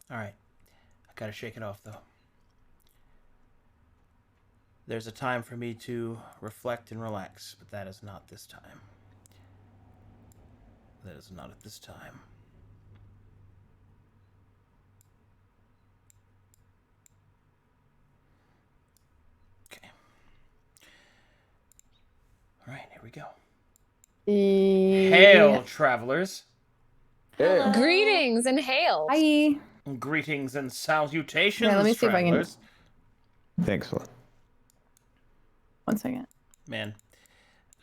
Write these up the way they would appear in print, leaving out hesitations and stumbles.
All right. I gotta shake it off, though. There's a time for me to reflect and relax, but that is not this time. That is not at this time. Okay. All right, here we go. Hail, travelers. Hello. Greetings and hail. Hi. Greetings and salutations, Yeah, let me see travelers. if I can. Thanks. 1 second. Man.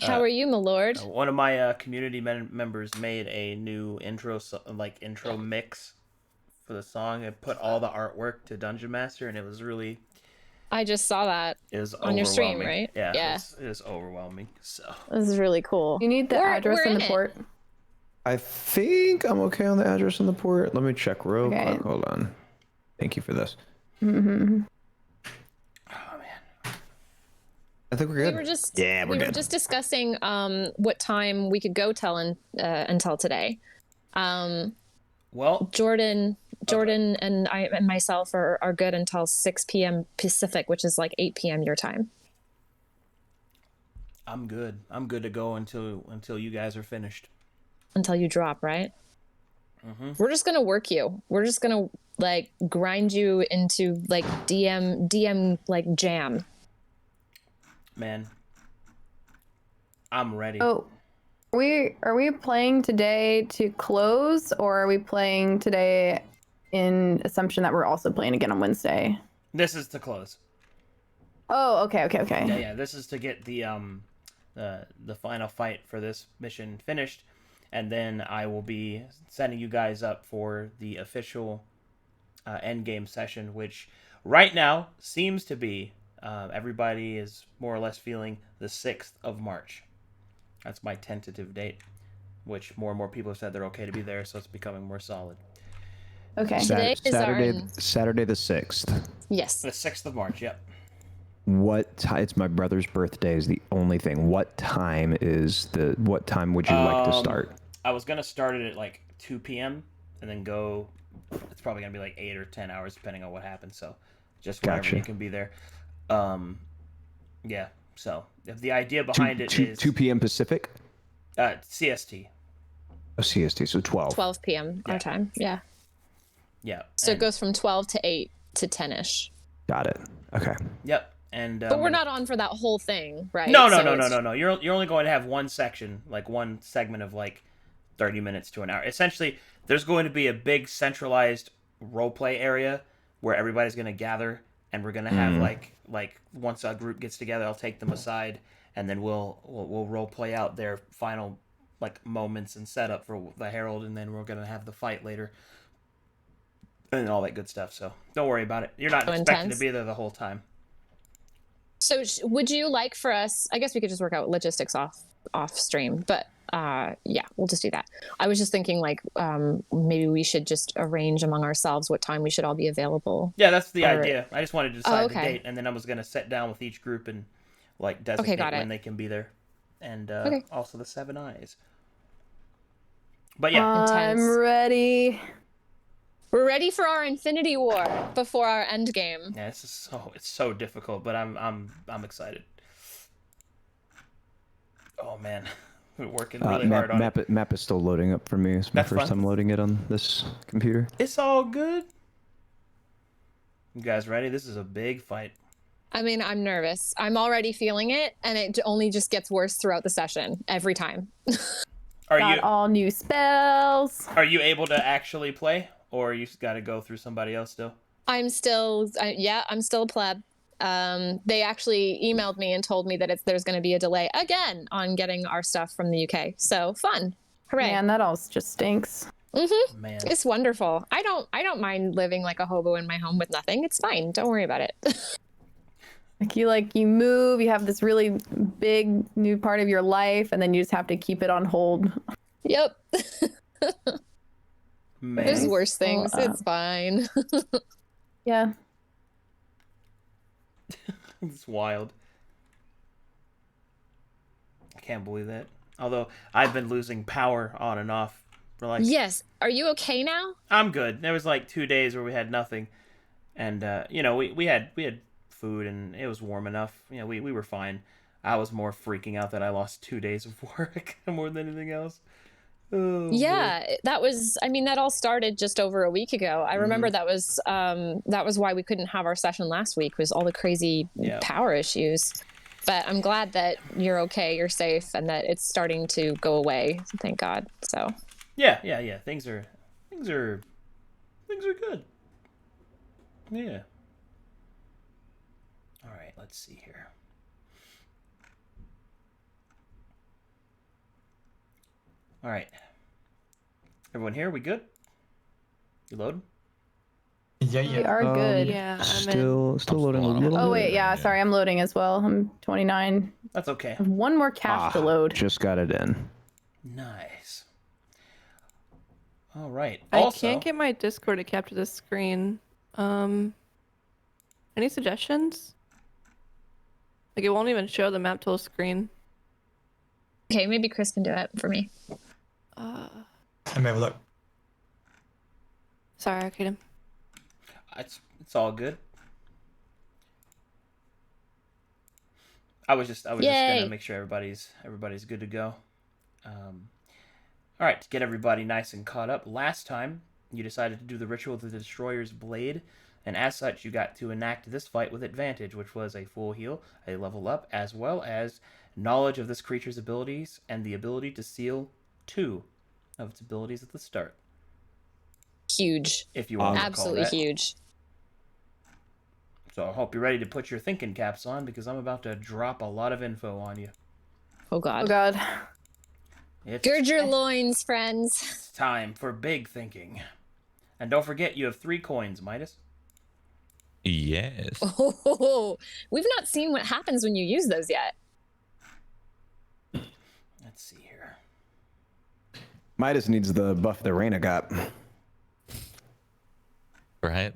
How are you, my lord? One of my community members made a new intro mix for the song. It put all the artwork to Dungeonmaster, and it was really... I just saw that It was on your stream, overwhelming. right? Yeah. It was overwhelming. So This is really cool. You need the address we're and in the it. port. I think I'm okay on the address and the port. Let me check real Okay. quick. Hold on. Thank you for this. Mm-hmm. Oh, man. I think we're good. We were just Yeah, we're we good. were just discussing what time we could go until today. Well, Jordan and I and myself are good until 6 p.m. Pacific, which is like 8 p.m. your time. I'm good. I'm good to go until you guys are finished. Until you drop, right? Mm-hmm. We're just gonna work you. We're just gonna like grind you into like DM like jam. Man, I'm ready. Oh, are we playing today to close, or are we playing today in assumption that we're also playing again on Wednesday? This is to close. Oh, okay. Yeah. This is to get the final fight for this mission finished, and then I will be setting you guys up for the official end game session, which right now seems to be everybody is more or less feeling the 6th of March. That's my tentative date, which more and more people have said they're okay to be there, so it's becoming more solid. Okay. Today is Saturday the 6th. Yes. The 6th of March, yep. It's my brother's birthday is the only thing. What time would you like to start? I was going to start it at like 2 p.m. and then go, it's probably going to be like 8 or 10 hours depending on what happens, so just whenever Gotcha. you can be there. Yeah, so the idea behind it is 2 p.m. Pacific? CST. Oh, CST, so 12. 12 p.m. our time. Yeah. Yeah. So it goes from 12 to 8 to 10ish. Got it. Okay. Yep. And But we're not on for that whole thing, right? No. So You're only going to have one section, like one segment of like 30 minutes to an hour. Essentially, there's going to be a big centralized roleplay area where everybody's going to gather, and we're going to have like once a group gets together, I'll take them aside, and then we'll roleplay out their final like moments and setup for the Herald, and then we're going to have the fight later. And all that good stuff. So don't worry about it. You're not expected to be there the whole time. So would you like for us? I guess we could just work out logistics off stream, but yeah, we'll just do that. I was just thinking like maybe we should just arrange among ourselves what time we should all be available. Yeah, that's the idea. I just wanted to decide the okay. date, and then I was going to sit down with each group and like designate when they can be there, and also the 7 eyes. But yeah, I'm ready. We're ready for our Infinity War before our end game. Yeah, it's so difficult, but I'm excited. Oh man, we're working really hard on it. Map is still loading up for me. It's my first time loading it on this computer. It's all good. You guys ready? This is a big fight. I mean, I'm nervous. I'm already feeling it, and it only just gets worse throughout the session every time. Got all new spells. Are you able to actually play, or you just got to go through somebody else still? I'm still a pleb. They actually emailed me and told me that there's going to be a delay again on getting our stuff from the UK. So fun. Hooray. Man, that all just stinks. Mm-hmm. Man. It's wonderful. I don't mind living like a hobo in my home with nothing. It's fine. Don't worry about it. you move, you have this really big new part of your life, and then you just have to keep it on hold. Yep. Man. There's worse things. It's fine. Yeah. It's wild. I can't believe that. Although I've been losing power on and off We're like, Yes. Are you okay now? I'm good. There was like 2 days where we had nothing, and we had food and it was warm enough. We were fine. I was more freaking out that I lost 2 days of work more than anything else. Oh, Yeah, that was. I mean, that all started just over a week ago. I remember that was why we couldn't have our session last week, was all the crazy power issues. But I'm glad that you're okay, you're safe, and that it's starting to go away. Thank God. So. Yeah. Things are good. Yeah. All right. Let's see here. All right. Everyone here? We good? You loading? We are good. Yeah, Still loading a little Oh bit. wait, yeah. Sorry, I'm loading as well. I'm 29. That's okay. I have one more cache to load. Just got it in. Nice. All right. I Also, can't get my Discord to capture the screen. Any suggestions? Like, it won't even show the map tool screen. Okay, maybe Chris can do it for me. Let me have a look. Sorry, Arcadum. it's all good. I was just gonna make sure everybody's good to go. All right, to get everybody nice and caught up. Last time you decided to do the ritual of the Destroyer's Blade, and as such you got to enact this fight with advantage, which was a full heal, a level up, as well as knowledge of this creature's abilities and the ability to seal 2 of its abilities at the start. Huge. If you want to Absolutely call that. huge. So I hope you're ready to put your thinking caps on, because I'm about to drop a lot of info on you. Oh God. Oh God. It's Gird your loins, friends. time for big thinking. And don't forget, you have 3 coins, Midas. Yes. Oh, we've not seen what happens when you use those yet. Let's see here. Midas needs the buff that Reyna got. Right?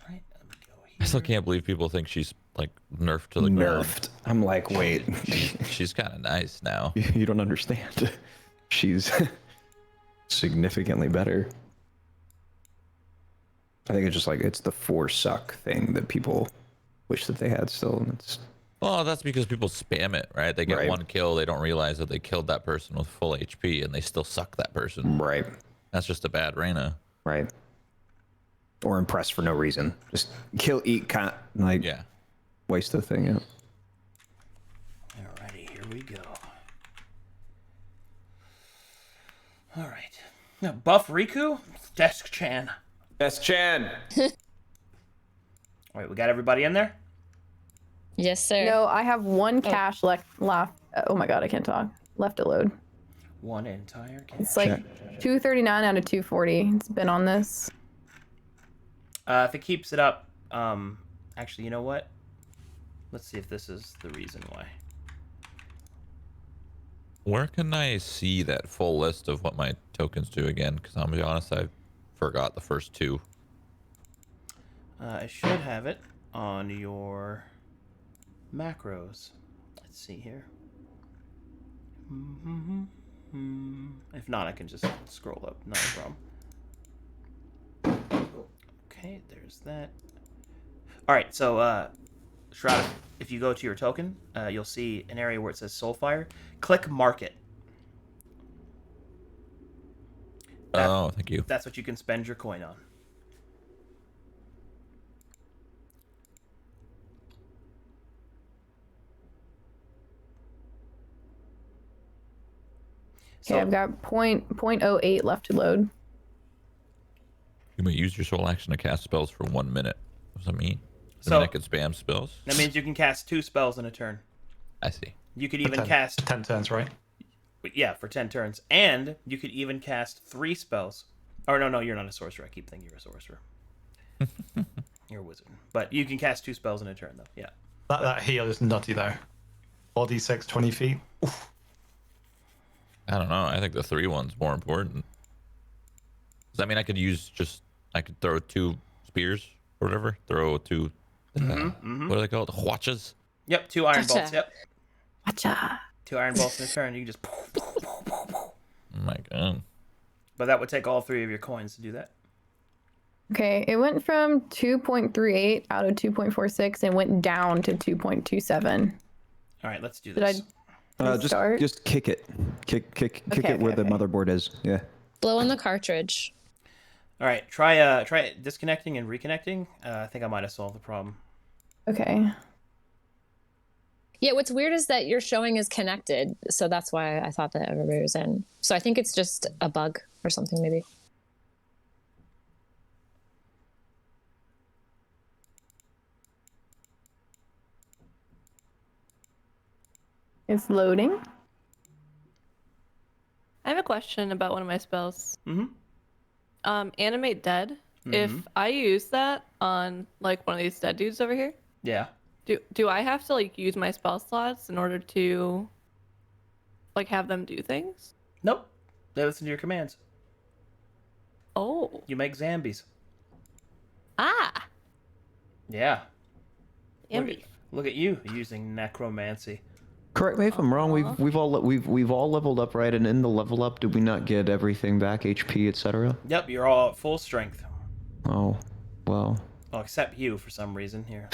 All right, let me go here. I still can't believe people think she's like nerfed to the ground. Nerfed. I'm like, wait. She's kind of nice now. You don't understand. She's significantly better. I think it's just like, it's the 4 suck thing that people wish that they had still. And it's Well, that's because people spam it, right? They get Right. 1 kill, they don't realize that they killed that person with full HP, and they still suck that person. right. That's just a bad Reyna. Right. Or impressed for no reason. Just kill, eat, like, Yeah. waste the thing. Yeah. Alrighty, here we go. Alright. Now, buff Riku? Desk Chan. That's Chan. Alright, we got everybody in there? Yes, sir. No, I have one cache left. Oh my God, I can't talk. Left to load. 1 entire cache. It's like 239 out of 240. It's been on this. If it keeps it up, actually, you know what? Let's see if this is the reason why. Where can I see that full list of what my tokens do again? Because I'm gonna be honest, I forgot the first 2. I should have it on your macros. Let's see here. If not, I can just scroll up. Not a problem. Okay, there's that. All right, so Shroud, if you go to your token, you'll see an area where it says Soulfire. Click Market. Oh, thank you. That's what you can spend your coin on. Okay, I've got 0.08 left to load. You may use your soul action to cast spells for 1 minute. What does that mean? Does that So- mean I could spam spells? That means you can cast 2 spells in a turn. I see. You could even cast 10 turns, right? Yeah, for 10 turns. And you could even cast 3 spells. Or no, you're not a sorcerer. I keep thinking you're a sorcerer. You're a wizard. But you can cast 2 spells in a turn, though. Yeah. That heal is nutty, though. 4d6, 20 feet. Oof. I don't know. I think the 3 one's more important. Does that mean I could throw 2 spears or whatever? Throw 2. What are they called? Huachas? Yep, 2 iron Gotcha. bolts. Yep. Watcha. 2 iron bolts in a turn. You can just Oh my god. But that would take all 3 of your coins to do that. Okay, it went from 2.38 out of 2.46 and went down to 2.27. All right, let's do Did I this. restart? Just kick it. Kick Okay, it where the okay. motherboard is. Yeah. Blow on the cartridge. All right, try disconnecting and reconnecting. I think I might have solved the problem. Okay. Yeah, what's weird is that you're showing is connected, so that's why I thought that everybody was in. So I think it's just a bug or something, maybe. It's loading. I have a question about one of my spells. Mm-hmm. Animate dead. If I use that on like one of these dead dudes over here, Yeah. do I have to like use my spell slots in order to like have them do things? Nope. They listen to your commands. Oh. You make zombies. Ah. Yeah. Ambi. Look at you using necromancy. Correct me if I'm wrong. We've all leveled up, right? And in the level up, did we not get everything back, HP, etc.? Yep, you're all at full strength. Oh, well. Well, except you for some reason. Here,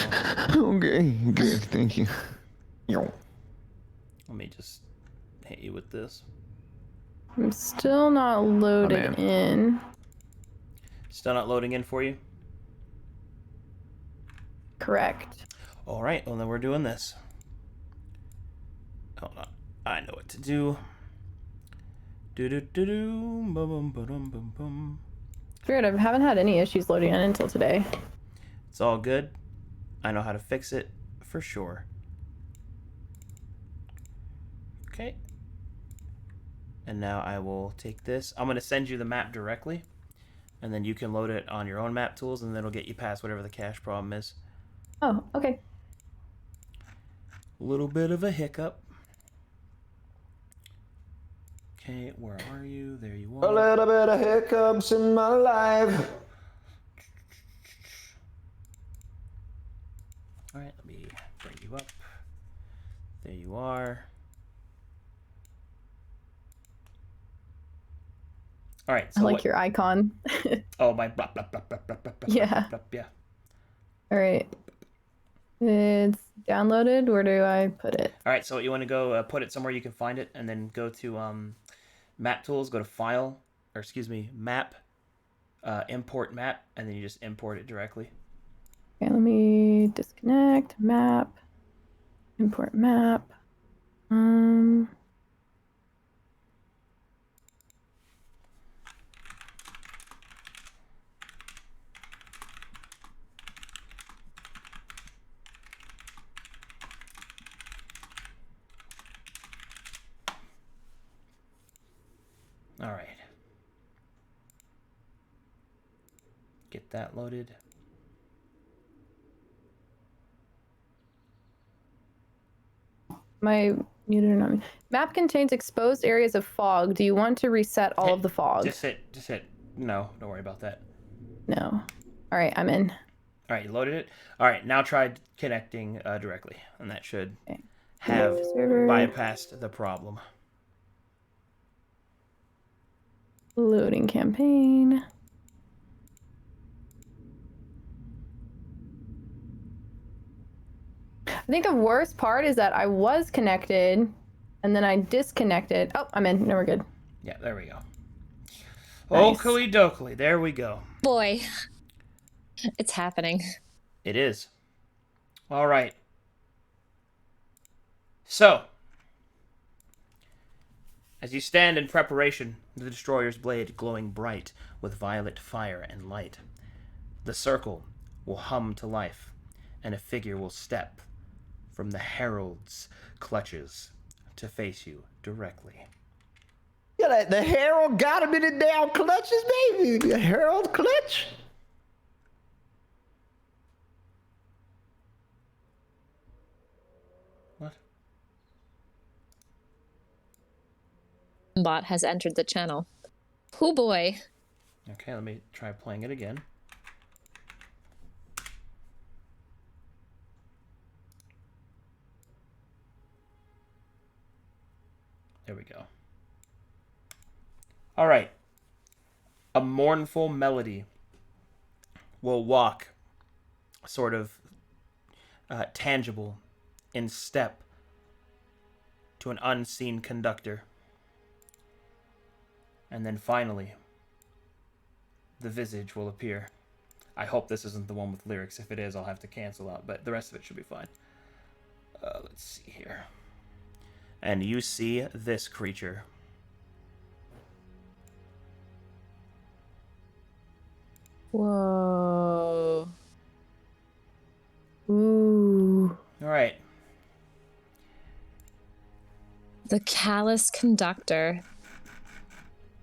Okay, good. Thank you. let me just hit you with this. I'm still not loaded in. Still not loading in for you? Correct. All right, well, then we're doing this. Hold on. I know what to do. Do-do-do-do. Boom-boom-boom-boom-boom. Weird, I haven't had any issues loading in until today. It's all good. I know how to fix it for sure. Okay. And now I will take this. I'm going to send you the map directly. And then you can load it on your own map tools, and then it'll get you past whatever the cache problem is. Oh, okay. A little bit of a hiccup. Okay, where are you? There you are. A little bit of hiccups in my life. All right, let me bring you up. There you are. All right. So I like your icon. Oh, my blah, blah, blah, blah, blah, blah, blah, Yeah. blah, yeah. All right. It's downloaded. Where do I put it? All right. So you want to go put it somewhere you can find it, and then go to map tools, go to file, or excuse me, map, import map, and then you just import it directly. Okay, let me disconnect map, import map. All right. Get that loaded. My muted or not. Map contains exposed areas of fog. Do you want to reset all of the fog? Just hit. No, don't worry about that. No. All right, I'm in. All right, you loaded it. All right, now try connecting directly, and that should have Server. bypassed the problem. Loading campaign. I think the worst part is that I was connected and then I disconnected. Oh, I'm in. No, we're good. Yeah, there we go. Nice. Oakley dokley, there we go. Boy, it's happening. It is. All right. So, as you stand in preparation, the destroyer's blade glowing bright with violet fire and light, the circle will hum to life, and a figure will step from the Herald's clutches to face you directly. Yeah, the Herald got him in the down clutches, baby. The Herald clutch. What? Bot has entered the channel. Oh boy. Okay, let me try playing it again. There we go. All right. A mournful melody will walk sort of tangible in step to an unseen conductor. And then finally, the visage will appear. I hope this isn't the one with lyrics. If it is, I'll have to cancel out, but the rest of it should be fine. Let's see here. And you see this creature. Whoa. Ooh. All right. The callous conductor.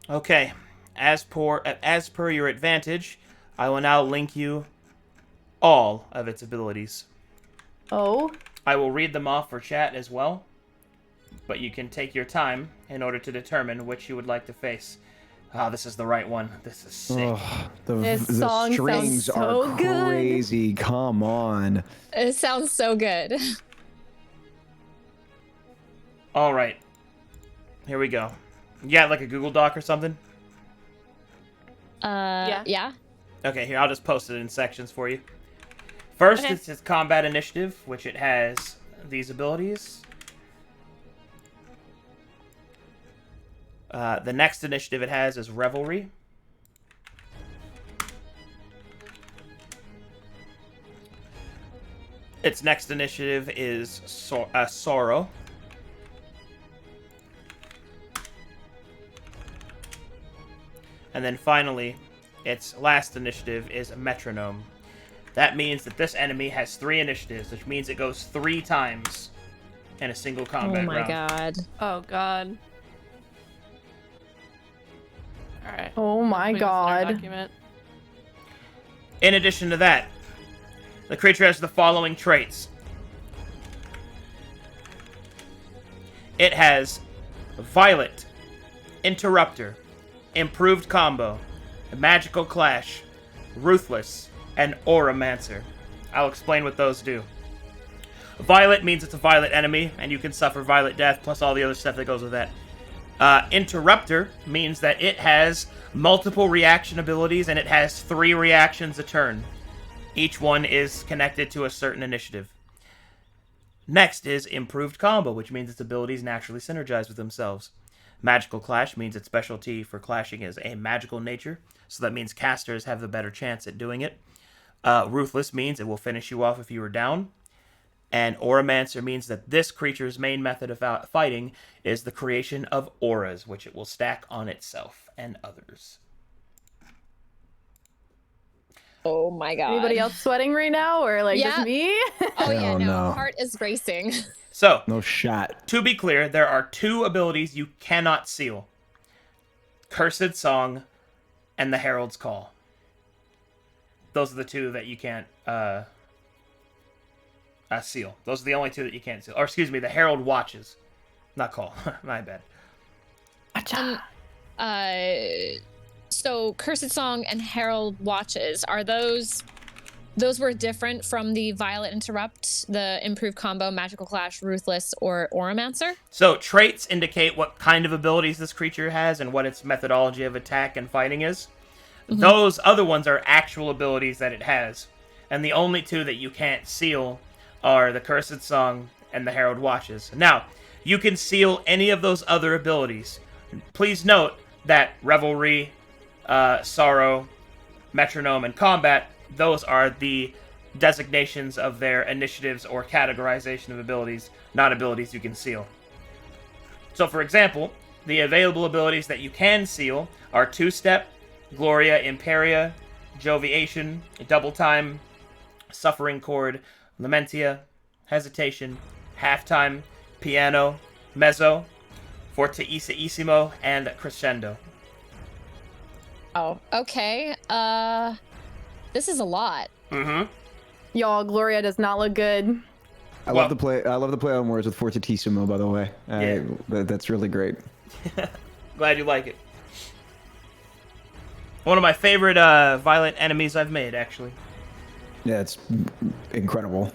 Okay. As per your advantage, I will now link you all of its abilities. Oh. I will read them off for chat as well, but you can take your time in order to determine which you would like to face. Ah, this is the right one. This is sick. Oh, This the song strings sounds so are good. crazy. Come on. It sounds so good. All right. Here we go. You got like a Google Doc or something? Yeah. Okay, here, I'll just post it in sections for you. First, Okay. it's its combat initiative, which it has these abilities. The next initiative it has is Revelry. Its next initiative is Sorrow. And then finally, its last initiative is Metronome. That means that this enemy has 3 initiatives, which means it goes 3 times in a single combat Oh my round. god. Oh god. All right. Oh my Putting this in our god. document. In addition to that, the creature has the following traits. It has Violet, Interrupter, Improved Combo, Magical Clash, Ruthless, and Auramancer. I'll explain what those do. Violet means it's a violet enemy, and you can suffer violent death, plus all the other stuff that goes with that. Interrupter means that it has multiple reaction abilities, and it has 3 reactions a turn. Each one is connected to a certain initiative. Next is Improved Combo, which means its abilities naturally synergize with themselves. Magical Clash means its specialty for clashing is a magical nature, so that means casters have the better chance at doing it. Ruthless means it will finish you off if you are down. And Auramancer means that this creature's main method of fighting is the creation of auras, which it will stack on itself and others. Oh my god. Anybody else sweating right now, or like Yeah. just me? Oh yeah, Oh, no. no. Heart is racing. So, No shot. to be clear, there are 2 abilities you cannot seal. Cursed Song and the Herald's Call. Those are the 2 that you can't seal. Those are the only 2 that you can't seal. Or excuse me, the Herald Watches. Not Call. My bad. So Cursed Song and Herald Watches, are those were different from the Violet Interrupt, the Improved Combo, Magical Clash, Ruthless, or Auramancer? So, traits indicate what kind of abilities this creature has and what its methodology of attack and fighting is. Those other ones are actual abilities that it has. And the only 2 that you can't seal are the Cursed Song and the Herald Watches. Now, you can seal any of those other abilities. Please note that Revelry, Sorrow, Metronome, and Combat, those are the designations of their initiatives or categorization of abilities, not abilities you can seal. So, for example, the available abilities that you can seal are Two-Step, Gloria, Imperia, Joviation, Double Time, Suffering Chord, Lamentia, Hesitation, Halftime, Piano, Mezzo, Fortissimo, and Crescendo. Oh, okay. This is a lot. Mm-hmm. Y'all, Gloria does not look good. I love the play on words with Fortissimo, by the way. Yeah. That's really great. Glad you like it. One of my favorite violent enemies I've made, actually. Yeah, it's incredible.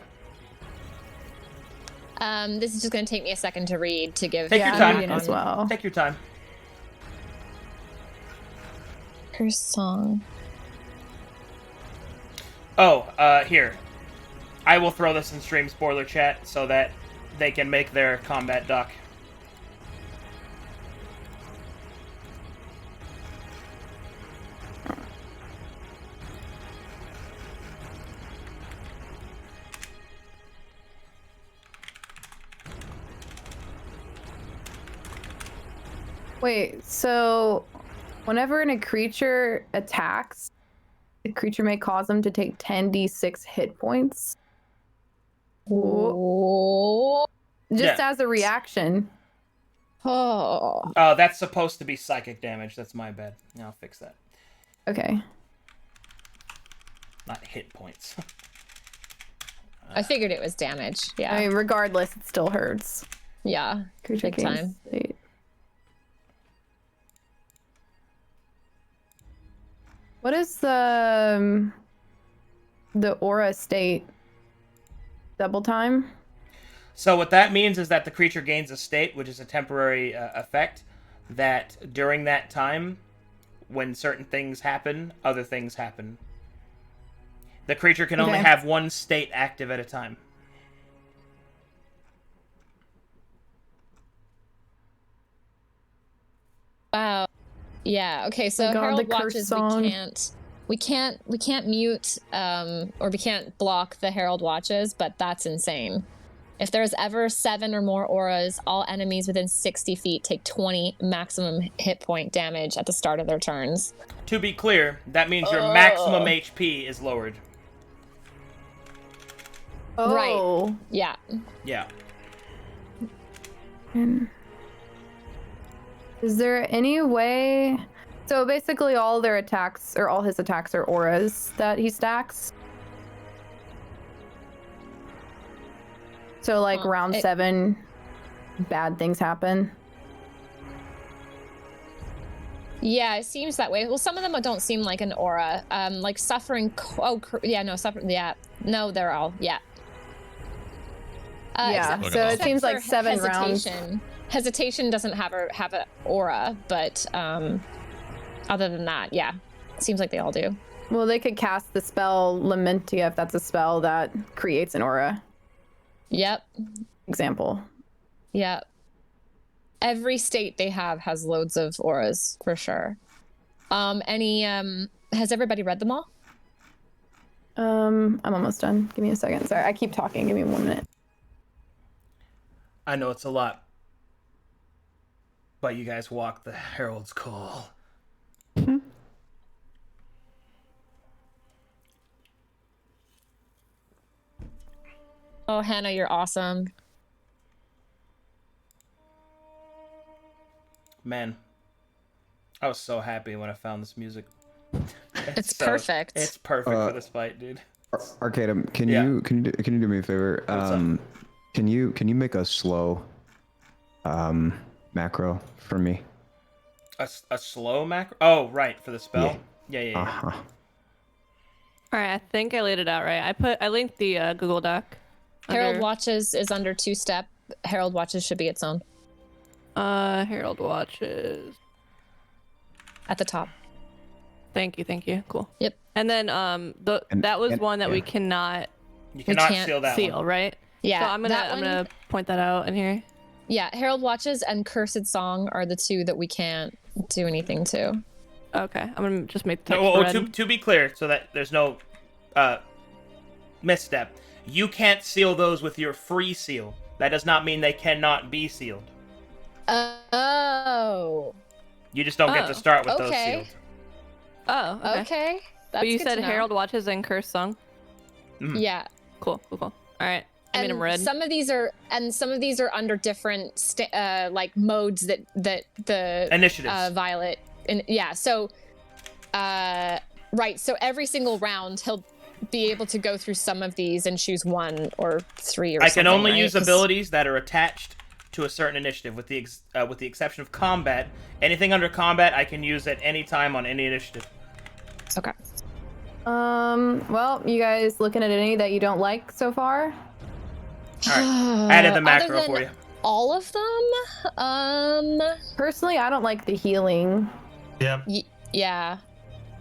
This is just going to take me a second to read to give. Take Yeah, your time. I'm reading as well. Take your time. Curse song. Oh, here. I will throw this in stream spoiler chat so that they can make their combat doc. Wait, so whenever a creature attacks, the creature may cause them to take 10d6 hit points. Oh. Just as a reaction. Oh. Oh, that's supposed to be psychic damage. That's my bad. I'll fix that. Okay. Not hit points. I figured it was damage. Yeah. I mean, regardless, it still hurts. Yeah. Creature Big gains time. state. What is the aura state? Double time? So what that means is that the creature gains a state, which is a temporary effect, that during that time, when certain things happen, other things happen. The creature can only Okay. have one state active at a time. Wow. Yeah. Okay. So Oh God, Herald the curse watches. song. We can't mute or we can't block the Herald watches, but that's insane. If there's ever 7 or more auras, all enemies within 60 feet take 20 maximum hit point damage at the start of their turns. To be clear, that means your maximum HP is lowered. Oh. Yeah. Yeah. Is there any way? So basically, all their attacks, or all his attacks, are auras that he stacks. So, like round 7, bad things happen. Yeah, it seems that way. Well, some of them don't seem like an aura. Like suffering. Suffering. Yeah. No, they're all. Yeah. Yeah, except- so it except seems like for 7 rounds. Hesitation doesn't have an aura, but other than that, yeah, it seems like they all do. Well, they could cast the spell Lamentia if that's a spell that creates an aura. Yep. Example. Yep. Every state they have has loads of auras for sure. Has everybody read them all? I'm almost done. Give me a second. Sorry, I keep talking. Give me 1 minute. I know it's a lot. But you guys walk the Herald's call. Oh, Hannah, you're awesome. Man, I was so happy when I found this music. It's perfect. It's perfect for this fight, dude. Arcadum, can Yeah. you do me a favor? up? Can you make a slow macro for me? A slow macro? Oh, right, for the spell? Yeah. Uh-huh. All right, I think I laid it out right. I linked the Google Doc. Herald under- Watches is under 2-step. Herald Watches should be its own Herald Watches. at the top. Thank you. Cool. Yep. And then that was one that we yeah. cannot You cannot can't seal that seal, one. right? Yeah. So I'm gonna point that out in here. Yeah, Herald Watches and Cursed Song are the 2 that we can't do anything to. Okay, I'm gonna just make the No, text red. to be clear, so that there's no misstep, you can't seal those with your free seal. That does not mean they cannot be sealed. Oh. You just don't get to Oh, start with those okay. sealed. Oh, okay. Okay. That's But you good said to know. Herald Watches and Curse Song. Yeah. Cool. All right, I made them red. Some of these are under different like modes that the Initiatives. Violet so right, so every single round he'll be able to go through some of these and choose 1 or 3 or I something. can only right? use 'Cause- abilities that are attached to a certain initiative, with the exception of combat. Anything under combat, I can use at any time on any initiative. Okay. Well, you guys looking at any that you don't like so far? All right, added the Other macro than for you. all of them? Personally, I don't like the healing. Yeah. Yeah.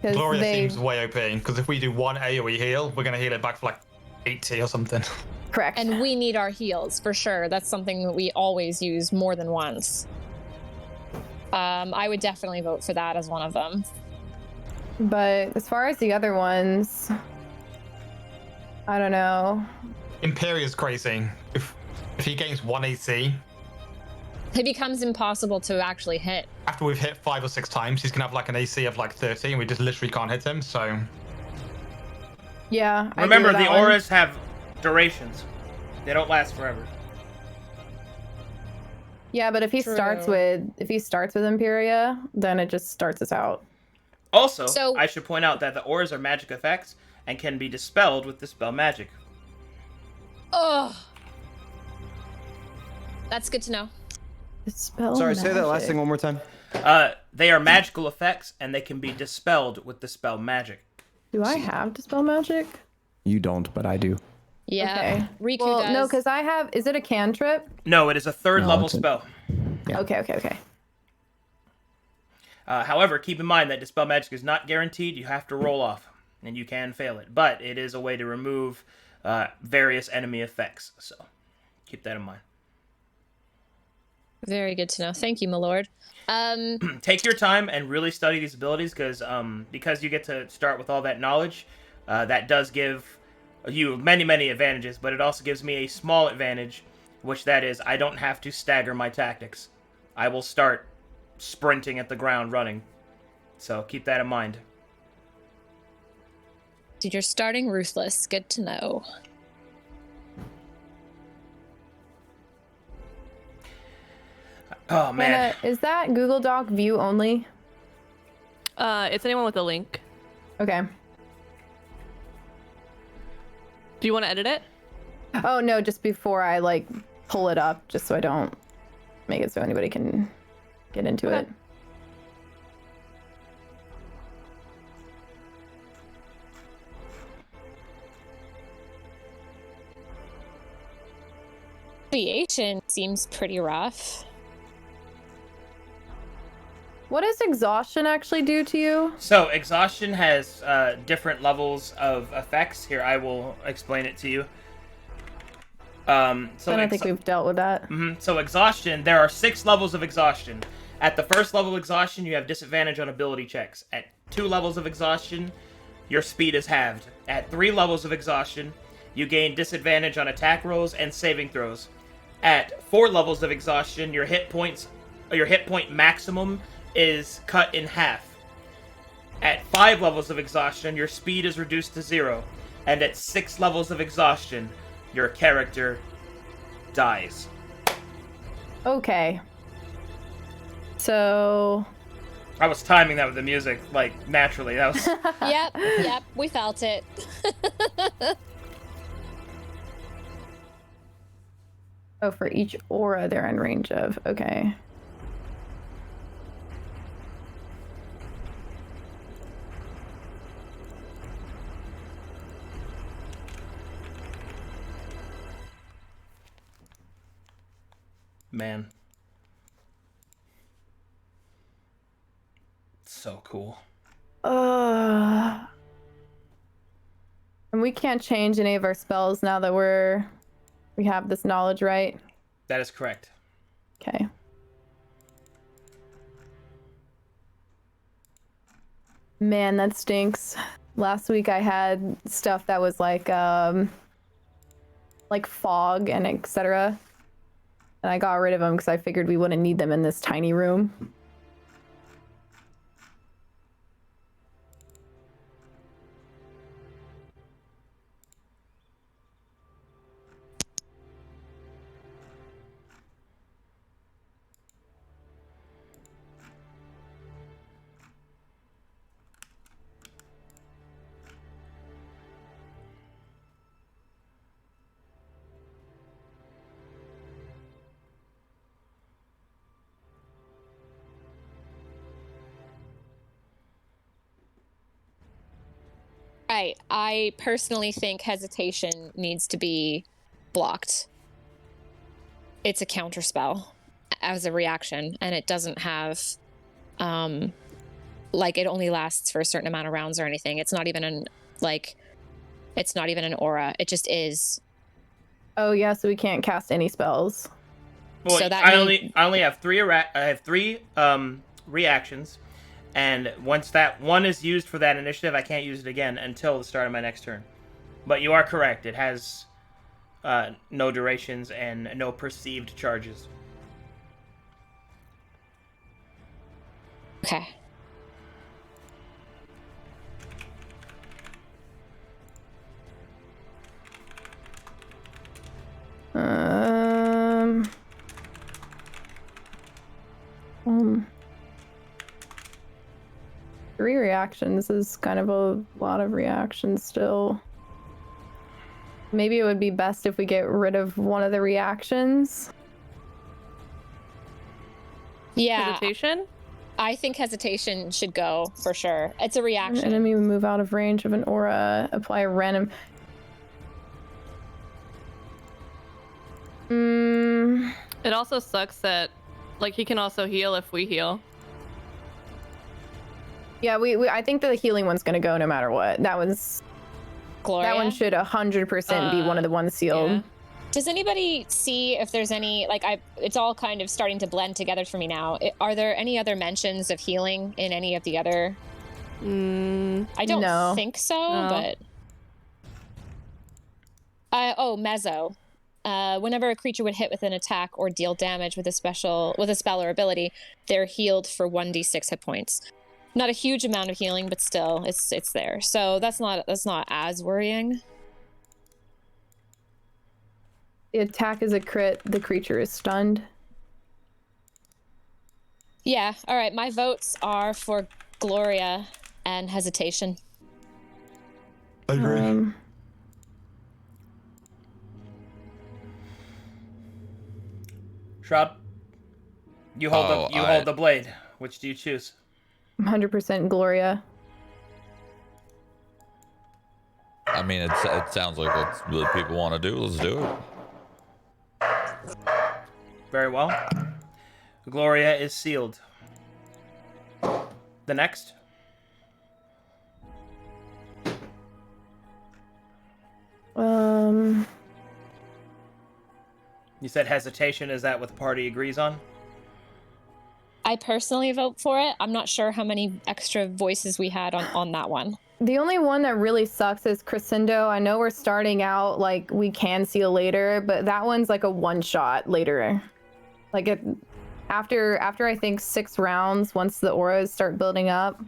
'Cause Gloria they seems way OP, because if we do one AoE heal, we're going to heal it back for like 80 or something. correct. And we need our heals for sure. That's something that we always use more than once. I would definitely vote for that as one of them. But as far as the other ones, I don't know. Imperia's crazy. If he gains 1 AC, It becomes impossible to actually hit. after we've hit 5 or 6 times, he's going to have like an AC of like 30, and we just literally can't hit him, so... Yeah. I agree Remember, with the that one. auras have durations. They don't last forever. Yeah, but if he starts True. with Imperia, then it just starts us out. Also, So- I should point out that the auras are magic effects and can be dispelled with Dispel Magic. Oh, that's good to know. Dispel Sorry, say that last magic. thing one more time. They are magical effects and they can be dispelled with Dispel Magic. Do I have Dispel Magic? You don't, but I do. Yeah, Okay. Riku Well, does. no, because I have. Is it a cantrip? No, it is a third No, level it's a- spell. Yeah. Okay. However, keep in mind that Dispel Magic is not guaranteed. You have to roll off, and you can fail it. But it is a way to remove various enemy effects. So keep that in mind. Very good to know. Thank you, my lord. Take your time and really study these abilities because you get to start with all that knowledge. That does give you many advantages, but it also gives me a small advantage, which that is I don't have to stagger my tactics. I will start sprinting at the ground running. So keep that in mind. Dude, you're starting ruthless. Good to know. Oh man. Is that Google Doc view only? It's anyone with a link. Okay. Do you want to edit it? Oh no, just before I like pull it up, just so I don't make it so anybody can get into Okay. it. Creation seems pretty rough. What does exhaustion actually do to you? So exhaustion has different levels of effects. Here, I will explain it to you. I don't think we've dealt with that. So exhaustion, there are 6 levels of exhaustion. At the first level of exhaustion, you have disadvantage on ability checks. At 2 levels of exhaustion, your speed is halved. At 3 levels of exhaustion, you gain disadvantage on attack rolls and saving throws. At 4 levels of exhaustion, your hit point maximum is cut in half. At 5 levels of exhaustion, your speed is reduced to 0. And at 6 levels of exhaustion, your character dies. Okay. So I was timing that with the music, like, naturally. That was... Yep, we felt it. oh, for each aura they're in range of. Okay. Man. So cool. And we can't change any of our spells now that we have this knowledge, right? That is correct. Okay. Man, that stinks. Last week I had stuff that was like fog and etc. And I got rid of them because I figured we wouldn't need them in this tiny room. Right. I personally think hesitation needs to be blocked. It's a counter spell as a reaction, and it doesn't have like it only lasts for a certain amount of rounds or anything. It's not even an aura. It just is. Oh yeah, so we can't cast any spells. Well, So that I only have three. I have three reactions, and once that one is used for that initiative, I can't use it again until the start of my next turn. But you are correct. It has no durations and no perceived charges. Okay. Um, 3 reactions is kind of a lot of reactions still. Maybe it would be best if we get rid of one of the reactions. Yeah. Hesitation? I think hesitation should go for sure. It's a reaction. An enemy will move out of range of an aura. Apply a random. It also sucks that, like, he can also heal if we heal. Yeah, we I think the healing one's gonna go no matter what. That one should 100% be one of the ones sealed. Yeah. Does anybody see if there's any, like, it's all kind of starting to blend together for me now. Are there any other mentions of healing in any of the other? I don't think so, but. Mezzo. Whenever a creature would hit with an attack or deal damage with a spell or ability, they're healed for 1d6 hit points. Not a huge amount of healing, but still, it's there. So that's not as worrying. The attack is a crit. The creature is stunned. Yeah. All right. My votes are for Gloria and hesitation. I agree. Shroud, you hold the blade. Which do you choose? 100% Gloria. I mean, it sounds like that's what people want to do. Let's do it. Very well. Gloria is sealed. The next. You said hesitation. Is that what the party agrees on? I personally vote for it. I'm not sure how many extra voices we had on that one. The only one that really sucks is Crescendo. I know we're starting out like we can seal later, but that one's like a one shot later. Like after I think 6 rounds, once the auras start building up.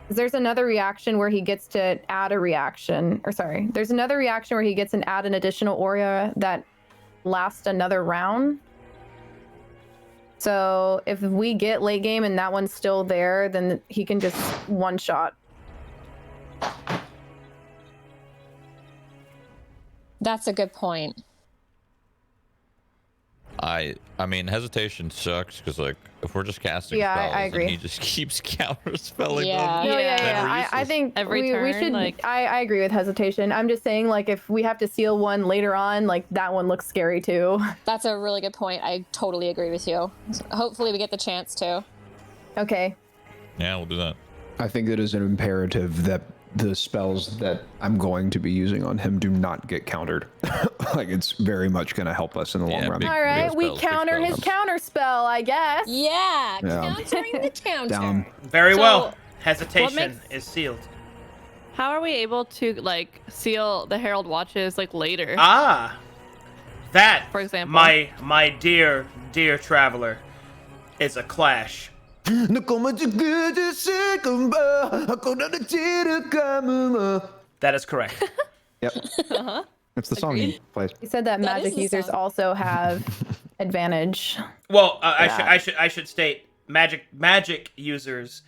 There's another reaction where he gets to add a reaction, there's another reaction where he gets to add an additional aura that lasts another round. So if we get late game and that one's still there, then he can just one shot. That's a good point. I mean, hesitation sucks because, like, if we're just casting spells, I agree. and he just keeps counterspelling Yeah. them. No, then we're I useless. think Every we turn, should. like- I agree with hesitation. I'm just saying, like, if we have to seal one later on, like that one looks scary too. That's a really good point. I totally agree with you. Hopefully we get the chance to. Okay. Yeah, we'll do that. I think it is an imperative that the spells that I'm going to be using on him do not get countered. Like, it's very much going to help us in the long Yeah, run. big- All right, we spells, big counter his spells. counter spell, I guess. Yeah, Yeah. countering the counter. Down. Very So, well. Hesitation makes- is sealed. How are we able to, like, seal the Herald watches, like, later? That, For example. my dear traveler, is a clash. That is correct. Yep. That's the song he plays. He said that That magic is the users song. also have advantage. Well, I should state magic users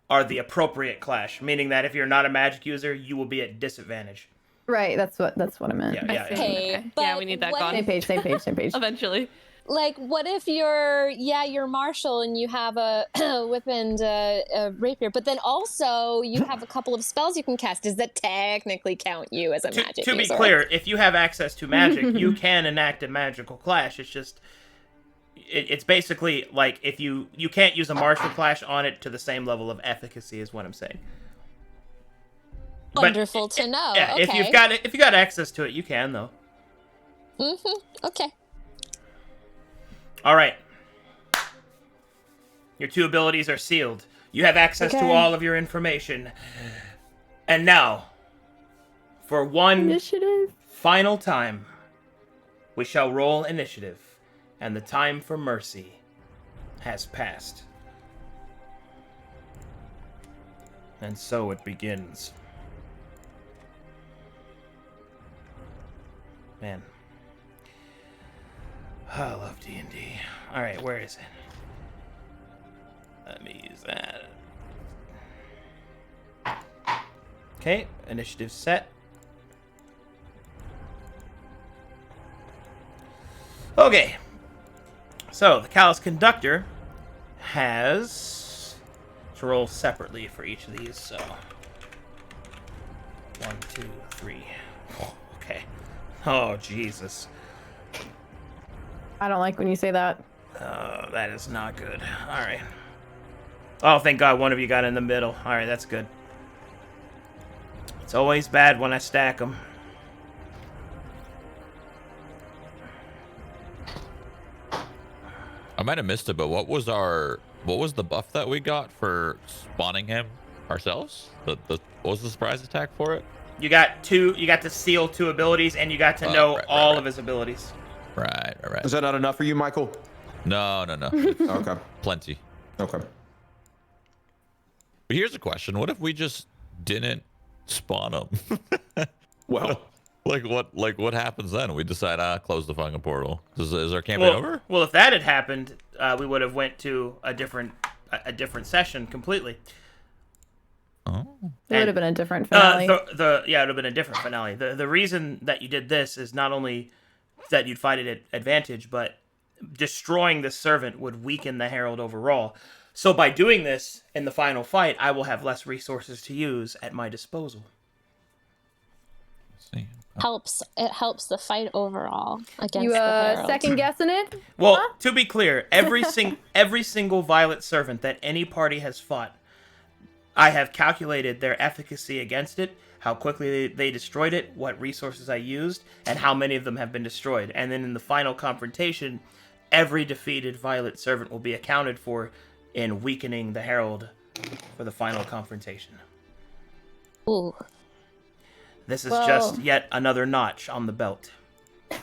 are the appropriate clash, meaning that if you're not a magic user, you will be at disadvantage. Right, that's what I meant. Yeah, I yeah, see. yeah. Hey, Okay. but Yeah, we need that what gone. Same page, same page, same page. Eventually. Like, what if you're Marshall and you have a whip and a rapier, but then also you have a couple of spells you can cast? Does that technically count you as a magic To be user? clear, if you have access to magic, you can enact a magical clash. It's just it's basically like if you can't use a martial clash on it to the same level of efficacy is what I'm saying. Wonderful to know. Yeah, Okay. if you got access to it, you can though. Okay. All right. Your 2 abilities are sealed. You have access to all of your information. And now, for one Initiative. final time, we shall roll initiative, and the time for mercy has passed. And so it begins. Man. I love D&D. Alright, where is it? Let me use that. Okay, initiative set. Okay. So, the Callous Conductor has to roll separately for each of these, so 1, 2, 3. Oh, okay. Oh, Jesus. I don't like when you say that. Oh, that is not good. Alright. Oh, thank God one of you got in the middle. Alright, that's good. It's always bad when I stack them. I might have missed it, but what was the buff that we got for spawning him ourselves? What was the surprise attack for it? You got to seal 2 abilities, and you got to know all of his abilities. Right. Is that not enough for you, Michael? No. Okay. Plenty. Okay. But here's a question: what if we just didn't spawn him? Well, what happens then? We decide, close the fucking portal. Is our campaign over? Well, if that had happened, we would have went to a different session completely. Oh. It would have been a different finale. It would have been a different finale. The reason that you did this is not only that you'd fight it at advantage, but destroying the servant would weaken the Herald overall. So by doing this in the final fight, I will have less resources to use at my disposal. Let's see. It helps the fight overall against You the Herald. second guessing it? Well, Huh? to be clear, every single Violet servant that any party has fought, I have calculated their efficacy against it, how quickly they destroyed it, what resources I used, and how many of them have been destroyed. And then in the final confrontation, every defeated Violet servant will be accounted for in weakening the Herald for the final confrontation. Ooh. This is just yet another notch on the belt.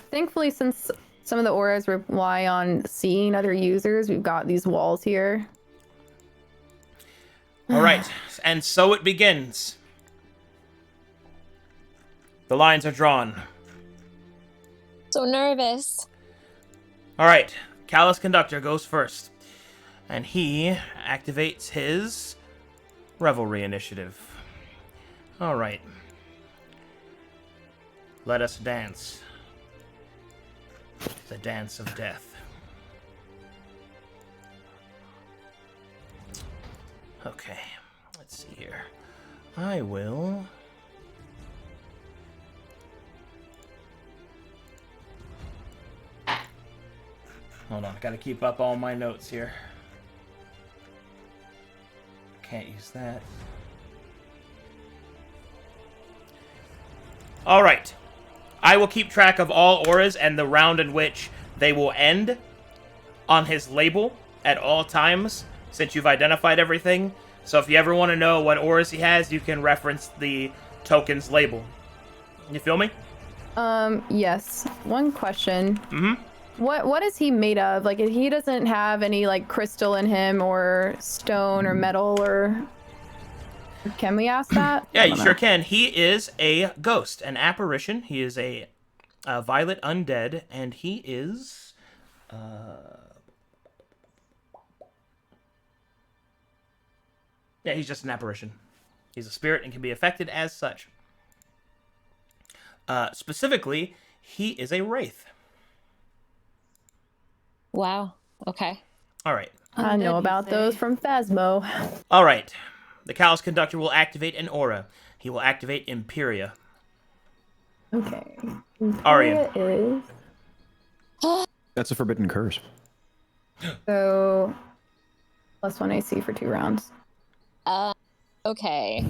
Thankfully, since some of the auras rely on seeing other users, we've got these walls here. All right, and so it begins. The lines are drawn. So nervous. All right, Callous Conductor goes first, and he activates his Revelry initiative. All right. Let us dance. The dance of death. Okay, let's see here. I will... Hold on, I gotta keep up all my notes here. Can't use that. Alright. I will keep track of all auras and the round in which they will end on his label at all times, since you've identified everything. So if you ever want to know what auras he has, you can reference the token's label. You feel me? Yes. One question. Mm-hmm. What is he made of? Like, he doesn't have any, like, crystal in him or stone or metal or... Can we ask that? Yeah, you sure can. He is a ghost, an apparition. He is a violet undead, and he is... Yeah, he's just an apparition. He's a spirit and can be affected as such. Specifically, he is a wraith. Wow. Okay. All right. I know Undead, about you those say? from Phasmo. All right. The Callous Conductor will activate an aura. He will activate Imperia. Okay. Arian. Here is... that's a forbidden curse. So +1 AC for 2 rounds. Okay.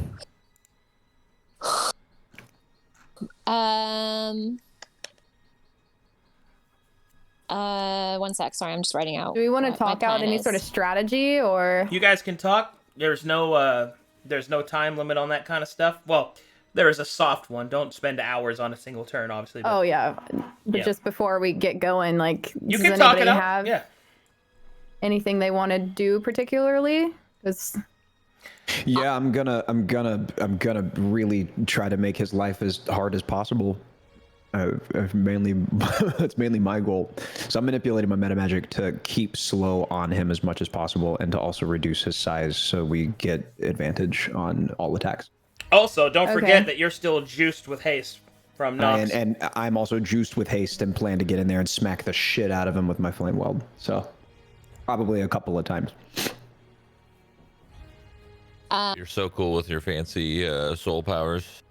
One sec. Sorry, I'm just writing out. Do we want to what my talk out plan any is. sort of strategy, or You guys can talk. There's no time limit on that kind of stuff. Well, there is a soft one. Don't spend hours on a single turn, obviously. But oh yeah, but Yeah. just before we get going, like, you does can talk anybody it out. have Yeah. anything they want to do particularly? Because Yeah, I'm gonna really try to make his life as hard as possible. Mainly, that's mainly my goal. So I'm manipulating my meta magic to keep slow on him as much as possible, and to also reduce his size so we get advantage on all attacks. Also, don't forget Okay. that you're still juiced with haste from Nox. And I'm also juiced with haste and plan to get in there and smack the shit out of him with my flame weld. So probably a couple of times. You're so cool with your fancy soul powers.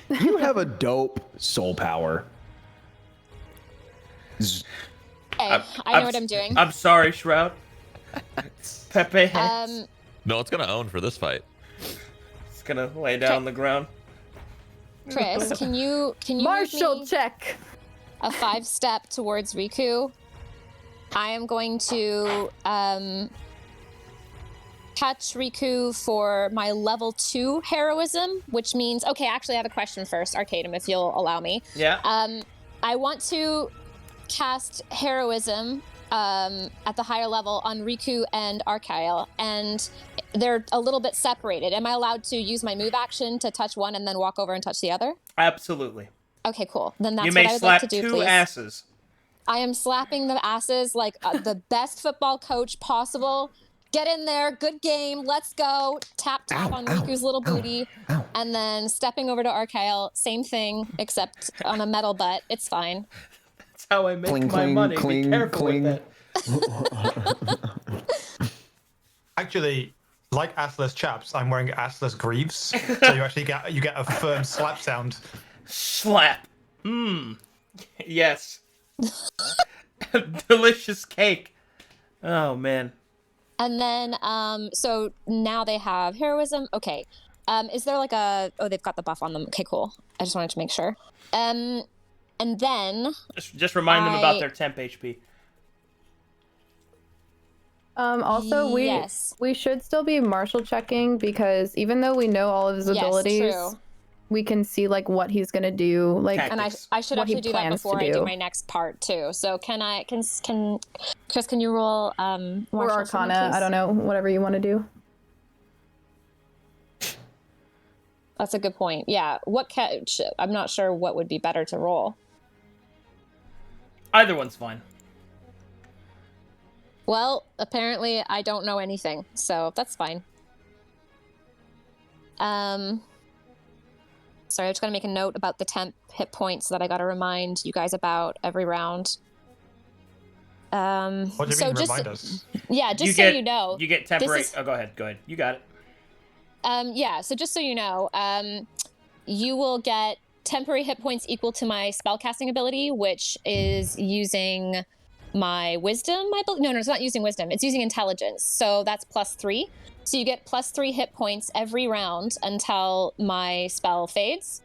You have a dope soul power. Okay, I know what I'm doing. I'm sorry, Shroud. Pepe Hex. No, it's gonna own for this fight. It's gonna lay down on the ground. Chris, can you Marshall move me check. a 5-step towards Riku? I am going to touch Riku for my level 2 heroism, which means, okay, actually I have a question first, Arcadum, if you'll allow me. Yeah. I want to cast heroism at the higher level on Riku and Archael, and they're a little bit separated. Am I allowed to use my move action to touch one and then walk over and touch the other? Absolutely. Okay, cool. Then that's You what may I would slap like to do, 2 please. asses. I am slapping the asses like the best football coach possible. Get in there, good game, let's go. Tap on Riku's little booty. And then stepping over to Archael, same thing, except on a metal butt. It's fine. That's how I make Cling, my cling, money. cling, Be careful cling. with that. Actually, like assless chaps, I'm wearing assless greaves, so you actually get a firm slap sound. Slap. Yes. Delicious cake. Oh man. And then, so now they have heroism. Okay. Is there like a, oh, they've got the buff on them. Okay, cool. I just wanted to make sure. And then, Just remind them about their temp HP. Also, Yes. we should still be martial checking, because even though we know all of his Yes, true. abilities, we can see like what he's gonna do. Like, Okay. and I should What he actually do that plans to before I do do. my next part too. So can Chris, can you roll or martial for me, Arcana, please? I don't know, whatever you want to do. That's a good point. Yeah. I'm not sure what would be better to roll. Either one's fine. Well, apparently I don't know anything, so that's fine. Sorry, I just gotta make a note about the temp hit points that I gotta remind you guys about every round. What do you so mean, just remind us? yeah, just you so get, you know. You get temporary. is- Oh, go ahead. Go ahead. You got it. Yeah, so just so you know, you will get temporary hit points equal to my spellcasting ability, which is using my wisdom, I believe. No, it's not using wisdom. It's using intelligence. So that's +3. So you get +3 hit points every round until my spell fades.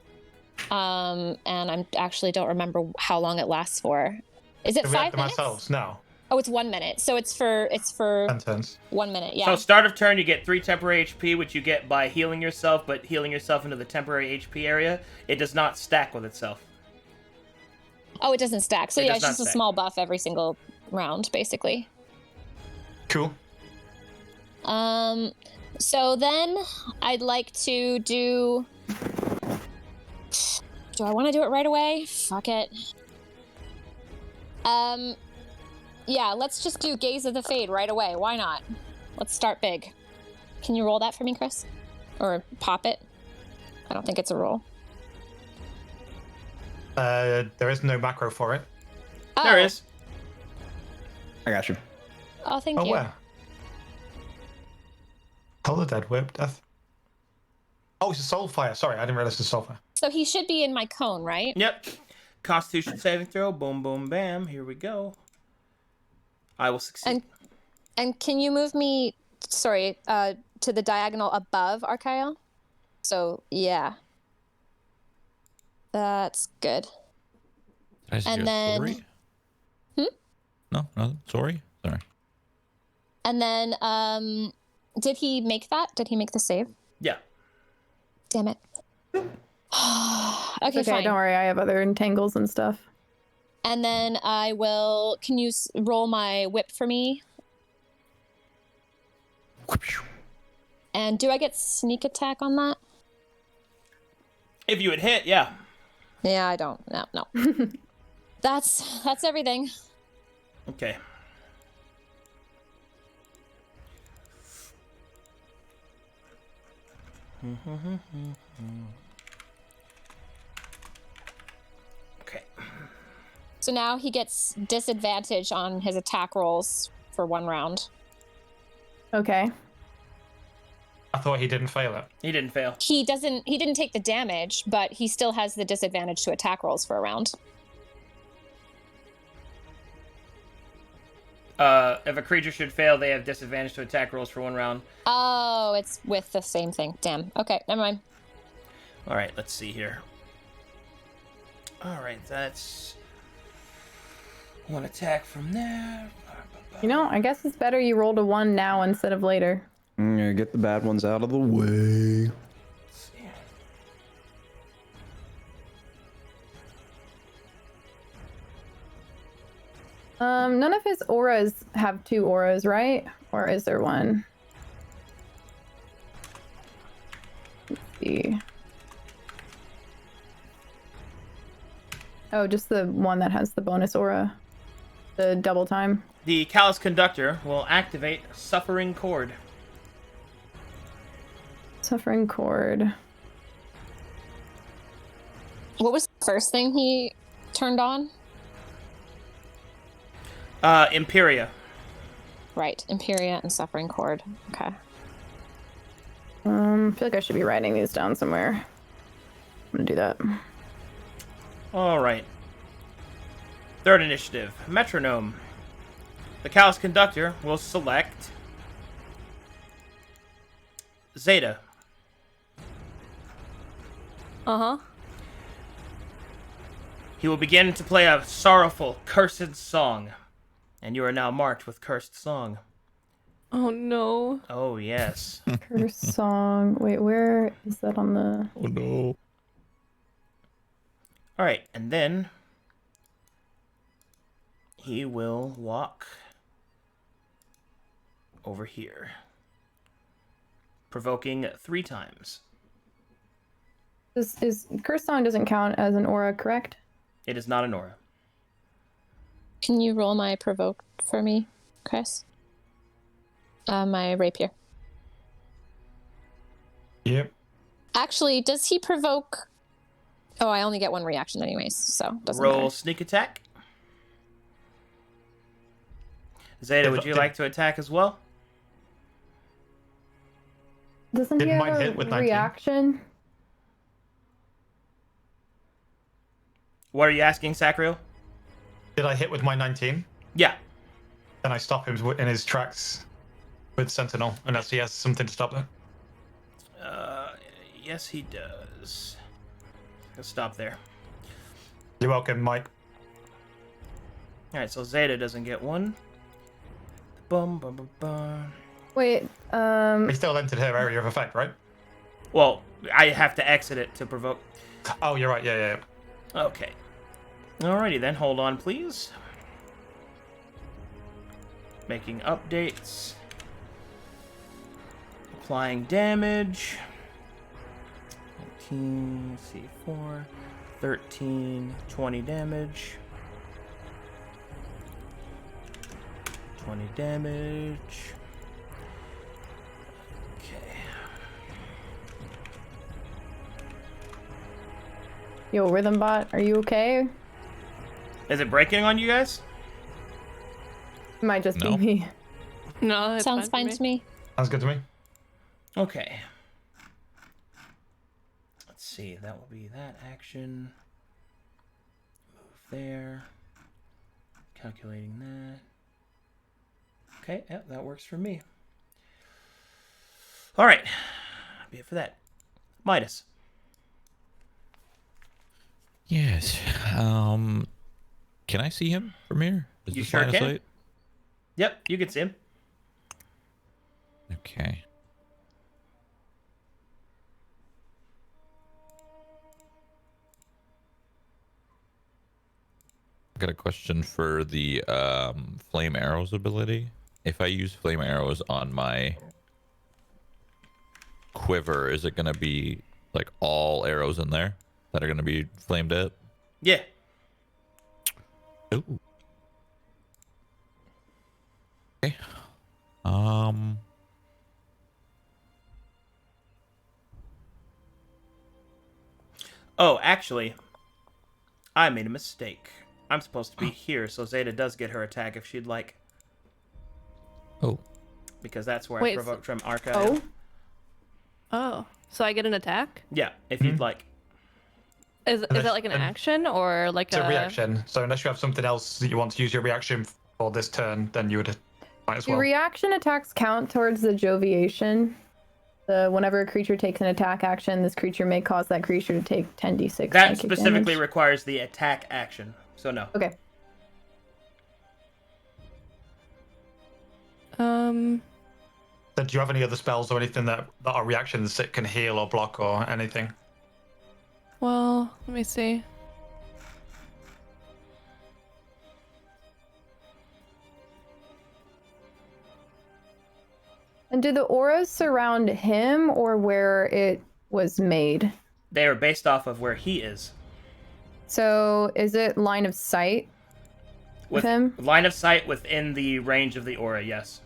And I actually don't remember how long it lasts for. Is it Do we 5 have them minutes? ourselves? No. Oh, it's 1 minute. So it's for 10 turns. 1 minute. Yeah. So start of turn, you get 3 temporary HP, which you get by healing yourself, but healing yourself into the temporary HP area, it does not stack with itself. Oh, it doesn't stack. So It yeah, does it's not just a stack. small buff every single round, basically. Cool. So then I'd like to do I want to do it right away? Fuck it. Yeah, let's just do Gaze of the Fade right away. Why not? Let's start big. Can you roll that for me, Chris? Or pop it? I don't think it's a roll. There is no macro for it. Oh. There is. I got you. Oh, thank Oh, you. where? Color Dead Whip Death. Oh, it's a soul fire. Sorry, I didn't realize it's a soul fire. So he should be in my cone, right? Yep. Constitution saving throw. Boom, boom, bam. Here we go. I will succeed. And can you move me, sorry, to the diagonal above Archael? So, yeah. That's good. Did I suggest And then... sorry? No, sorry. And then, did he make that? Did he make the save? Yeah. Damn it. Okay, Okay, fine. don't worry. I have other entangles and stuff. And then I will... Can you roll my whip for me? And do I get sneak attack on that? If you had hit, yeah. Yeah, I don't. No. That's everything. Okay. Okay. So now he gets disadvantage on his attack rolls for 1 round. Okay. I thought he didn't fail it. He didn't fail. He didn't take the damage, but he still has the disadvantage to attack rolls for a round. If a creature should fail, they have disadvantage to attack rolls for 1 round. Oh, it's with the same thing. Damn. Okay, never mind. All right, let's see here. All right, that's 1 attack from there. You know, I guess it's better you rolled a 1 now instead of later. Get the bad ones out of the way. Let's see. None of his auras have 2 auras, right? Or is there 1? Let's see. Oh, just the one that has the bonus aura. The double time. The Callous Conductor will activate Suffering Chord. Suffering Chord. What was the first thing he turned on? Imperia. Right, Imperia and Suffering Chord. Okay. I feel like I should be writing these down somewhere. I'm gonna do that. All right. Third initiative, Metronome. The Callous Conductor will select Zeta. Uh-huh. He will begin to play a sorrowful, cursed song. And you are now marked with Cursed Song. Oh no. Oh, yes. Curse song. Wait, where is that on the... Oh no. All right, and then he will walk over here, provoking 3 times. Is Curse Song doesn't count as an aura, correct? It is not an aura. Can you roll my provoke for me, Chris? My rapier. Yep. Actually, does he provoke... Oh, I only get 1 reaction anyways, so doesn't Roll matter. sneak attack. Zeta, would you like to attack as well? Doesn't he Didn't mine have hit a with 19? reaction? What are you asking, Sacriel? Did I hit with my 19? Yeah. Then I stop him in his tracks with Sentinel, unless he has something to stop that. Yes, he does. Let's stop there. You're welcome, Mike. All right, so Zeta doesn't get 1. Bum, bum, bum, bum. Wait, He still entered her area of effect, right? Well, I have to exit it to provoke. Oh, you're right. Yeah. Okay. Alrighty then, hold on please. Making updates. Applying damage. 19, C4, 13, 20 damage. 20 damage. Okay. yo, Rhythm Bot, are you okay? Is it breaking on you guys? It might just No. be me. No, that's Sounds fine to me. Sounds good to me. Okay. Let's see. That will be that action. Move there. Calculating that. Okay, yeah, that works for me. All right, be it for that. Midas. Yes. Can I see him from here? Is You this sure line of can. sight? Yep, you can see him. Okay. I got a question for the flame arrows ability. If I use flame arrows on my quiver, is it gonna be like all arrows in there that are gonna be flamed up? Yeah. Ooh. Okay. Oh, actually, I made a mistake. I'm supposed to be here, so Zeta does get her attack if she'd like. Oh. Because that's where I Wait, provoked from Arcadum. Oh, so I get an attack? Yeah, if you'd like. Is that like an action or like It's a reaction. So unless you have something else that you want to use your reaction for this turn, then you would might as Do well. reaction attacks count towards the joviation? Whenever a creature takes an attack action, this creature may cause that creature to take 10d6 That psychic specifically damage. requires the attack action, so no. Okay. Then do you have any other spells or anything that are reactions that can heal or block or anything? Well, let me see. And do the auras surround him or where it was made? They are based off of where he is. So is it line of sight with him? Line of sight within the range of the aura, yes.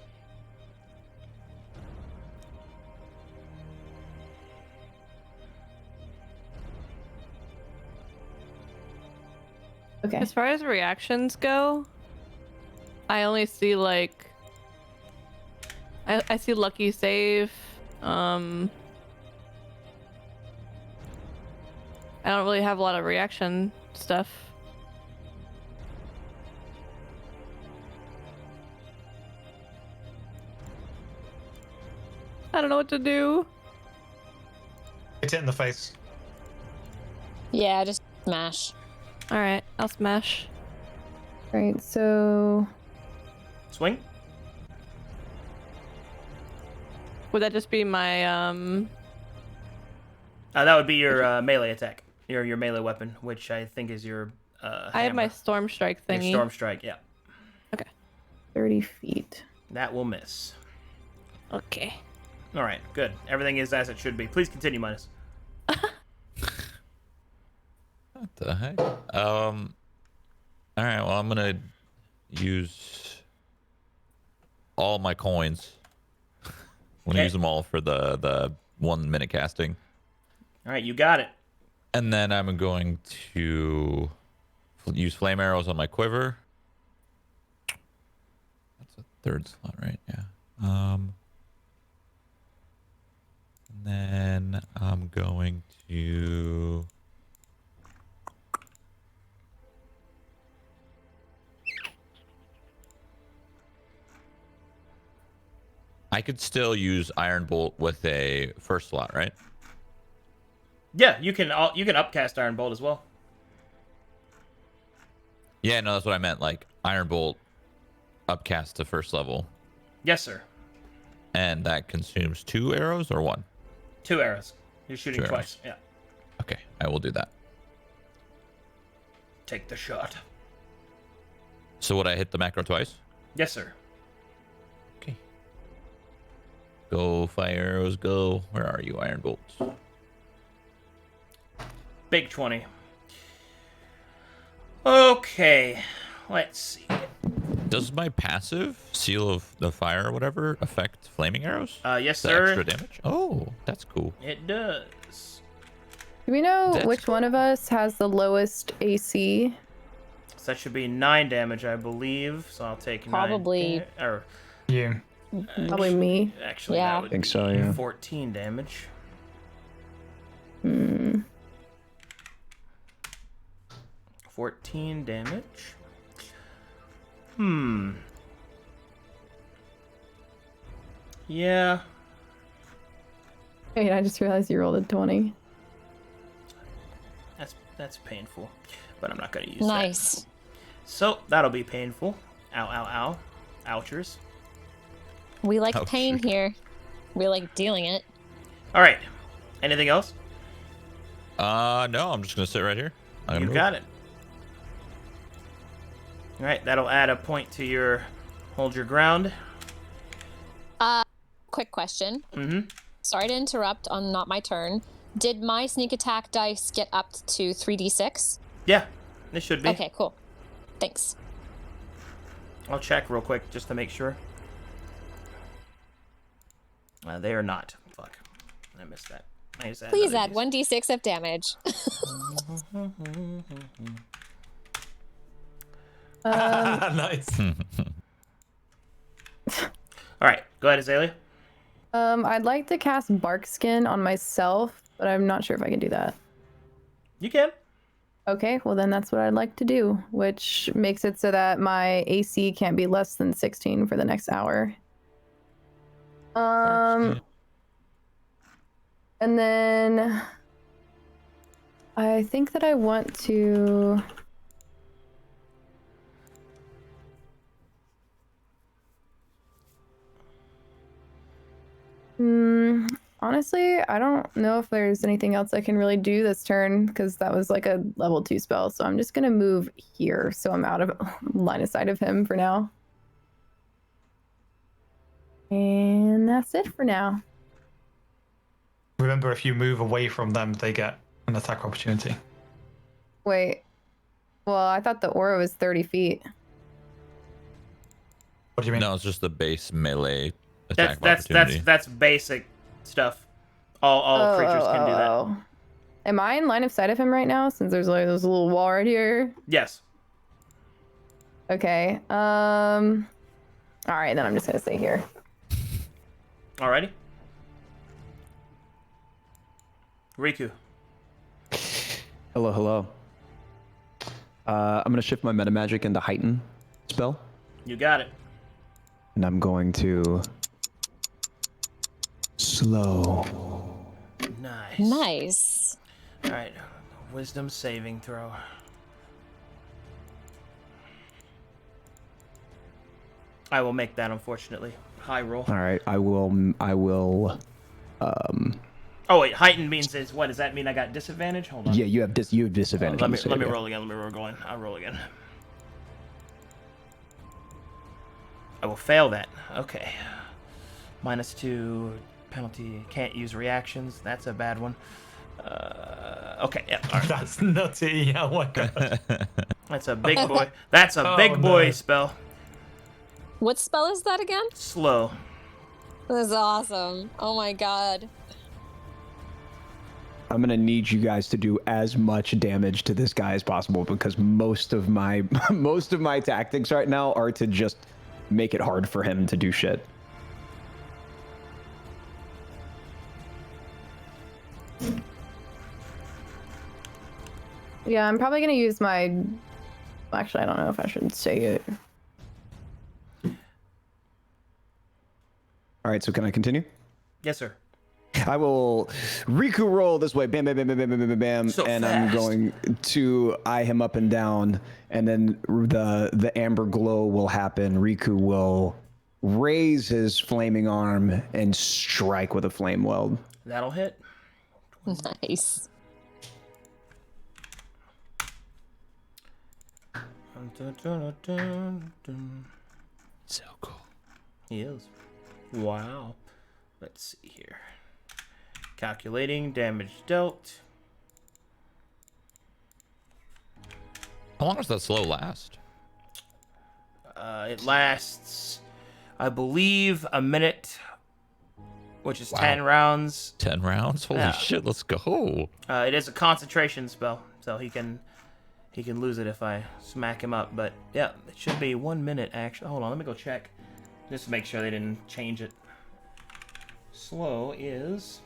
Okay. As far as reactions go, I only see like I see lucky save. I don't really have a lot of reaction stuff. I don't know what to do. Hit it in the face. Yeah, just smash. All right, I'll smash. Right, so Swing? Would that just be my That would be your melee attack. Your melee weapon, which I think is your I have my hammer. storm strike Your thingy. storm strike, yeah. 30 feet. That will miss. Okay. All right, good. Everything is as it should be. Please continue, Minus. What the heck? All right. Well, I'm gonna use all my coins. I'm gonna Okay. use them all for the 1 minute casting, All right, you got it. and then I'm going to use flame arrows on my quiver. That's a third slot, right? Yeah. And then I'm going to. I could still use Iron Bolt with a first slot, right? Yeah, you can upcast Iron Bolt as well. Yeah, no, that's what I meant. Like Iron Bolt upcast to first level, Yes, sir. and that consumes 2 arrows or 1. 2 arrows. You're shooting 2 twice. arrows. Yeah. Okay, I will do that. Take the shot. So would I hit the macro twice? Yes, sir. Okay. Go fire arrows, go. Where are you, Iron Bolts? Big 20. Okay. Let's see. Does my passive Seal of the Fire or whatever affect flaming arrows? Yes, The sir. extra damage? Oh, that's cool. It does. Do we know That's which one of us has the lowest AC? So that should be 9 damage, I believe. So I'll take 9. Probably. Or You. Probably me. actually, Yeah. that would Think be so, yeah. 14 damage. Hmm. 14 damage. Yeah. Wait, I just realized you rolled a 20. That's painful, but I'm not gonna use that. Nice. So that'll be painful. Ow, ow, ow. Ouchers. We like Ouch. pain here. We like dealing it. All right. Anything else? No, I'm just gonna sit right here. You got it. All right, that'll add a point to your hold your ground. Quick question. Mm-hmm. Sorry to interrupt on not my turn. Did my sneak attack dice get up to 3d6? Yeah, it should be. Okay, cool. Thanks. I'll check real quick just to make sure. They are not. Fuck. I missed that. Please add 1d6 of damage. Nice. All right, go ahead, Azalea. I'd like to cast Bark Skin on myself, but I'm not sure if I can do that. You can. Okay, well then that's what I'd like to do, which makes it so that my AC can't be less than 16 for the next hour. And then I think that I want to honestly, I don't know if there's anything else I can really do this turn because that was like a level 2 spell. So I'm just going to move here so I'm out of line of sight of him for now. And that's it for now. Remember, if you move away from them, they get an attack opportunity. Wait. Well, I thought the aura was 30 feet. What do you mean? No, it's just the base melee attack opportunity. That's basic stuff. All creatures can do that. Am I in line of sight of him right now since there's like this little wall right here? Yes. Okay. All right, then I'm just going to stay here. Alrighty. Riku. Hello, hello. I'm gonna shift my meta magic into heighten spell, You got it. and I'm going to slow. Nice. Nice. All right. Wisdom saving throw. I will make that, unfortunately. High roll. All right, I will. Oh wait, heightened means is what? Does that mean I got disadvantage? Hold on. Yeah, you have disadvantage. Let on me the save, let me yeah. roll again. Let me roll again. I'll roll again. I will fail that. Okay. -2 penalty. Can't use reactions. That's a bad one. Okay. Yeah. All right. That's nutty. Oh my god. That's a big boy. That's a Oh, big boy no. spell. What spell is that again? Slow. That's awesome. Oh my god. I'm gonna need you guys to do as much damage to this guy as possible because most of my tactics right now are to just make it hard for him to do shit. Yeah, I'm probably going to use my... Actually, I don't know if I should say it. All right, so can I continue? Yes, sir. I will Riku roll this way, bam, bam, bam, bam, bam, bam, bam, bam, So and fast. I'm going to eye him up and down, and then the amber glow will happen. Riku will raise his flaming arm and strike with a flame weld. That'll hit. Nice. So cool. He is. Wow. Let's see here. Calculating damage dealt. How long does that slow last? It lasts, I believe, a minute, which is Wow. 10 rounds. 10 rounds? Holy Yeah. shit, let's go. It is a concentration spell, so he can lose it if I smack him up. But yeah, it should be 1 minute actually. Hold on, let me go check, just to make sure they didn't change it. Slow is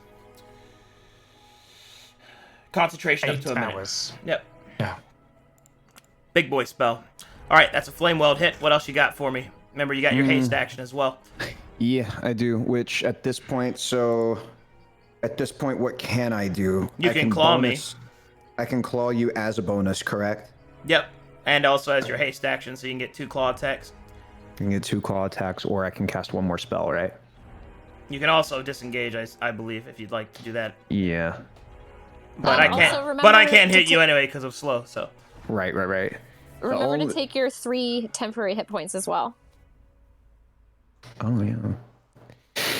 concentration up 8 to a minute. hours. Yep, Yeah. big boy spell. All right, that's a flame weld hit. What else you got for me? Remember, you got your haste action as well. Yeah, I do. Which at this point, what can I do? You I can claw me. I can claw you as a bonus, correct? Yep. And also as your haste action, so you can get 2 claw attacks. I can get 2 claw attacks, or I can cast 1 more spell, right? You can also disengage, I believe, if you'd like to do that. Yeah. But I can't. But I can't hit you anyway because of slow. So. Right. Remember to take your 3 temporary hit points as well. Oh yeah.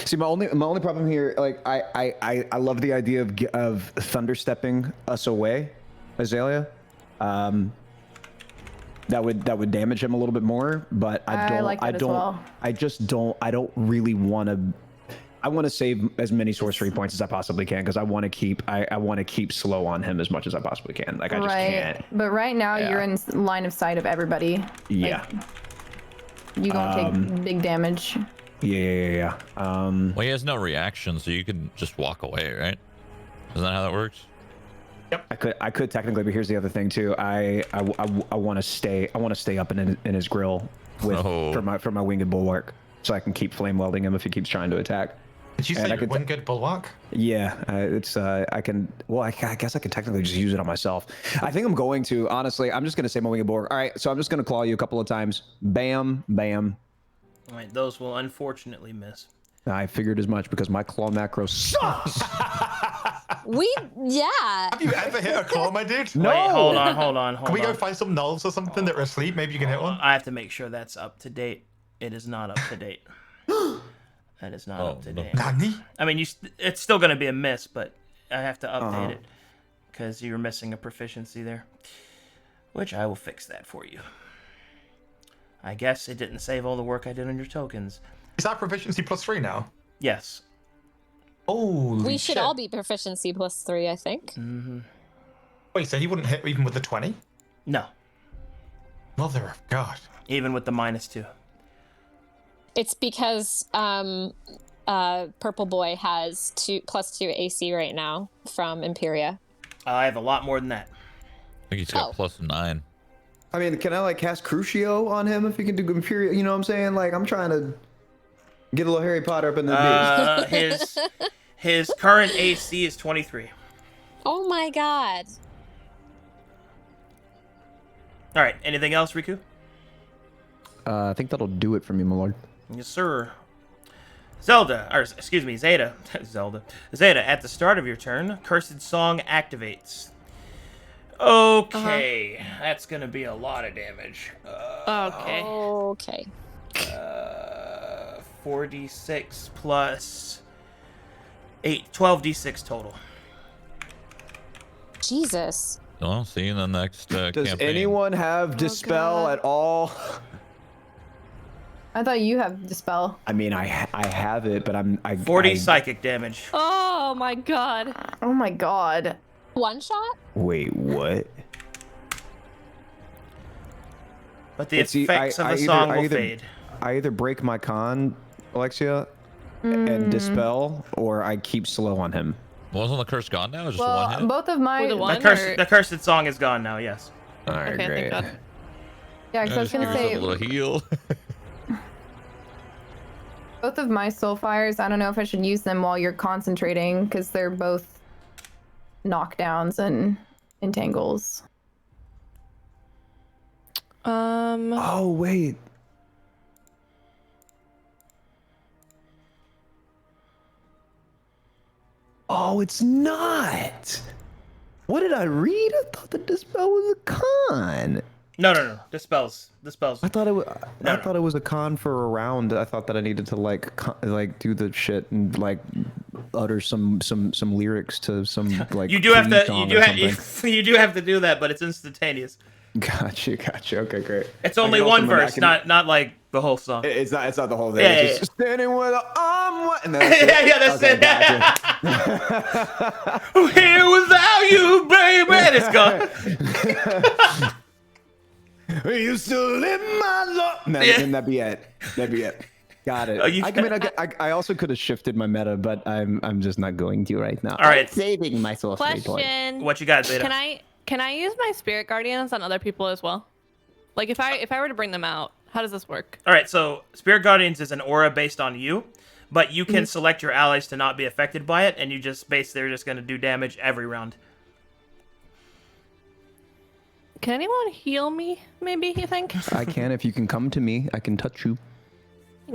See, my only problem here, like I love the idea of thunder stepping us away, Azalea. That would damage him a little bit more, but I don't really want to. I want to save as many sorcery points as I possibly can because I want to keep slow on him as much as I possibly can. Like I just can't. But right now you're in line of sight of everybody. Yeah. Like, you don't take big damage. Yeah. Well, he has no reaction, so you can just walk away, right? Isn't that how that works? Yep. I could technically, but here's the other thing too. I want to stay up in his grill for my winged bulwark, so I can keep flame welding him if he keeps trying to attack. Did you say winged bulwark? Yeah, it's I can. Well, I guess I can technically just use it on myself. I think I'm going to. Honestly, I'm just gonna say my winged bulwark. All right, so I'm just gonna claw you a couple of times. Bam, bam. All right, those will unfortunately miss. I figured as much because my claw macro sucks. Have you ever hit a claw, my dude? No. Wait, hold on. Can we go find some nulls or something that are asleep? Maybe you can hit one. I have to make sure that's up to date. It is not up to date. That is not up to date. Nani? I mean, it's still going to be a miss, but I have to update it because you're missing a proficiency there, which I will fix that for you. I guess it didn't save all the work I did on your tokens. Is that proficiency +3 now? Yes. Oh, we should all be proficiency +3, I think. Mm-hmm. Wait, so he wouldn't hit even with the 20? No. Mother of God. Even with the -2. It's because Purple Boy has +2 AC right now from Imperia. I have a lot more than that. I think he's got +9. I mean, can I like cast Crucio on him if he can do Imperial? You know what I'm saying? Like, I'm trying to get a little Harry Potter up in the beast. His current AC is 23. Oh my God. All right. Anything else, Riku? I think that'll do it for me, my lord. Yes, sir. Zeta, at the start of your turn, Cursed Song activates. Okay, that's gonna be a lot of damage. Okay. 4d6 plus 8, 12d6 total. Jesus. Well, see you in the next Does campaign. anyone have Dispel at all? I thought you have Dispel. I mean, I have it, but 40 psychic damage. Oh my God. Oh my God. One shot? Wait, what? But the effects of the song will fade. I either break my con, Alexia, and Dispel, or I keep slow on him. Wasn't the curse gone now? Just one hit? Both of my... The cursed song is gone now, yes. All right, Okay, great. thank God. Yeah, because I was Just give going to yourself say... a little heal. Both of my Soulfires, I don't know if I should use them while you're concentrating, because they're both knockdowns and entangles. Oh, wait. Oh, it's not. What did I read? I thought the Dispel was a con. No. Dispels. I thought it was. No, I thought it was a con for a round. I thought that I needed to like do the shit and like utter some lyrics to some like. You do have to. You do have to do that, but it's instantaneous. Gotcha. Okay, great. It's only one verse, not like the whole song. It's not the whole thing. Yeah, It's just standing with an arm. And that's that's it. Here without you, baby. And it's gone. We used to live my life. And that'd be it. Got it. I also could have shifted my meta, but I'm just not going to right now. All right. I'm saving myself. Question. What you got, Zeta? Can I use my spirit guardians on other people as well? Like if I were to bring them out, How does this work? All right, so Spirit Guardians is an aura based on you, but you can select your allies to not be affected by it, and you just they're just going to do damage every round. Can anyone heal me? Maybe you think? I can if you can come to me. I can touch you.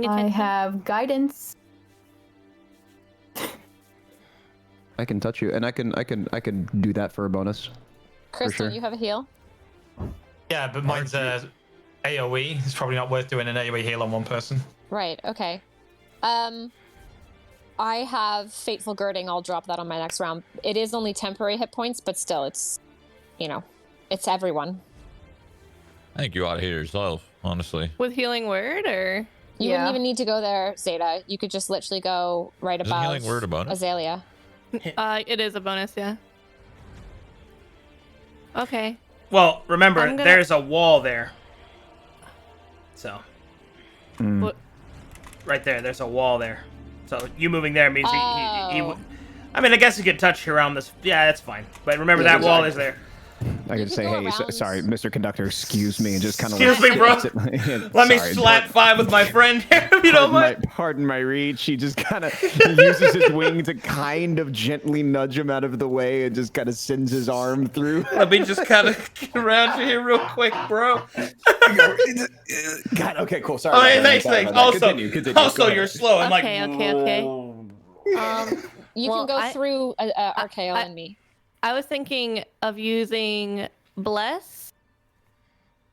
I have guidance. I can touch you, and I can do that for a bonus. Crystal, sure. you have a heal? Yeah, but mine's AoE. It's probably not worth doing an AoE heal on one person. Right, okay. I have Fateful Girding. I'll drop that on my next round. It is only temporary hit points, but still, it's, it's everyone. I think you ought to heal yourself, honestly. With Healing Word, or? You wouldn't even need to go there, Zeta. You could just literally go right Isn't above Healing Word a bonus? Azalea. It is a bonus, yeah. Okay. Well, remember, there's a wall there. So. What? Right there, there's a wall there. So you moving there means he would... I mean, I guess you could touch around this. Yeah, that's fine. But remember, that wall is there. I could say, hey, sorry, Mr. Conductor, excuse me, and just kind of Excuse me, bro. Let me slap 5 with my friend here, if you don't mind. Pardon my reach. He just kind of uses his wing to kind of gently nudge him out of the way and just kind of sends his arm through. Let me just kind of get around you here real quick, bro. God, okay, cool. Sorry. Okay, thanks. Also, you're slow. I'm Okay. You can go through Arcadum and me. I was thinking of using Bless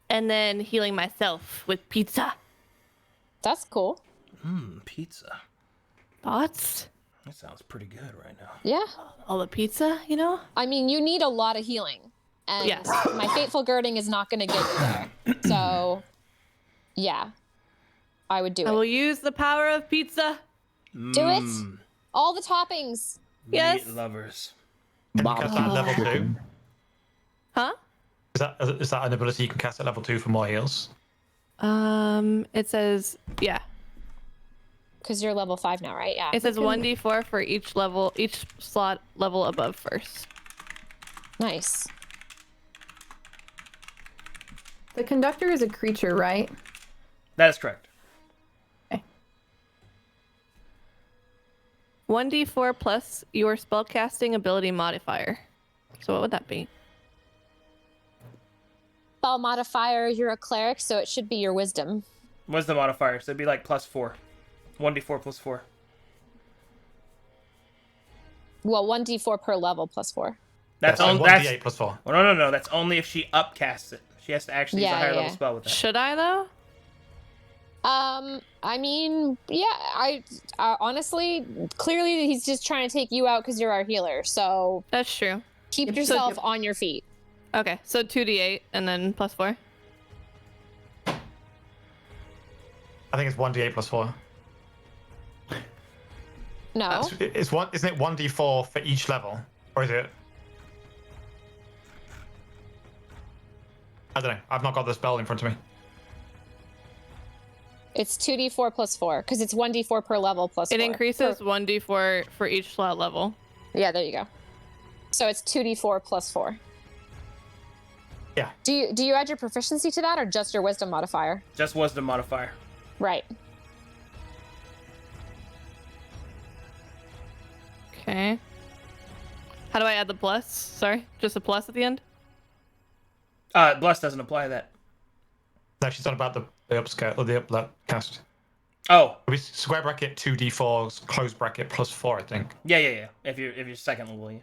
and then healing myself with pizza. That's cool. Pizza. Thoughts? That sounds pretty good right now. Yeah. All the pizza, I mean, you need a lot of healing. And Yes. my Fateful Girding is not going to get you there. So, yeah. I would do it. I will use the power of pizza. Do it. All the toppings. Yes. Meat lovers. Can you cast that at level 2? Huh? Is that an ability you can cast at level 2 for more heals? It says, yeah. Because you're level 5 now, right? Yeah. It says 1d4 for each slot level above first. Nice. The conductor is a creature, right? That is correct. 1d4 plus your spellcasting ability modifier. So what would that be? Spell modifier, you're a cleric, so it should be your wisdom. Wisdom modifier, so it'd be like +4. 1d4 plus 4. Well, 1d4 per level plus 4. That's on only 1d8 plus 4. Well, no. That's only if she upcasts it. She has to actually use a higher level spell with that. Should I though? I mean, yeah, I honestly, clearly he's just trying to take you out because you're our healer. So That's true. keep yourself on your feet. Okay, so 2d8 and then +4. I think it's 1d8 plus 4. No. Isn't it 1d4 for each level? Or is it? I don't know. I've not got the spell in front of me. It's 2d4 plus 4 because it's 1d4 per level plus 4. It increases 1d4 for each slot level. Yeah, there you go. So it's 2d4 plus 4. Yeah. Do you add your proficiency to that or just your wisdom modifier? Just wisdom modifier. Right. Okay. How do I add the plus? Sorry, just a plus at the end? Bless doesn't apply to that. No, she's not about the upscale or the upcast. Oh. It'll be square bracket 2d4 close bracket plus 4, I think. Yeah. If you're second level, yeah.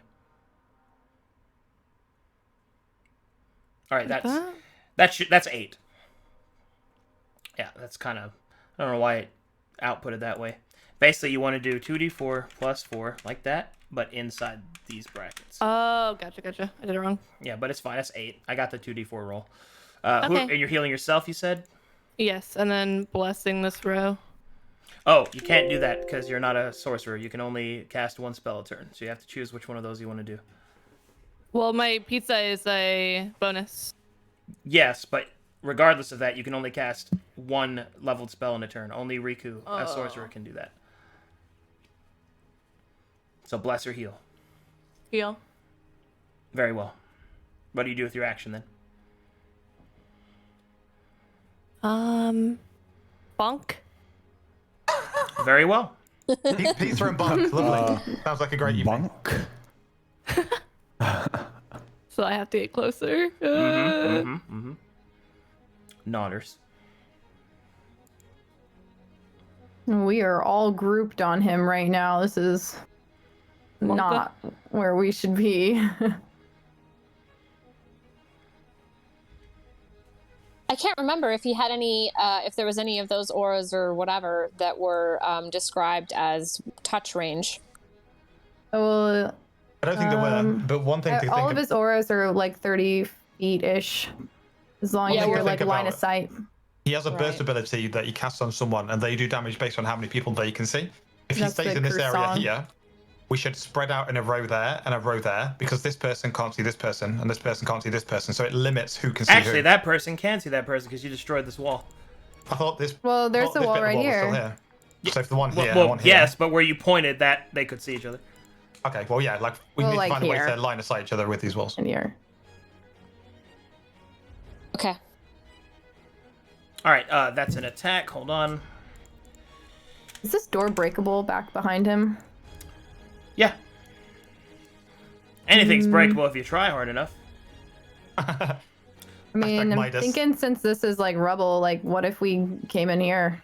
All right, that's 8. Yeah, that's kind of, I don't know why it outputted that way. Basically, you want to do 2d4 plus 4 like that, but inside these brackets. Oh, gotcha. I did it wrong. Yeah, but it's fine. That's 8. I got the 2d4 roll. Okay. And you're healing yourself, you said? Yes, and then blessing this row. Oh, you can't do that because you're not a sorcerer. You can only cast one spell a turn, so you have to choose which one of those you want to do. Well, my pizza is a bonus. Yes, but regardless of that, you can only cast one leveled spell in a turn. Only Riku, a sorcerer, can do that. So bless or heal. Heal. Very well. What do you do with your action then? Bonk. Very well. Pizza and bunk. Lovely. Sounds like a great evening. Bunk. So I have to get closer. Nodders. We are all grouped on him right now. This is Wonka. not where we should be. I can't remember if he had any, if there was any of those auras or whatever that were described as touch range. Well, I don't think there were, but one thing to think all of his auras are like 30 feet-ish. As long as Yeah, you're we'll like think line about of sight. he has a burst Right. ability that he casts on someone, and they do damage based on how many people they can see. If he That's stays the in this area Kursan. here, we should spread out in a row there and a row there, because this person can't see this person, and this person can't see this person, so it limits who can see Actually, who. that person can see that person because you destroyed this wall. I thought this. Well, there's I thought the this wall bit of right was still here. So if the one here, and Well, one here. yes, but where you pointed, that they could see each other. Okay, well, yeah, like we Well, need like to find a way here. to line of sight each other with these walls. In here. Okay. All right, that's an attack. Hold on. Is this door breakable back behind him? Yeah. Anything's breakable if you try hard enough. I mean, I'm Midas. thinking since this is like rubble, like what if we came in here?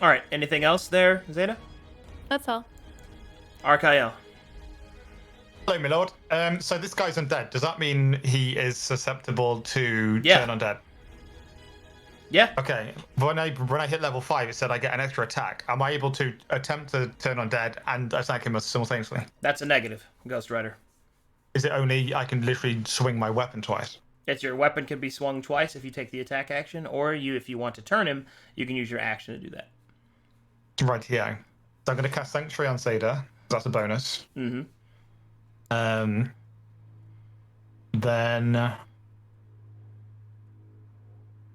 All right, anything else there, Zeta? That's all. Arcael. Hello, my lord. So this guy's undead. Does that mean he is susceptible to Yeah. turn undead? Yeah. Okay. When I hit level 5, it said I get an extra attack. Am I able to attempt to turn undead and attack him simultaneously? That's a negative, Ghost Rider. Is it only I can literally swing my weapon twice? It's your weapon can be swung twice if you take the attack action, or if you want to turn him, you can use your action to do that. Right here. So I'm going to cast Sanctuary on Seda. That's a bonus. Mm-hmm. Then.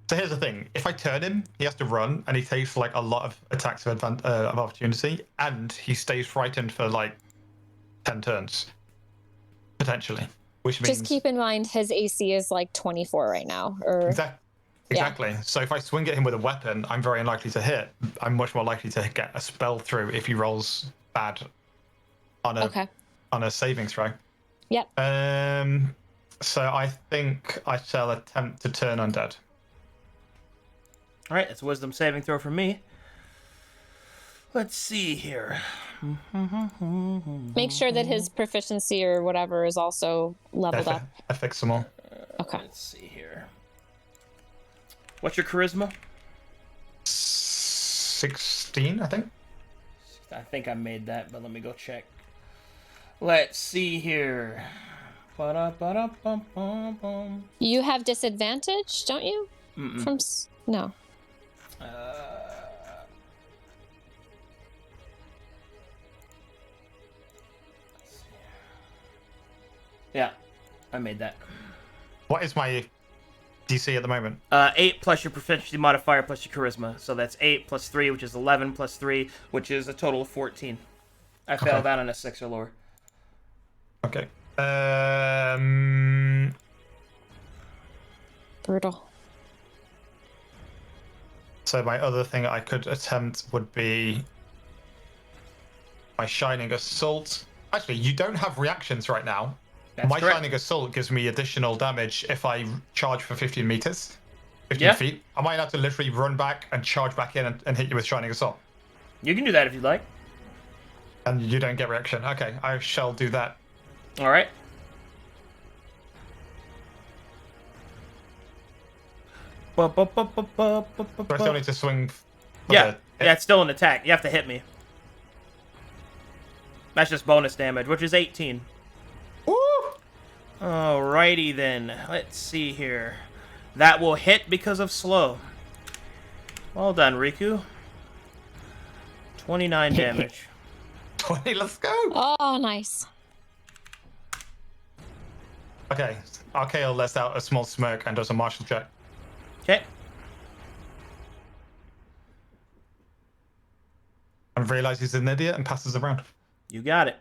So here's the thing: if I turn him, he has to run, and he takes like a lot of attacks of opportunity, and he stays frightened for like 10 turns, potentially. Which means Just keep in mind his AC is like 24 right now. Or Exactly. So if I swing at him with a weapon, I'm very unlikely to hit. I'm much more likely to get a spell through if he rolls bad on a saving throw. Yep. So I think I shall attempt to turn undead. All right, it's a wisdom saving throw from me. Let's see here. Make sure that his proficiency or whatever is also leveled up. I fix them all. Okay. Let's see here. What's your charisma? 16, I think. I think I made that, but let me go check. Let's see here. Ba-da-ba-da-bum-bum-bum. You have disadvantage, don't you? Mm-mm. No. Yeah, I made that. What is my DC at the moment? 8 plus your proficiency modifier plus your charisma. So that's 8 plus 3, which is 11 plus 3, which is a total of 14. I failed that on a 6 or lower. Okay. Brutal. So my other thing I could attempt would be my Shining Assault. Actually, you don't have reactions right now. That's my correct. Shining Assault gives me additional damage if I charge for 15 meters. 15 feet. I might have to literally run back and charge back in and hit you with Shining Assault. You can do that if you'd like. And you don't get reaction. Okay, I shall do that. All right. Do I still need to swing? For Yeah, the hit? yeah, it's still an attack. You have to hit me. That's just bonus damage, which is 18. Woo! Alrighty then. Let's see here. That will hit because of slow. Well done, Riku. 29 damage. 20, let's go! Oh, nice. Okay, Arcadum lets out a small smirk and does a martial check. Okay. And realizes he's an idiot and passes around. You got it.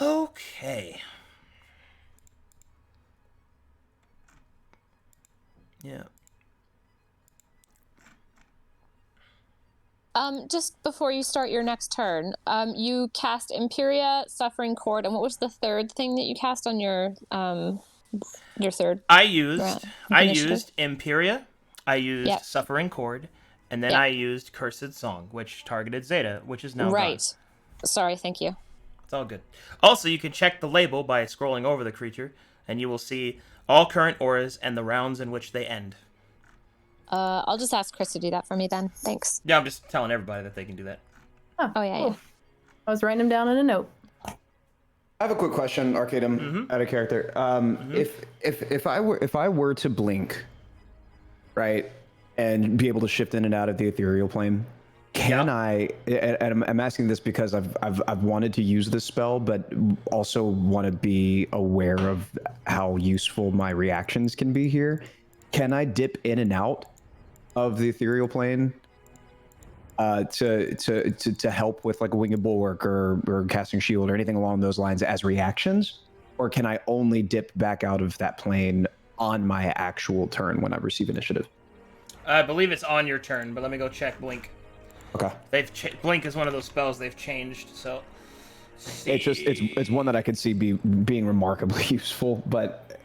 Okay. Yeah. Just before you start your next turn, you cast Imperia, Suffering Cord, and what was the third thing that you cast on your third? I used initiative? Imperia, I used Yep. Suffering Cord, and then Yep. I used Cursed Song, which targeted Zeta, which is now Right. gone. Sorry, thank you. It's all good. Also, you can check the label by scrolling over the creature, and you will see all current auras and the rounds in which they end. I'll just ask Chris to do that for me then. Thanks. Yeah, I'm just telling everybody that they can do that. Oh yeah, cool. yeah. I was writing them down in a note. I have a quick question, Arcadum, out of character. If I were to blink, right, and be able to shift in and out of the ethereal plane, can I? And I'm asking this because I've wanted to use this spell, but also want to be aware of how useful my reactions can be here. Can I dip in and out of the ethereal plane to help with like Winged Bulwark or casting shield or anything along those lines as reactions, or can I only dip back out of that plane on my actual turn when I receive initiative? I believe it's on your turn, but let me go check Blink. Okay. Blink is one of those spells they've changed, so. It's just it's one that I could see being remarkably useful, but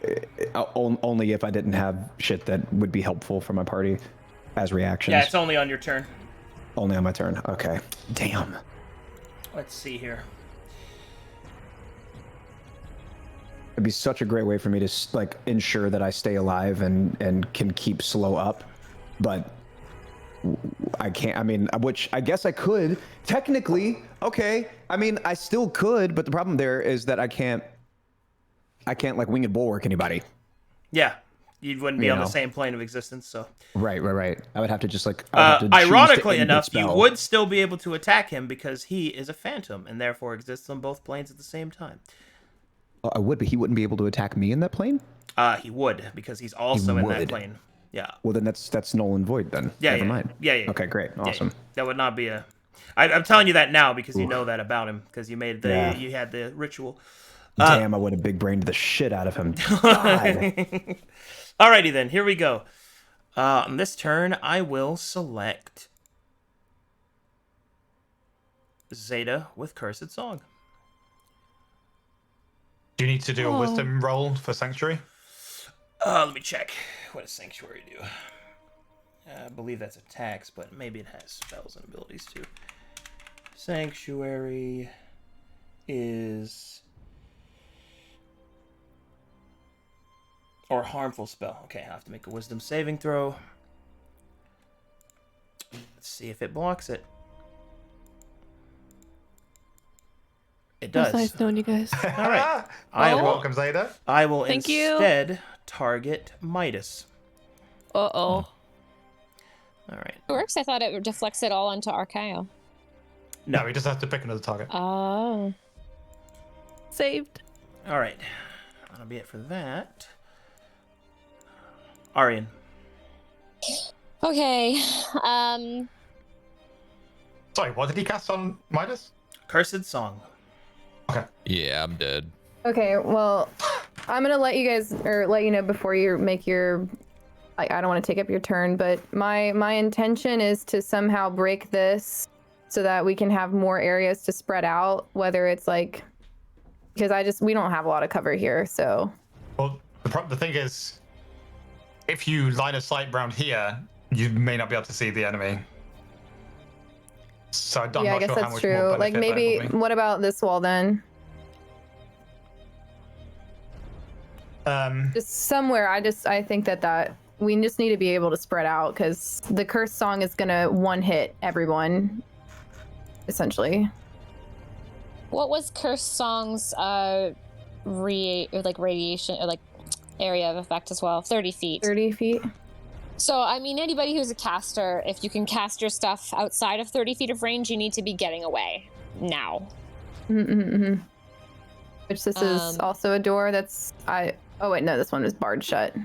only if I didn't have shit that would be helpful for my party as reactions. Yeah, it's only on your turn. Only on my turn. Okay. Damn. Let's see here. It'd be such a great way for me to like ensure that I stay alive and can keep slow up, but I can't. I mean, which I guess I could technically. Okay. I mean, I still could, but the problem there is that I can't like Winged Bulwark anybody. Yeah, you wouldn't be on the same plane of existence, so. Right. I would have to just like. I would have to choose Ironically to end enough, the you spell. would still be able to attack him because he is a phantom and therefore exists on both planes at the same time. I would, but he wouldn't be able to attack me in that plane. He would because he's also in that would. plane. Yeah. Well, then that's null and void then. Yeah. Never Yeah. mind. Yeah. Okay, great, awesome. Yeah. That would not be a. I'm telling you that now because you know that about him because you made you had the ritual. Damn, I would have big brained the shit out of him. God. Alrighty then, here we go. On this turn, I will select Zeta with Cursed Song. Do you need to do a wisdom roll for Sanctuary? Let me check. What does Sanctuary do? I believe that's attacks, but maybe it has spells and abilities too. Sanctuary is... or harmful spell. Okay, I have to make a wisdom saving throw. Let's see if it blocks it. It does. It's nice knowing you guys. All right. You're welcome, Zeta. I will Thank you. instead target Midas. Uh-oh. All right. It works. I thought it deflects it all onto Archaeo. No, we just have to pick another target. Oh. Saved. All right. That'll be it for that. Arian. Okay. Sorry, what did he cast on Midas? Cursed Song. Okay. Yeah, I'm dead. Okay, well, I'm gonna let you know before you make your. I don't want to take up your turn, but my intention is to somehow break this so that we can have more areas to spread out. Whether it's like, because we don't have a lot of cover here, so. Well, the thing is, if you line of sight around here, you may not be able to see the enemy. So I'm Yeah, I not guess sure how that's much true. more Like benefit maybe, that will what about this wall then? be. Just somewhere. I think that we just need to be able to spread out because the curse song is gonna one hit everyone, essentially. What was Curse Song's radiation or like area of effect as well? 30 feet. 30 feet. So I mean, anybody who's a caster, if you can cast your stuff outside of 30 feet of range, you need to be getting away now. Mm-hmm. Which this is also a door that's oh wait, no, this one is barred shut.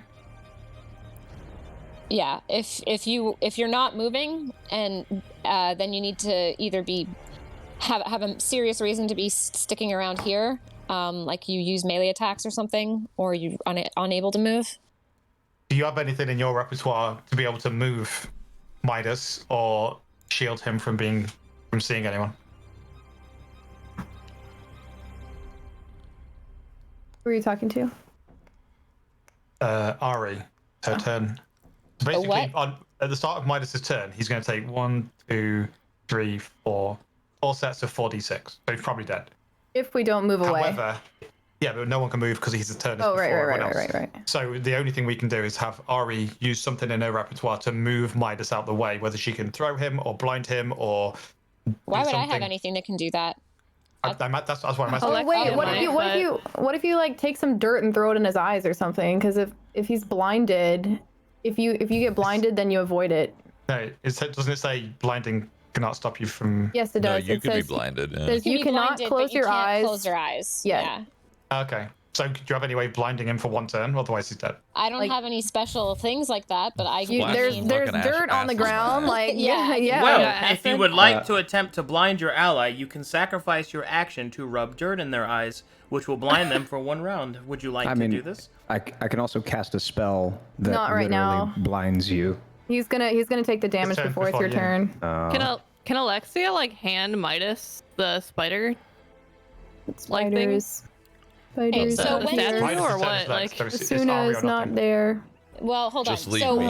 Yeah, if you're not moving, and then you need to either have a serious reason to be sticking around here, like you use melee attacks or something, or you unable to move. do you have anything in your repertoire to be able to move Midas or shield him from seeing anyone? Who are you talking to? Ari, her turn. So basically, at the start of Midas's turn, he's going to take 1, 2, 3, 4 sets of 4d6. So he's probably dead. If we don't move away. However, yeah, but no one can move because he's a turn. Oh, before right. So the only thing we can do is have Ari use something in her repertoire to move Midas out the way, whether she can throw him or blind him or. Why would I have anything that can do that? That's why I'm asking. Oh wait, what if you like take some dirt and throw it in his eyes or something? Because if he's blinded, if you get blinded, then you avoid it. No, doesn't it say blinding cannot stop you from? Yes, it does. No, you it could says, be blinded. Yeah. Says you cannot blinded, close your eyes. Close your eyes. Yeah. Okay. So do you have any way of blinding him for one turn? Otherwise, he's dead. I don't have any special things like that, but there's dirt on the ground. Like yeah. Well, Yeah, if you would like to attempt to blind your ally, you can sacrifice your action to rub dirt in their eyes, which will blind them for 1 round. Would you like to do this? I can also cast a spell that Not right literally now. blinds you. He's gonna take the damage turn before it's your before, yeah. turn. Can Alexia like hand Midas the spider? Like Spiders. Spiders. so not when- here. Statue or Midas' turn what? is next, Like, so it's Asuna Ari is or not nothing. there. Well, hold Just on. leave So me.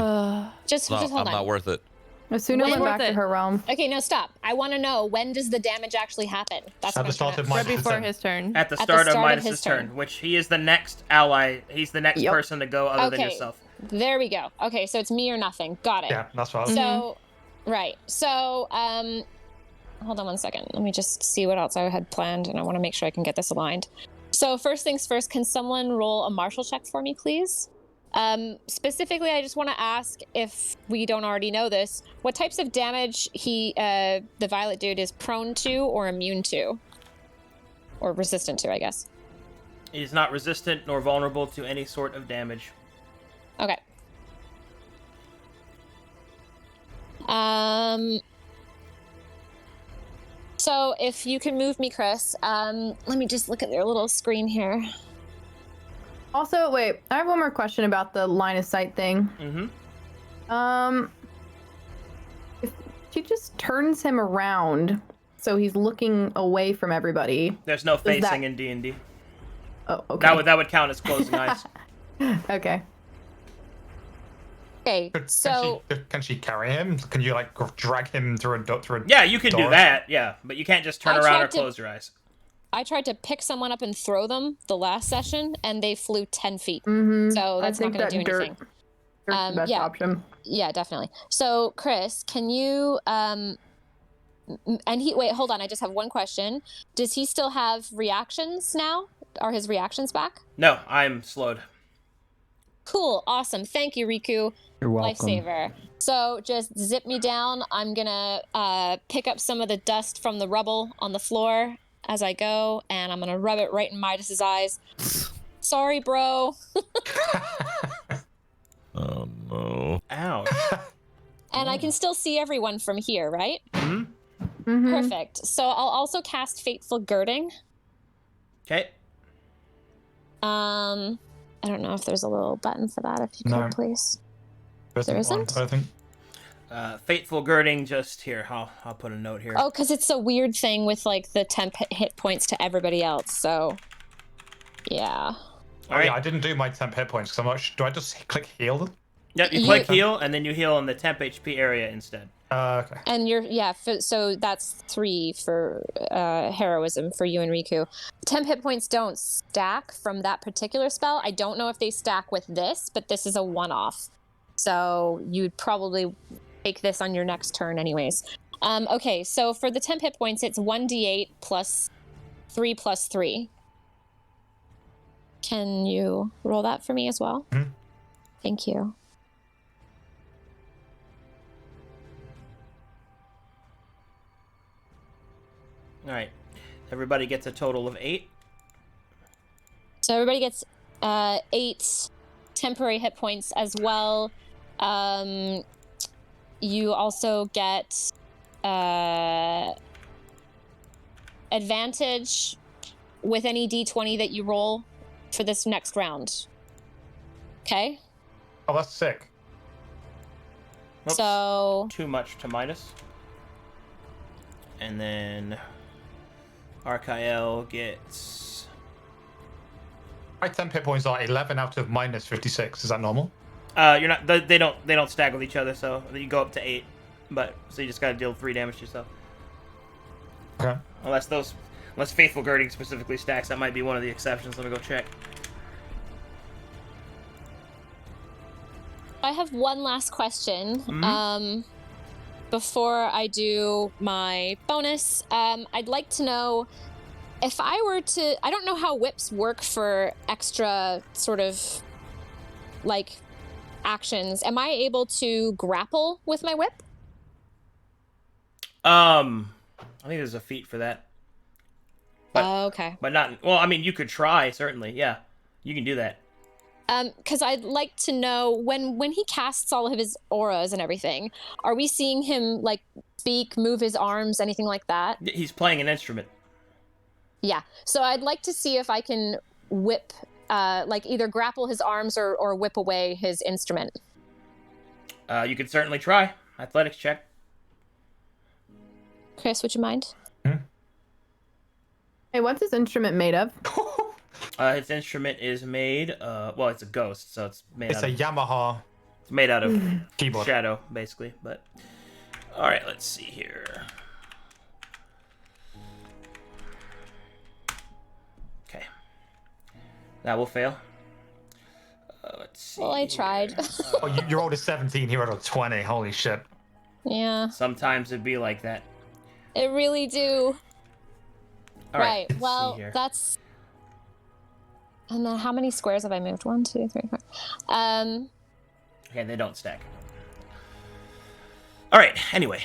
just No, hold I'm on. not worth it. Asuna When- went back to Worth it. her realm. Okay, no, stop. I want to know, when does the damage actually happen? That's At what the I'm start trying of to- my right before his turn. At the At the start of start of Midas's his turn, turn. which he is the next ally. He's the next Yep. person to go other than Okay. yourself. There we go. Okay, so it's me or nothing. Got it. Yeah, that's what I was. So, right. So, hold on one second. Let me just see what else I had planned, and I want to make sure I can get this aligned. So, first things first, can someone roll a martial check for me, please? Specifically, I just want to ask, if we don't already know this, what types of damage the Violet dude is prone to or immune to? Or resistant to, I guess. He is not resistant nor vulnerable to any sort of damage. Okay. So if you can move me, Chris, let me just look at their little screen here. Also, wait, I have one more question about the line of sight thing. Mm-hmm. If she just turns him around so he's looking away from everybody. There's no facing that- in D&D. Oh, okay. That would count as closing eyes. Okay. Okay, so Can she carry him? Can you like drag him through a Yeah, you can do door? that. Yeah, but you can't just turn I around or tried to- close your eyes. I tried to pick someone up and throw them the last session, and they flew 10 feet. Mm-hmm. So that's I think not going to do that anything. Dirt's the best yeah. option. Yeah, definitely. So, Chris, can you and wait, hold on, I just have one question. Does he still have reactions now? Are his reactions back? No, I'm slowed. Cool, awesome. Thank you, Riku. You're welcome. Lifesaver. So just zip me down. I'm gonna pick up some of the dust from the rubble on the floor as I go, and I'm gonna rub it right in Midas's eyes. Sorry, bro. Oh no. Ouch. And I can still see everyone from here, right? Mm-hmm. Perfect. So I'll also cast Fateful Girding. Okay. I don't know if there's a little button for that. If you No. could, please. There isn't? I think. Fateful girding. Just here. I'll put a note here. Oh, because it's a weird thing with like the temp hit points to everybody else. So, yeah. All right. Yeah, I didn't do my temp hit points because I'm not sure. Do I just click heal? Yep. You click heal, and then you heal in the temp HP area instead. Okay. And so that's 3 for heroism for you and Riku. Temp hit points don't stack from that particular spell. I don't know if they stack with this, but this is a one-off. So you'd probably take this on your next turn anyways. Okay, so for the temp hit points, it's 1d8 plus 3 plus 3. Can you roll that for me as well? Mhm. Thank you. All right. Everybody gets a total of 8. So everybody gets 8 temporary hit points as well. You also get advantage with any d20 that you roll for this next round. Okay? Oh, that's sick. Whoops, So too much to Midas. And then Arcael gets. My temp hit points are 11 out of minus 56. Is that normal? You're not. They don't stack with each other, so you go up to 8. But so you just gotta deal 3 damage to yourself. Okay. Unless Faithful Girding specifically stacks, that might be one of the exceptions. Let me go check. I have one last question. Mhm. Before I do my bonus, I'd like to know if I were to. I don't know how whips work for extra sort of like actions. Am I able to grapple with my whip? I think there's a feat for that. But, Okay. But not. Well, I mean, you could try certainly. Yeah, you can do that. Because I'd like to know when he casts all of his auras and everything, are we seeing him like speak, move his arms, anything like that? He's playing an instrument. Yeah. So I'd like to see if I can whip, like either grapple his arms or whip away his instrument. You could certainly try. Athletics check. Chris, would you mind? Hey, what's his instrument made of? His instrument is made. Well, it's a ghost, so it's made. It's a Yamaha It's made out of keyboard. shadow, basically. But all right, let's see here. Okay, that will fail. Let's see. Well, I tried. Oh, you rolled a 17. He rolled a 20. Holy shit. Yeah, Sometimes it'd be like that. it really do. All right. let's Well, see here. that's. And then how many squares have I moved? 1, 2, 3, 4. Okay, they don't stack. All right. Anyway,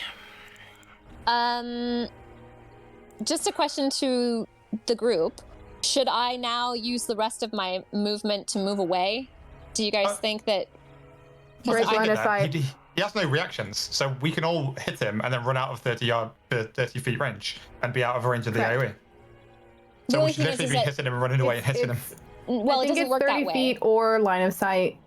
Just a question to the group. Should I now use the rest of my movement to move away? Do you guys think that? Break I line get of that. sight. He has no reactions, so we can all hit him and then run out of 30 feet range and be out of range of the Correct. AoE. The So only we should thing is literally be that hitting him and running away and hitting him. Well, I it think doesn't it's work 30 that way. feet or line of sight.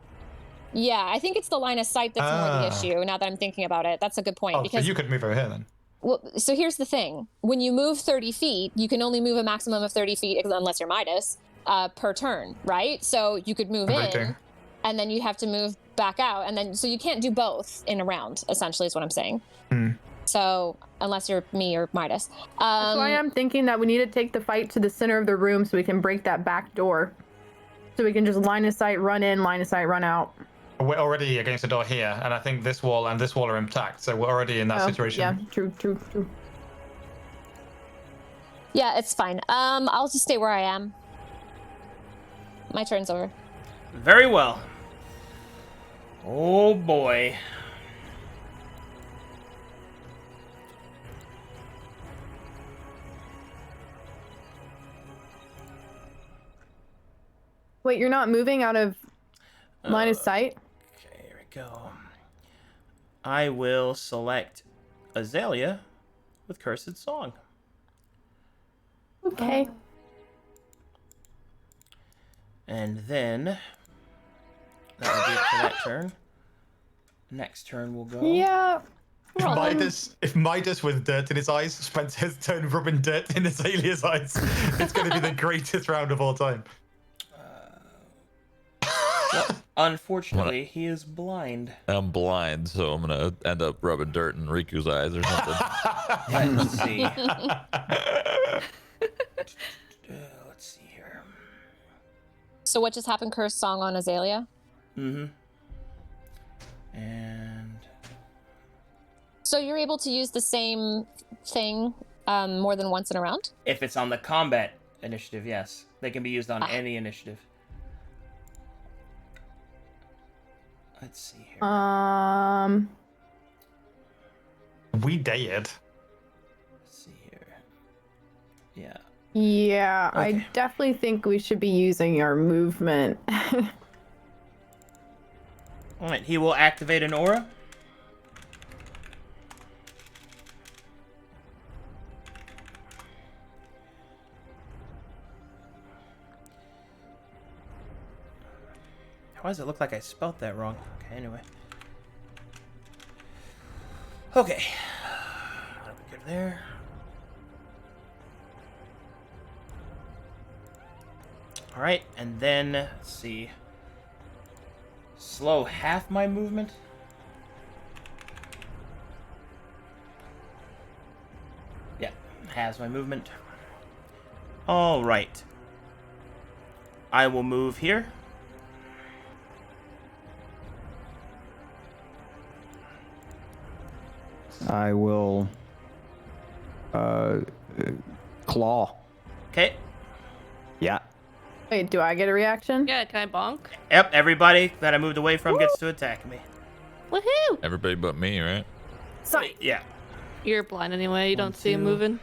Yeah, I think it's the line of sight that's more the Ah. issue. Now that I'm thinking about it, that's a good point. Oh, so Because you could move over here then. well, so here's the thing: when you move 30 feet, you can only move a maximum of 30 feet, unless you're Midas, per turn, right? So you could move Right in, there. and then you have to move back out, and then so you can't do both in a round. Essentially, is what I'm saying. Hmm. So unless you're me or Midas, That's why I'm thinking that we need to take the fight to the center of the room so we can break that back door. So we can just line of sight, run in, line of sight, run out. We're already against the door here, and I think this wall and this wall are intact, so we're already in that Oh, situation. Yeah, true. yeah, it's fine. I'll just stay where I am. My turn's over. very well. Oh boy. Wait, you're not moving out of line of sight? Okay, here we go. I will select Azalea with Cursed Song. Okay. And then that will be it for that turn. Next turn will go. Yeah. If Midas with dirt in his eyes spends his turn rubbing dirt in Azalea's eyes, it's going to be the greatest round of all time. Unfortunately, he is blind. I'm blind, so I'm gonna end up rubbing dirt in Riku's eyes or something. Let's see. Let's see here. So what just happened? Curse song on Azalea. Mm-hmm. And So you're able to use the same thing more than once in a round? if it's on the combat initiative, yes. They can be used on any initiative. Let's see here. We did. Let's see here. Yeah. Yeah, I Okay. definitely think we should be using our movement. All right. He will activate an aura. Why does it look like I spelled that wrong? Okay, anyway. Okay. That'll be good there. Alright, and then, let's see. Slow half my movement. Yeah, halves my movement. Alright. I will move here. I will claw. Okay. Yeah. Wait, do I get a reaction? Yeah, can I bonk? Yep, everybody that I moved away from gets to attack me. Woohoo! Everybody but me, right? Sorry. Yeah. You're blind anyway. You don't see him 2. moving.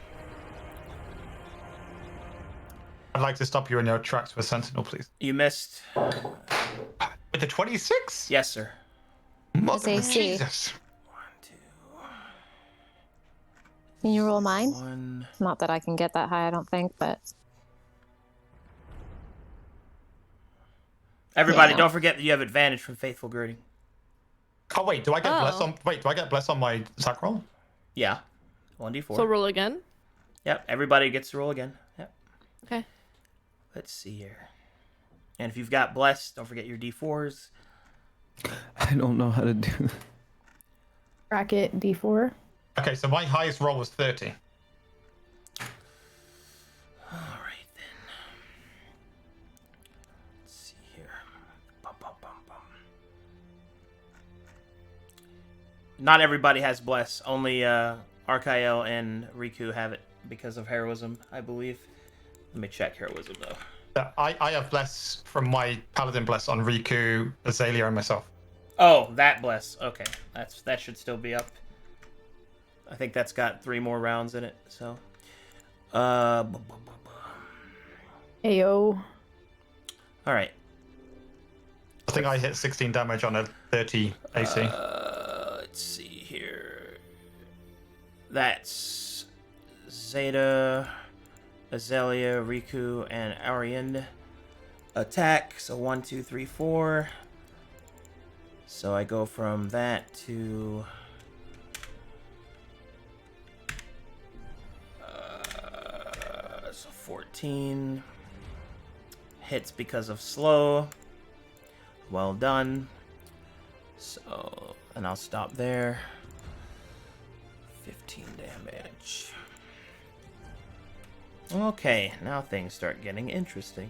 I'd like to stop you in your tracks with Sentinel, please. You missed. With the 26? Yes, sir. Mother of AC. Jesus. 1, 2, Can you roll mine? 1. Not that I can get that high, I don't think, but Everybody, Yeah. don't forget that you have advantage from Faithful Girding. Oh wait, do I get bless Oh. on? Wait, do I get bless on my sack roll? Yeah. 1d4. So roll again. Yep, everybody gets to roll again. Yep. Okay. Let's see here. And if you've got Bless, don't forget your d4s. I don't know how to do. Bracket D4. Okay, so my highest roll was 30. Alright then. Let's see here. Bum, bum, bum, bum. Not everybody has Bless. Only Arkael and Riku have it because of heroism, I believe. Let me check heroism though. I have bless from my paladin bless on Riku, Azalea, and myself. Oh, that Bless. Okay. That should still be up. I think that's got 3 more rounds in it, so. Ayo. Alright. I think I hit 16 damage on a 30 AC. Let's see here. That's Zeta, Azalea, Riku, and Arian attack. So 1, 2, 3, 4. So I go from that to so 14 hits because of slow. Well done. So, and I'll stop there. 15 damage. Okay, now things start getting interesting.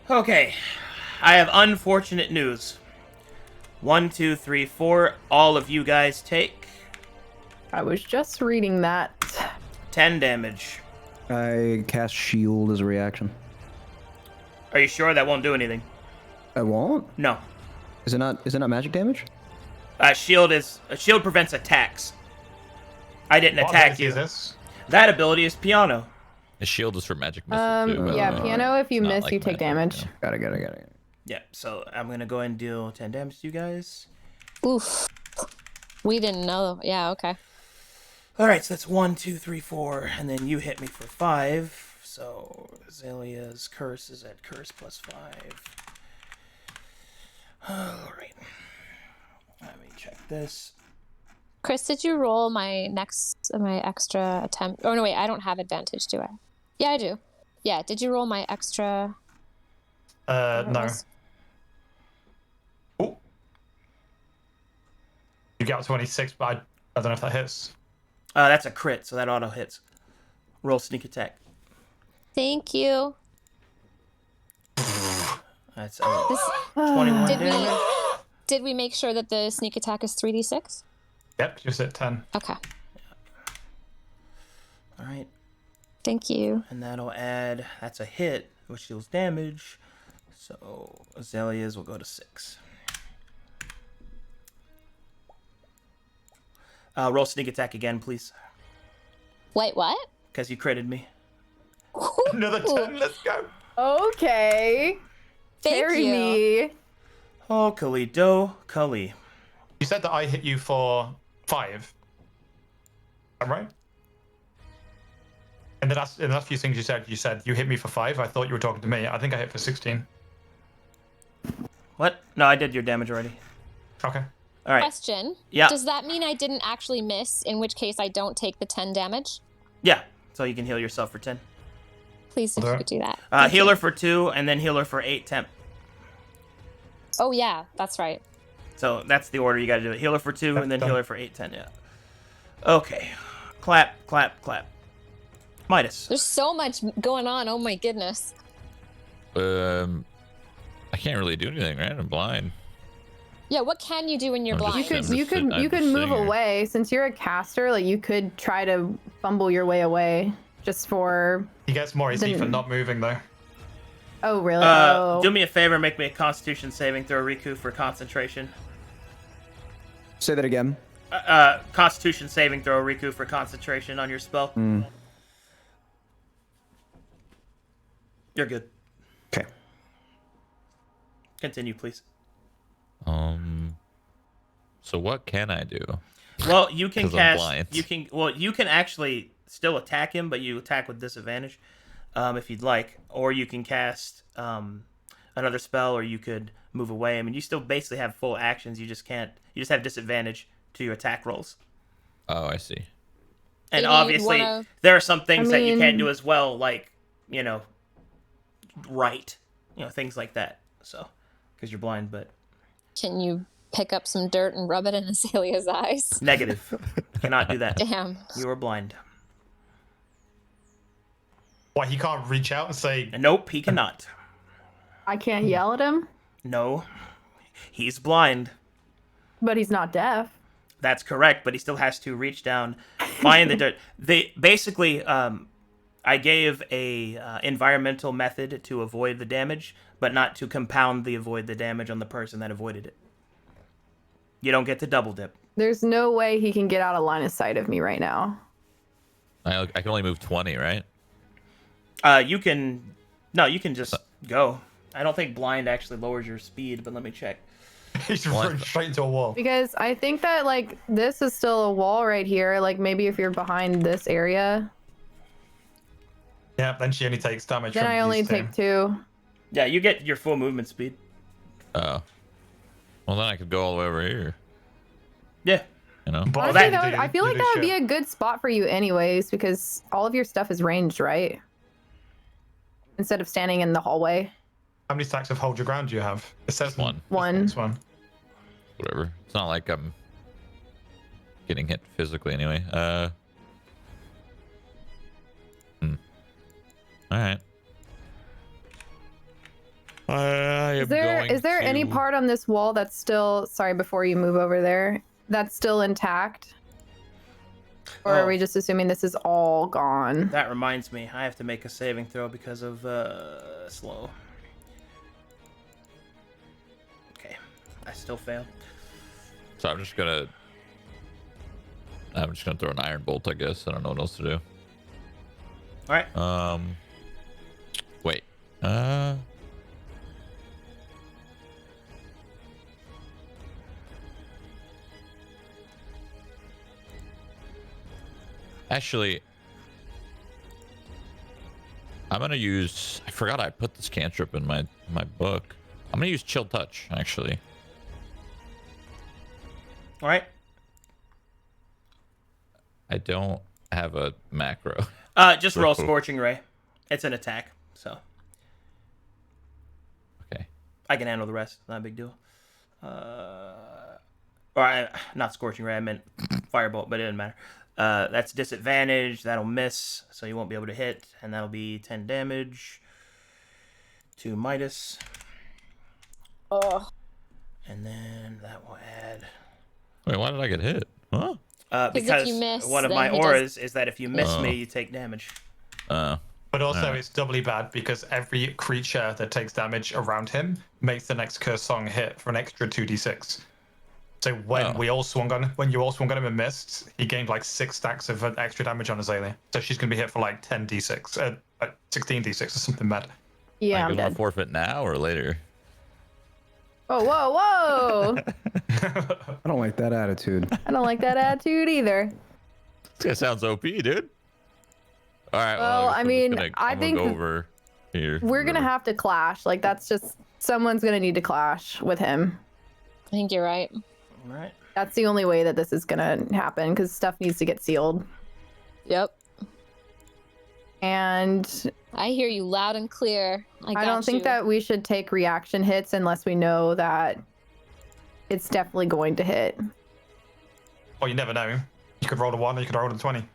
Okay, I have unfortunate news. 1, 2, 3, 4. All of you guys take I was just reading that. 10 damage. I cast shield as a reaction. Are you sure that won't do anything? I won't. No. Is it not? Is it not magic damage? Shield prevents attacks. I didn't What attack ability you. is this? That ability is piano. The shield is for magic missile too. by the Yeah, way. piano. If you It's not miss, like you take magic, damage. Got it. Yeah, so I'm gonna go ahead and deal 10 damage to you guys. oof. We didn't know. Yeah, okay. Alright, so that's 1, 2, 3, 4, and then you hit me for 5. So Azalea's curse is at curse plus 5. Alright. Let me check this. Chris, did you roll my extra attempt? Oh no, wait, I don't have advantage, do I? Yeah, I do. Yeah, did you roll my extra? whatever it No. was? Oh. You got 26, but I don't know if that hits. That's a crit, so that auto hits. Roll sneak attack. Thank you. That's This, 21 did we damage. did we make sure that the sneak attack is 3d6? Yep, just hit 10. Okay. Alright, Thank you. and that'll add, that's a hit, which deals damage. So Azalea's will go to 6. Roll sneak attack again, please. Wait, what? Because you critted me. Another 10, let's go. Okay. Thank Carry you. me. Oh, Kali Do, Kali. You said that I hit you for 5. Am I right? And in the last few things you said you hit me for 5. I thought you were talking to me. I think I hit for 16. What? No, I did your damage already. Okay. All right. Question. Yeah. Does that mean I didn't actually miss, in which case I don't take the 10 damage? Yeah. So you can heal yourself for 10. Please, if you could do that. Healer for 2, and then healer for 8 temp. Oh, yeah, that's right. So that's the order you got to do it. Healer for 2, and then healer for 8, 10. Yeah. Okay. Clap, clap, clap. Midas. There's so much going on. Oh, my goodness. I can't really do anything, right? I'm blind. Yeah, what can you do when you're I'm blind? just- You could I'm just move sitting here. away. Since you're a caster, like you could try to fumble your way away just for. He gets more AC for not moving though. Oh really? Oh. Do me a favor, make me a Constitution saving throw, Riku, for concentration. Say that again. Constitution saving throw, Riku, for concentration on your spell. You're good. Okay. Continue, please. So what can I do? Well, you can 'Cause I'm cast. blind. You can actually still attack him, but you attack with disadvantage, if you'd like, or you can cast another spell, or you could move away. I mean, you still basically have full actions. You just can't. You just have disadvantage to your attack rolls. Oh, I see. And Maybe obviously, wanna- there are some things that you can't mean- do as well, like right, things like that. So, because you're blind, but Can you pick up some dirt and rub it in Azalea's eyes? negative, cannot do that. Damn. You are blind. Why, he can't reach out and say, Nope, he cannot. I can't yell at him, No, he's blind. but he's not deaf. That's correct, but he still has to reach down, find the dirt. They basically, I gave a environmental method to avoid the damage, but not to compound the damage on the person that avoided it. You don't get to double dip. There's no way he can get out of line of sight of me right now. I can only move 20, right? You can just go. I don't think blind actually lowers your speed, but let me check. he's running straight into a wall. Because I think that like this is still a wall right here. Like maybe if you're behind this area, Yeah, then she only takes damage then from I only these two. take 2. Yeah, you get your full movement speed. Oh. Well, then I could go all the way over here. Yeah. You know? But Honestly, then I feel like that would be a good spot for you anyways, because all of your stuff is ranged, right? Instead of standing in the hallway. How many stacks of hold your ground do you have? It says One. It's one. Whatever. It's not like I'm getting hit physically anyway. All right. Is there any part on this wall that's still, sorry, before you move over there, that's still intact? Or are Oh. we just assuming this is all gone? That reminds me, I have to make a saving throw because of slow. Okay, I still failed. So I'm just gonna throw an iron bolt, I guess. I don't know what else to do. All right. Wait. Actually, I'm gonna use. I forgot I put this cantrip in my book. I'm gonna use Chill Touch, actually. All right. I don't have a macro. Just roll Scorching Ray. It's an attack, so Okay. I can handle the rest. Not a big deal. Not Scorching Ray. I meant Firebolt, but it doesn't matter. That's disadvantage. That'll miss, so you won't be able to hit, and that'll be 10 damage to Midas. Oh. And then that will add. Wait, why did I get hit? Huh? Because if you miss, one of then my he does- auras is that if you miss Oh. me, you take damage. But also, it's doubly bad because every creature that takes damage around him makes the next Curse Song hit for an extra 2d6. So when you all swung on him and missed, he gained like 6 stacks of extra damage on Azalea. So she's gonna be hit for like 10d6, 16d6 or something mad. Yeah, Like, I'm am I dead. forfeit now or later? Oh, whoa, whoa! I don't like that attitude. I don't like that attitude either. This guy sounds OP, dude. All right. Well, guess I we're just mean, gonna- I I'm gonna think go over here. we're gonna have to clash. Like that's just someone's gonna need to clash with him. I think you're right. All right. That's the only way that this is gonna happen because stuff needs to get sealed. Yep. And I hear you loud and clear. I don't think that we should take reaction hits unless we know that it's definitely going to hit. Well, you never know. You could roll a 1 or you could roll a 20.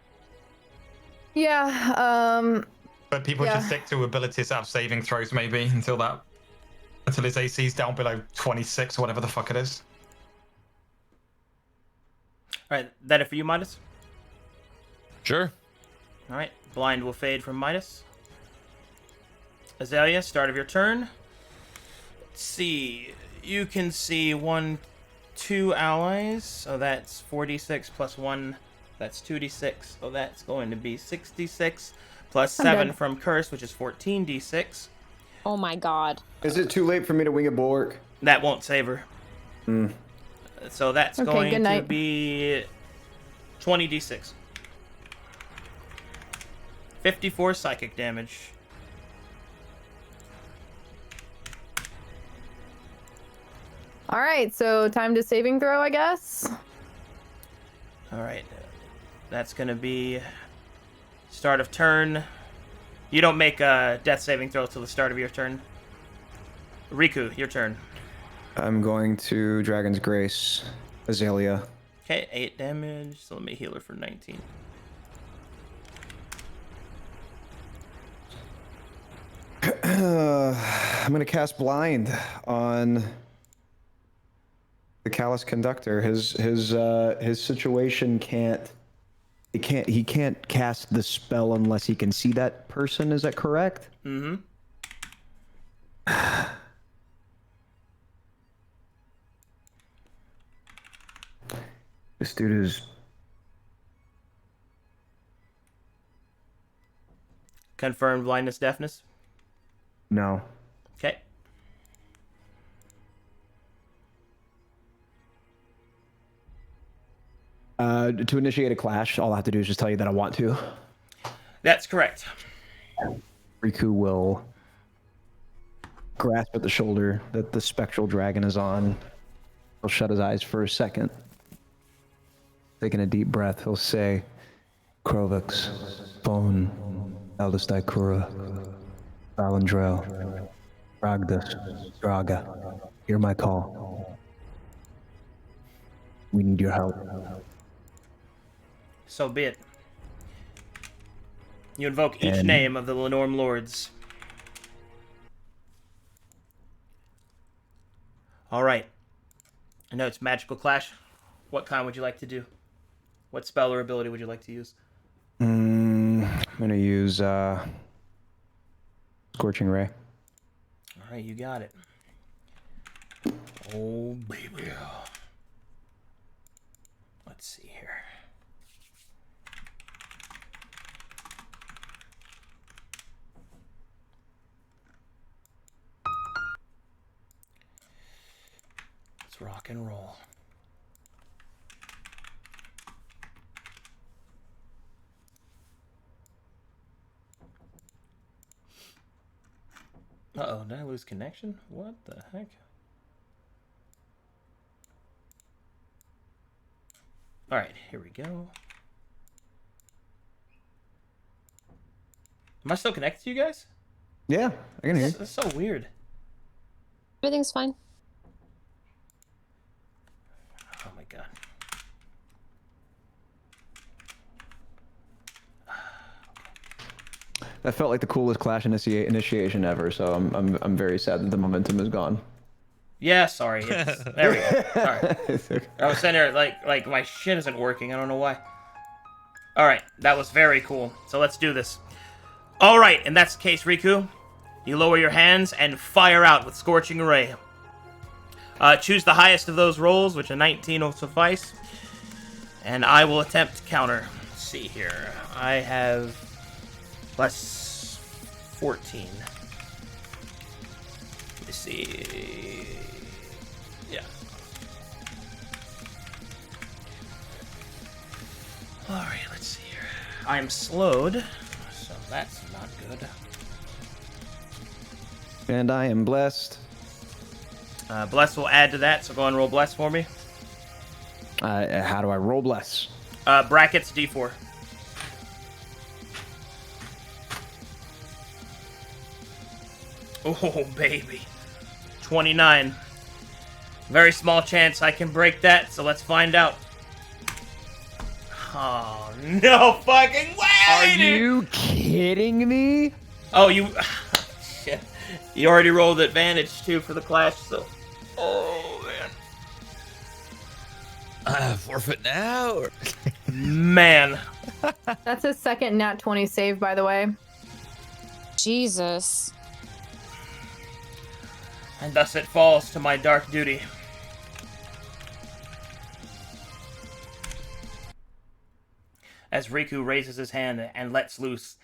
Yeah, But people Yeah. should stick to abilities out of saving throws maybe until his AC is down below 26 or whatever the fuck it is. All right. That it for you, Midas? Sure. All right. Blind will fade from Midas. Azalea, start of your turn. Let's see. You can see 2 allies. So that's 4d6 plus 1. That's 2d6. So that's going to be 66 plus I'm 7 dead. from Curse, which is 14d6. Oh my god. Is it too late for me to wing a bulwark? That won't save her. So that's Okay, going good to night. be 20d6. 54 psychic damage. all right. So time to saving throw, I guess. All right. That's going to be start of turn. You don't make a death saving throw till the start of your turn. Riku, your turn. I'm going to Dragon's Grace, Azalea. Okay, 8 damage. So let me heal her for 19. I'm gonna cast Blind on the Callous Conductor. His situation he can't cast the spell unless he can see that person. Is that correct? Mm-hmm. This dude is Confirmed blindness, deafness. no. Okay. To initiate a clash, all I have to do is just tell you that I want to. That's correct. Riku will grasp at the shoulder that the spectral dragon is on. He'll shut his eyes for a second. Taking a deep breath, he'll say, Krovix, Bone, Eldest Daikura, Valandrel, Bragdas, Draga, hear my call. We need your help. So be it. You invoke each And- name of the Lenorm Lords. Alright. I know it's Magical Clash. What kind would you like to do? What spell or ability would you like to use? I'm gonna use Scorching Ray. Alright, you got it. Oh, baby. Let's see here. Let's rock and roll. Uh-oh, did I lose connection? What the heck? Alright, here we go. Am I still connected to you guys? Yeah, I can hear you. That's so weird. Everything's fine. Oh my god. That felt like the coolest clash initiation ever, so I'm very sad that the momentum is gone. Yeah, sorry. There we go. Sorry. I was sitting there like my shit isn't working. I don't know why. Alright, that was very cool. So let's do this. Alright, and that's the case, Riku. You lower your hands and fire out with Scorching Ray. Choose the highest of those rolls, which a 19 will suffice. And I will attempt to counter. Let's see here. I have plus 14. Let me see. Yeah. Alright, let's see here. I am slowed. So That's not good. And I am blessed. Bless will add to that, so go and roll bless for me. How do I roll bless? Brackets D4. Oh, baby. 29. Very small chance I can break that, so let's find out. Oh, no fucking way! Are you kidding me? Oh, you... Shit. You already rolled advantage, too, for the clash, so... Oh, man. Forfeit now? Or... Man. That's his second nat 20 save, by the way. Jesus. And thus it falls to my dark duty. As Riku raises his hand and lets loose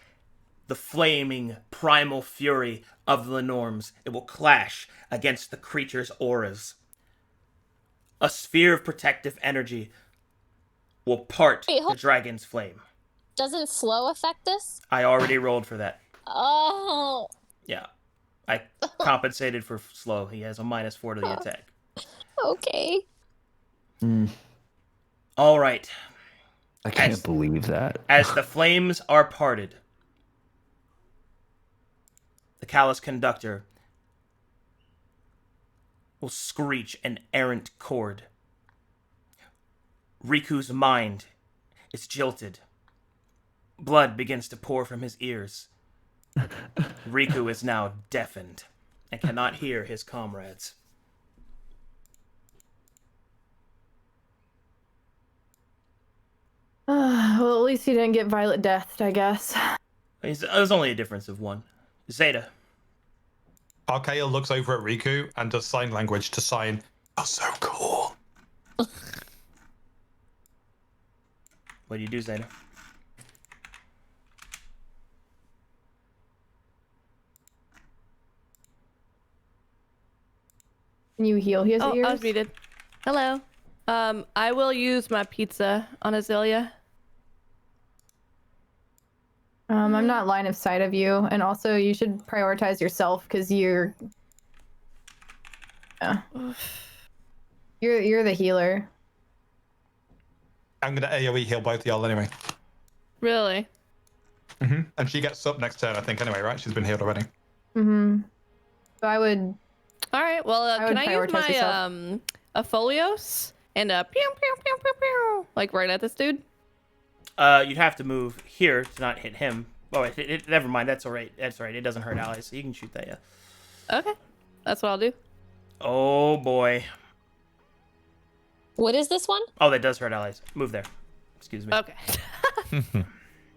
the flaming primal fury of the norms, it will clash against the creature's auras. A sphere of protective energy will part Wait, the dragon's flame. Doesn't slow affect this? I already rolled for that. Oh. Yeah. I compensated for slow. He has a -4 to the attack. Okay. All right. I can't believe that. As the flames are parted, the callous conductor will screech an errant chord. Riku's mind is jilted. Blood begins to pour from his ears. Riku is now deafened and cannot hear his comrades. Well, at least he didn't get Violet Deathed, I guess. It was only a difference of 1. Zeta. Arcadum looks over at Riku and does sign language to sign, "Oh, so cool." What do you do, Zeta? Can you heal his ears? I was muted. Hello. I will use my pizza on Azalea. I'm not line of sight of you, and also you should prioritize yourself because you're the healer. I'm gonna AoE heal both of y'all anyway. Really? And she gets up next turn, I think. Anyway, right? She's been healed already. So I would. All right. Well, can I use my yourself. a Folios and a pew pew pew pew pew like right at this dude? You'd have to move here to not hit him. Oh, never mind. That's all right. That's all right. It doesn't hurt allies, so you can shoot that. Yeah. Okay, that's what I'll do. Oh boy. What is this one? Oh, that does hurt allies. Move there. Excuse me. Okay.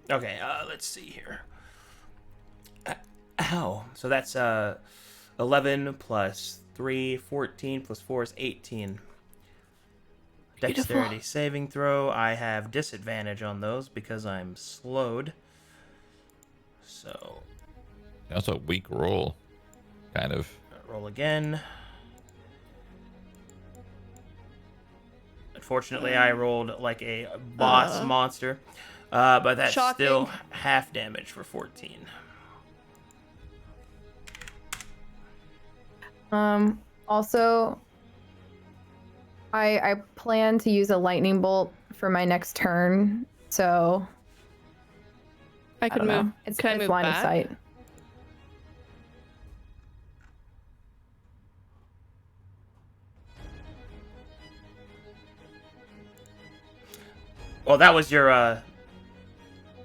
Okay. Let's see here. Ow. So that's 11 plus 3, 14 plus 4 is 18. Dexterity saving throw. I have disadvantage on those because I'm slowed. So. That's a weak roll, kind of. Roll again. Unfortunately, I rolled like a boss monster. But that's Shocking. still half damage for 14. Also, I plan to use a lightning bolt for my next turn, so I could don't know. move. It's, Can I it's move line back? of sight. Well, that was your,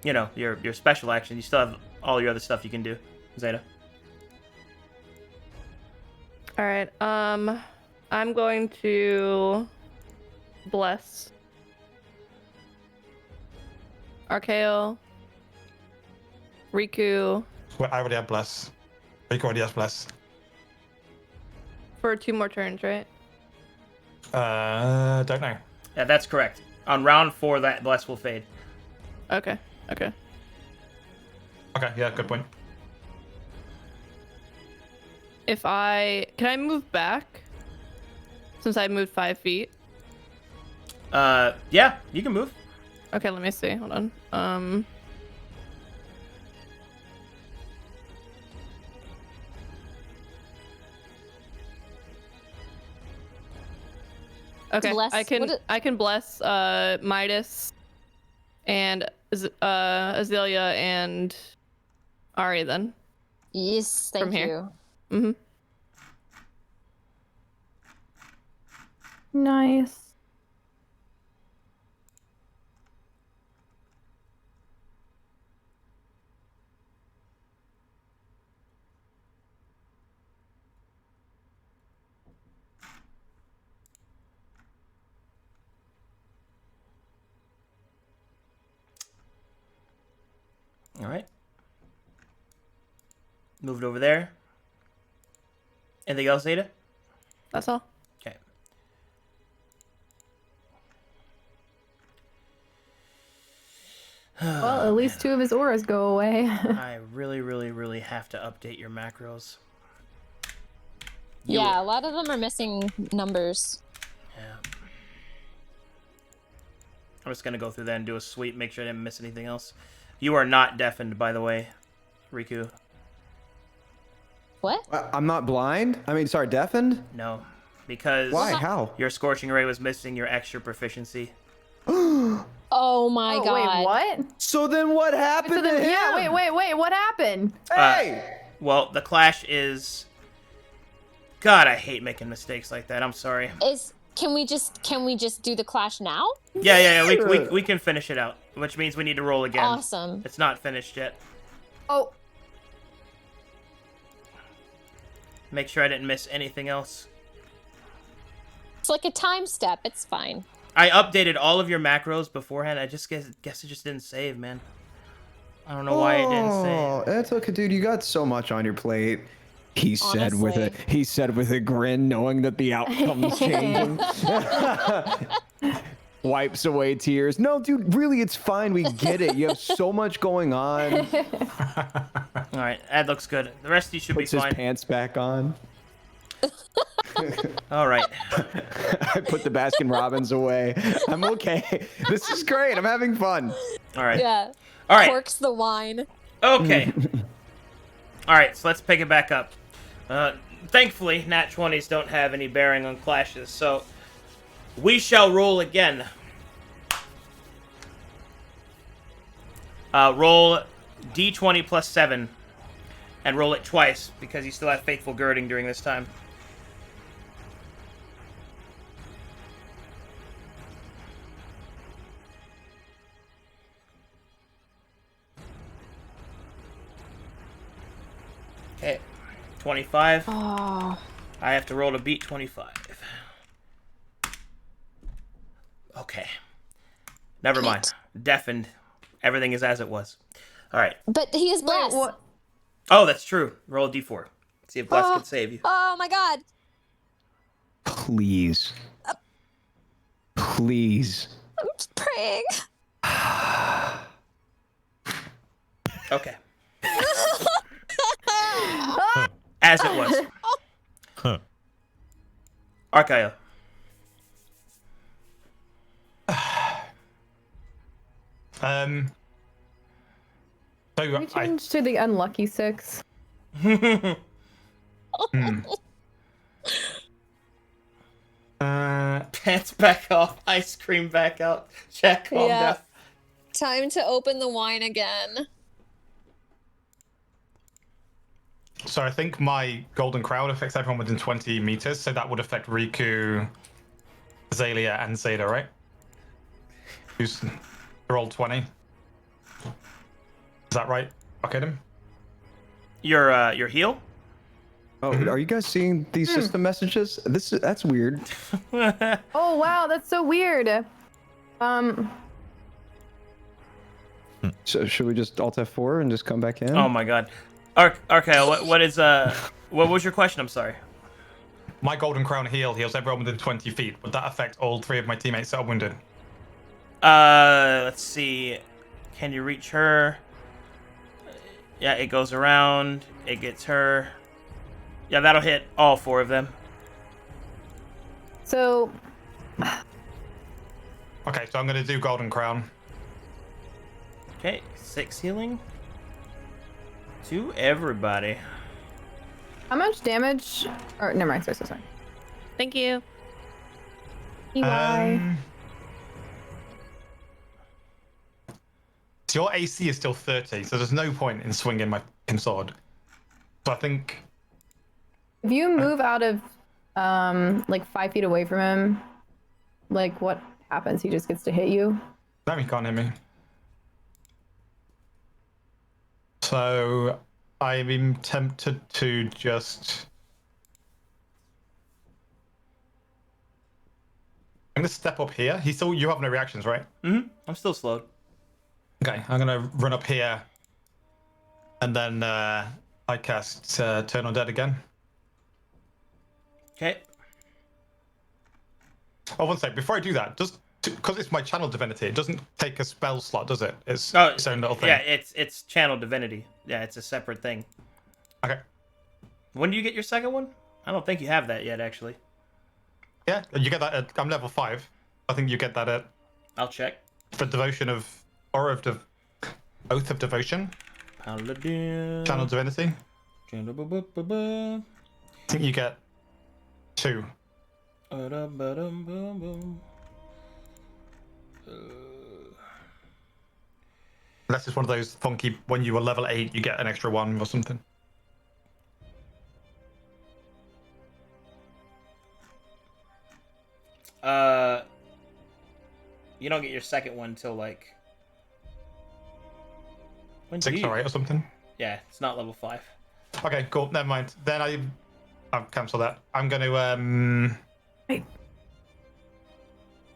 your special action. You still have all your other stuff you can do, Zeta. All right. I'm going to bless Arceo, Riku Well, I already have bless. Riku already has bless. for 2 more turns, right? Don't know. Yeah, that's correct. On round 4, that bless will fade. Okay. Okay. Okay, yeah, good point. Can I move back? Since I moved 5 feet. Yeah, you can move. Okay, let me see. Hold on. Okay, Bless- I can bless Midas and Azalea and Ari then. Yes, thank From here. you. Mm-hmm. Nice. All right. Moved over there. Anything else, Zeta? That's all. Okay. Well, at least 2 of his auras go away. I really, really, really have to update your macros. Yeah, a lot of them are missing numbers. Yeah. I'm just gonna go through that and do a sweep, make sure I didn't miss anything else. You are not deafened, by the way, Riku. What? I'm not blind. I mean, sorry, deafened. No, because Why? How? your scorching ray was missing your extra proficiency. Oh my Oh, god. wait, what? So then what happened So to then, him? yeah, wait, what happened? Hey! Well, the clash is. God, I hate making mistakes like that. I'm sorry. Can we just do the clash now? Yeah. We can finish it out, which means we need to roll again. Awesome. It's not finished yet. Oh, Make sure I didn't miss anything else. It's like a time step. It's fine. I updated all of your macros beforehand. I just guess it just didn't save, man. I don't know why it didn't Oh, save. that's okay, dude. You got so much on your plate. He said with a grin, knowing that the outcome's changing. Wipes away tears. No, dude, really, it's fine. We get it. You have so much going on. All right, that looks good. The rest of you should Puts be his fine. pants back on. All right. I put the Baskin Robbins away. I'm okay. This is great. I'm having fun. All right. Yeah. All right. Corks the wine. Okay. All right, so let's pick it back up. Thankfully, nat 20s don't have any bearing on clashes, so we shall roll again. Roll d20 plus 7, and roll it twice, because you still have Faithful Girding during this time. Okay, 25. Oh. I have to roll to beat 25. Okay. Never mind. Deafened. Everything is as it was. All right. But he is blessed. Wait, what? Oh, that's true. Roll a d4. See if Bless can save you. Oh my god. Please. Please. I'm just praying. Okay. As it was. Arcadum. So We changed to the unlucky 6. Pants back off. Ice cream back out. Check. Calm Yeah. down. Time to open the wine again. So I think my golden crown affects everyone within 20 meters, so that would affect Riku, Azalea, and Zeta, right? Who's rolled 20? Is that right? Arcadum? Your heal? Oh, are you guys seeing these system messages? That's weird. Oh wow, that's so weird. So should we just Alt F4 and just come back in? Oh my god. Arcadum, what was your question? I'm sorry. My golden crown heals everyone within 20 feet. Would that affect all 3 of my teammates that are wounded? Let's see. Can you reach her? Yeah, it goes around. It gets her. Yeah, that'll hit all 4 of them. So Okay, so I'm going to do golden crown. Okay, 6 healing to everybody. how much damage? Or never mind. Sorry. Thank you. EY. So your AC is still 30, so there's no point in swinging my fucking sword. So I think If you move out of like 5 feet away from him, like what happens? He just gets to hit you. that he can't hit me. So I'm tempted to just. I'm gonna step up here. You have no reactions, right? I'm still slowed. Okay, I'm gonna run up here, and then I cast Turn Undead again. Okay. Oh, one sec. Before I do that, because it's my channel divinity, it doesn't take a spell slot, does it? It's its own little thing. Yeah, it's channel divinity. Yeah, it's a separate thing. Okay. When do you get your second one? I don't think you have that yet, actually. Yeah, you get that at. I'm level 5. I think you get that at. I'll check. For devotion of. Or of the. Oath of Devotion. Paladin. Channel divinity. I I think you get 2. Unless it's one of those funky, when you were level 8, you get an extra 1 or something. You don't get your second one till like. When 6 or 8 or something. Yeah, it's not level 5. Okay, cool. Never mind. Then I'll cancel that. I'm going to Wait.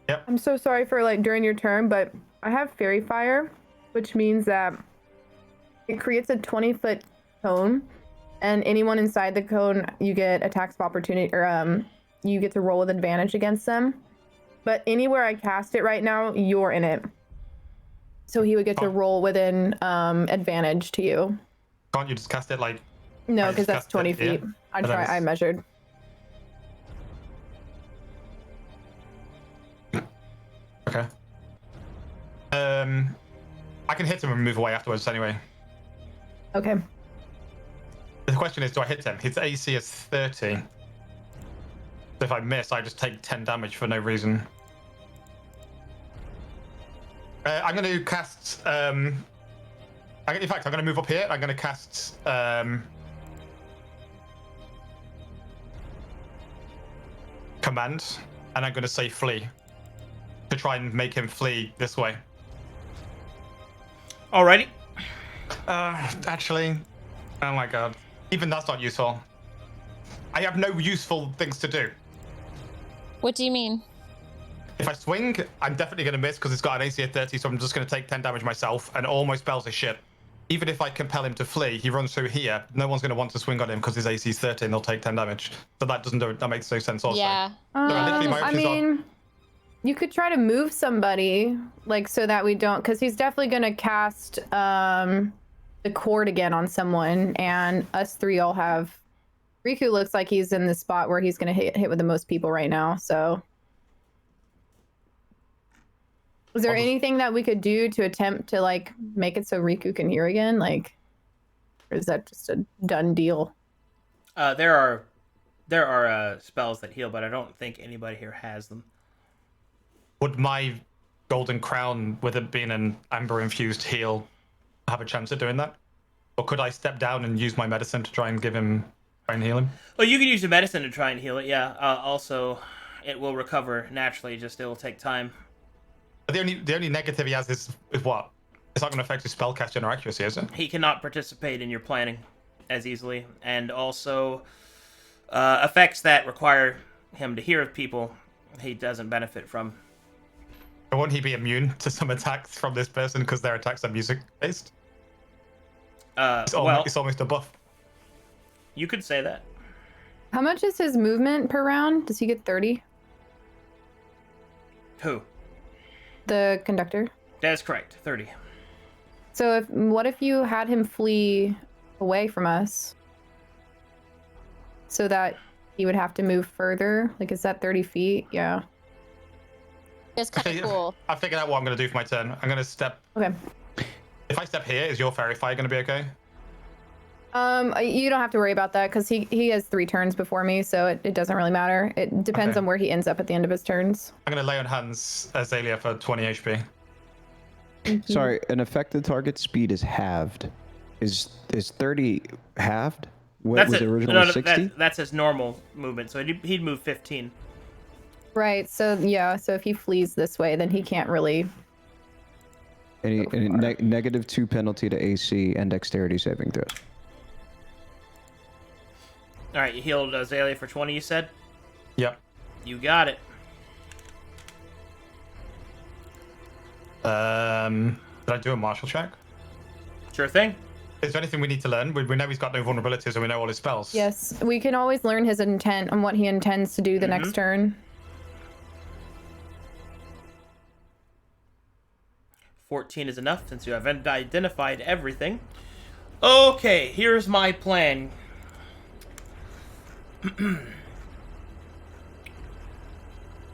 Yep. I'm so sorry for like during your turn, but I have Fairy Fire, which means that it creates a 20-foot cone, and anyone inside the cone, you get attacks of opportunity, or you get to roll with advantage against them. But anywhere I cast it right now, you're in it. So he would get to roll within advantage to you. Can't you just cast it like? No, I because just that's cast 20 it, feet. yeah. I measured. Okay. I can hit him and move away afterwards anyway. Okay. The question is, do I hit him? His AC is 30. So if I miss, I just take 10 damage for no reason. I'm going to cast. In fact, I'm going to move up here. I'm going to cast. Command, and I'm going to say flee to try and make him flee this way. Alrighty. Actually, oh my god, even that's not useful. I have no useful things to do. What do you mean? If I swing, I'm definitely going to miss because it's got an AC of 30, so I'm just going to take 10 damage myself, and all my spells are shit. Even if I compel him to flee, he runs through here. No one's going to want to swing on him because his AC is 30 and they'll take 10 damage. So that makes no sense also. Yeah. I mean, you could try to move somebody, like, so that we don't, because he's definitely going to cast the cord again on someone, and us three all have. Riku looks like he's in the spot where he's going to hit with the most people right now, so. Is there anything that we could do to attempt to, like, make it so Riku can hear again? Like, or is that just a done deal? There are spells that heal, but I don't think anybody here has them. Would my golden crown, with it being an amber-infused heal, have a chance of doing that? Or could I step down and use my medicine to try and heal him? Well, you can use your medicine to try and heal it, yeah. Also, it will recover naturally, just it'll take time. But the only negative he has is what? It's not going to affect his spellcasting or accuracy, is it? He cannot participate in your planning as easily, and also effects that require him to hear of people, he doesn't benefit from. But won't he be immune to some attacks from this person because their attacks are music-based? It's almost a buff. You could say that. How much is his movement per round? Does he get 30? Who? The conductor. That is correct, 30. So what if you had him flee away from us so that he would have to move further? Like, is that 30 feet? Yeah. It's kind of cool. I figured out what I'm going to do for my turn. I'm going to step. Okay. If I step here, is your fairy fire going to be okay? You don't have to worry about that because he has 3 turns before me, so it doesn't really matter. It depends Okay. on where he ends up at the end of his turns. I'm gonna lay on hands Azalea for 20 HP. Sorry, an affected target speed is halved. Is 30 halved? What was it originally 60? That's his normal movement, so he'd move 15. Right. So yeah. So if he flees this way, then he can't really. -2 penalty to AC and dexterity saving throws. All right, you healed Azalea for 20, you said? Yep. You got it. Did I do a martial check? Sure thing. Is there anything we need to learn? We know he's got no vulnerabilities and we know all his spells. Yes, we can always learn his intent on what he intends to do the next turn. 14 is enough since you have identified everything. Okay, here's my plan.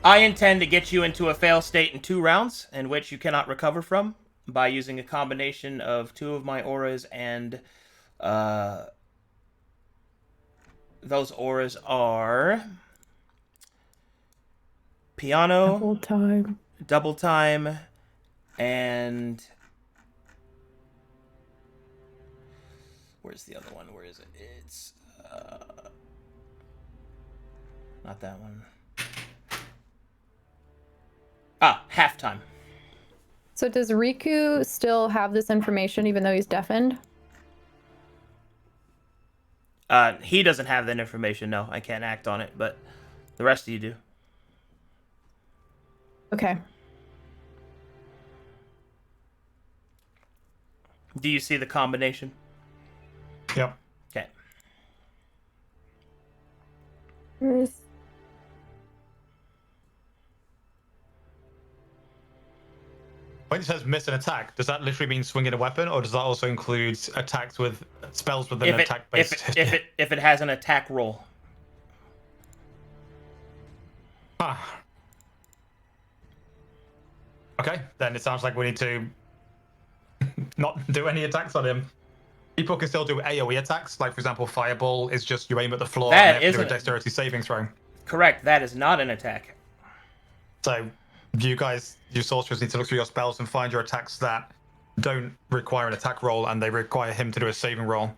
I intend to get you into a fail state in 2 rounds, in which you cannot recover from, by using a combination of 2 of my auras, and those auras are Piano, Double Time, and where's the other one? Where is it? It's not that one. Halftime. So does Riku still have this information even though he's deafened? He doesn't have that information. No, I can't act on it, but the rest of you do. Okay. Do you see the combination? Yep. Okay. When it says miss an attack, does that literally mean swinging a weapon, or does that also include attacks with spells with an attack-based? If it has an attack roll. Okay, then it sounds like we need to not do any attacks on him. People can still do AoE attacks, like for example, Fireball is just you aim at the floor That and they have to do a isn't- dexterity saving throw. Correct. That is not an attack. So you guys, you sorcerers, need to look through your spells and find your attacks that don't require an attack roll and they require him to do a saving roll.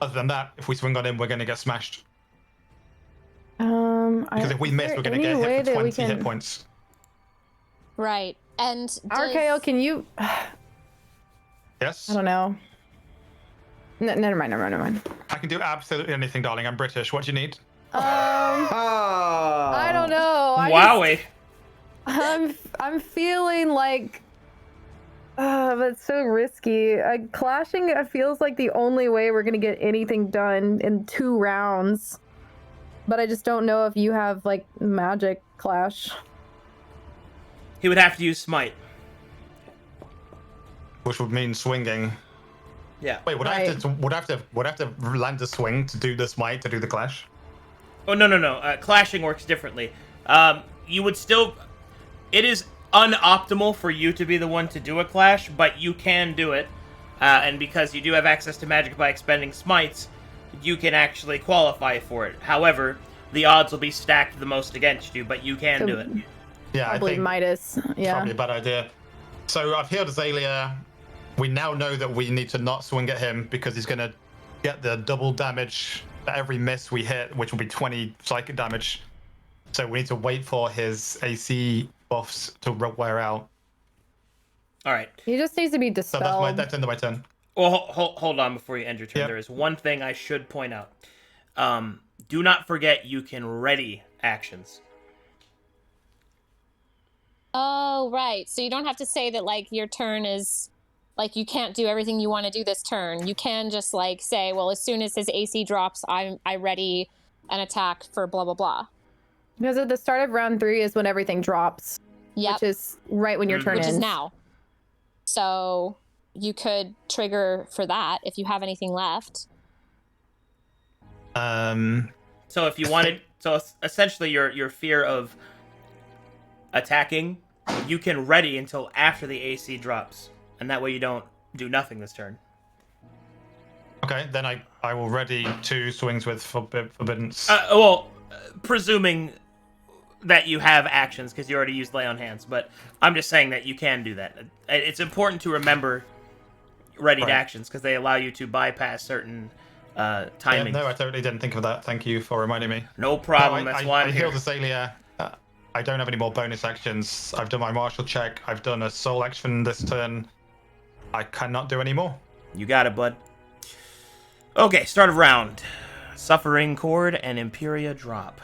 Other than that, if we swing on him, we're going to get smashed. Because if we miss, we're going to get hit for 20 hit points. Right. And Arcale, can you? Yes? I don't know. Never mind. I can do absolutely anything, darling. I'm British. What do you need? I don't know. Wowie. I'm feeling like, that's so risky. Clashing feels like the only way we're gonna get anything done in 2 rounds. But I just don't know if you have like magic clash. He would have to use smite. Which would mean swinging. Yeah. Wait, would I have to land a swing to do the smite, to do the clash? Oh, no. Clashing works differently. You would still... It is unoptimal for you to be the one to do a clash, but you can do it. And because you do have access to magic by expending smites, you can actually qualify for it. However, the odds will be stacked the most against you, but you can do it. Yeah, Probably I think Midas. Yeah. probably a bad idea. So I've healed Azalea. We now know that we need to not swing at him because he's going to get the double damage for every miss we hit, which will be 20 psychic damage. So we need to wait for his AC buffs to wear out. All right. He just needs to be So dispelled. that's the end of my turn. Well, hold on before you end your turn. Yep. There is one thing I should point out. Do not forget you can ready actions. Oh, right. So you don't have to say that like your turn is like you can't do everything you want to do this turn. You can just like say, well, as soon as his AC drops, I ready an attack for blah blah blah. Because at the start of round 3 is when everything drops. Yep. Which is right when your turn Which ends. is now. So you could trigger for that if you have anything left. So if you wanted, so essentially your fear of attacking, you can ready until after the AC drops, and that way you don't do nothing this turn. Okay. Okay, then I will ready 2 swings with forbiddance. Presuming that you have actions, because you already used lay on hands, but I'm just saying that you can do that. It's important to remember readied actions, because they allow you to bypass certain timings. Yeah, no, I totally didn't think of that. Thank you for reminding me. No problem, that's why I'm I here. healed Azalea. I don't have any more bonus actions. I've done my martial check. I've done a soul action this turn. I cannot do any more. You got it, bud. Okay, start of round. Suffering Chord and Imperia drop.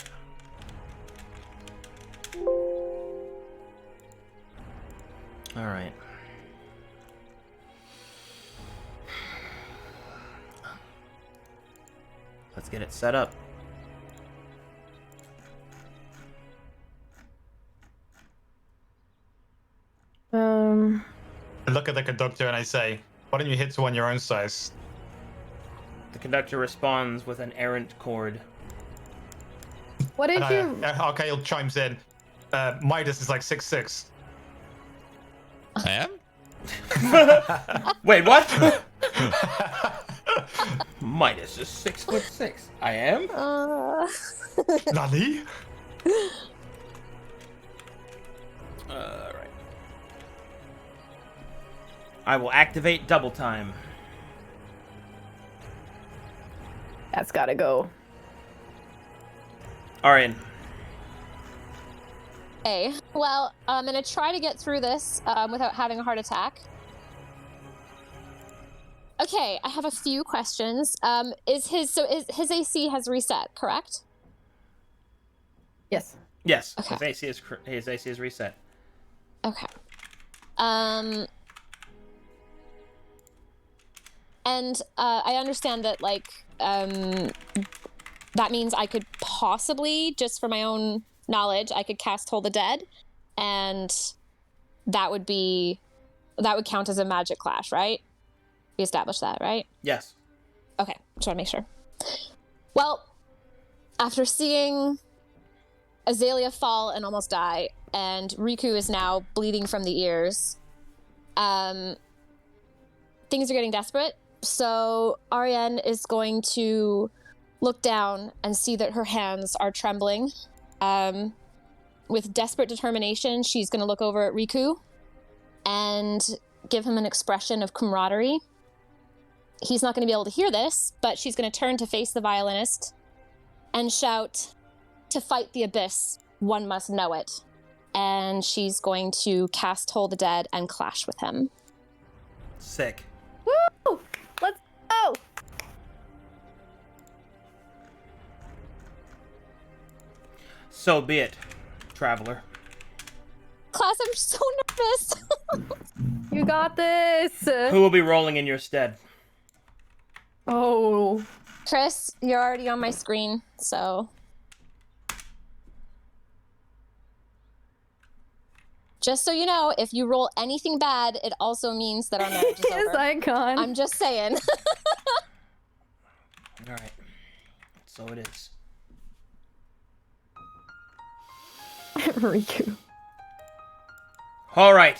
Alright. Let's get it set up. I look at the conductor and I say, why don't you hit someone your own size? The conductor responds with an errant chord. What did you? Arcadum chimes in. Midas is like 6'6". I am? Wait, what? Midas is 6'6". I am? Nani? Alright. I will activate double time. That's gotta go. Arian. Okay. Well, I'm gonna try to get through this without having a heart attack. Okay, I have a few questions. Is his AC has reset, correct? Yes. Yes, Okay. his AC is reset. Okay. And I understand that, like, that means I could possibly, just for my own knowledge, I could cast Toll the Dead, and that would count as a magic clash, right? We established that, right? Yes. Okay, just want to make sure. Well, after seeing Azalea fall and almost die, and Riku is now bleeding from the ears, things are getting desperate. So Ariane is going to look down and see that her hands are trembling. With desperate determination, she's going to look over at Riku and give him an expression of camaraderie. He's not going to be able to hear this, but she's going to turn to face the violinist and shout, "To fight the abyss, one must know it." And she's going to cast Toll the Dead and clash with him. Sick. Woo! Let's go! So be it, traveler. Class, I'm so nervous. You got this! Who will be rolling in your stead? Oh. Chris, you're already on my screen, so... Just so you know, if you roll anything bad, it also means that our marriage is His over. icon. I'm just saying. Alright. So it is. Riku. Alright.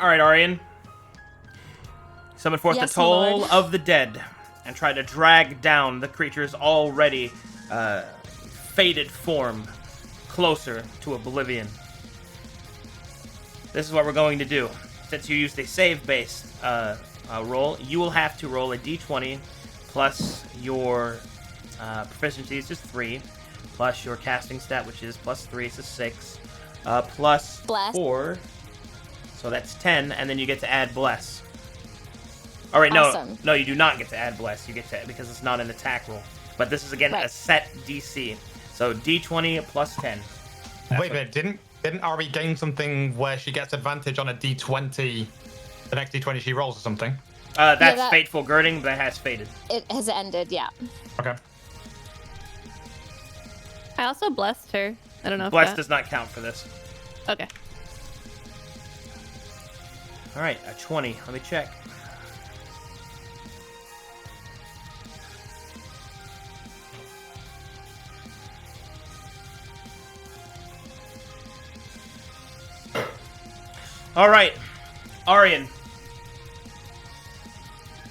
Alright, Arian. Summon forth Yes, the Toll Lord. of the Dead and try to drag down the creature's already faded form closer to oblivion. This is what we're going to do. Since you used a save-based roll, you will have to roll a d20 plus your proficiency is just 3, plus your casting stat, which is plus 3, so 6, plus Bless. 4, so that's 10, and then you get to add Bless. All right, Awesome. no, you do not get to add Bless. You get to, because it's not an attack roll. But this is, again, a Right. set DC. So d20 plus 10. Wait a minute, didn't Ari gain something where she gets advantage on a d20, the next d20 she rolls or something? That's that- Fateful Girding, but that has faded. It has ended, yeah. Okay. I also blessed her. I don't know if Bless that... does not count for this. Okay. All right, a 20. Let me check. All right, Arian.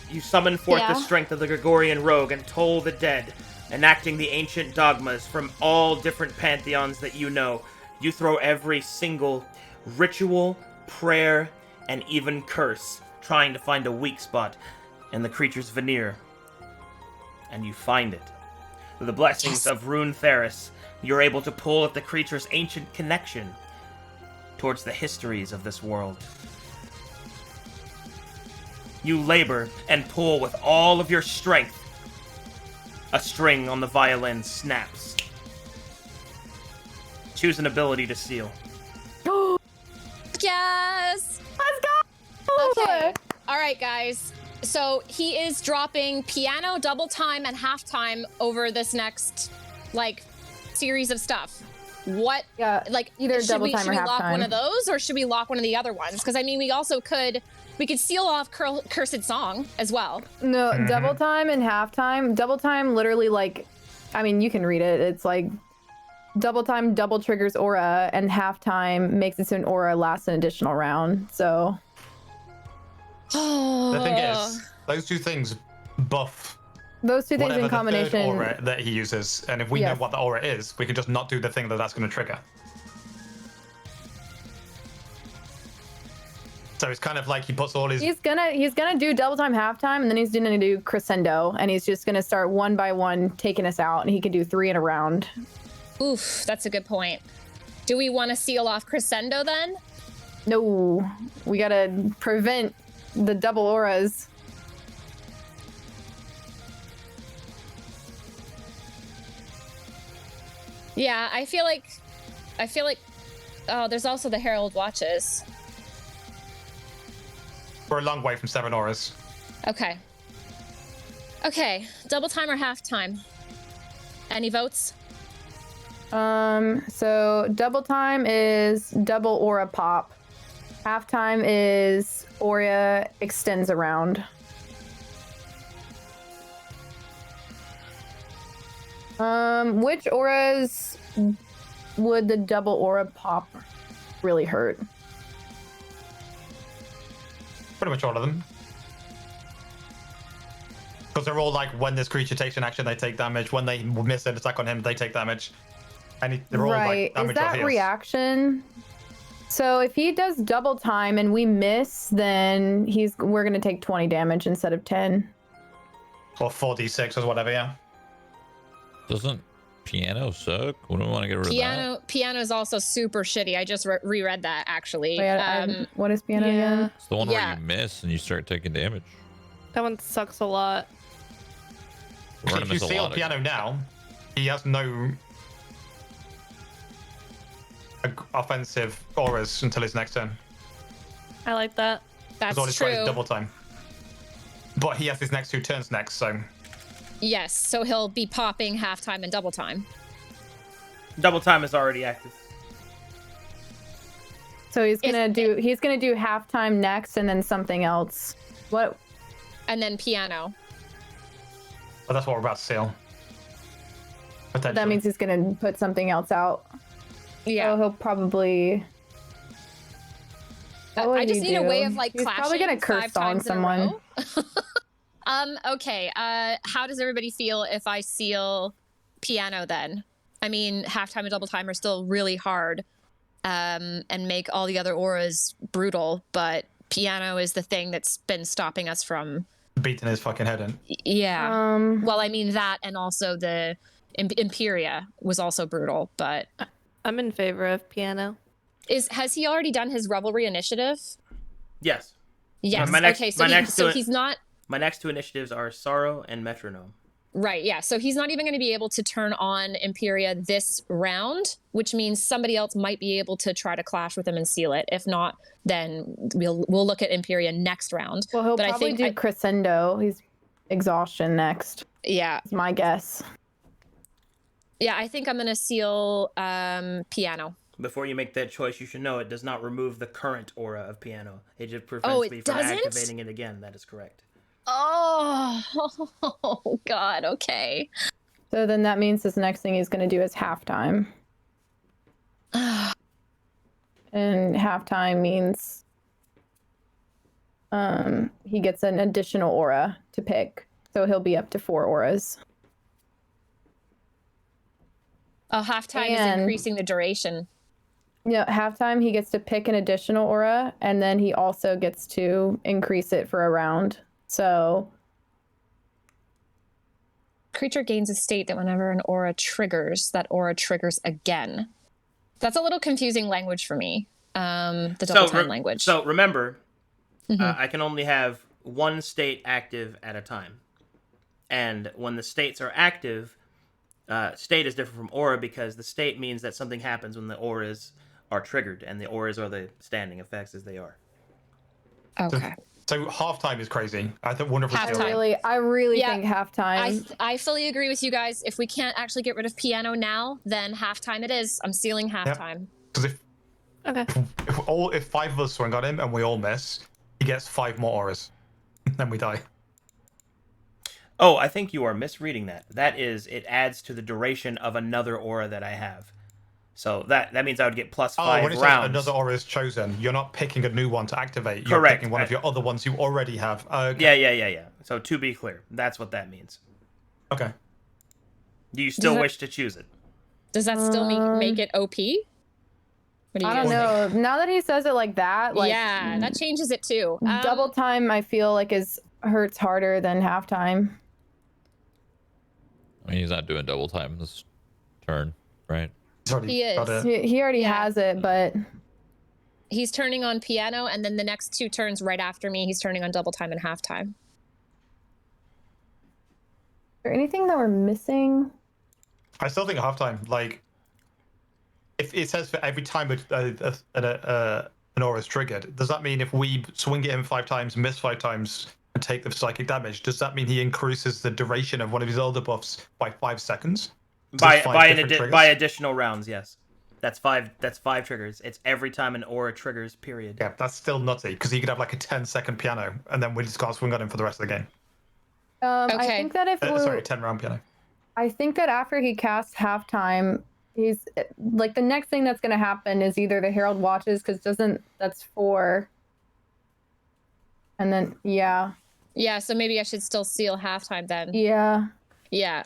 You summon forth the Yeah. strength of the Gregorian rogue and toll the dead, enacting the ancient dogmas from all different pantheons that you know. You throw every single ritual, prayer, and even curse, trying to find a weak spot in the creature's veneer. And you find it. With the blessings of Rune Theris, you're able to pull at the creature's ancient connection towards the histories of this world. You labor and pull with all of your strength. A string on the violin snaps. Choose an ability to seal. Yes. Let's go. Okay. All right, guys. So he is dropping piano, double time, and halftime over this next, like, series of stuff. What? Yeah, Like, either should double we, time should or we lock halftime. one of those, or should we lock one of the other ones? Because I mean, we could seal off Cursed Song as well. No, double time and halftime. Double time, literally, like, I mean, you can read it. It's like double time double triggers aura, and halftime makes its own aura last an additional round. So The thing is, those two things buff those two things whatever in the third combination. aura that he uses, and if we know Yes. what the aura is, we can just not do the thing that's going to trigger. So it's kind of like he puts all his. He's gonna do double time halftime, and then he's gonna do crescendo, and he's just gonna start one by one taking us out, and he can do 3 in a round. Oof, that's a good point. Do we want to seal off Crescendo then? No, we gotta prevent the double auras. Yeah, I feel like. Oh, there's also the Herald watches. We're a long way from 7 auras. Okay. Okay, double time or half time? Any votes? So double time is double aura pop. Halftime is aura extends around. Which auras would the double aura pop really hurt? Pretty much all of them. Because they're all like, when this creature takes an action, they take damage. When they miss an attack on him, they take damage. And they're all Right. like damage Is that or heals. reaction? So if he does double time and we miss, then we're gonna take 20 damage instead of 10. Or 4d6 or whatever, yeah. Doesn't piano suck? Wouldn't we want to get rid of that? Piano is also super shitty. I just reread that actually. Wait, what is piano again? It's the one Yeah. where you miss and you start taking damage. That one sucks a lot. We're gonna If you miss a seal lot of- piano now, he has no offensive auras until his next turn. I like that. That's Because all his true. double time. But he has his next 2 turns next, so Yes, so he'll be popping halftime and double time. Double time is already active. So he's gonna do halftime next and then something else. What? And then piano. but that's what we're about to seal. Potentially. That means he's gonna put something else out. Yeah. So he'll probably. What would I just he need a do? way of like He's clashing probably gonna curse 5 song times in a someone. row. Okay. How does everybody feel if I seal piano then? I mean, halftime and double time are still really hard, and make all the other auras brutal, but piano is the thing that's been stopping us from. beating his fucking head in. Yeah. Well, I mean that, and also the Imperia was also brutal, but I'm in favor of piano. has he already done his Revelry initiative? Yes. Yes. My next- Okay, my next so to it- he's not. My next 2 initiatives are Sorrow and Metronome. Right, yeah. So he's not even going to be able to turn on Imperia this round, which means somebody else might be able to try to clash with him and seal it. If not, then we'll look at Imperia next round. Well, he'll But probably do crescendo. He's exhaustion next. Yeah. Is my guess. Yeah, I think I'm going to seal piano. Before you make that choice, you should know it does not remove the current aura of piano. It just prevents Oh, it me from doesn't? activating it again. That is correct. Oh, God, okay. So then that means his next thing he's gonna do is halftime. And halftime means he gets an additional aura to pick. So he'll be up to 4 auras. Oh, halftime is And- increasing the duration. Yeah, halftime he gets to pick an additional aura, and then he also gets to increase it for a round. So Creature gains a state that whenever an aura triggers, that aura triggers again. That's a little confusing language for me. The double time language. So remember, I can only have one state active at a time. And when the states are active, state is different from aura because the state means that something happens when the auras are triggered, and the auras are the standing effects as they are. Okay. So halftime is crazy. I wonder if Halftime. I really Yeah, think halftime. I fully agree with you guys. If we can't actually get rid of piano now, then halftime it is. I'm sealing halftime. Because Okay. if 5 of us swing on him and we all miss, he gets 5 more auras. Then we die. Oh, I think you are misreading that. That is, it adds to the duration of another aura that I have. So that means I would get plus 5 when you rounds. say another aura is chosen, you're not picking a new one to activate. You're Correct. picking one of your other ones you already have. Okay. Yeah. So to be clear, that's what that means. Okay. Do you still Does that- wish to choose it? Does that still make it OP? What do you I guys don't think? know. Now that he says it like that, like Yeah, that changes it too. double time, I feel like hurts harder than halftime. I mean, he's not doing double time this turn, right? He's already He got is. it. He already Yeah. has it, but He's turning on piano, and then the next 2 turns right after me, he's turning on double time and halftime. is there anything that we're missing? I still think halftime. Like, if it says for every time an aura is triggered, does that mean if we swing at him 5 times, miss 5 times, and take the psychic damage, does that mean he increases the duration of one of his other buffs by 5 seconds? By different triggers? additional rounds, yes. That's 5 triggers. It's every time an aura triggers, period. Yeah, that's still nutty because he could have like a 10-second piano, and then we just can't swing on him for the rest of the game. I Okay. think that if Sorry, 10-round piano. I think that after he casts halftime, he's like the next thing that's gonna happen is either the Herald watches because that's 4, and then yeah, Yeah, so maybe I should still seal halftime then. yeah. Yeah.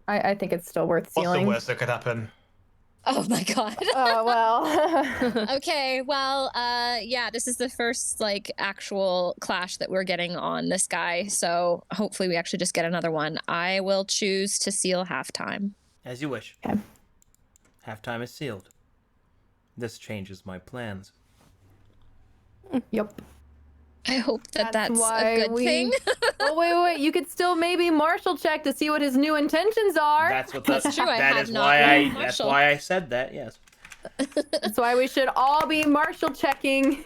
I think it's still worth What's the sealing. worst that could happen? Oh my god. Oh well. Okay, well, yeah, this is the first like actual clash that we're getting on this guy, so hopefully we actually just get another one. I will choose to seal halftime. As you wish. Okay. Halftime is sealed. This changes my plans. Yep. I hope that that's why a good thing. Oh wait. You could still maybe martial check to see what his new intentions are. That's what That's true, I That have is not why rolled that's martial. why I said that. Yes. That's why we should all be martial checking.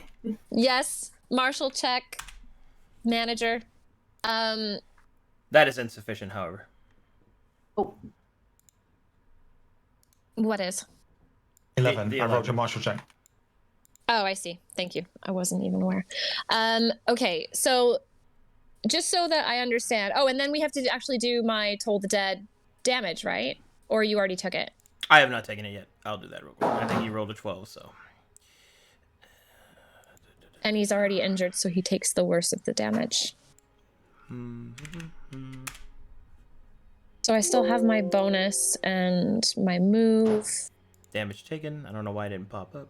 Yes, martial check, manager. That is insufficient, however. Oh. What is? 11. The I rolled 11. your martial check. Oh, I see. Thank you. I wasn't even aware. Okay, so just so that I understand. Oh, and then we have to actually do my Toll the Dead damage, right? Or you already took it? I have not taken it yet. I'll do that real quick. I think you rolled a 12, so. And he's already injured, so he takes the worst of the damage. So I still have my bonus and my move. Damage taken. I don't know why it didn't pop up.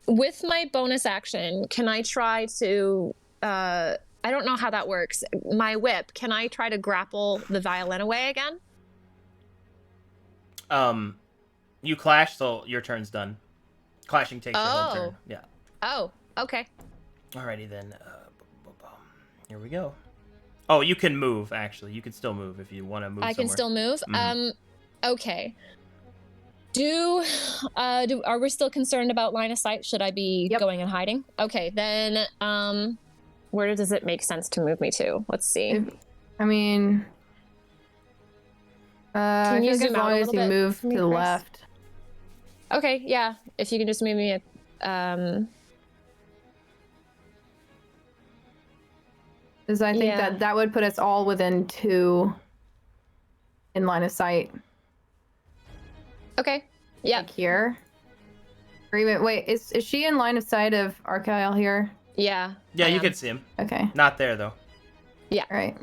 With my bonus action, can I try to I don't know how that works. My whip, can I try to grapple the violin away again? You clash, so your turn's done. Clashing takes your whole turn. Yeah. Oh, okay. Alrighty then. Here we go. Oh, you can move, actually. You can still move if you want to move I can still move. Okay. Are we still concerned about line of sight? Should I be going and hiding? Okay, then where does it make sense to move me to? Let's see. I mean, Can you I think zoom as out long a as little you bit move for to me, the Chris? left. Okay, yeah. If you can just move me Because I think Yeah. that would put us all within 2 in line of sight. Okay. Yeah. Like here. Agreement. Wait, is she in line of sight of Argyle here? Yeah. Yeah, I you am. can see him. Okay. Not there though. Right.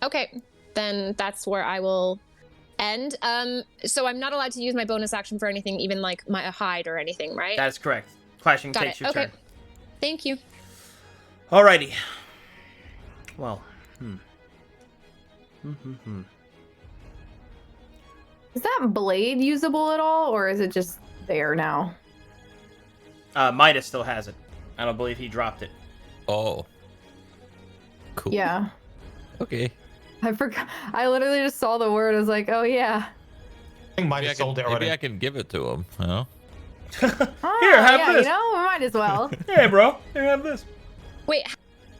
Okay, then that's where I will end. So I'm not allowed to use my bonus action for anything, even like my hide or anything, right? That is correct. Clashing Got takes it. your Okay. turn. Thank you. Alrighty. Well, Is that blade usable at all, or is it just there now? Midas still has it. I don't believe he dropped it. Oh. Cool. Yeah. Okay. I forgot. I literally just saw the word. I was like, oh yeah. I think Midas sold it already. Maybe I can give it to him. You know? Oh, Here, have yeah, this. You know, we might as well. Hey, bro. Here, have this. Wait,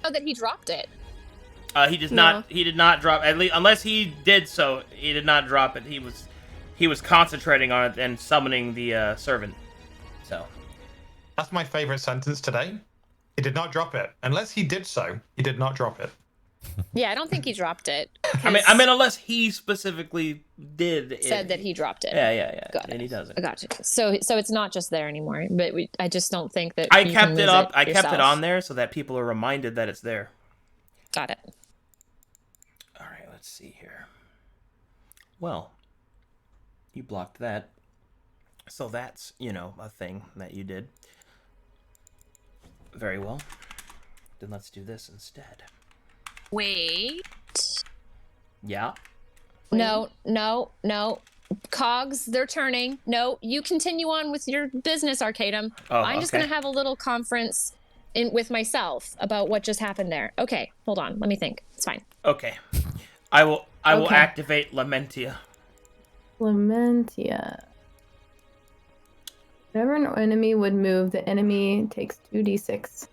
how that he dropped it? He does not. He did not drop. At least, unless he did so, he did not drop it. He was concentrating on it and summoning the servant. So. That's my favorite sentence today. He did not drop it. Unless he did so, he did not drop it. Yeah, I don't think he dropped it. I mean, unless he specifically did Said that he dropped it. Yeah. Got And it. he doesn't. I got you. So it's not just there anymore. But I just don't think that I you kept can it lose up. I kept yourself. it on there so that people are reminded that it's there. Got it. All right, let's see here. Well, you blocked that. So that's, a thing that you did. Very well. Then let's do this instead. Wait. Yeah. No. Cogs, they're turning. No, you continue on with your business, Arcadum. Oh, I'm just okay. going to have a little conference with myself about what just happened there. Okay, hold on. Let me think. It's fine. Okay. I will Okay. activate Lamentia. Lamentia. Whenever an enemy would move, the enemy takes 2d6.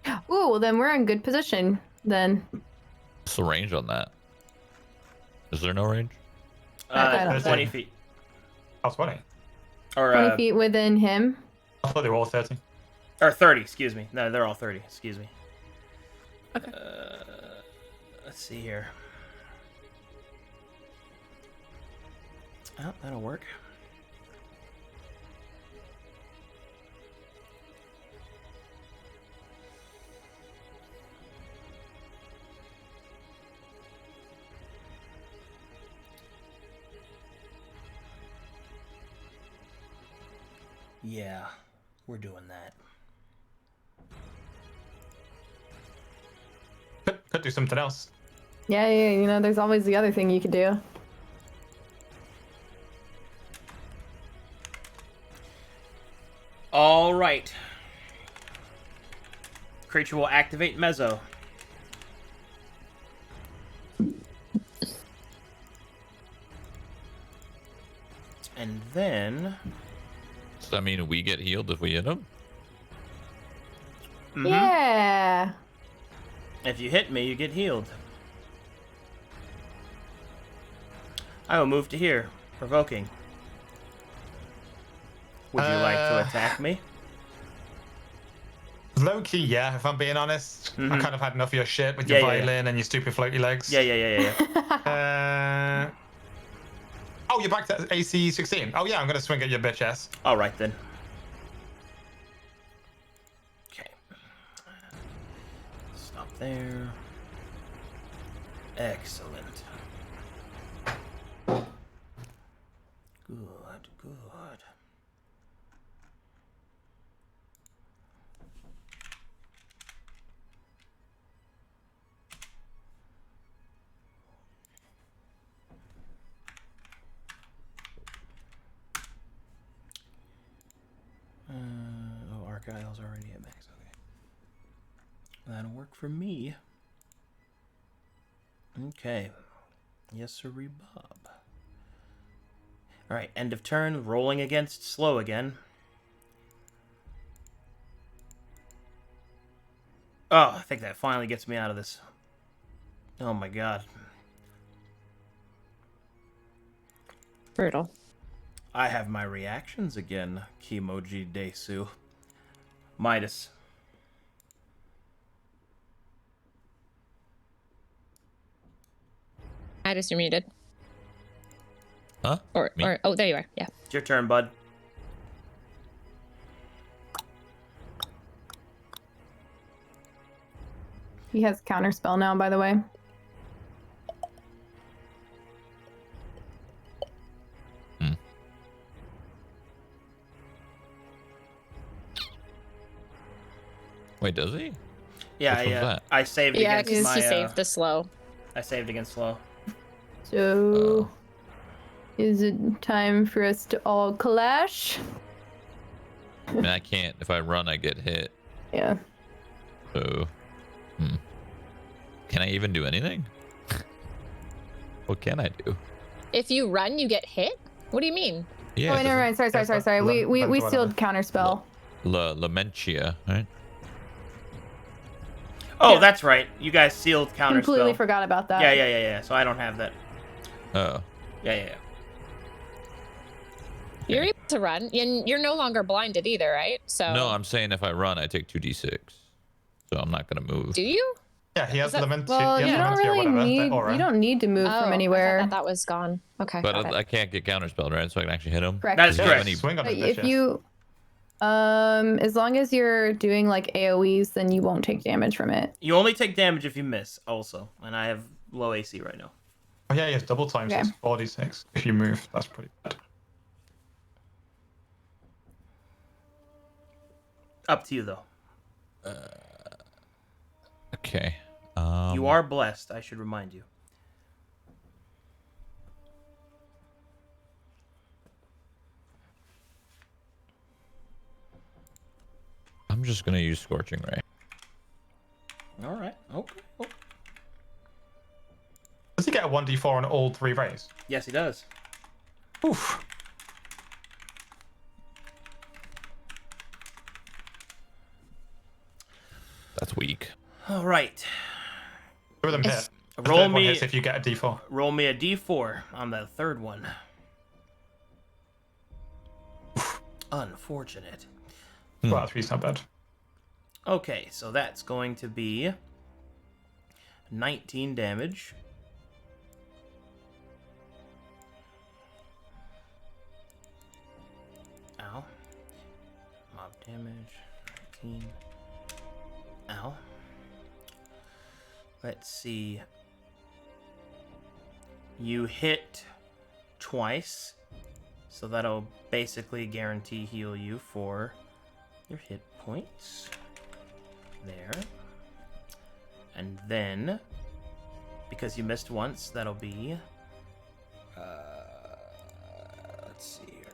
Ooh, well then we're in good position then. What's the range on that? Is there no range? I don't 20 think. feet. Oh, 20. Or 20 feet within him. I thought they were all 30. or 30, excuse me. No, they're all 30, excuse me. Okay. Let's see here. Oh, that'll work. Yeah, we're doing that. Could do something else. Yeah, there's always the other thing you could do. All right. Creature will activate Mezzo. And then... Does that mean we get healed if we hit him? Mhm. Yeah. If you hit me, you get healed. I will move to here, provoking. Would you like to attack me? Low key, yeah, if I'm being honest. I kind of had enough of your shit with your Yeah, yeah, violin and your stupid floaty legs. Yeah. Oh, you're back to AC 16. Oh, yeah, I'm going to swing at your bitch ass. All right, then. Okay. Stop there. Excellent. Good. Argyle's already at max. Okay. That'll work for me. Okay. Yes, sir, Bob. Alright, end of turn. Rolling against slow again. Oh, I think that finally gets me out of this. Oh my god. Brutal. I have my reactions again, Kimoji Desu. Midas. I just you're muted. Huh? Or Me? oh, there you are. Yeah. It's your turn, bud. He has counterspell now, by the way. Wait, does he? Yeah, Which one's yeah. that? I saved Yeah, against because my. he saved the slow. I saved against slow. So, is it time for us to all clash? I mean, I can't. If I run, I get hit. Yeah. So, can I even do anything? What can I do? If you run, you get hit? What do you mean? Yeah. Oh, wait, never mind. Sorry. We sealed counterspell. Lamentia, right? Oh, that's right. You guys sealed counterspell. Completely forgot about that. Yeah. So I don't have that. Oh. Yeah. You're able to run, and you're no longer blinded either, right? So. No, I'm saying if I run, I take 2d6. So I'm not gonna move. Do you? Yeah, he has lament. Well, he has you don't Lamentia or really whatever, need. the aura. You don't need to move from anywhere. I thought that was gone. Okay. But okay. I can't get counterspelled, right? So I can actually hit him. Correct. That's Yeah, correct. swing on But his if bitch, yes. you, as long as you're doing like AOE's, then you won't take damage from it. You only take damage if you miss, also. And I have low AC right now. Oh yeah, he has double time, so Okay. it's 46. If you move, that's pretty bad. Up to you, though. Okay. You are blessed, I should remind you. I'm just gonna use Scorching Ray. All right. Okay. Does he get a 1d4 on all 3 rays? Yes, he does. Oof. That's weak. All right. 2 of them hit. The Roll third one me- hits if you get a d4. Roll me a d4 on the third one. Unfortunate. Well, 3's not bad. Okay, so that's going to be 19 damage. Ow. Mob damage. 19. Ow. Let's see. You hit twice, so that'll basically guarantee heal you for your hit points. There. And then, because you missed once, that'll be... let's see here.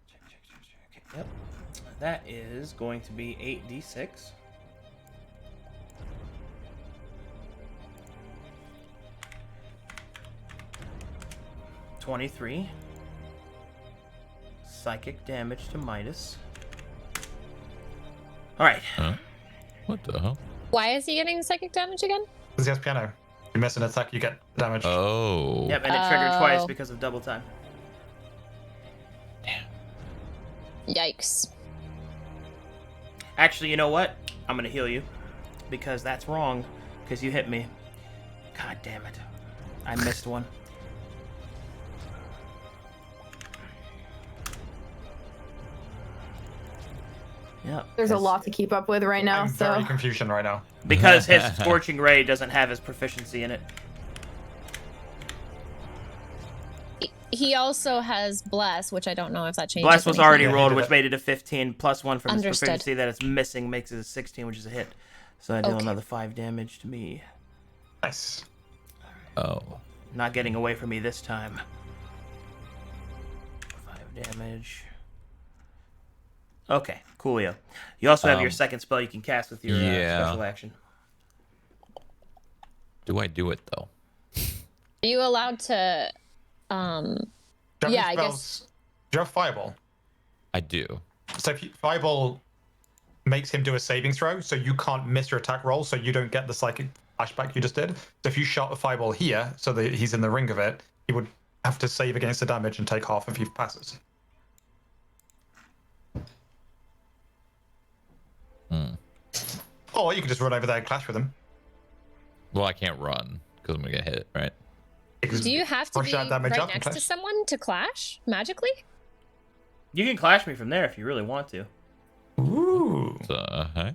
Check. Okay, yep. That is going to be 8d6. $23. Psychic damage to Midas. Alright. Huh? What the hell? Why is he getting psychic damage again? Because he has piano. You miss an attack, you get damage. Oh. Yep, and it triggered twice Oh. because of double time. Yikes. Actually, you know what? I'm gonna heal you. Because that's wrong. Because you hit me. God damn it. I missed one. Yep. There's a 'cause- lot to keep up with right now. I'm So very confusion right now. Because his Scorching Ray doesn't have his proficiency in it. He also has bless, which I don't know if that changes. Bless was anything. already Yeah, he rolled, did which it. made it a 15, plus 1 from his Understood. proficiency that it's missing makes it a 16, which is a hit. So I deal Okay. another 5 damage to me. Nice. Oh. Not getting away from me this time. 5 damage. Okay, coolio. You also have your second spell you can cast with your yeah. special action. Do I do it though? Are you allowed to? Do you have Yeah, any I spells? Do you have Fireball? I do. So if Fireball makes him do a saving throw, so you can't miss your attack roll, so you don't get the psychic flashback you just did. So if you shot a Fireball here, so that he's in the ring of it, he would have to save against the damage and take half if he passes. Or you could just run over there and clash with him. Well, I can't run because I'm gonna get hit, right? Because Do you have to push be that damage right up and next to clash. someone to clash magically? You can clash me from there if you really want to. Ooh. Heck?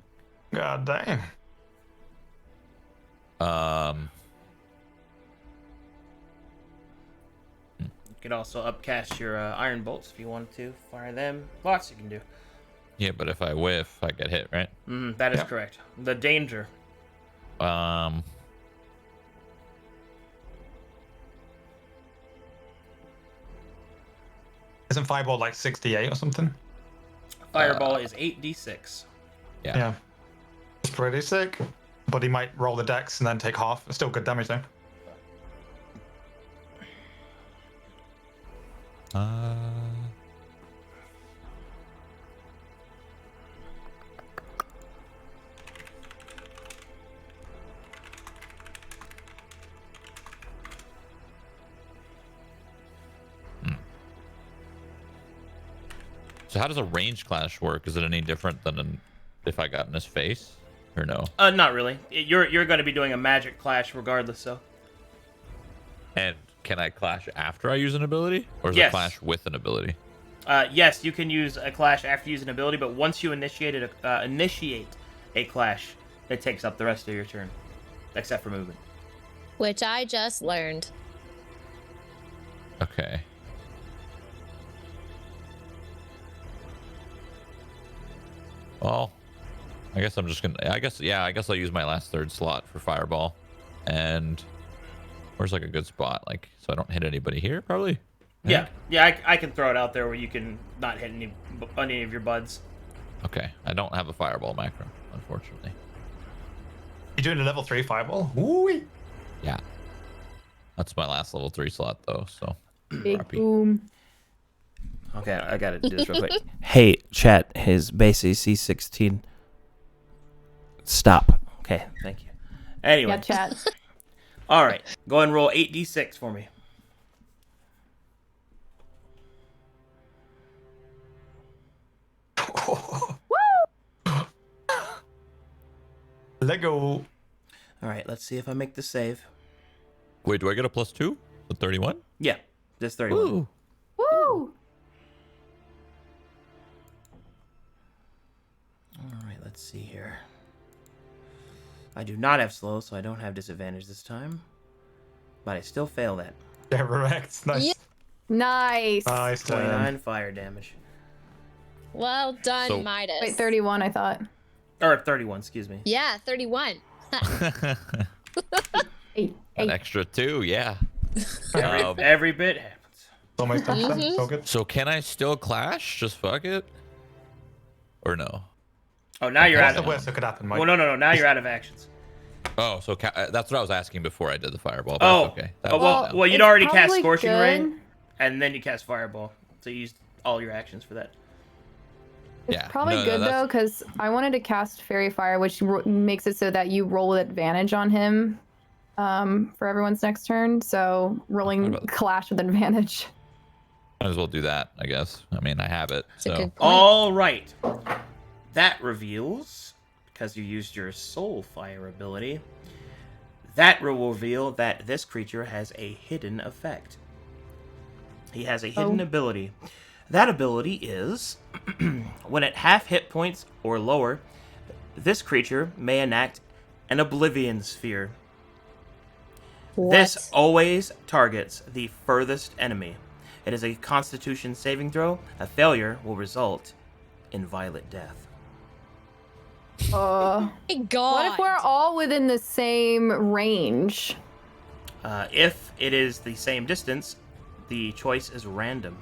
God damn. You could also upcast your iron bolts if you wanted to. Fire them. Lots you can do. Yeah, but if I whiff, I get hit, right? That is correct. The danger. Isn't Fireball like 68 or something? Fireball is 8d6. Yeah. It's pretty sick. But he might roll the dex and then take half. It's still good damage though. So how does a range clash work? Is it any different than if I got in his face, or no? Not really. You're going to be doing a magic clash regardless, so. And can I clash after I use an ability, or is Yes. it clash with an ability? Yes, you can use a clash after using an ability, but once you initiate a clash, it takes up the rest of your turn, except for movement. Which I just learned. Okay. Well, I guess I'm just gonna. I guess I'll use my last third slot for Fireball. And where's like a good spot, like so I don't hit anybody here, probably. Yeah, I can throw it out there where you can not hit any of your buds. Okay, I don't have a Fireball macro, unfortunately. You're doing a level 3 Fireball? Ooh. Yeah, that's my last level 3 slot though. So Big crappy. boom. Okay, I gotta do this real quick. Hey, chat, his base AC 16. Stop. Okay, thank you. Anyway. Yeah, chat. All right, go ahead and roll 8d6 for me. Lego. All right, let's see if I make the save. Wait, do I get a +2? The 31? Yeah, just 31. Ooh. Woo! All right, let's see here. I do not have slow, so I don't have disadvantage this time. But I still fail that. Yeah, correct. Nice. Yeah. Nice. Nice. 29 fire damage. Well done, So- Midas. Wait, 31, I thought. Or 31, excuse me. Yeah, 31. Eight. An extra 2, yeah. Every bit happens. Almost 10%. So good. So can I still clash? Just fuck it? Or no? Oh, now you're What's out the of... worst that could happen, Mike? Well, no. Now you're out of actions. Oh, so that's what I was asking before I did the Fireball. But that's okay. That was Well, you'd It's already cast probably Scorching good. Ray, and then you cast Fireball. So you used all your actions for that. It's Yeah, probably no, good that's- though, because I wanted to cast Fairy Fire, which makes it so that you roll with advantage on him for everyone's next turn. So rolling about- Clash with advantage. Might as well do that, I guess. I mean, I have it. That's a So good point. All right. That reveals, because you used your Soul Fire ability, that will reveal that this creature has a hidden effect. He has a hidden ability. That ability is, when at half hit points or lower, this creature may enact an Oblivion Sphere. This always targets the furthest enemy. It is a Constitution saving throw. A failure will result in violent death. My God. What if we're all within the same range? If it is the same distance, the choice is random.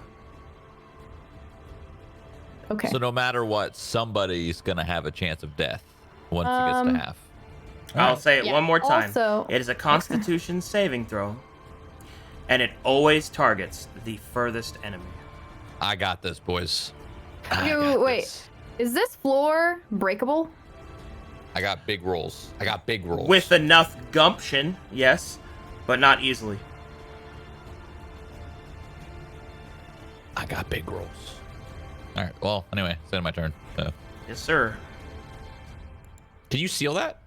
Okay. no matter what, somebody's gonna have a chance of death once it gets to half. I'll say it Yeah. one more time. Also- It is a Constitution saving throw, and it always targets the furthest enemy. I got this, boys. Wait. Is this floor breakable? I got big rolls. With enough gumption, yes, but not easily. I got big rolls. All right. Well, anyway, it's the end of my turn. So. Yes, sir. Can you seal that?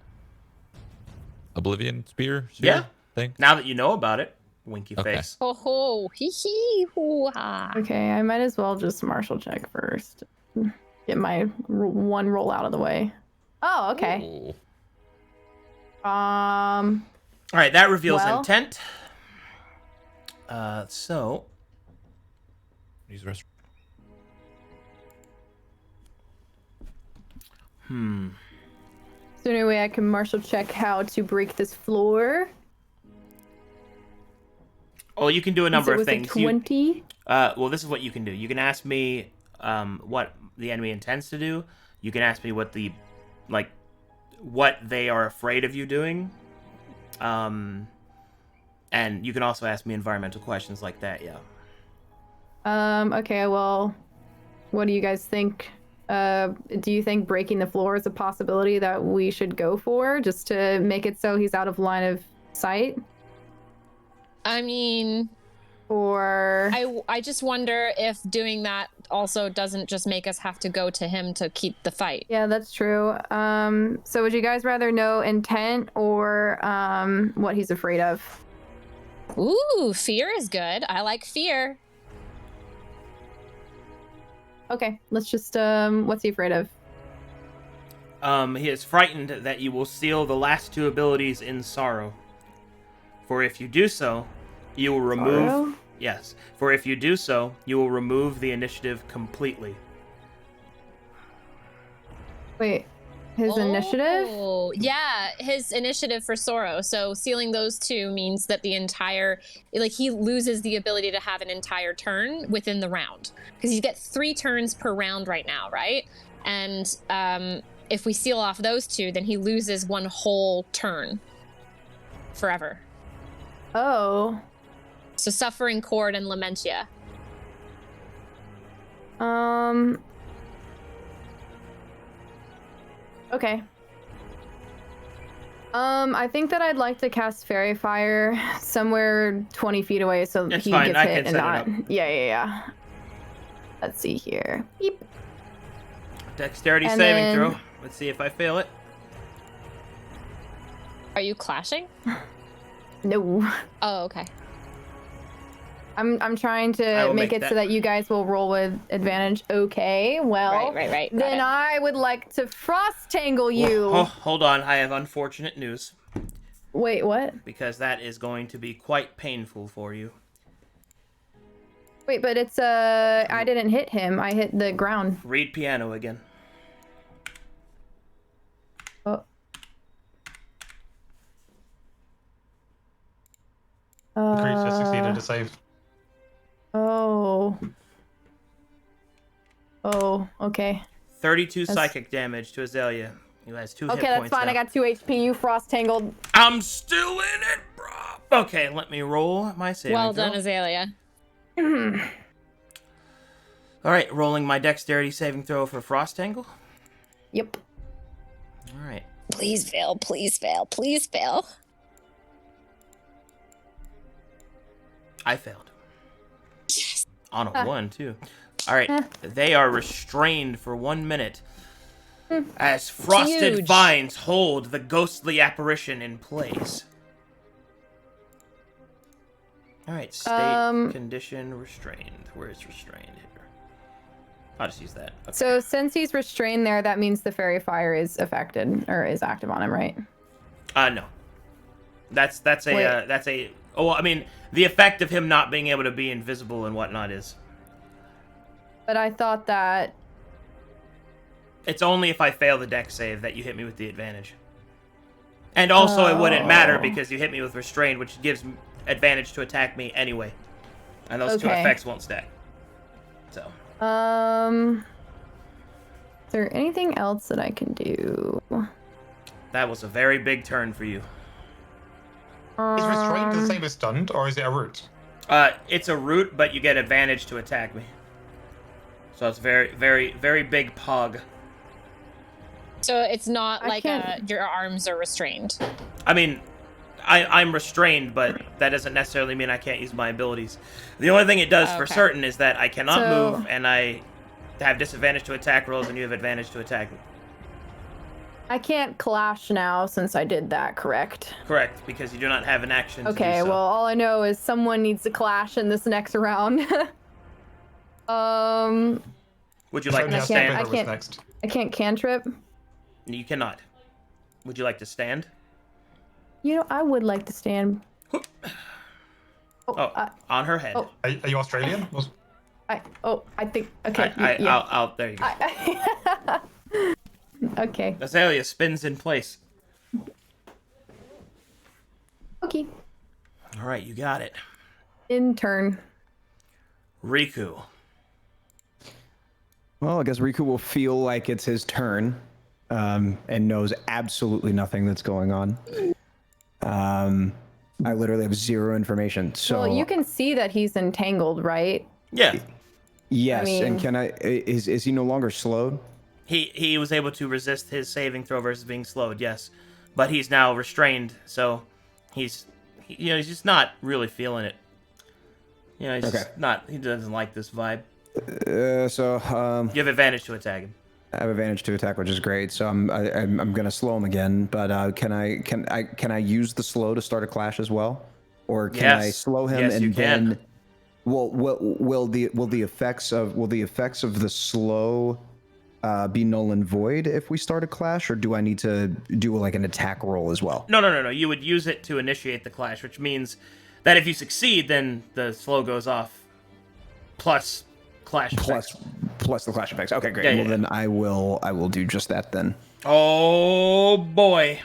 Oblivion sphere Yeah. thing? Now that you know about it, Winky Okay. face. Ho ho, hee hee, hoo ha. Okay, I might as well just martial check first. Get my one roll out of the way. Oh, okay. Ooh. All right, that reveals Well- intent. So Use the rest. Is there any way I can martial check how to break this floor? well, you can do a number of things. You- 20? well, this is what you can do. You can ask me what the enemy intends to do. You can ask me what what they are afraid of you doing. And you can also ask me environmental questions like that, yeah. Okay, well, what do you guys think? Do you think breaking the floor is a possibility that we should go for, just to make it so he's out of line of sight? I mean, Or I just wonder if doing that also doesn't just make us have to go to him to keep the fight. yeah, that's true. So would you guys rather know intent or what he's afraid of? Ooh, fear is good. I like fear. Okay, let's just what's he afraid of? He is frightened that you will steal the last two abilities in sorrow. For if you do so, you will remove... Sorrow? Yes. For if you do so, you will remove the initiative completely. Wait, his initiative? Oh, yeah, his initiative for Sorrow. So sealing those two means that the entire, like, he loses the ability to have an entire turn within the round. Because you get 3 turns per round right now, right? And if we seal off those two, then he loses 1 whole turn forever. Oh. So Suffering Chord and Lamentia. Okay. I think that I'd like to cast Fairy Fire somewhere 20 feet away so It's he fine, gets I hit can and set it not. Yeah. Let's see here. Beep. Dexterity And saving then- throw. Let's see if I fail it. Are you clashing? No. Oh, okay. I'm trying I to will make make it that- so that you guys will roll with advantage. Okay, well, Right. Got then it. I would like to frost tangle you. Oh, hold on, I have unfortunate news. Wait, what? Because that is going to be quite painful for you. Wait, but it's I didn't hit him. I hit the ground. Read piano again. Oh. The creature succeeded to save. Oh. Oh, okay. 32 psychic damage to Azalea, who has 2 hit Okay, that's points fine. now. I got 2 HP. You frost tangled. I'm still in it, bro. Okay, let me roll my saving Well throw. done, Azalea. All right, rolling my dexterity saving throw for Frost Tangle. Yep. All right. Please fail, please fail, please fail. I failed. Yes. On a 1, too. All right. They are restrained for 1 minute as frosted Huge. vines hold the ghostly apparition in place. All right. State condition restrained. Where is restrained here? I'll just use that. Okay. So since he's restrained there, that means the fairy fire is affected or is active on him, right? No. That's a. Oh, I mean, the effect of him not being able to be invisible and whatnot is. But I thought that. It's only if I fail the dex save that you hit me with the advantage. And also, it wouldn't matter because you hit me with restrained, which gives advantage to attack me anyway. And those 2 Okay. effects won't stack. So. Is there anything else that I can do? That was a very big turn for you. Is restrained the same as stunned, or is it a root? It's a root, but you get advantage to attack me. So it's very, very, very big pog. So it's not I like can't- your arms are restrained. I mean, I'm restrained, but that doesn't necessarily mean I can't use my abilities. The only thing it does for Okay. certain is that I cannot So- move, and I have disadvantage to attack rolls, and you have advantage to attack me. I can't clash now since I did that, correct? Correct, because you do not have an action to Okay, do so. well, all I know is someone needs to clash in this next round. Would you like If to only stand? Asperger was can't- next. I can't cantrip. You cannot. Would you like to stand? You know, I would like to stand. Oh, on her head. oh. Are you Australian? I think, okay, yeah. I'll, there you go. Okay. Azalea spins in place. Okay. All right, you got it. In turn. Riku. Well, I guess Riku will feel like it's his turn, and knows absolutely nothing that's going on. I literally have zero information. So Well, you can see that he's entangled, right? Yeah. yes, I mean- and can I? Is he no longer slowed? He was able to resist his saving throw versus being slowed, yes. But he's now restrained, so he's just not really feeling it. He's just not, he doesn't like this vibe. You have advantage to attack him. I have advantage to attack, which is great. So I'm gonna slow him again. But can I use the slow to start a clash as well, or can I Yes. slow him Yes, and you can. then? Will the effects of the slow be null and void if we start a clash, or do I need to do like an attack roll as well? No. You would use it to initiate the clash, which means that if you succeed, then the slow goes off. Plus clash effects. Plus the clash effects. Okay, great. Yeah, well, yeah. then I will do just that then. Oh boy.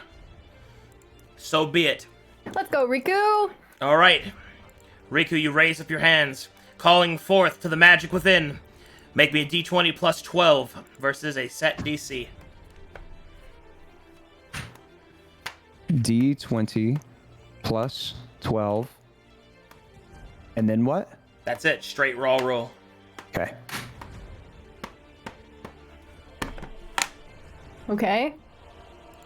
So be it. Let's go, Riku. All right. Riku, you raise up your hands, calling forth to the magic within. Make me a d20 plus 12 versus a set DC. D20 plus 12. And then what? That's it. Straight raw roll. Okay. Okay.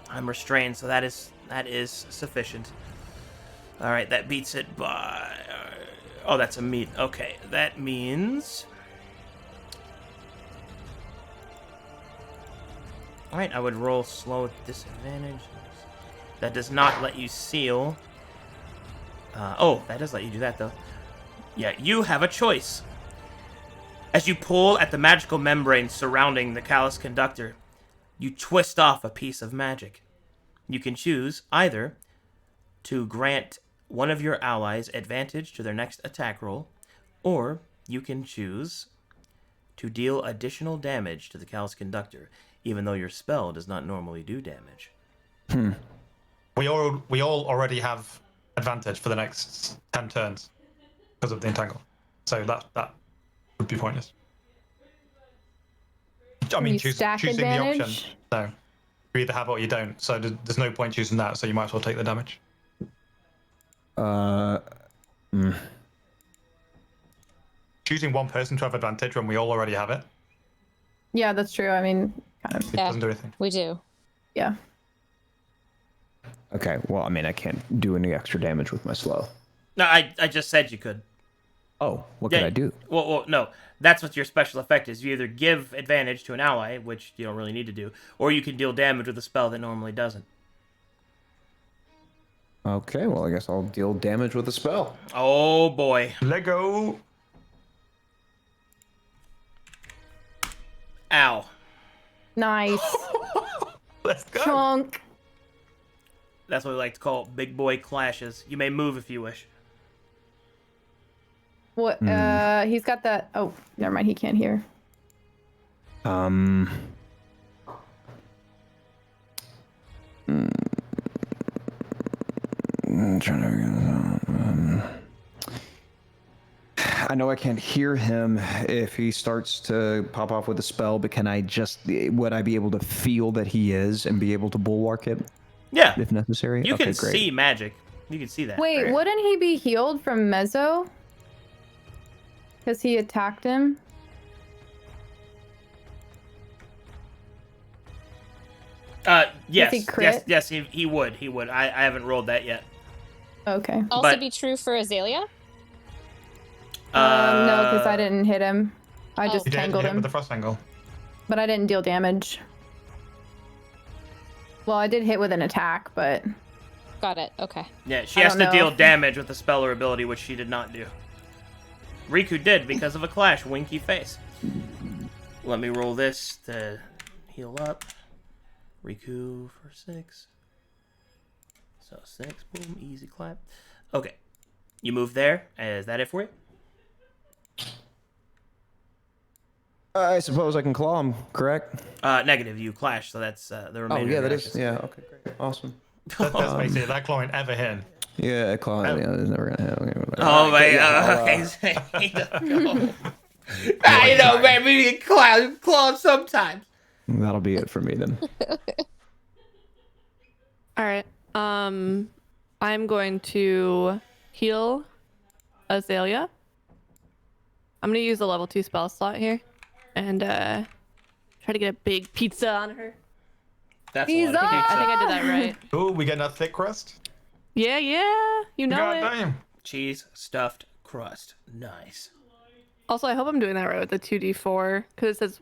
I'm restrained, so that is sufficient. All right, that beats it by... oh, that's a meet. Okay, that means... All right, I would roll slow with disadvantage. That does not let you seal. Oh, that does let you do that, though. Yeah, you have a choice. As you pull at the magical membrane surrounding the callous conductor, you twist off a piece of magic. You can choose either to grant one of your allies advantage to their next attack roll, or you can choose to deal additional damage to the callous conductor, even though your spell does not normally do damage. We all already have advantage for the next 10 turns because of the entangle. So that would be pointless. I mean, You stack choosing the option. advantage? No. You either have it or you don't. So there's no point choosing that, so you might as well take the damage. Choosing one person to have advantage when we all already have it, Yeah, that's true. I mean, kind of. it Yeah. doesn't do anything. We do. Yeah. Okay. Well, I mean, I can't do any extra damage with my slow. No, I just said you could. Oh, what could I do? Well, no. That's what your special effect is. You either give advantage to an ally, which you don't really need to do, or you can deal damage with a spell that normally doesn't. Okay. Well, I guess I'll deal damage with a spell. Oh boy. Lego. Ow. Nice. Let's go. Chunk. That's what we like to call big boy clashes. You may move if you wish. What? He's got that. Oh, never mind. He can't hear. I'm trying to. I know I can't hear him if he starts to pop off with a spell, but would I be able to feel that he is and be able to bulwark it Yeah. if necessary? You Okay, can great. see magic. You can see that. Wait, right? wouldn't he be healed from Mezzo? Because he attacked him? Yes. he Yes, crit? yes, he would. He would. I haven't rolled that yet. Okay. Also But- be true for Azalea. No, because I didn't hit him. I Oh. just You did tangled hit him. with the frost angle. But I didn't deal damage. Well, I did hit with an attack, but Got it. Okay. Yeah, she I has don't to know deal if- damage with the spell or ability, which she did not do. Riku did because of a clash. Winky face. Let me roll this to heal up. Riku for 6. So 6, boom, easy clap. Okay. You move there. Is that it for you? I suppose I can claw him, correct? Negative. You clash, so that's the Oh remainder. yeah, of that your is. actions. Yeah. Okay. Great. Awesome. That's basically that clawing ever hit. Yeah, claw. Yeah, it's never gonna happen. Okay, whatever. Oh my Yeah, okay. I know, man. We get claws sometimes. That'll be it for me then. All right. I'm going to heal Azalea. I'm gonna use a level 2 spell slot here, and try to get a big pizza on her. That's a lot of I think pizza. I did that right. Ooh, we getting a thick crust? Yeah, you know God it. damn. Cheese stuffed crust. Nice. Also, I hope I'm doing that right with the 2d4, because it says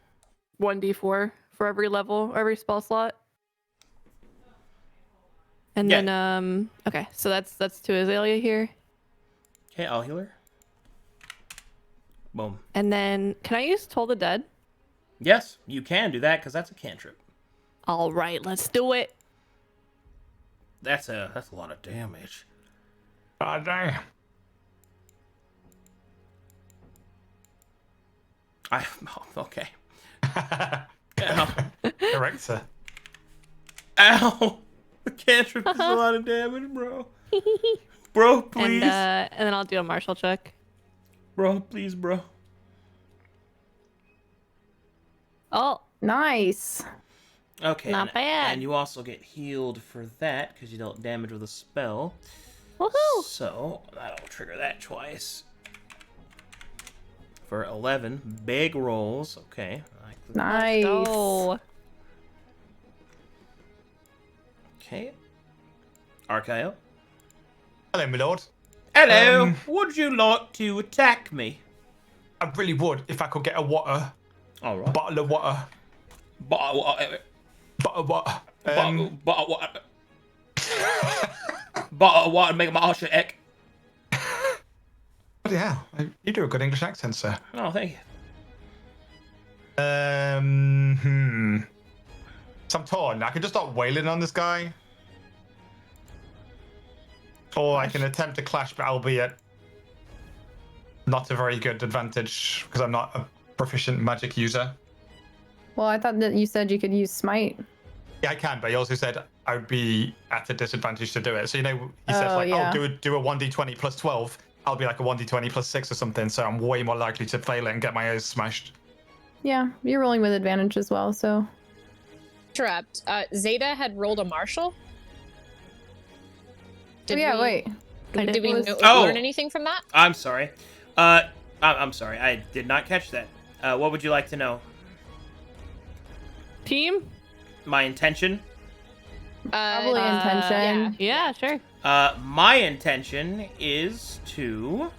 1d4 for every level, every spell slot. And Yeah. then, okay, so that's to Azalea here. Okay, I'll heal her. Boom. And then, can I use Toll the Dead? Yes, you can do that because that's a cantrip. All right, let's do it. That's a lot of damage. God damn. Okay. Ow. Correct, sir. Ow! The cantrip is a lot of damage, bro. Bro, please. And then I'll do a martial check. Bro, please, bro. Oh, nice. Okay. Not bad. And you also get healed for that because you dealt damage with a spell. woohoo! So that'll trigger that twice. For 11 big rolls. Okay. Nice. Oh, Okay. Archaeo. Hello, my lord. Hello. Would you like to attack me? I really would if I could get a water, All right. bottle of water, Bottle of water. water. Bottle of water, make my arse egg. Yeah, you do a good English accent, sir. Oh, thank you. So I'm torn. I can just start wailing on this guy. Or I can attempt to clash, but albeit not a very good advantage because I'm not a proficient magic user. Well, I thought that you said you could use smite. Yeah, I can, but he also said I would be at a disadvantage to do it. So, you know, he says Oh, like, yeah. oh, do a 1d20 plus 12. I'll be like a 1d20 plus 6 or something. So I'm way more likely to fail it and get my ears smashed. Yeah, you're rolling with advantage as well, so. Interrupt. Zeta had rolled a martial. Oh, yeah, wait. Did we Oh. learn anything from that? I'm sorry. I'm sorry. I did not catch that. What would you like to know? team? My intention? Probably intention. Yeah, sure. My intention is to...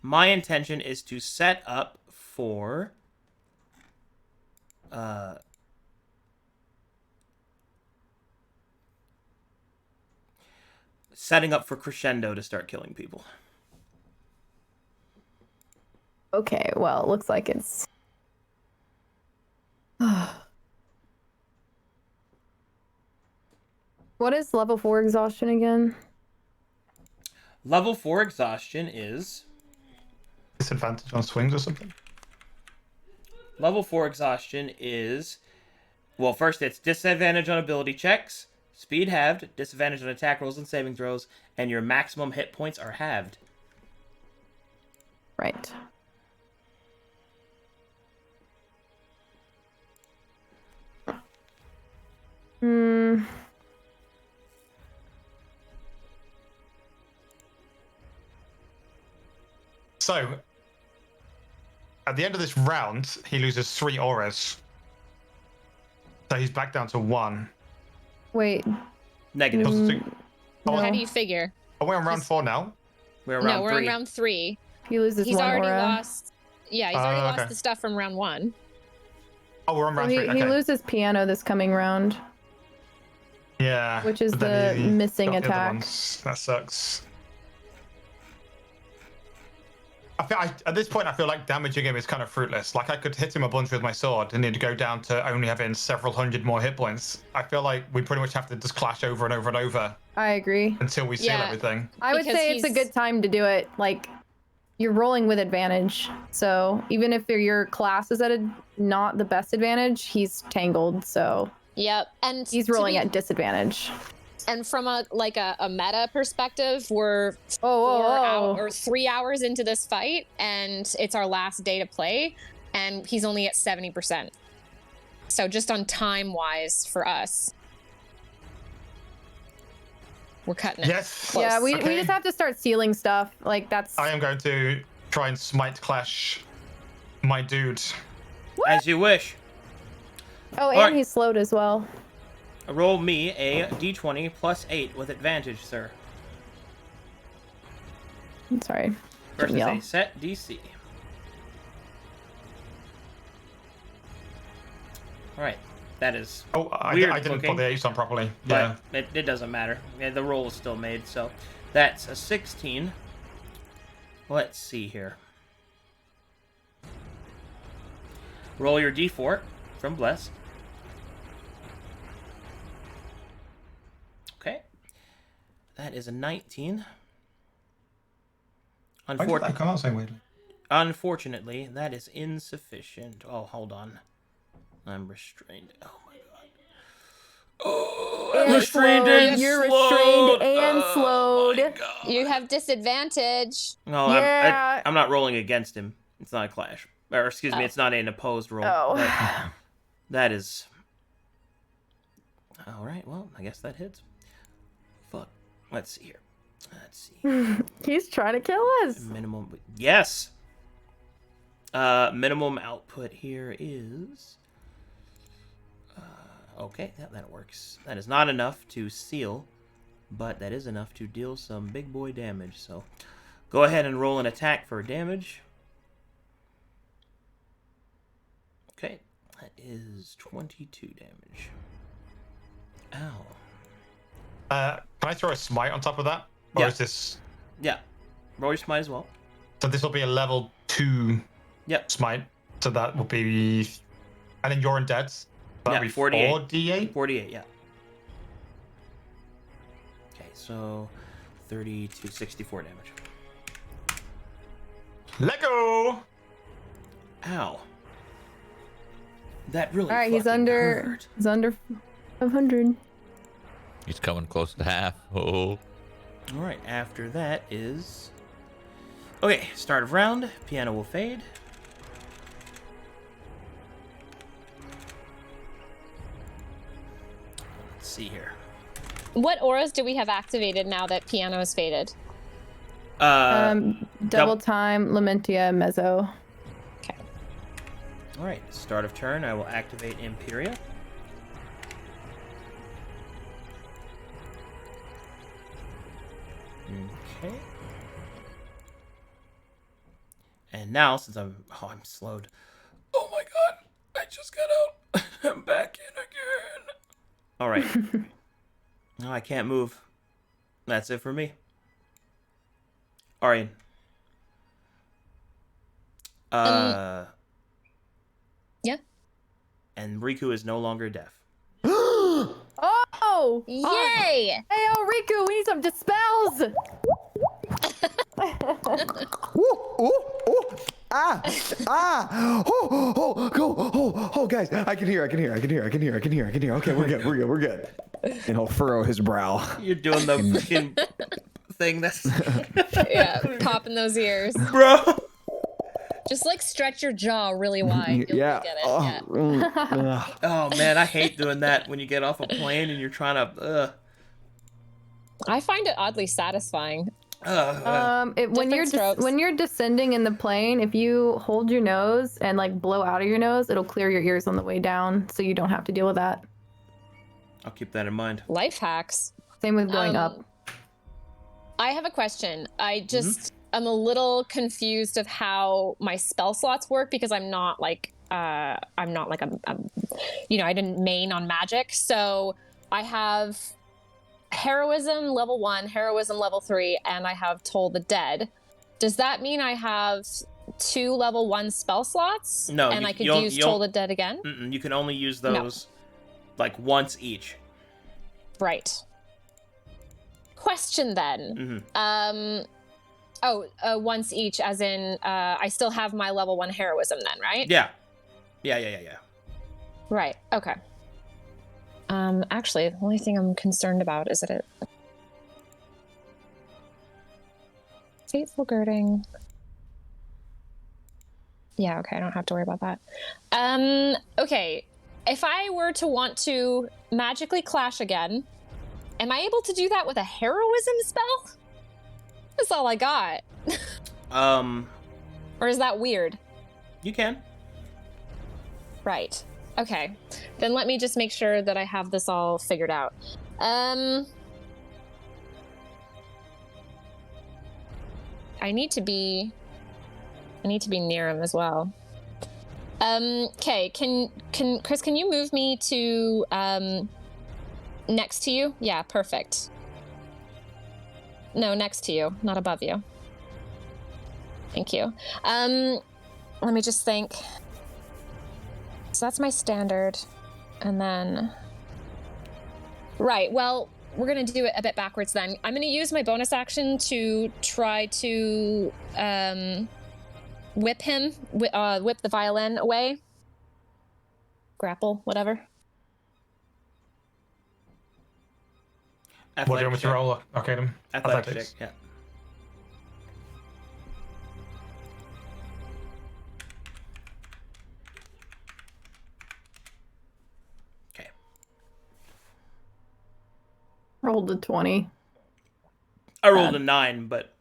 My intention is to set up for... setting up for Crescendo to start killing people. Okay, well, it looks like it's. What is level 4 exhaustion again? Level 4 exhaustion is... Disadvantage on swings or something? Level 4 exhaustion is... Well, first it's disadvantage on ability checks, speed halved, disadvantage on attack rolls and saving throws, and your maximum hit points are halved. Right. Hmm. So, at the end of this round, he loses 3 auras. So he's back down to 1. Wait. Negative. Plus 2. How No. do you figure? Are we on round 4 now? We're No, around we're 3. on round 3. He loses He's one already aura. lost. Yeah, he's already okay. lost the stuff from round 1. Oh, we're on So round 3. he Okay. loses piano this coming round. Yeah. Which is but then the he missing got the other attack. ones. That sucks. At this point, I feel like damaging him is kind of fruitless. Like, I could hit him a bunch with my sword and he'd go down to only having several hundred more hit points. I feel like we pretty much have to just clash over and over and over I agree. until we seal Yeah. everything. I would Because say it's a he's- good time to do it. Like, you're rolling with advantage. So even if your class is at not the best advantage, he's tangled. So Yep. And he's to rolling be- at disadvantage. And from a meta perspective, we're Oh, 3 hours into this fight, and it's our last day to play, and he's only at 70%. So just on time wise for us, we're cutting it. Yes. Close. yeah, we Okay. just have to start sealing stuff. Like, that's. I am going to try and smite clash my dude. As you wish. Oh, and Alright. he's slowed as well. Roll me a d20 plus 8 with advantage, sir. I'm sorry. Versus Yell. a set DC. Alright. That is Oh, I weird didn't looking, put the ace on properly. Yeah. but it doesn't matter. Yeah, the roll is still made, so that's a 16. Let's see here. Roll your d4 from Blessed. Okay. That is a 19. Why did that come out so weirdly? Unfortunately, that is insufficient. Oh, hold on. I'm restrained. Oh my god. Oh, I'm And restrained slowed. and You're slowed. restrained and Oh slowed. my god. You have disadvantage. No, Yeah. I'm not rolling against him. It's not a clash. Or, excuse me, it's not an opposed roll. Oh. That is... Alright, well, I guess that hits. Fuck. Let's see here. Let's see. He's trying to kill us. Minimum... Yes! Minimum output here is... okay, that works. That is not enough to seal, but that is enough to deal some big boy damage. So, go ahead and roll an attack for damage. Okay, that is 22 damage. Ow. Can I throw a smite on top of that? Or Yeah. is this... Yeah, roll your smite as well. So this will be a level 2 Yep, smite. So that will be... And then you're undead. So that'll Yeah, be 48. 4d8? 48, yeah. Okay, so 30 to 64 damage. Let go! Ow. That really All right, he's fucking under. hurt. He's under 500. He's coming close to half. Oh. Alright, after that is... Okay, start of round. Piano will fade. Let's see here. What auras do we have activated now that piano is faded? Double time, Lamentia, Mezzo. Alright, start of turn. I will activate Imperia. Okay. And now, since I'm slowed. Oh my god! I just got out. I'm back in again. All right. No, I can't move. That's it for me. Arian. Yeah. And Riku is no longer deaf. Oh! Yay! Hey, Riku, we need some dispels! Guys, I can hear. Okay, we're good. And he'll furrow his brow. You're doing the fucking thing that's... Yeah, popping those ears. Bro! Just like stretch your jaw really wide. You'll Yeah. get it. Yeah. Oh man, I hate doing that when you get off a plane and you're trying to... I find it oddly satisfying. When Different you're strokes. when you're descending in the plane, if you hold your nose and like blow out of your nose, it'll clear your ears on the way down, so you don't have to deal with that. I'll keep that in mind. Life hacks. Same with going up. I have a question. I just I'm a little confused of how my spell slots work because I'm not like I didn't main on magic. So I have heroism level 1, heroism level 3, and I have Toll the Dead. Does that mean I have 2 level 1 spell slots? No, and I could use Toll the Dead again? You can only use those like once each. Right. Question then. Once each, as in I still have my level 1 heroism then, right? Yeah. Right. Okay. Actually, the only thing I'm concerned about is that it... Fateful Girding. Yeah, okay, I don't have to worry about that. Okay. If I were to want to magically clash again, am I able to do that with a heroism spell? That's all I got. Or is that weird? You can. Right. Okay. Then let me just make sure that I have this all figured out. I need to be near him as well. Okay, can Chris, can you move me to next to you? Yeah, perfect. No, next to you, not above you. Thank you. Let me just think. So that's my standard. And then... Right, well, we're going to do it a bit backwards then. I'm going to use my bonus action to try to whip him, whip the violin away. Grapple, whatever. What do you want me to roll? Arcadum? Athletics. Yeah. Okay. Rolled a 20. I rolled a 9, but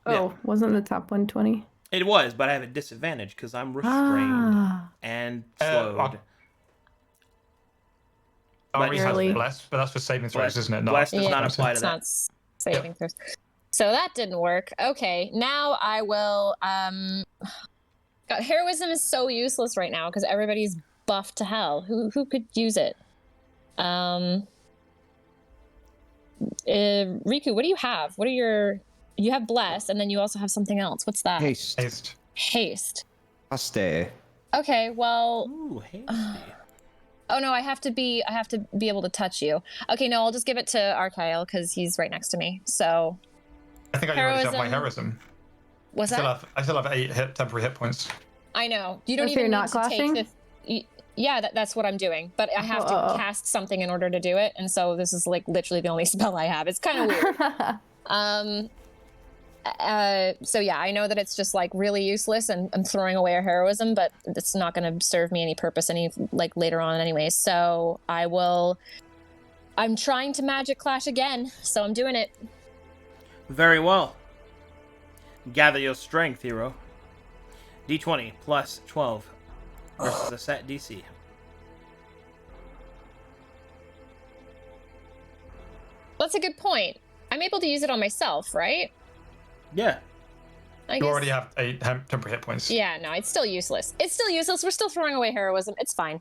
Oh, wasn't the top one 20? it was, but I have a disadvantage because I'm restrained and slowed. Ari has Barely. blessed, but that's for saving throws, isn't it? Blessed does Yeah, not apply to it's that. not saving throws. So that didn't work. Okay, now I will... God, heroism is so useless right now because everybody's buffed to hell. Who could use it? Riku, what do you have? What are your... You have bless, and then you also have something else. What's that? Haste. Haste. Haste. Okay, well... Ooh, hasty. Oh no, I have to be able to touch you. Okay, no, I'll just give it to Archael because he's right next to me. So I think I already have my heroism. What's that? I still have 8 temporary hit points. I know. You don't So even you're need not to clashing? take yeah, that's what I'm doing. But I have to cast something in order to do it, and so this is like literally the only spell I have. It's kind of weird. So yeah, I know that it's just like really useless and I'm throwing away our heroism, but it's not going to serve me any purpose like later on anyway. So I'm trying to magic clash again, so I'm doing it. Very well. Gather your strength, hero. D20 plus 12 versus a set DC. That's a good point. I'm able to use it on myself, right? Yeah. You already have 8 temporary hit points. Yeah, no, it's still useless. It's still useless. We're still throwing away heroism. It's fine.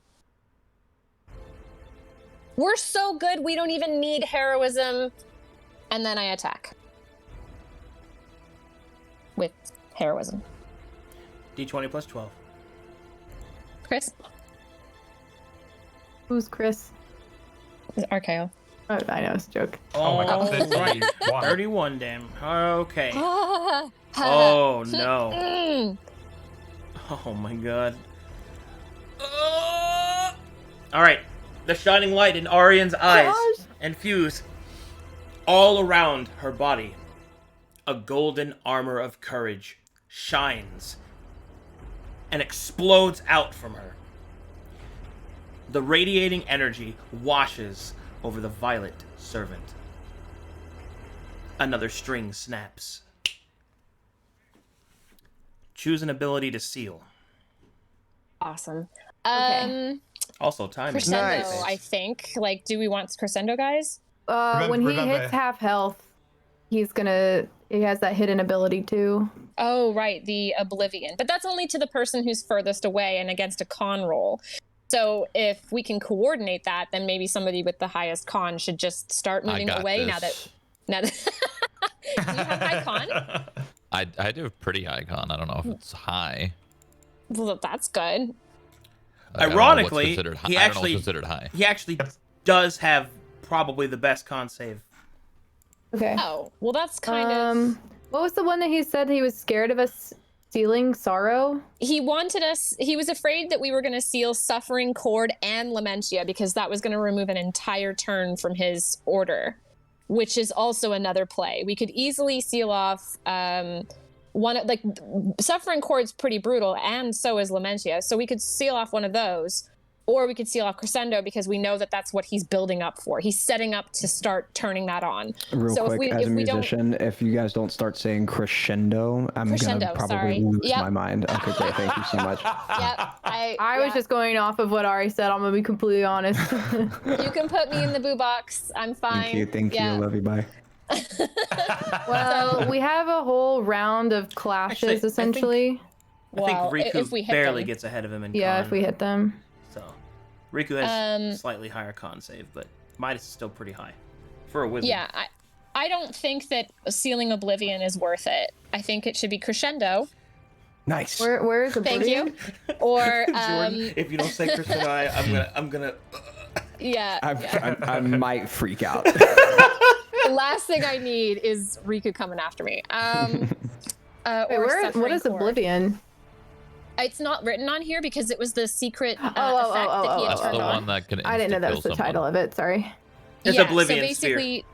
We're so good, we don't even need heroism. And then I attack. With heroism. D20 plus 12. Chris? Who's Chris? Archaeo. Oh, I know, it's a joke. Oh my god, 31. 31, damn. Okay. Oh, no. Oh, my god. All right. The shining light in Arian's eyes infuse all around her body. A golden armor of courage shines and explodes out from her. The radiating energy washes over the violet servant. Another string snaps. Choose an ability to seal. Awesome. Okay. Also, timing. Crescendo, Nice. I think. Like, do we want Crescendo, guys? When he remember- hits half health, he's gonna He has that hidden ability too. Oh, right, the Oblivion. But that's only to the person who's furthest away and against a con roll. So if we can coordinate that, then maybe somebody with the highest con should just start moving away now that do you have high con? I do a pretty high con. I don't know if it's high. Well, that's good. Ironically, he actually does have probably the best con save. Okay. Oh, well, that's kind of. What was the one that he said he was scared of us sealing sorrow? He was afraid that we were going to seal Suffering Cord and Lamentia because that was going to remove an entire turn from his order, which is also another play. We could easily seal off Suffering Cord's pretty brutal, and so is Lamentia. So we could seal off one of those, or we could seal off Crescendo because we know that that's what he's building up for. He's setting up to start turning that on. Real so quick, as a musician, if you guys don't start saying crescendo, I'm gonna probably lose my mind. Okay, great. Thank you so much. Yep. I was just going off of what Ari said. I'm gonna be completely honest. You can put me in the boo box. I'm fine. Thank you. Love you. Bye. Well, we have a whole round of clashes essentially. I think Riku barely gets ahead of him in con. Yeah, if we hit them. So Riku has slightly higher con save, but Midas is still pretty high for a wizard. Yeah, I don't think that sealing Oblivion is worth it. I think it should be Crescendo. Nice. Where is Oblivion? Thank you. Or Jordan, if you don't say Crescendo, I'm gonna. Yeah. I might freak out. The last thing I need is Riku coming after me. What is Oblivion? It's not written on here because it was the secret effect that he had That's turned the on. one that can I didn't know that was the title of it. Sorry. It's Oblivion so basically, Sphere.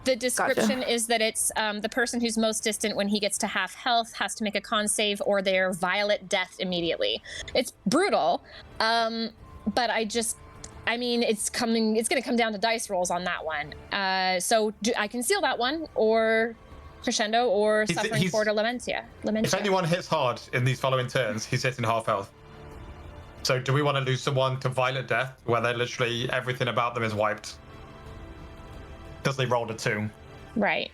the description is that it's the person who's most distant when he gets to half health has to make a con save or they're violet death immediately. It's brutal, but I mean, it's going to come down to dice rolls on that one. So I can seal that one, or Crescendo, or Suffering Cord, or Lamentia. If anyone hits hard in these following turns, he's hitting half health. So do we want to lose someone to violent death, where they're literally everything about them is wiped? Because they rolled a 2. Right.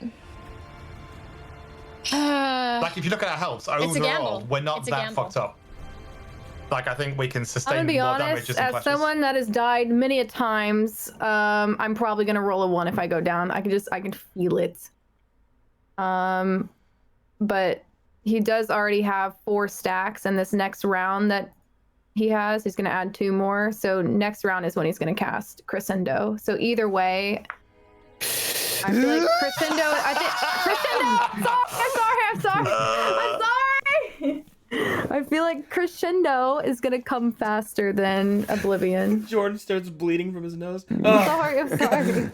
Like, if you look at our health, overall, we're not that fucked up. Like, I think we can sustain I'm gonna be more honest, damages. as someone that has died many a times, I'm probably gonna roll a 1 if I go down. I can feel it. But he does already have 4 stacks, and this next round that he's gonna add 2 more. So next round is when he's gonna cast Crescendo. So either way, I feel like Crescendo. I'm sorry. I feel like Crescendo is gonna come faster than Oblivion. Jordan starts bleeding from his nose. I'm sorry.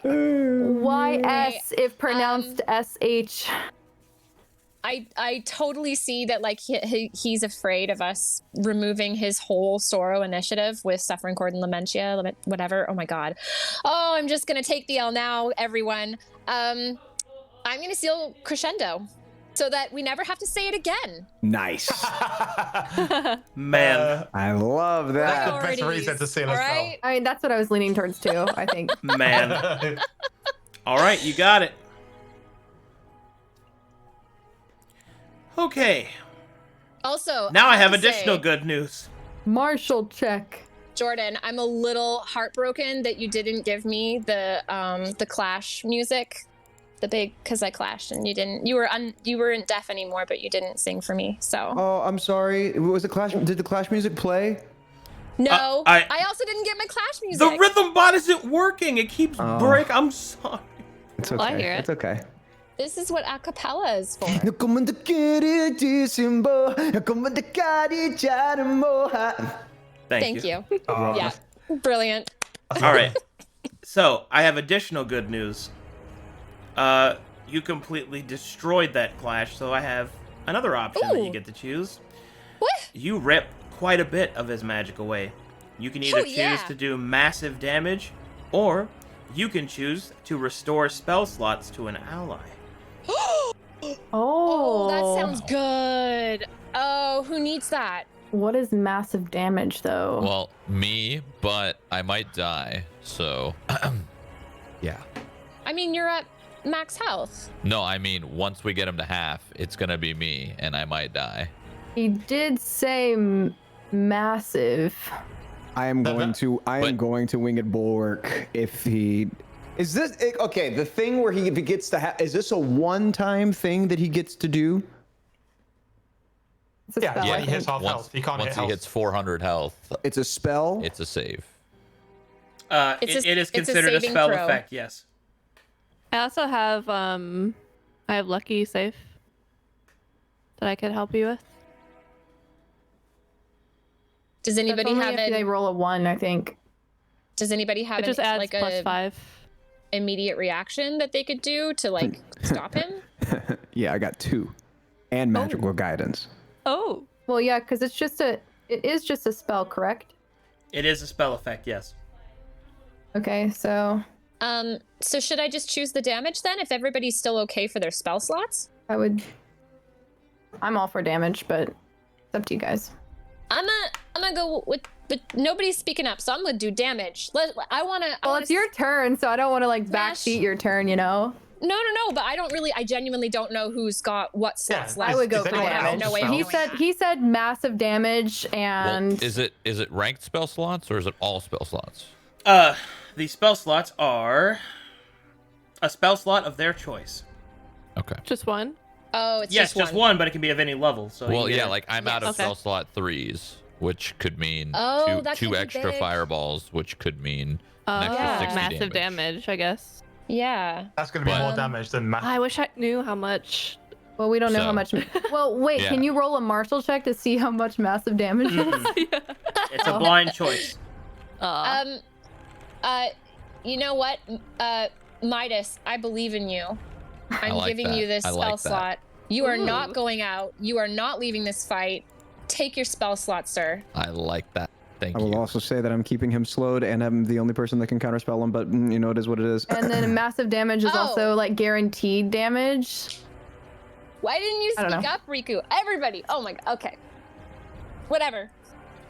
YS if pronounced SH. I totally see that, like, he's afraid of us removing his whole Sorrow initiative with Suffering Cord and Lamentia, whatever. Oh my god. Oh, I'm just gonna take the L now, everyone. I'm gonna seal Crescendo so that we never have to say it again. Nice. Man. I love that. That's the best reason to seal a spell. I mean, that's what I was leaning towards too, I think. Man. All right, you got it. Okay. Also, now I have additional good news. Marshall check. Jordan, I'm a little heartbroken that you didn't give me the Clash music, because I clashed and you didn't. You weren't deaf anymore, but you didn't sing for me. So. Oh, I'm sorry. Was the Clash? Did the Clash music play? No, I also didn't get my Clash music. The rhythm bot isn't working. It keeps breaking. I'm sorry. It's okay. Well, I hear it. It's okay. This is what a cappella is for. Thank you. Yeah, brilliant. All right. So I have additional good news. You completely destroyed that clash, so I have another option that you get to choose. What? You rip quite a bit of his magic away. You can either choose to do massive damage, or you can choose to restore spell slots to an ally. Oh, that sounds good. Oh, who needs that? What is massive damage, though? Well, me, but I might die, so Yeah. I mean, you're at max health. No, I mean, once we get him to half, it's gonna be me, and I might die. He did say massive. I am going to winged bulwark if he. Is this okay? The thing where if he gets to is this a one-time thing that he gets to do? It's a Yeah, spell, yeah, I he think. hits half health. He can't Once hit he health. hits 400 health, It's a spell. it's a save. It is it's a considered a saving spell throw. effect. Yes. I also have I have lucky safe that I could help you with. Does That's anybody only have if they an, roll a 1, I think. Does anybody have It just an, adds like plus a 5. immediate reaction that they could do to like stop him? Yeah, I got 2, and magical guidance. Oh. Well, yeah, because it is just a spell, correct? It is a spell effect. Yes. Okay, so So should I just choose the damage then if everybody's still okay for their spell slots? I'm all for damage, but it's up to you guys. I'm gonna go with, but nobody's speaking up, so I'm gonna do damage. Well, it's your turn, so I don't want to like backseat your turn, you know? No, but I genuinely don't know who's got what slots Yeah, left. I would go Is for anyone damage. else No way of He knowing that. said massive damage, and Well, is it ranked spell slots or is it all spell slots? The spell slots are a spell slot of their choice. Okay. Just one? Oh, it's Yes, just one, but it can be of any level. So you Well, can get yeah, it. like I'm out of Okay. spell slot 3s, which could mean Oh, that two could be extra big. fireballs, which could mean an extra Yeah. 60 Massive damage, I guess. Yeah. That's going to be But- more damage than math. I wish I knew how much. well, we don't know how So- much. Well, wait, Yeah. can you roll a martial check to see how much massive damage is? It's a blind choice. You know what? Midas, I believe in you. I'm like giving that. you this I spell like that. slot. You are not Ooh. going out. You are not leaving this fight. Take your spell slot, sir. I like that. Thank I will you. also say that I'm keeping him slowed, and I'm the only person that can counterspell him. But you know, it is what it is. And then massive damage is Oh. also like guaranteed damage. Why didn't you I don't speak know. up, Riku? Everybody. Oh my god. Okay. Whatever.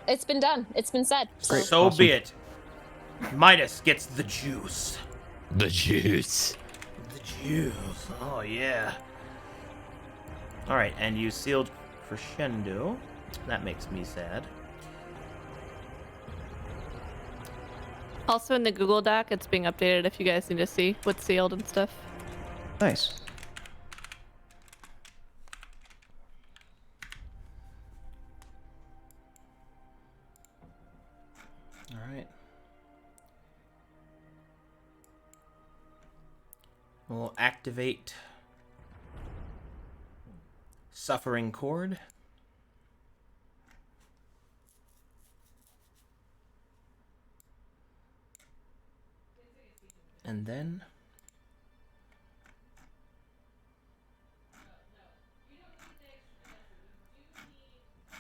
It's been done. It's been said. So. So Awesome. be it. Midas gets the juice. The juice. The juice. Oh yeah. All right, and you sealed crescendo. That makes me sad. Also in the Google Doc, it's being updated if you guys need to see what's sealed and stuff. Nice. All right. We'll activate Suffering Chord. And then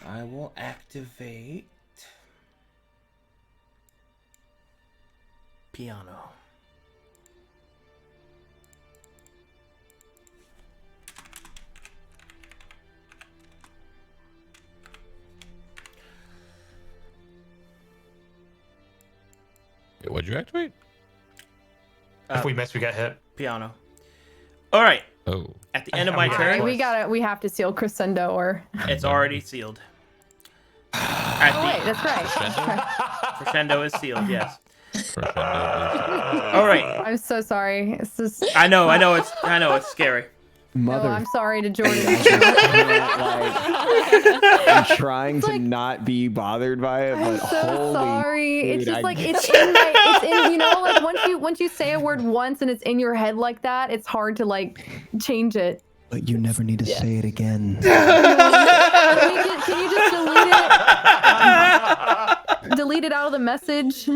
I will activate piano. Wait, what'd you activate? If we miss, we get hit. Piano. All right. Oh. At the end of my I'm turn, gonna- We have to seal crescendo, or it's already sealed. At oh wait, the that's right. crescendo is sealed. Yes. Crescendo All right. I'm so sorry. It's just, I know. It's scary. Mother. I'm sorry to Jordan. I'm trying to not be bothered by it, I'm but so holy. sorry. It's dude, just I- like it's in my, it's in, you know, like once you say a word once and it's in your head like that, it's hard to like change it. But you never need to say it again. Can you just delete it out of the message?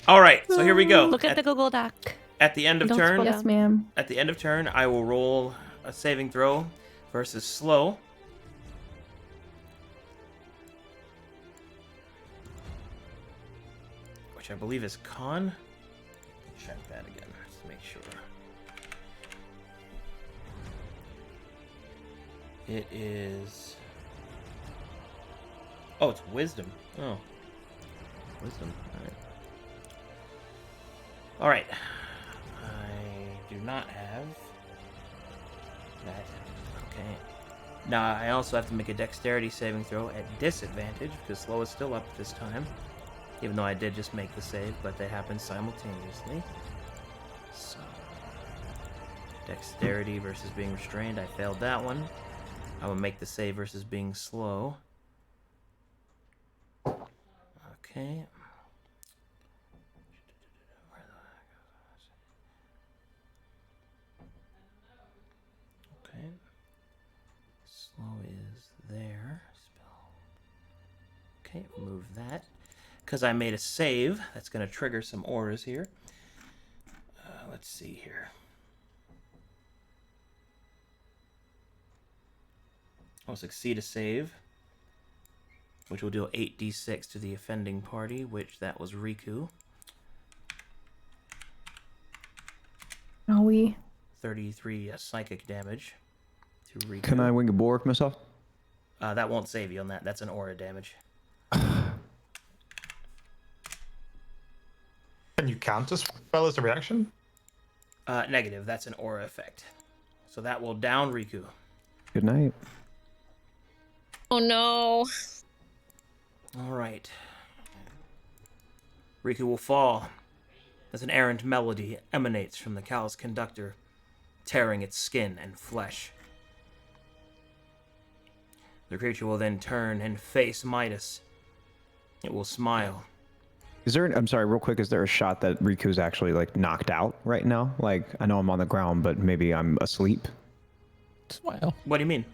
All right. So here we go. Look at the Google Doc. At the end of Don't turn, scroll Yes, ma'am. at the end of turn, I will roll a saving throw versus slow. Which I believe is con. Check that again, just to make sure. It is. Oh, it's wisdom. Oh. Wisdom. Alright. All right. I do not have that. Okay. Now I also have to make a dexterity saving throw at disadvantage because Slow is still up this time. Even though I did just make the save, but they happen simultaneously. So, dexterity versus being restrained. I failed that one. I will make the save versus being slow. Okay. Okay. Slow is there. Spell. Okay, remove that. Because I made a save, that's going to trigger some auras here. Let's see here. I'll succeed a save, which will deal 8d6 to the offending party, which that was Riku. Are we? 33 psychic damage to Riku. Can I wing a boar with myself? That won't save you on that. That's an aura damage. Can you counter spell as a reaction? Negative. That's an aura effect. So that will down Riku. Good night. Oh no. All right. Riku will fall as an errant melody emanates from the callous conductor, tearing its skin and flesh. The creature will then turn and face Midas. It will smile. Is there? I'm sorry, real quick. Is there a shot that Riku's actually like knocked out right now? Like I know I'm on the ground, but maybe I'm asleep. Smile. What do you mean?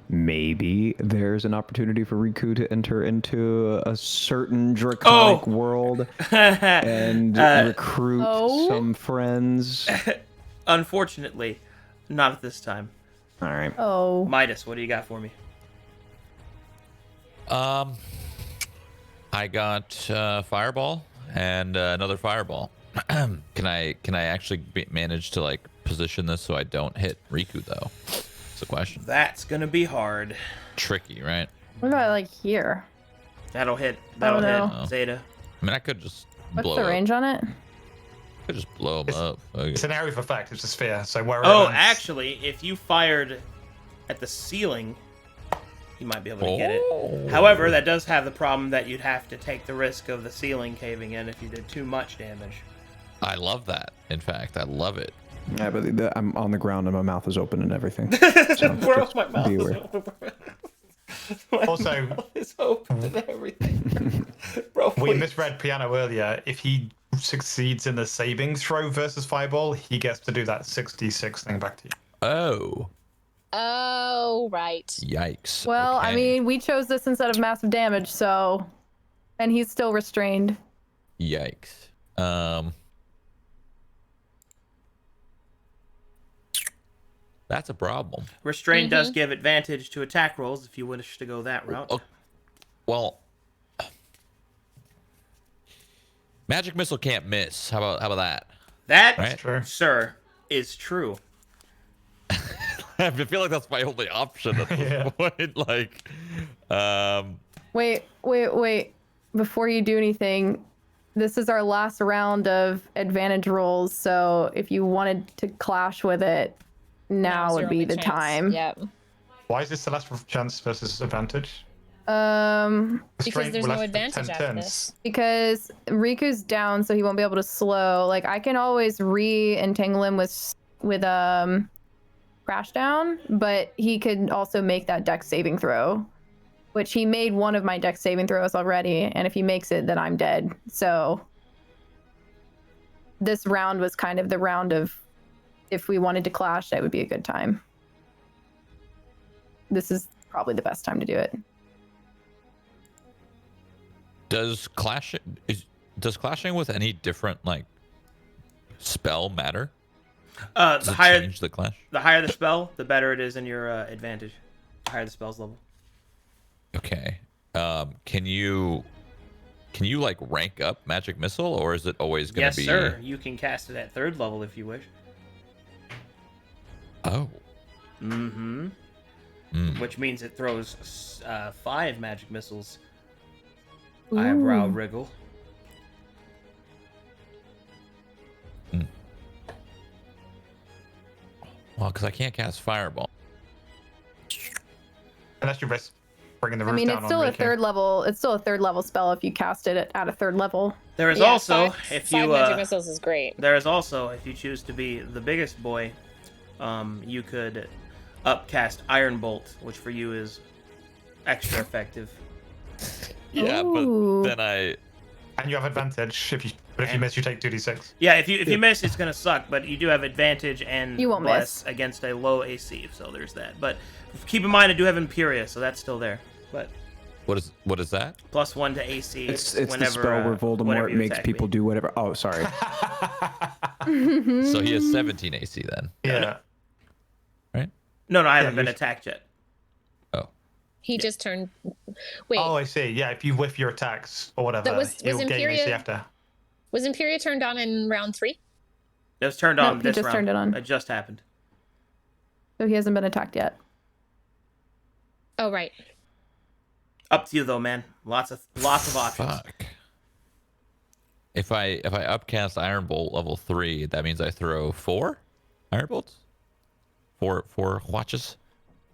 Maybe there's an opportunity for Riku to enter into a certain draconic world and recruit some friends. Unfortunately, not at this time. All right. Oh. Midas, what do you got for me? I got fireball and another fireball. Can I actually manage to like position this so I don't hit Riku though? That's the question. That's gonna be hard. Tricky, right? What about like here? That'll hit. Oh, That'll no. hit Zeta. I mean, I could just What's blow the up. range on it? I could just blow him up. Okay. It's an area of effect. It's a sphere. So wherever. Oh, it lands- actually, if you fired at the ceiling, you might be able to get it. However, that does have the problem that you'd have to take the risk of the ceiling caving in if you did too much damage. I love that. In fact, I love it. Yeah, but I'm on the ground and my mouth is open and everything. Bro, my mouth be is aware. open. My Also- mouth is open and everything. Bro, We please. misread Piano earlier. If he succeeds in the saving throw versus fireball, he gets to do that 6d6 thing back to you. Oh, Oh, right. yikes. Well, I Okay. mean, we chose this instead of massive damage, so. And he's still restrained. Yikes. That's a problem. Restraint does give advantage to attack rolls if you wish to go that route. Oh, well, magic missile can't miss. How about that? That, Right. True. sir, is true. I feel like that's my only option at this Yeah. point. Like, Wait. Before you do anything, this is our last round of advantage rolls, so if you wanted to clash with it, now Now's would your be only the chance. time. Yep. Why is this the last chance versus advantage? Because Restraint there's will no last for 10 advantage after turns. this. Because Riku's down, so he won't be able to slow. Like I can always re-entangle him with crash down, but he could also make that dex saving throw, which he made one of my dex saving throws already, and if he makes it, then I'm dead. So this round was kind of the round of if we wanted to clash, that would be a good time. This is probably the best time to do it. does clashing with any different like spell matter? Does The it higher change the clash? the higher the spell, the better it is in your advantage. The higher the spell's level. Okay. Can you like rank up magic missile, or is it always going Yes, to be? sir. You can cast it at 3rd level if you wish. Oh. Mm-hmm. Mm. Which means it throws 5 magic missiles. Eyebrow Ooh. wriggle. Well, because I can't cast Fireball. Unless you risk bringing the roof I mean, down it's still on a Riku. third level. It's still a third level spell if you cast it at a third level. There is Yeah, also, five magic missiles is great. there is also, if you choose to be the biggest boy, you could upcast Iron Bolt, which for you is extra effective. Yeah, Ooh. but then And you have advantage if you miss, you take 2d6. Yeah, if you miss, it's gonna suck, but you do have advantage and You won't bless against a low AC, so there's that. But keep in mind, I do have Imperia, so that's still there. But what is that? +1 to AC. It's whenever, the spell where whenever Voldemort you makes attack people me. do whatever. Oh, sorry. So he has 17 AC then, Yeah. right? No, I haven't Yeah, been you- attacked yet. Oh, He just turned. Wait, Oh, I see. Yeah, if you whiff your attacks or whatever, That was you'll gain AC Imperia- after. was Imperia turned on in round 3? It was turned Nope, on he this just round. turned it on. It just happened. So he hasn't been attacked yet. Oh, right. Up to you though, man. Lots of options. fuck. If I upcast Iron Bolt level 3, that means I throw 4 Iron Bolts? Four watches?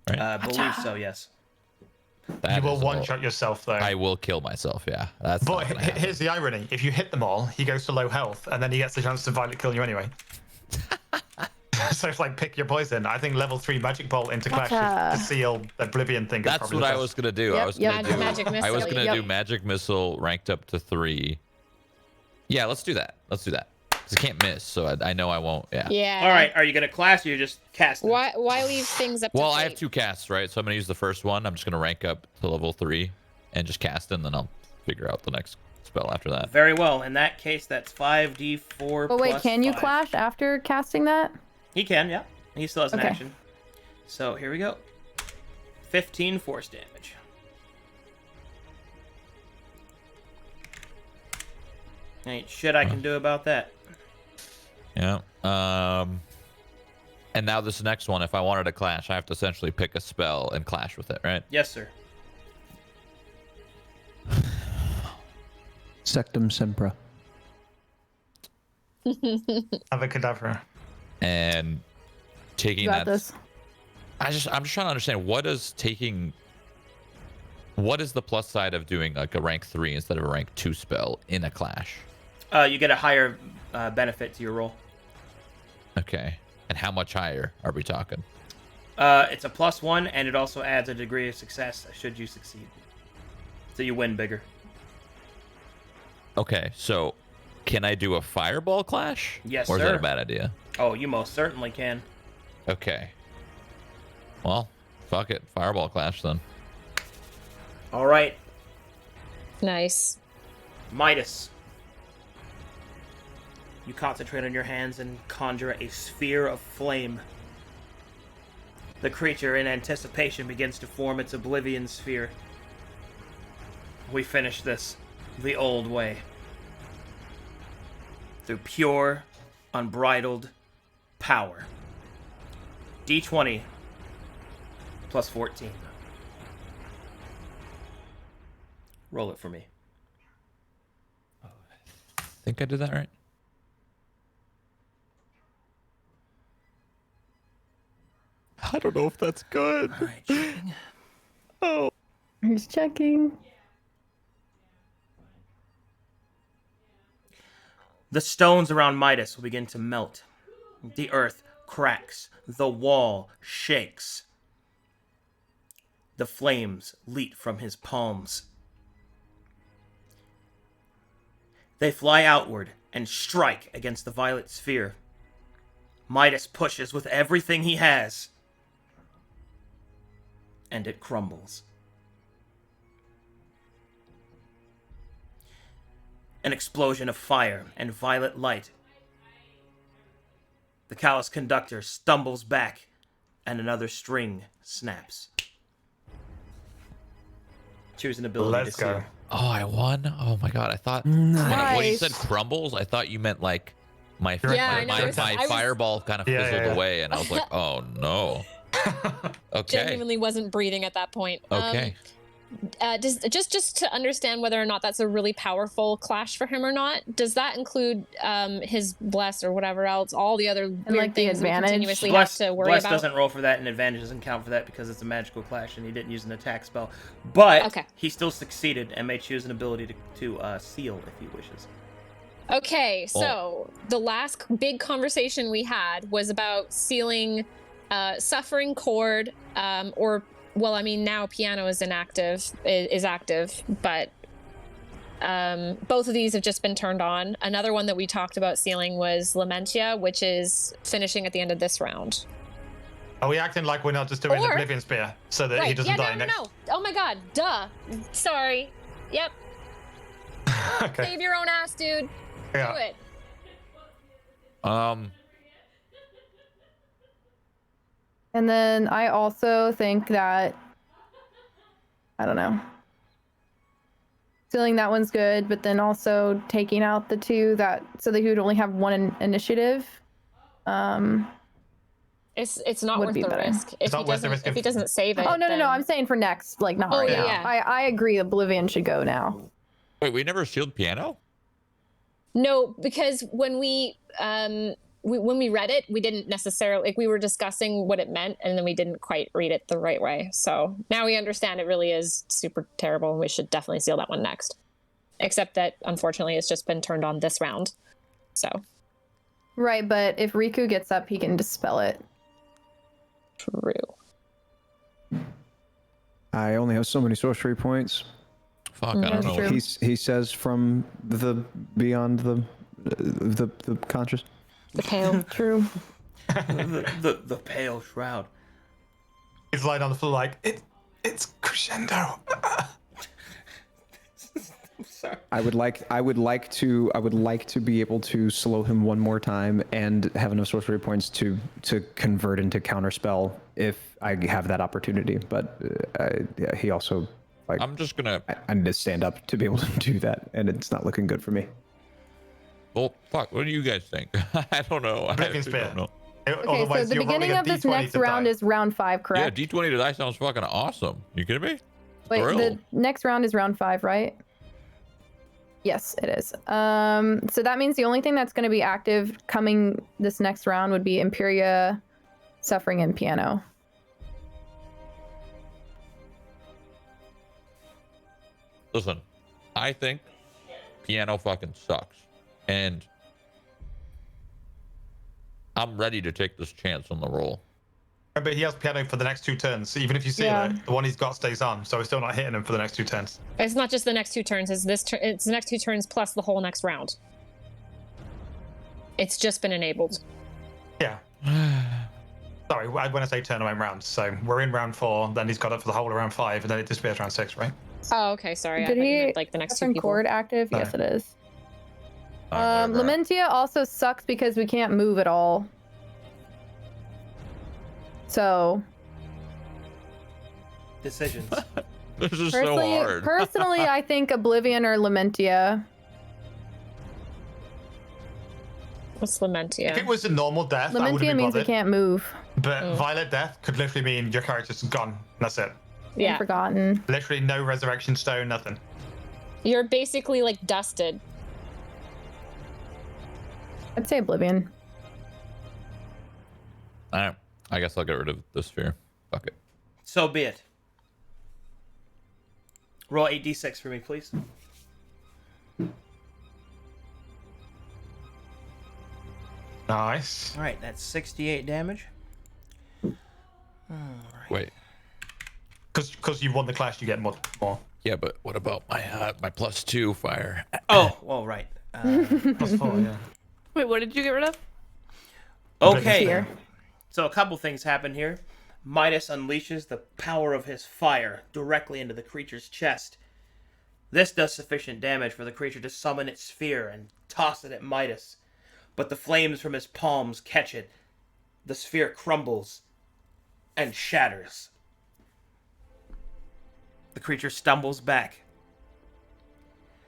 I believe so. Yes. That You will is all- one-shot yourself, though. I will kill myself, yeah. That's But not gonna happen. here's the irony. If you hit them all, he goes to low health, and then he gets the chance to violet kill you anyway. So it's like, pick your poison. I think level 3 Magic Bolt into Clash Gotcha. to seal the Oblivion thing. is That's probably what the I best. was gonna do. I Yep, was yep. gonna do Magic I was Missile, gonna yep. do Magic Missile ranked up to 3. Yeah, let's do that. 'Cause I can't miss, so I know I won't. Yeah. Yeah. All right. Are you gonna class or you just cast? them? Why leave things up to Well, I have fate? 2 casts, right? So I'm gonna use the first one. I'm just gonna rank up to level 3 and just cast it, and then I'll figure out the next spell after that. Very well. In that case, that's 5d4. But wait, plus can you 5. clash after casting that? He can. Yeah. He still has an Okay. action. So here we go. 15 force damage. Ain't shit I can do about that. Yeah. And now this next one, if I wanted to clash, I have to essentially pick a spell and clash with it, right? Yes, sir. Sectum Sempra. Avacadabra. And taking You got that. this. I'm just trying to understand what is the plus side of doing like a rank 3 instead of a rank 2 spell in a clash? You get a higher benefit to your roll. Okay. And how much higher are we talking? It's a +1, and it also adds a degree of success should you succeed. So you win bigger. Okay, so can I do a fireball clash? Yes, Or is that sir. a bad idea? Oh, you most certainly can. Okay. Well, fuck it. Fireball clash then. All right, Nice. Midas. You concentrate on your hands and conjure a sphere of flame. The creature, in anticipation, begins to form its oblivion sphere. We finish this the old way. Through pure, unbridled power. D20 plus 14. Roll it for me. Think I did that right? I don't know if that's good. All right, checking. Oh. He's checking. The stones around Midas will begin to melt. The earth cracks. The wall shakes. The flames leap from his palms. They fly outward and strike against the violet sphere. Midas pushes with everything he has. And it crumbles. An explosion of fire and violet light. The callous conductor stumbles back, and another string snaps. Choose an ability Let's to go. seal. Oh, I won? Oh my god, I thought when you Nice. said crumbles, I thought you meant like my Yeah, I know. my I was- fireball kind of Yeah, fizzled yeah. away, and I was like, oh no. Okay. Genuinely wasn't breathing at that point. Okay. just to understand whether or not that's a really powerful clash for him or not, does that include his bless or whatever else, all the other weird like, the things we advantage? continuously Bless, have to worry Bless about? doesn't roll for that, and advantage doesn't count for that because it's a magical clash and he didn't use an attack spell. But Okay. he still succeeded and may choose an ability to seal if he wishes. Okay, so the last big conversation we had was about sealing Suffering Chord, or, well, I mean, now Piano is active, but both of these have just been turned on. Another one that we talked about sealing was Lamentia, which is finishing at the end of this round. Are we acting like we're not just doing Or- Oblivion Spear so that he Right, doesn't yeah, die no, next? no. Oh my god, duh. Sorry. Yep, Okay. save your own ass, dude. Yeah. Do it. And then I also think that, I don't know, sealing that one's good, but then also taking out the two so that he would only have one initiative. It's not Would worth be the better. risk. If not worth the risk if he of- doesn't save it. Oh, no, then... I'm saying for next, like not Oh, right yeah, now. yeah. I agree, Oblivion should go now. Wait, we never sealed Piano? No, because when we read it, we didn't necessarily, like, we were discussing what it meant, and then we didn't quite read it the right way. So now we understand it really is super terrible, and we should definitely seal that one next. Except that, unfortunately, it's just been turned on this round. So. Right, but if Riku gets up, he can dispel it. True. I only have so many sorcery points. Fuck, I don't That's know. true. He says from the beyond the conscious. The pale. True. the pale shroud. He's lying on the floor like, it's crescendo. Sorry. I would like to be able to slow him one more time and have enough sorcery points to convert into counterspell if I have that opportunity. But yeah, he also like I'm just gonna. I need to stand up to be able to do that, and it's not looking good for me. Well, fuck. What do you guys think? I don't know. I Oblivion actually Spear. don't know. Okay, so the beginning of this next round is round 5, Yeah, correct? D20 to die sounds fucking awesome. You kidding me? Wait, the Thrilled. next round is round 5, right? Yes, it is. So that means the only thing that's going to be active coming this next round would be Imperia, Suffering, and Piano. Listen, I think Piano fucking sucks, and I'm ready to take this chance on the roll. But he has Piano for the next 2 turns. So even if you seal Yeah. it, the one he's got stays on. So we're still not hitting him for the next 2 turns. It's not just the next 2 turns. It's it's the next 2 turns plus the whole next round. It's just been enabled. Yeah. Sorry, when I say turn, I meant rounds. So we're in round 4, then he's got it for the whole of round 5, and then it disappears round 6, right? Oh, okay. Sorry. I Did thought you he meant, like the next 2 Suffering people. Chord active? No. Yes, it is. Alright, whatever. Lamentia also sucks because we can't move at all. So Decisions. This is so hard. personally, I think Oblivion or Lamentia. What's Lamentia? If it was a normal death, I wouldn't Lamentia be means we bothered. can't move. But Violet Death could literally mean your character's gone. That's it. Yeah. Forgotten. Literally no resurrection stone, nothing. You're basically like dusted. I'd say Oblivion. Alright, I guess I'll get rid of the sphere. Fuck it. So be it. Roll 8d6 for me, please. Nice. All right, that's 68 damage. Wait. Because you won the clash, you get more. Yeah, but what about my +2 fire? Oh, well, right. Plus 4, yeah. Wait, what did you get rid of? Okay. Fear. So a couple things happen here. Midas unleashes the power of his fire directly into the creature's chest. This does sufficient damage for the creature to summon its sphere and toss it at Midas. But the flames from his palms catch it. The sphere crumbles and shatters. The creature stumbles back.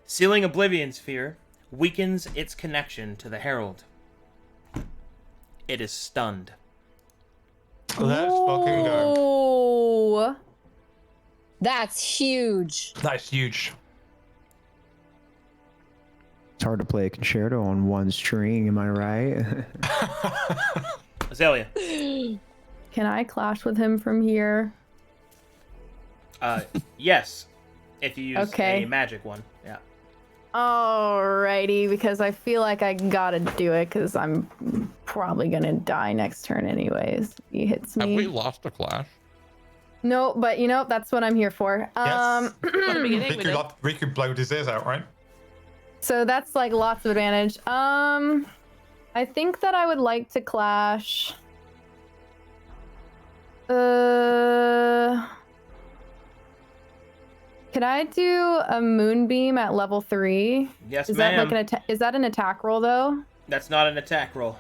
Sealing Oblivion Sphere weakens its connection to the Herald. It is stunned. Let's fucking go. Oh. That's huge. That's huge. It's hard to play a concerto on one string, am I right? Azalea. Can I clash with him from here? Yes. If you use Okay. a magic one. Yeah. Alrighty, because I feel like I gotta do it, because I'm probably gonna die next turn anyways. He hits Have me. we lost a clash? No, but you know, that's what I'm here for. Yes. At the beginning, we did. Riku blowed his ears out, right? So that's like lots of advantage. I think that I would like to clash. Can I do a moonbeam at level 3? Yes, Is ma'am. that like is that an attack roll though? That's not an attack roll.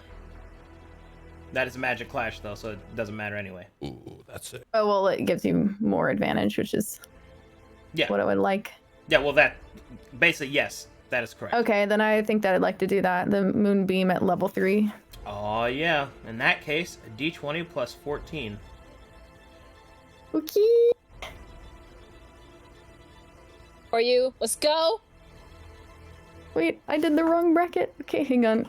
That is a magic clash though, so it doesn't matter anyway. Ooh, that's it. Oh well, it gives you more advantage, which is Yeah. what I would like. Yeah, well that basically yes, that is correct. Okay, then I think that I'd like to do that. The moonbeam at level 3. Oh yeah. In that case, a D20 plus 14. Okay. For you. Let's go. Wait, I did the wrong bracket. Okay, hang on.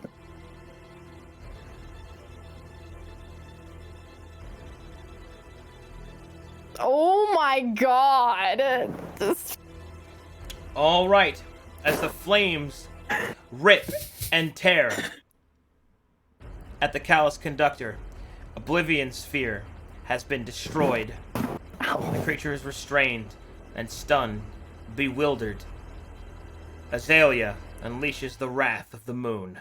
Oh my god. All right. As the flames rip and tear at the callous conductor, Oblivion Sphere has been destroyed. The creature is restrained and stunned, bewildered. Azalea unleashes the wrath of the moon,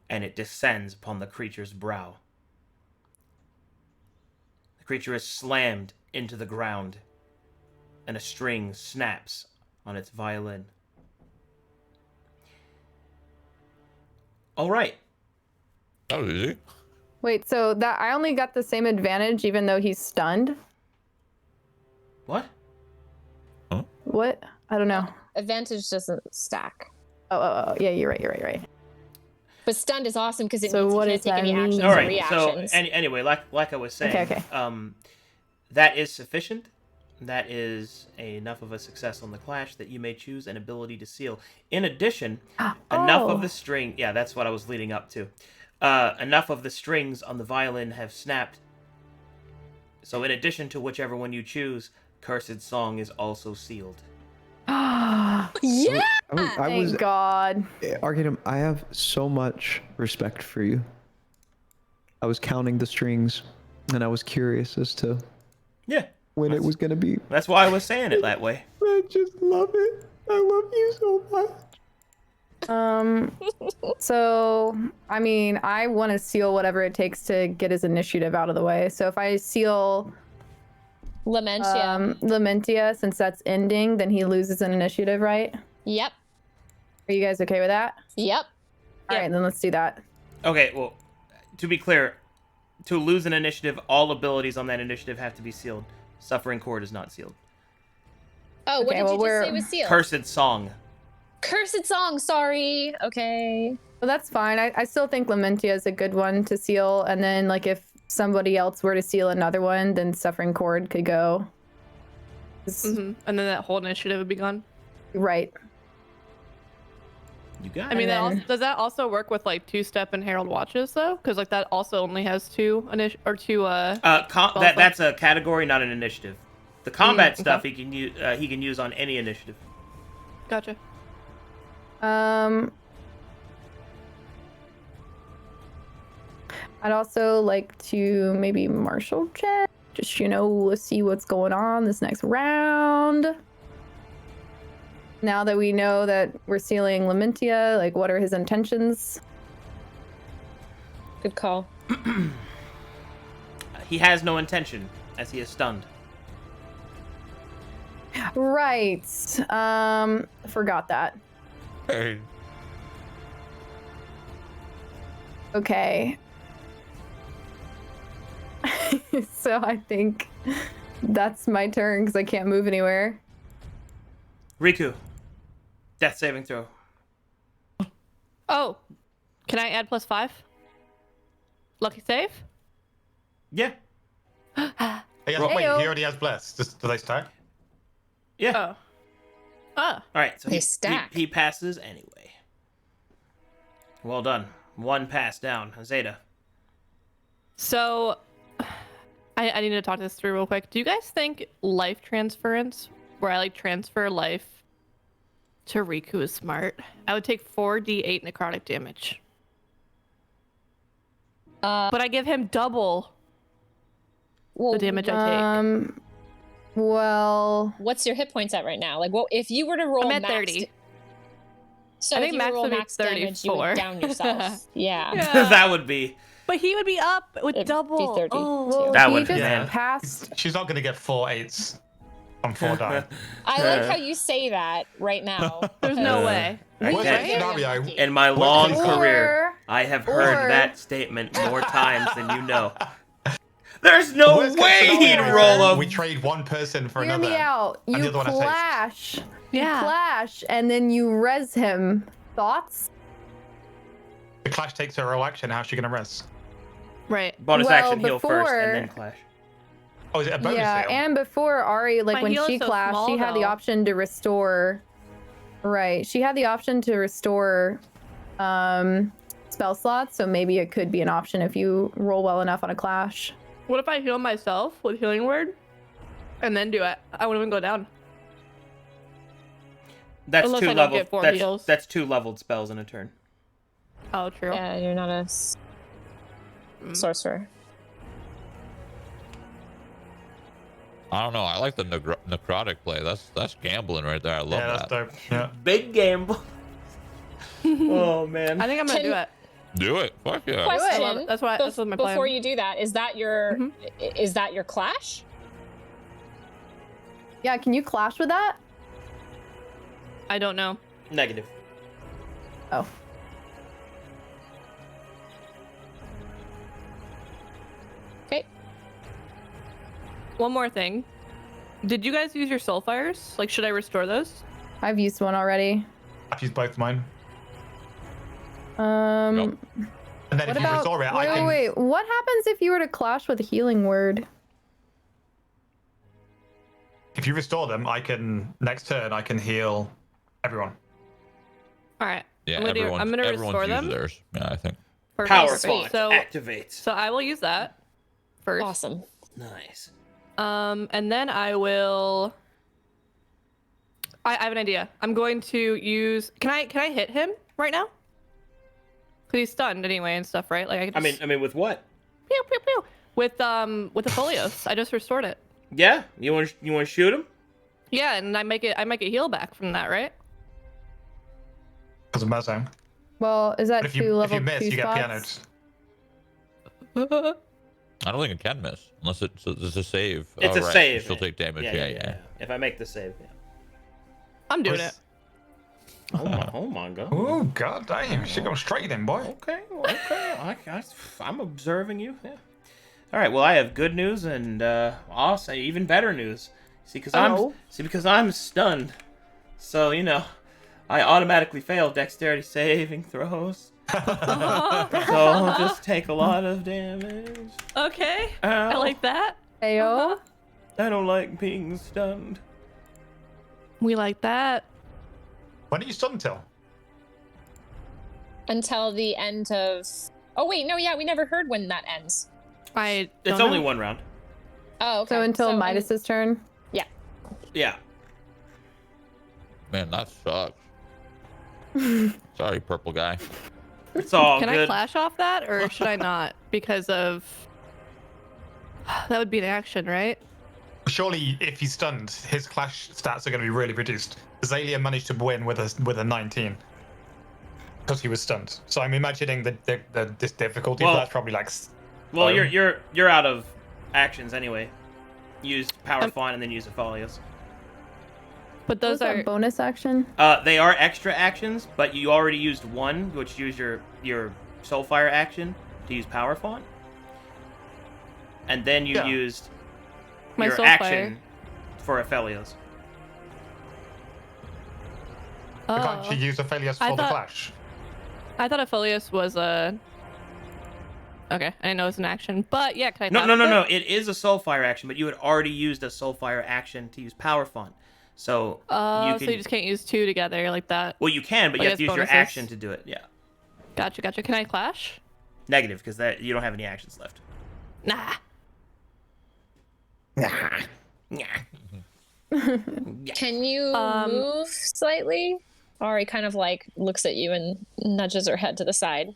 and it descends upon the creature's brow. The creature is slammed into the ground, and a string snaps on its violin. All right. That was easy. Wait, so that I only got the same advantage even though he's stunned? What? What? I don't know. Advantage doesn't stack. Oh, yeah, you're right. But stunned is awesome because it So means what you does can't take that any mean? actions All or right. So reactions. anyway, like I was saying, Okay. that is sufficient. That is enough of a success on the clash that you may choose an ability to seal. In addition, enough of the string. Yeah, that's what I was leading up to. Enough of the strings on the violin have snapped. So in addition to whichever one you choose, Cursed Song is also sealed. Yeah! Thank God. Arcadum, I have so much respect for you. I was counting the strings, and I was curious as to Yeah. when it was gonna be. That's why I was saying it that way. I just love it. I love you so much. So, I mean, I want to seal whatever it takes to get his initiative out of the way. So if I seal Lamentia. Lamentia, since that's ending, then he loses an initiative, right? Yep. Are you guys okay with that? Yep. All right, then let's do that. Okay, well, to be clear, to lose an initiative, all abilities on that initiative have to be sealed. Suffering Chord is not sealed. Oh, what Okay, did well, you just we're- say was sealed? Cursed Song. Cursed Song, sorry. Okay. Well, that's fine. I still think Lamentia is a good one to seal. And then, like, if somebody else were to seal another one, then Suffering Chord could go. And then that whole initiative would be gone. Right. You got I mean, And then- does that also work with like two-step and Herald Watches though? Because like that also only has two. That's a category, not an initiative. The combat okay. stuff he can use on any initiative. Gotcha. I'd also like to maybe martial check. Just, see what's going on this next round. Now that we know that we're sealing Lamentia, like, what are his intentions? Good call. He has no intention, as he is stunned. Right. Forgot that. Hey. Okay. So I think that's my turn because I can't move anywhere. Riku, death saving throw. Oh, can I add +5? Lucky save? Yeah. He Roll- wait, Heyo. he already has bless. Do they stack? Yeah. Oh. Oh. All right. So They stack. he passes anyway. Well done. One pass down. Zeta. So, I need to talk this through real quick. Do you guys think life transference, where I like transfer life to Riku, is smart? I would take 4d8 necrotic damage. But I give him double the damage I take. Well, What's your hit points at right now? Like, what if you were to roll I'm at max 30. So I if think you max roll would be max damage, you would 34. down yourself. Yeah. That would be. But he would be up with It'd be double. 30 Oh. too. That he would just man. passed. She's not going to get 4 8s on 4 die. I like how you say that right now. There's no way. Worst Okay. case scenario, In my long Or- career, I have heard or- that statement more times than you know. There's no worst case way he'd scenario, roll a. we trade one person for Hear another. me out. and the You other one has haste. clash. Yeah. You clash, and then you res him. Thoughts? The clash takes her roll action. How's she going to res? Right. Bonus Well, action heal first and then before- clash. Oh, is it a bonus Yeah, heal? and before Ari, like My when heal she is so clashed, small, she had the though. option to restore. Right, she had the option to restore spell slots, so maybe it could be an option if you roll well enough on a clash. What if I heal myself with healing word, and then do it? I wouldn't even go down. That's Unless two I don't leveled. get 4 That's heals. that's 2 leveled spells in a turn. Oh, true. Yeah, you're not a sorcerer. I don't know. I like the necrotic play. That's gambling right there. I love Yeah, that's that. dope. Yeah. Big gamble. Oh man. I think I'm gonna Can- do it. Do it. Fuck yeah. I love Question. it. That's what my plan. Before you do that, is that your Mhm. is that your clash? Yeah, can you clash with that? I don't know. Negative. Oh. Okay. One more thing. Did you guys use your soul fires? Like, should I restore those? I've used one already. I've used both mine. Nope. And then What if you about? restore it, Wait, I can. wait. What happens if you were to clash with a healing word? If you restore them, I can next turn I can heal everyone. All right. Yeah, I'm gonna everyone's restore used them. theirs. Yeah, I think. Perfect. Power Sweet. font So, activates. so I will use that first. Awesome. Nice. And then I will. I have an idea. I'm going to use. Can I hit him right now? Cause he's stunned anyway and stuff, right? Like I can. I mean, with what? Pew pew pew. With the Folios. I just restored it. Yeah. You want to shoot him? Yeah, and I make it heal back from that, right? Because of Mazang. Well, is that But if two you level miss, 2 you get spots? pianoed. I don't think it can miss unless it's a save. It's Oh, a right. save. She'll take damage. Yeah. If I make the save, yeah. I'm doing it. Oh my god. Oh god damn! She goes straight in, boy. Okay. I'm observing you. Yeah. All right. Well, I have good news and I'll say even better news. Because I'm stunned. So I automatically fail dexterity saving throws. So I'll just take a lot of damage. Okay. Ow. I like that. Ayo. I don't like being stunned. We like that. When are you stunned till? Until the end of. Oh wait, no, yeah, we never heard when that ends. I. It's don't only know. one round. Oh, okay. So until Midas's turn. Yeah. Man, that sucks. Sorry, purple guy. It's all Can I good. clash off that, or should I not? Because of. That would be an action, right? Surely, if he's stunned, his clash stats are going to be really reduced. Azalea managed to win with a 19 because he was stunned. So I'm imagining this difficulty. Well- That's probably like. Well, Oh. you're out of actions anyway. Use power font and then use the folios. But Those those are are. bonus action. They are extra actions, but you already used one, which used your Soulfire action to use power font, and then you Yeah. used My your Soulfire. action for Aphelios. Can't you Oh. use Aphelios I for the thought- clash? I thought Aphelios was a. Okay, I didn't know it was an action, but yeah, can I? No. tap it? It is a Soulfire action, but you had already used a Soulfire action to use power font. So So you just can't use 2 together like that. well, you can, but Like you have as to use bonuses? your action to do it. Yeah. Gotcha. Can I clash? Negative, because that you don't have any actions left. Nah. Can you move slightly? Ari kind of like looks at you and nudges her head to the side.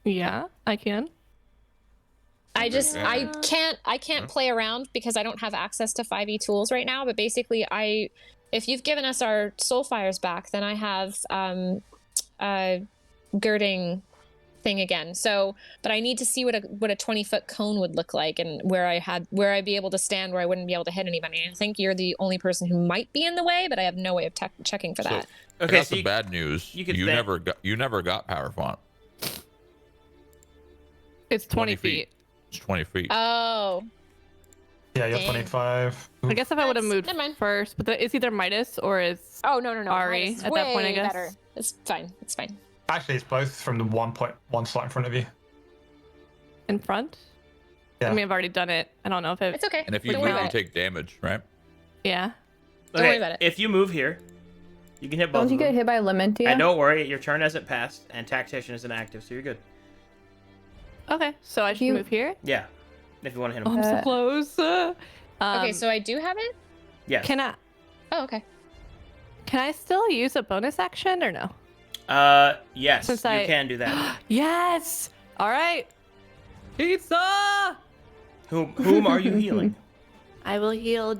Yeah, I can. I can't play around because I don't have access to 5e tools right now, but basically if you've given us our soul fires back, then I have a girding thing again. So, but I need to see what a 20-foot cone would look like and where I'd be able to stand where I wouldn't be able to hit anybody. I think you're the only person who might be in the way, but I have no way of checking for that. Okay, that's so the bad news. You never got power font. It's 20 feet. It's 20 feet. Oh. Yeah, you're Dang. 25. I guess if I would have moved never mind. first, but it's either Midas or it's Oh no. Ari It's at that point, I way guess. better. It's fine. Actually, it's both from the 1.1 slot in front of you. in front. Yeah. I mean, I've already done it. I don't know if it. It's okay. And if you Don't move, worry you about it. take damage, right? Yeah. Don't worry about it. If you move here, you can hit both Don't of you them. get hit by Lamentia? And don't worry, your turn hasn't passed, and Tactician isn't active, so you're good. Okay, so I should You- move here. Yeah, if you want to hit Oh, him. I'm so close. Okay, so I do have it? Yes. Can I? Oh, okay. Can I still use a bonus action or no? Yes, Since you I- can do that. Yes. All right. Pizza. Whom are you healing? I will heal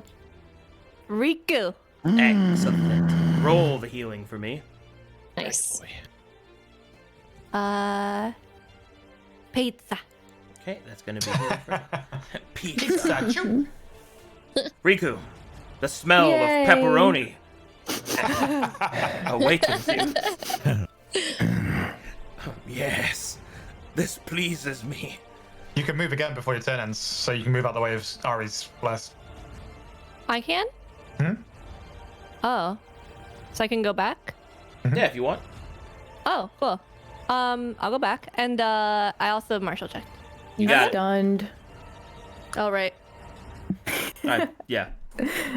Riku. Excellent. Roll the healing for me. Nice. Pizza. Okay, that's gonna be healing for Pizza. Pizza. Choo. Riku, the smell Yay. of pepperoni awakens you. Yes, this pleases me. You can move again before your turn ends, so you can move out the way of Ari's blast. I can. Hmm? Oh, so I can go back. Yeah, if you want. Oh, cool. I'll go back, and I also have martial check. You got it. Stunned. All right. Yeah.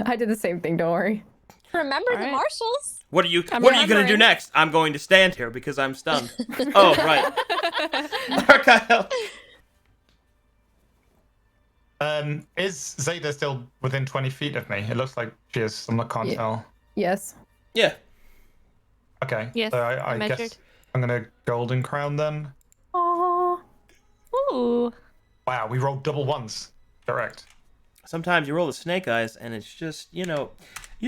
I did the same thing. Don't worry. Remember All the right. marshals? What are you I'm gonna do remembering. next? I'm going to stand here because I'm stunned. Oh, right. Arcadum. Is Zeta still within 20 feet of me? It looks like she is. I can't Yeah. tell. Yes. Yeah. Okay. Yes, So I I measured. guess I'm gonna golden crown then. Aww. Ooh. Wow, we rolled double ones. Correct. Sometimes you roll the snake eyes and it's just, you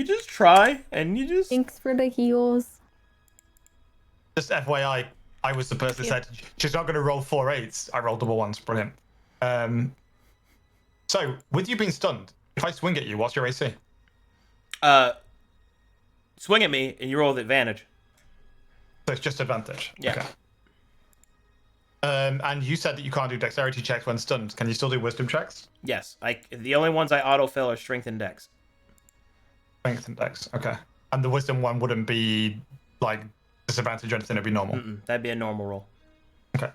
just try and you just. Thanks for the heals. Just FYI, I was the person that said she's not gonna roll 4 8s. I rolled double ones. Brilliant. So with you being stunned, if I swing at you, what's your AC? Swing at me and you roll with advantage. So it's just advantage. Yeah. Okay. And you said that you can't do dexterity checks when stunned. Can you still do wisdom checks? Yes. The only ones I autofill are strength and dex. Strength and dex. Okay. And the wisdom one wouldn't be like disadvantage or anything. It'd be normal. That'd be a normal roll. Okay.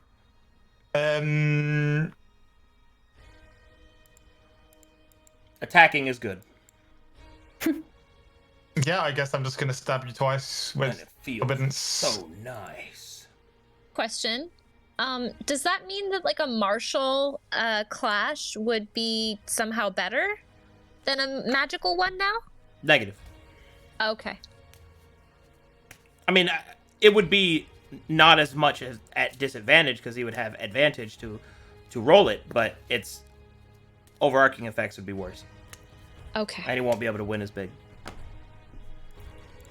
Attacking is good. Yeah, I guess I'm just gonna stab you twice And with it feels forbidden. so nice. Question. Does that mean that like a martial clash would be somehow better than a magical one now? Negative. Okay. I mean, it would be not as much as at disadvantage because he would have advantage to roll it, but its overarching effects would be worse, Okay. and he won't be able to win as big.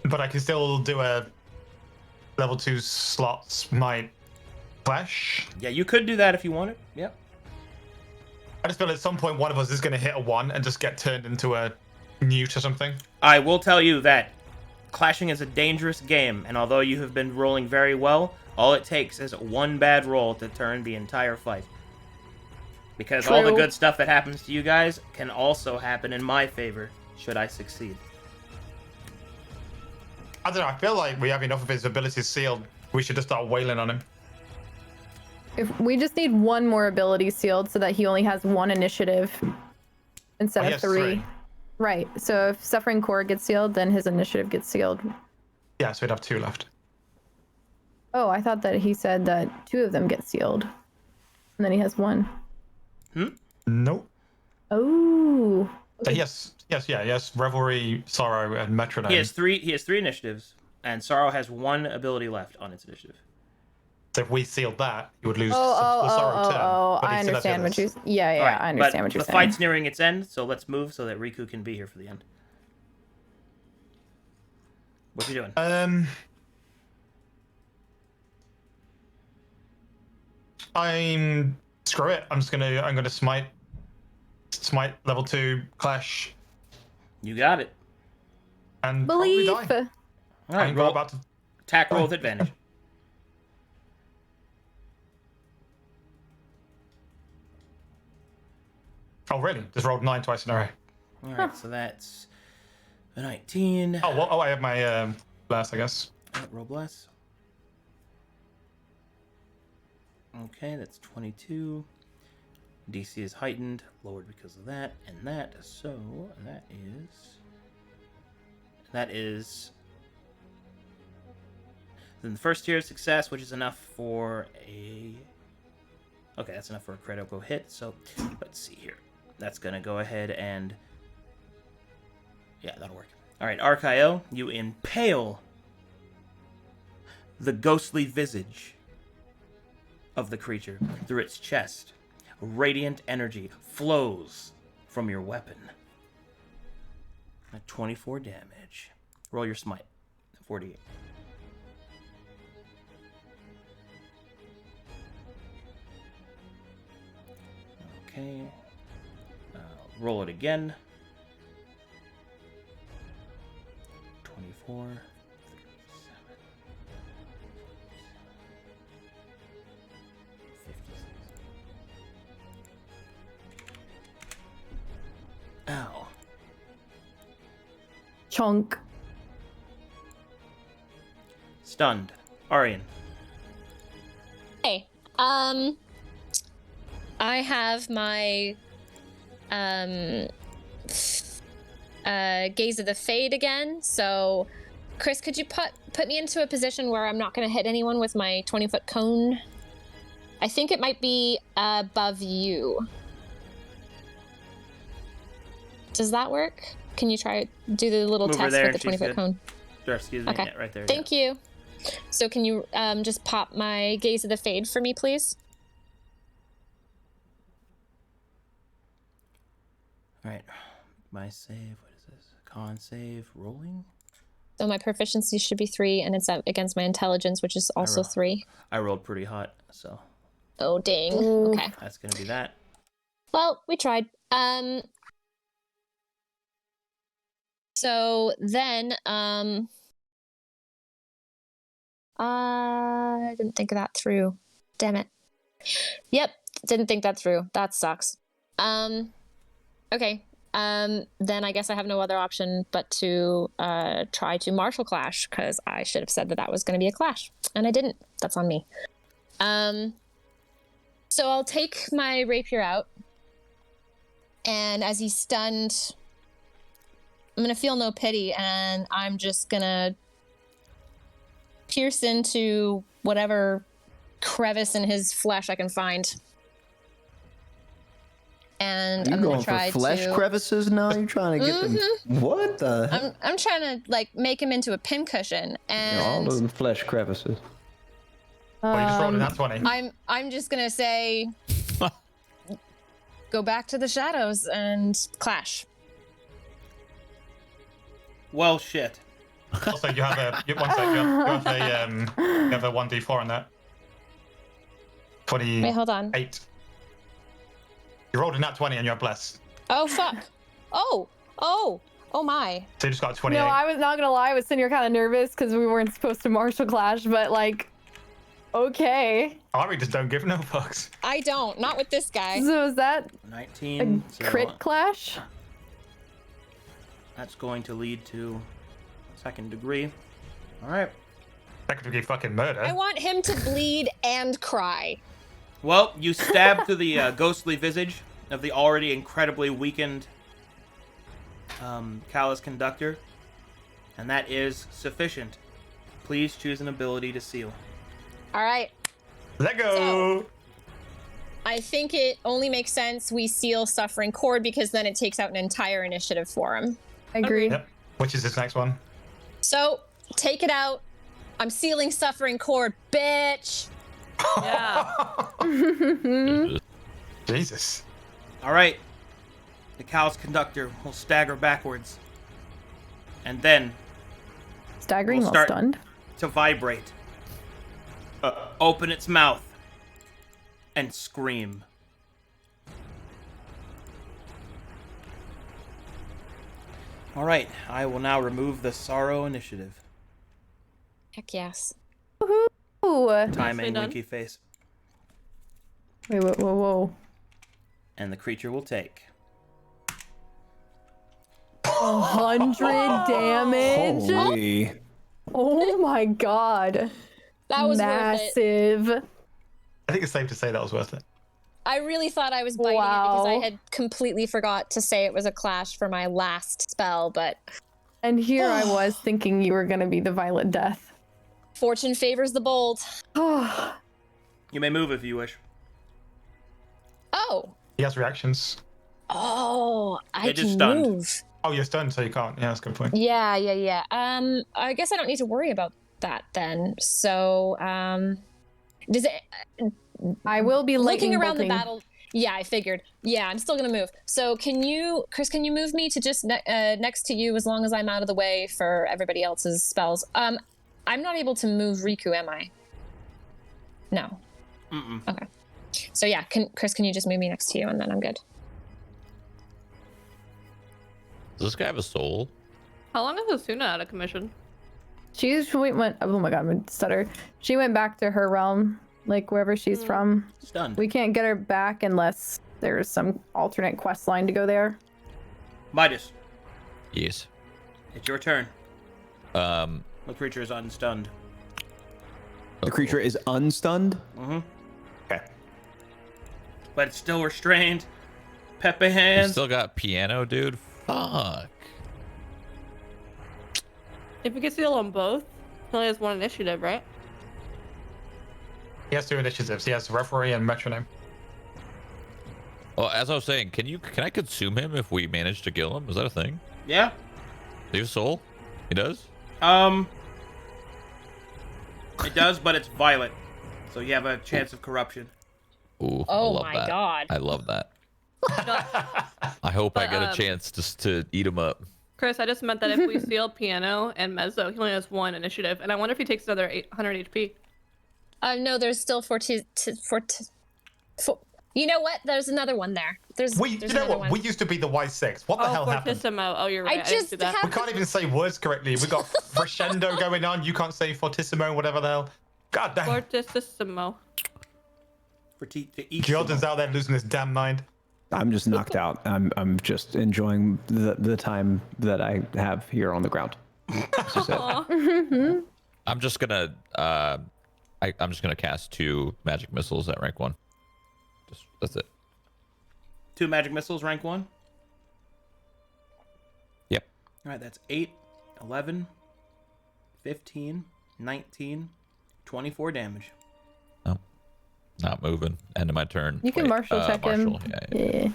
But I can still do a level 2 slot smite clash. Yeah, you could do that if you wanted. Yep. I just feel at some point one of us is gonna hit a 1 and just get turned into a newt or something. I will tell you that clashing is a dangerous game, and although you have been rolling very well, all it takes is one bad roll to turn the entire fight. Because all the True. good stuff that happens to you guys can also happen in my favor, should I succeed. I don't know. I feel like we have enough of his abilities sealed. We should just start wailing on him. If we just need one more ability sealed so that he only has one initiative instead Oh, he of has 3. Right. So if Suffering Core gets sealed, then his initiative gets sealed. Yeah, so we'd have 2 left. Oh, I thought that he said that 2 of them get sealed. And then he has 1. Nope. Oh. So he has Revelry, Sorrow, and Metronome. He has three initiatives, and Sorrow has 1 ability left on its initiative. So if we sealed that, you would lose Sorrow turn. But he I still has the understand what others. you. Yeah, All right, I understand but what you're the saying. fight's nearing its end, so let's move so that Riku can be here for the end. What you doing? Screw it. I'm gonna smite level 2 clash You got it. and Belief. probably die. All right, I'm roll. about to. Attack roll with advantage. Oh really? Just rolled 9 twice in a row. All right, so that's a 19. Oh, I have my blast, I guess. Roll bless. Okay, that's 22. DC is heightened, lowered because of that, and that. So that is. Then the first tier of success, which is enough for a. Okay, that's enough for a critical hit. So let's see here. That's gonna go ahead and. Yeah, that'll work. All right, Arcadum, you impale the ghostly visage of the creature through its chest. Radiant energy flows from your weapon. At 24 damage. Roll your smite. 48. Okay. Roll it again. 24. 56. Ow. Chunk. Stunned. Arian. Hey, I have my Gaze of the Fade again. So, Chris, could you put me into a position where I'm not going to hit anyone with my 20-foot cone? I think it might be above you. Does that work? Can you do the little Move her test there with the and she's 20-foot cone? Or, excuse me. Okay. Yeah, right there. Thank you. So can you just pop my Gaze of the Fade for me, please? All right. My save. What is this? Con save. Rolling. So my proficiency should be 3, and it's against my intelligence, which is also 3. I rolled pretty hot, so. Oh, dang. Ooh. Okay. That's gonna be that. Well, we tried. So then, I didn't think of that through. Damn it. Yep, didn't think that through. That sucks. Okay. Then I guess I have no other option but to try to martial clash, because I should have said that was going to be a clash, and I didn't. That's on me. So I'll take my rapier out, and as he's stunned, I'm gonna feel no pity, and I'm just gonna pierce into whatever crevice in his flesh I can find. And You I'm gonna going try for flesh to crevices now? You're trying to get them. What the? I'm trying to make him into a pincushion, and all them flesh crevices. Oh, you just rolled a nat 20. I'm just gonna say go back to the shadows and clash. Well, shit. Also, you have a you have a 1d4 on that. 28. Wait, hold on. You rolled a nat 20 and you have bless. Oh fuck. Oh my. So you just got a 28. No, I was not gonna lie. I was sitting here kind of nervous because we weren't supposed to martial clash, but like, okay. Ari just don't give no fucks. I don't. Not with this guy. So is that 19. a crit clash? That's going to lead to second degree. All right. Second degree fucking murder. I want him to bleed and cry. Well, you stab through the ghostly visage of the already incredibly weakened Callous Conductor, and that is sufficient. Please choose an ability to seal. All right. Let go. I think it only makes sense we seal Suffering Chord because then it takes out an entire initiative for him. I agree. Yep. Which is this next one? So, take it out. I'm sealing Suffering Chord, bitch. Yeah. Jesus. All right. The Callous Conductor will stagger backwards, and then Staggering We'll while start- stunned. to vibrate, open its mouth, and scream. All right, I will now remove the Sorrow initiative. Heck yes. Woohoo! Timing, done. winky face. Wait, whoa. And the creature will take 100 damage. Holy. Oh my god. That was worth it. Massive. I think it's safe to say that was worth it. I really thought I was biting it because I had completely forgot to say it was a clash for my last spell, but And here I was thinking you were gonna be the Violet Death. fortune favors the bold. Oh, You may move if you wish. Oh. He has reactions. Oh, I They just can stunned. move. Oh, you're stunned, so you can't. Yeah, that's a good point. Yeah. I guess I don't need to worry about that then. So, does it I will be looking lightning around the bolting. battle? Yeah, I figured. Yeah, I'm still gonna move. So, Chris? Can you move me to just next to you as long as I'm out of the way for everybody else's spells? I'm not able to move Riku, am I? No. Mm-mm. Okay. So yeah, Chris, can you just move me next to you and then I'm good. Does this guy have a soul? How long is Asuna out of commission? She went. Oh my god, I'm gonna stutter. She went back to her realm, like wherever she's from. Stunned. We can't get her back unless there's some alternate quest line to go there. Midas, Yes. it's your turn. Um. The creature is unstunned. The creature is unstunned? Mm-hmm. Okay. But it's still restrained. Pepe You hands. still got piano, dude. Fuck. If we could seal on both, he only has one initiative, right? He has 2 initiatives. He has referee and metronome. Well, as I was saying, can I consume him if we manage to kill him? Is that a thing? Yeah. Do you have soul? He does? It does, but it's violet, so you have a chance of corruption. Ooh, Oh I love my that. God. I love that. I hope I But, get a chance to eat him up. Chris, I just meant that if we seal piano and mezzo, he only has one initiative, and I wonder if he takes another 800 HP. No, there's still you know what? There's another one there. You There's know another what? one. We used to be the Y6. What the hell happened? Fortissimo. Oh, you're right. I, didn't just see that. have- We can't even say words correctly. We got crescendo going on. You can't say fortissimo, whatever the hell. God damn. Fortissimo. For to eat. Jordan's out there losing his damn mind. I'm just knocked out. I'm just enjoying the time that I have here on the ground. This is it. I'm just gonna I'm just gonna cast 2 magic missiles at rank 1. That's it. 2 magic missiles, rank 1. Yep. All right, that's 8, 11, 15, 19, 24 damage. Oh, not moving. End of my turn. You can Wait, martial check him. Marshal, yeah. Yeah.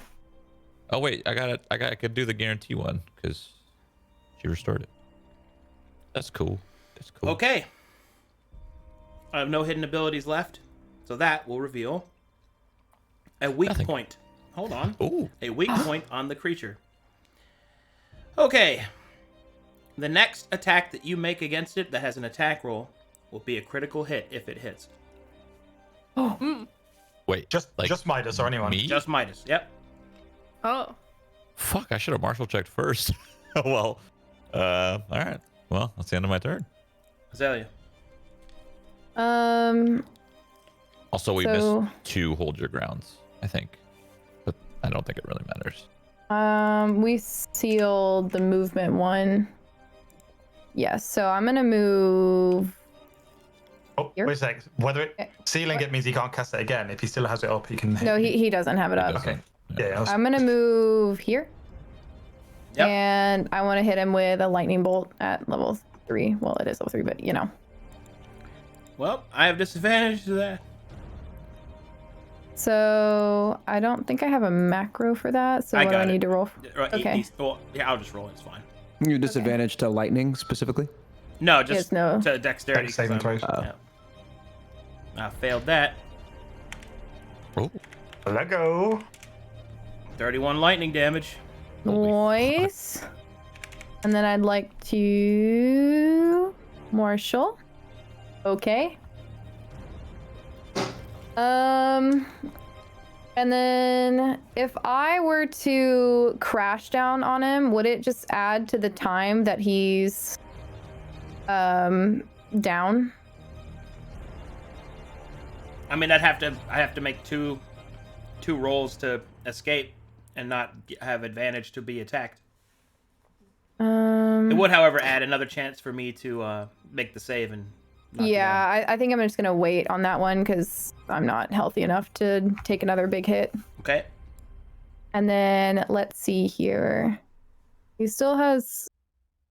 Oh wait, I could do the guarantee one because she restored it. That's cool. That's cool. Okay. I have no hidden abilities left, so that will reveal a weak Nothing. point. Hold on. Ooh. A weak point on the creature. Okay. The next attack that you make against it that has an attack roll will be a critical hit if it hits. Wait. Just Midas or anyone. Me? Just Midas. Yep. Oh. Fuck! I should have martial checked first. Well. All right. Well, that's the end of my turn. Azalea. Also, we So- missed 2 hold your grounds, I think, but I don't think it really matters. We sealed the movement one. Yes, so I'm gonna move. Oh, Here? wait a sec. Sealing it means he can't cast it again. If he still has it up, he can hit. No, he doesn't have it up. Doesn't- Okay. Yeah. I'm gonna move here. Yep. And I want to hit him with a lightning bolt at level 3. Well, it is level 3, but you know. Well, I have disadvantage to that. So I don't think I have a macro for that. So I what do I got it. need to roll? Okay. Well, yeah, I'll just roll it. It's fine. You disadvantage to lightning specifically? No, just no. to dexterity. Dex saving 'cause throws. yeah. I failed that. Oh, Let go. 31 lightning damage. Nice. And then I'd like to Marshall. Okay. And then if I were to crash down on him, would it just add to the time that he's down? I mean, I have to make two rolls to escape and not have advantage to be attacked. It would, however, add another chance for me to make the save and. Yeah, I think I'm just gonna wait on that one because I'm not healthy enough to take another big hit. Okay. And then let's see here. He still has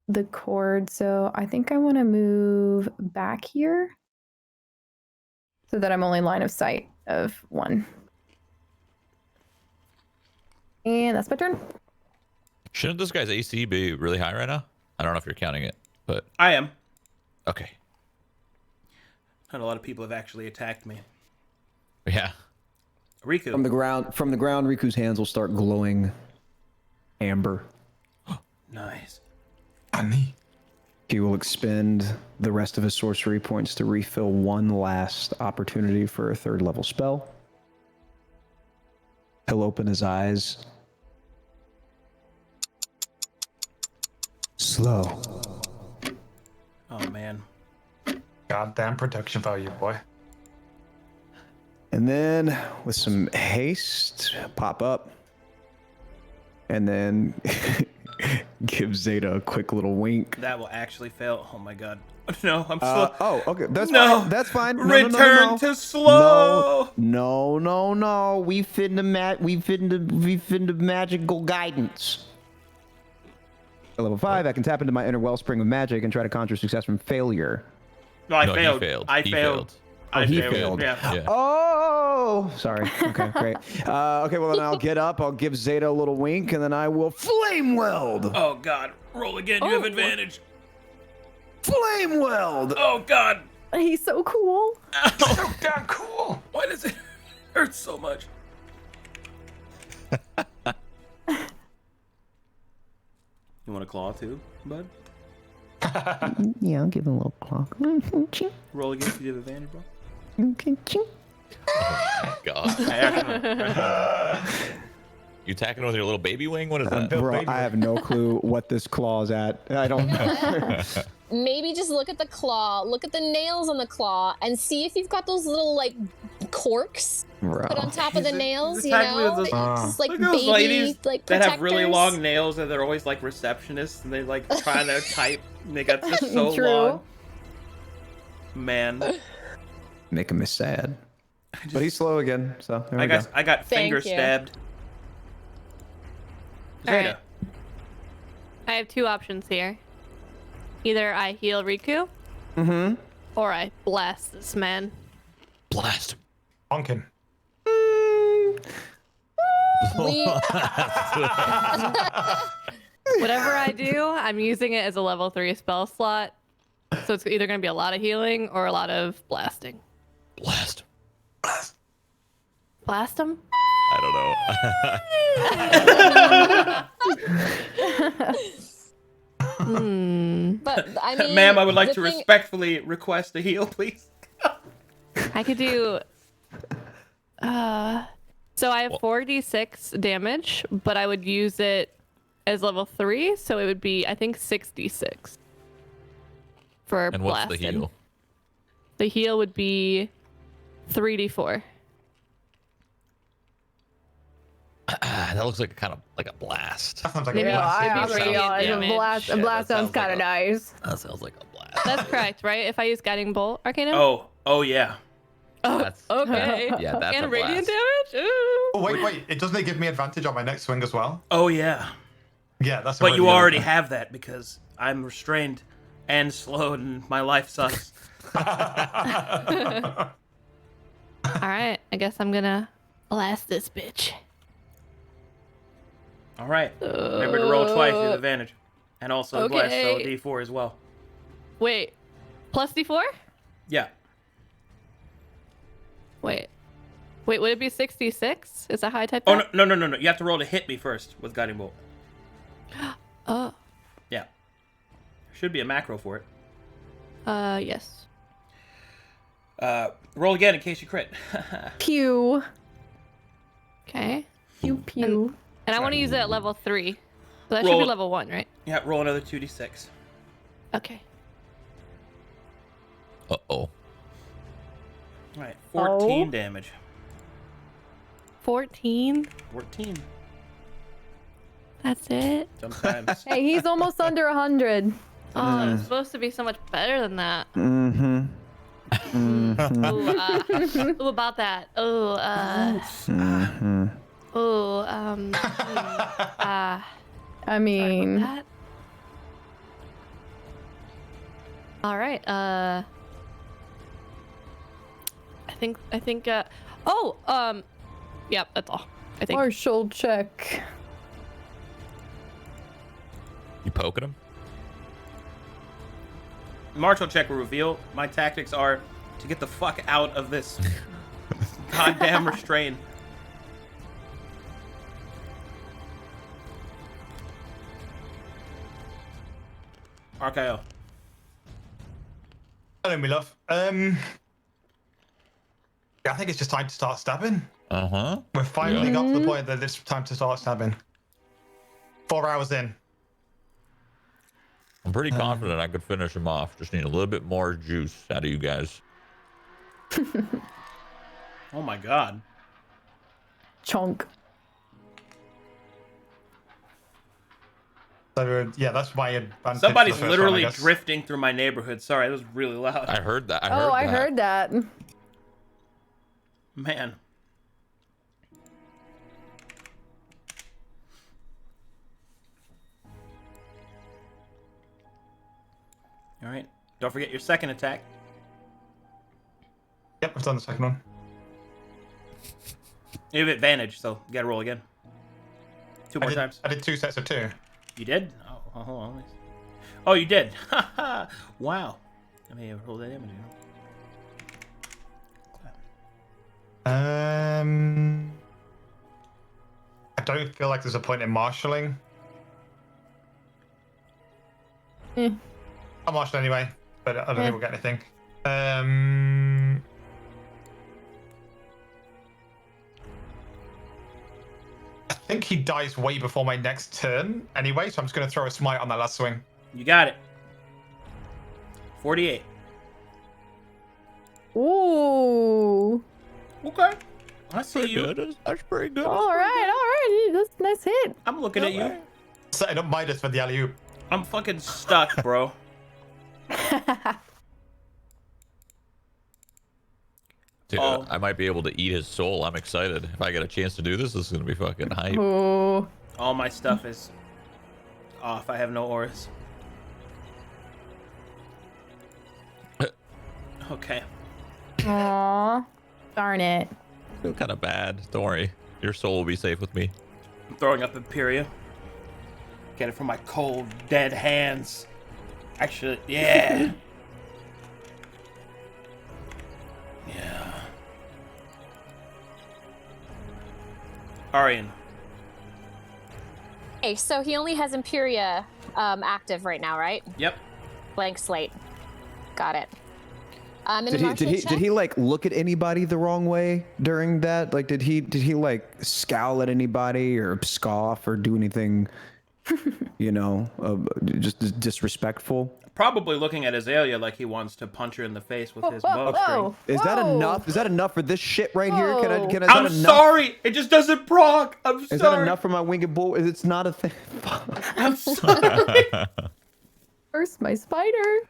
the cord, so I think I want to move back here so that I'm only line of sight of one. And that's my turn. shouldn't this guy's AC be really high right now? I don't know if you're counting it, but I am. okay. Not a lot of people have actually attacked me. Yeah. Riku. From the ground, Riku's hands will start glowing amber. Nice. Honey. He will expend the rest of his sorcery points to refill one last opportunity for a 3rd level spell. He'll open his eyes. Slow. Oh man. Goddamn production value, boy. And then with some haste, pop up. And then give Zeta a quick little wink. That will actually fail. Oh my god. No, I'm slow. Oh, okay. That's No. fine. That's fine. No, Return no. to slow. No. We finna magical guidance. At level 5, I can tap into my inner wellspring of magic and try to conjure success from failure. No, I No, he failed. failed. I He failed. failed. I he failed. failed. Yeah. Yeah. Oh, sorry. Okay, great. Okay, well then I'll get up. I'll give Zeta a little wink, and then I will flame weld. Oh god. Roll again. You have advantage. Flame weld. Oh god. He's so cool. So damn cool. Why does it hurt so much? You want a claw too, bud? Yeah, I'll give him a little clock. Roll again if you have advantage, bro. God. You attacking with your little baby wing? What is that? Bro, I have no clue what this claw's at. I don't know. Maybe just look at the claw, look at the nails on the claw, and see if you've got those little like corks Bro. put on top of the nails. You attack me with know, those- just like Look at those baby ladies like that have really protectors. long nails and they're always like receptionists and they like trying to type and they got this so True. long. Man. Making me sad. But he's slow again, so there we go. I got Thank finger you. stabbed. All right. Zeta. I have two options here. Either I heal Riku, or I blast this man. Blast him. Bonk him. We, Whatever I do, I'm using it as a level 3 spell slot. So it's either going to be a lot of healing or a lot of blasting. Blast him. Blast him? I but I mean, Ma'am, I would like the to thing- respectfully request a heal, please. I could do. So I have 4d6 damage, but I would use it as level 3, so it would be, I think, 66 for And what's blasting. the heal? The heal would be 3d4. That looks like kind of like a blast. That sounds like Maybe a Yeah, blast. I- I'm Maybe gonna be honest, damage. a blast Yeah, that sounds sounds kind of like nice. That sounds like a blast. That's correct, right? If I use Guiding Bolt, Arcadum? Oh yeah. That's, Okay. yeah, that's And a radiant blast. damage? Ooh. Oh, wait. It doesn't it give me advantage on my next swing as well? Oh yeah. Yeah, that's. But you already have that because I'm restrained and slowed, and my life sucks. All right, I guess I'm gonna blast this bitch. All right. Remember to roll twice with advantage, and also blast, so Okay. D4 as well. Wait, plus D4? Yeah. Wait, would it be 66? Is that how I type Oh that? no. You have to roll to hit me first with guiding bolt. Oh. Yeah. Should be a macro for it. Yes. Roll again in case you crit. Pew. Okay. Pew pew. And I want to use it at level 3. So that should Roll be it. level 1, right? Yeah. Roll another 2d6. Okay. Uh-oh. All right. 14 damage. 14? 14. That's it? Sometimes. Hey, he's almost under 100. Oh, it's supposed to be so much better than that. Mm-hmm. Ooh, about that. Ooh, ooh, I mean, that. All right. I think. Yep, that's all. I think. martial check. You poking him? Martial check will reveal my tactics are to get the fuck out of this goddamn restraint. RKO. Hello, me love. Yeah, I think it's just time to start stabbing. Uh-huh. We're finally got to the point that it's time to start stabbing. 4 hours in. I'm pretty confident I could finish him off. Just need a little bit more juice out of you guys. Oh my god. Chunk. So yeah, that's my advantage. Somebody's for the first literally one, I guess. drifting through my neighborhood. Sorry, that was really loud. I heard that. I heard that. Man. All right. Don't forget your second attack. Yep, I've done the second one. You have advantage, so you gotta roll again. Two more times. I did 2 sets of 2. You did? Oh, hold on. Oh, you did. Wow. I may have rolled that damage. I don't feel like there's a point in marshalling. I'll marshal anyway, but I don't think we'll get anything. I think he dies way before my next turn anyway, so I'm just going to throw a smite on that last swing. You got it. 48. Ooh. Okay. I see you. Good. That's pretty good. All right. That's a nice hit. I'm looking at you. Setting up Midas for the alley-oop. I'm fucking stuck, bro. Dude, Oh. I might be able to eat his soul. I'm excited. If I get a chance to do this, this is going to be fucking hype. Ooh. All my stuff is off. I have no auras. Okay. Aw. Darn it. I feel kind of bad. Don't worry. Your soul will be safe with me. I'm throwing up Imperia. Get it from my cold, dead hands. Actually, yeah. Yeah. Arian. Okay, so he only has Imperia active right now, right? Yep. Blank slate. Got it. Did he like look at anybody the wrong way during that? Like did he like scowl at anybody or scoff or do anything, you know, just disrespectful? Probably looking at Azalea like he wants to punch her in the face with his bowstring. Is that enough? Is that enough for this shit right here? Can I? Is that I'm enough? sorry. It just doesn't proc. I'm sorry. Is that enough for my winged bull? It's not a thing. I'm sorry. First, my spider.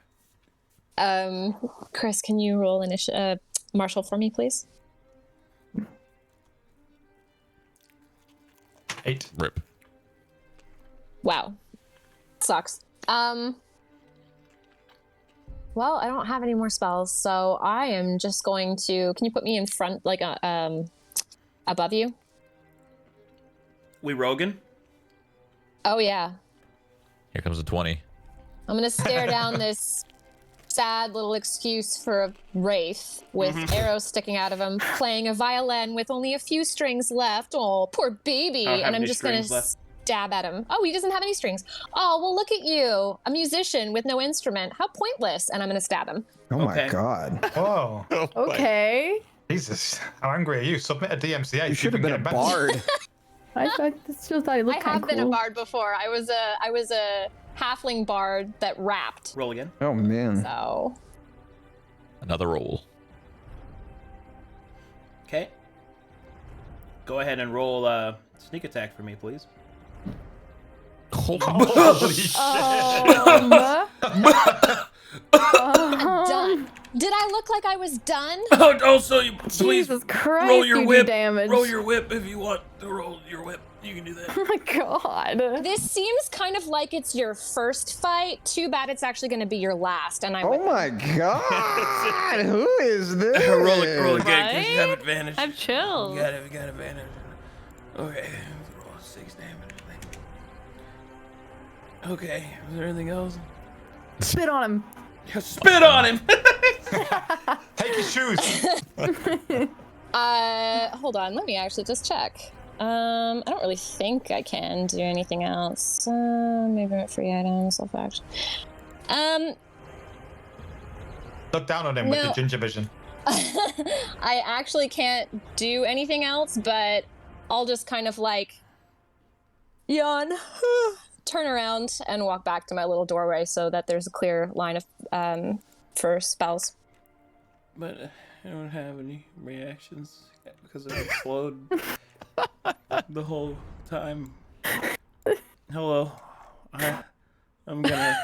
Chris, can you roll Marshall for me, please? 8. Rip. Wow. Sucks. Well, I don't have any more spells, so I am just going to. Can you put me in front, like, above you? We Rogan? Oh yeah. Here comes a 20. I'm gonna stare down this sad little excuse for a wraith with arrows sticking out of him, playing a violin with only a few strings left. Oh, poor baby! I don't have And I'm any just gonna strings left. stab at him. Oh, he doesn't have any strings. Oh, well, look at you, a musician with no instrument. How pointless! And I'm gonna stab him. Oh Okay. my god. Whoa. Okay. Jesus. How angry are you? Submit a DMCA. You should have been a get bard. I still thought it I looked kind have of been a cool. bard before. I was a halfling bard that rapped. Roll again. Oh man. So Another roll. Okay. Go ahead and roll sneak attack for me, please. Holy shit. done. Did I look like I was done? Oh, also, you please Jesus Christ, roll your you do whip. damage. Roll your whip if you want to roll your whip. You can do that. Oh my god. This seems kind of like it's your first fight. Too bad it's actually going to be your last. And I'm Oh my god. Who is this? roll again because you have Right? advantage. I'm chill. We got advantage. Okay, roll 6 damage. Okay, is there anything else? Spit on him. Spit on him! Take your shoes. hold on. Let me actually just check. I don't really think I can do anything else. Maybe free items, self-action. Look down on him with No. the ginger vision. I actually can't do anything else, but I'll just kind of like yawn, turn around, and walk back to my little doorway so that there's a clear line of for spells. But I don't have any reactions because I've been slowed the whole time. Hello. I'm gonna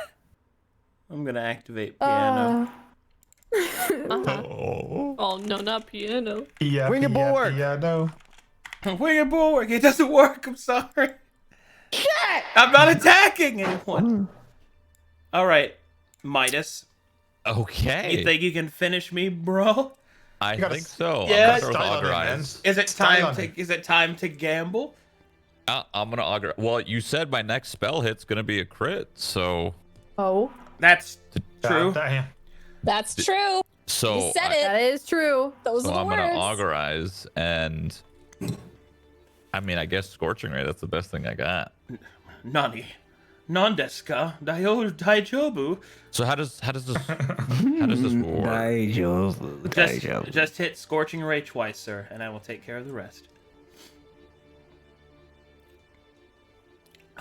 activate piano. Oh no, not piano. Yeah, Wing it bulwark. Yeah, no. Wing it bulwark. It doesn't work. I'm sorry. Shit! I'm not attacking anyone. All right, Midas. Okay. You think you can finish me, bro? I gotta think so. Yeah. I'm gonna Style throw on him, man. Augurise. Is it Style time on to? him. Is it time to gamble? I'm gonna augur. Well, you said my next spell hit's gonna be a crit, so Oh, That's true. Damn. That's true. so You said I, it. that is true. Those so are the I'm words. gonna augurize, and I mean, I guess scorching ray. That's the best thing I got. Nani, non-desu ka daijobu. So how does this work? Just hit scorching ray twice, sir, and I will take care of the rest.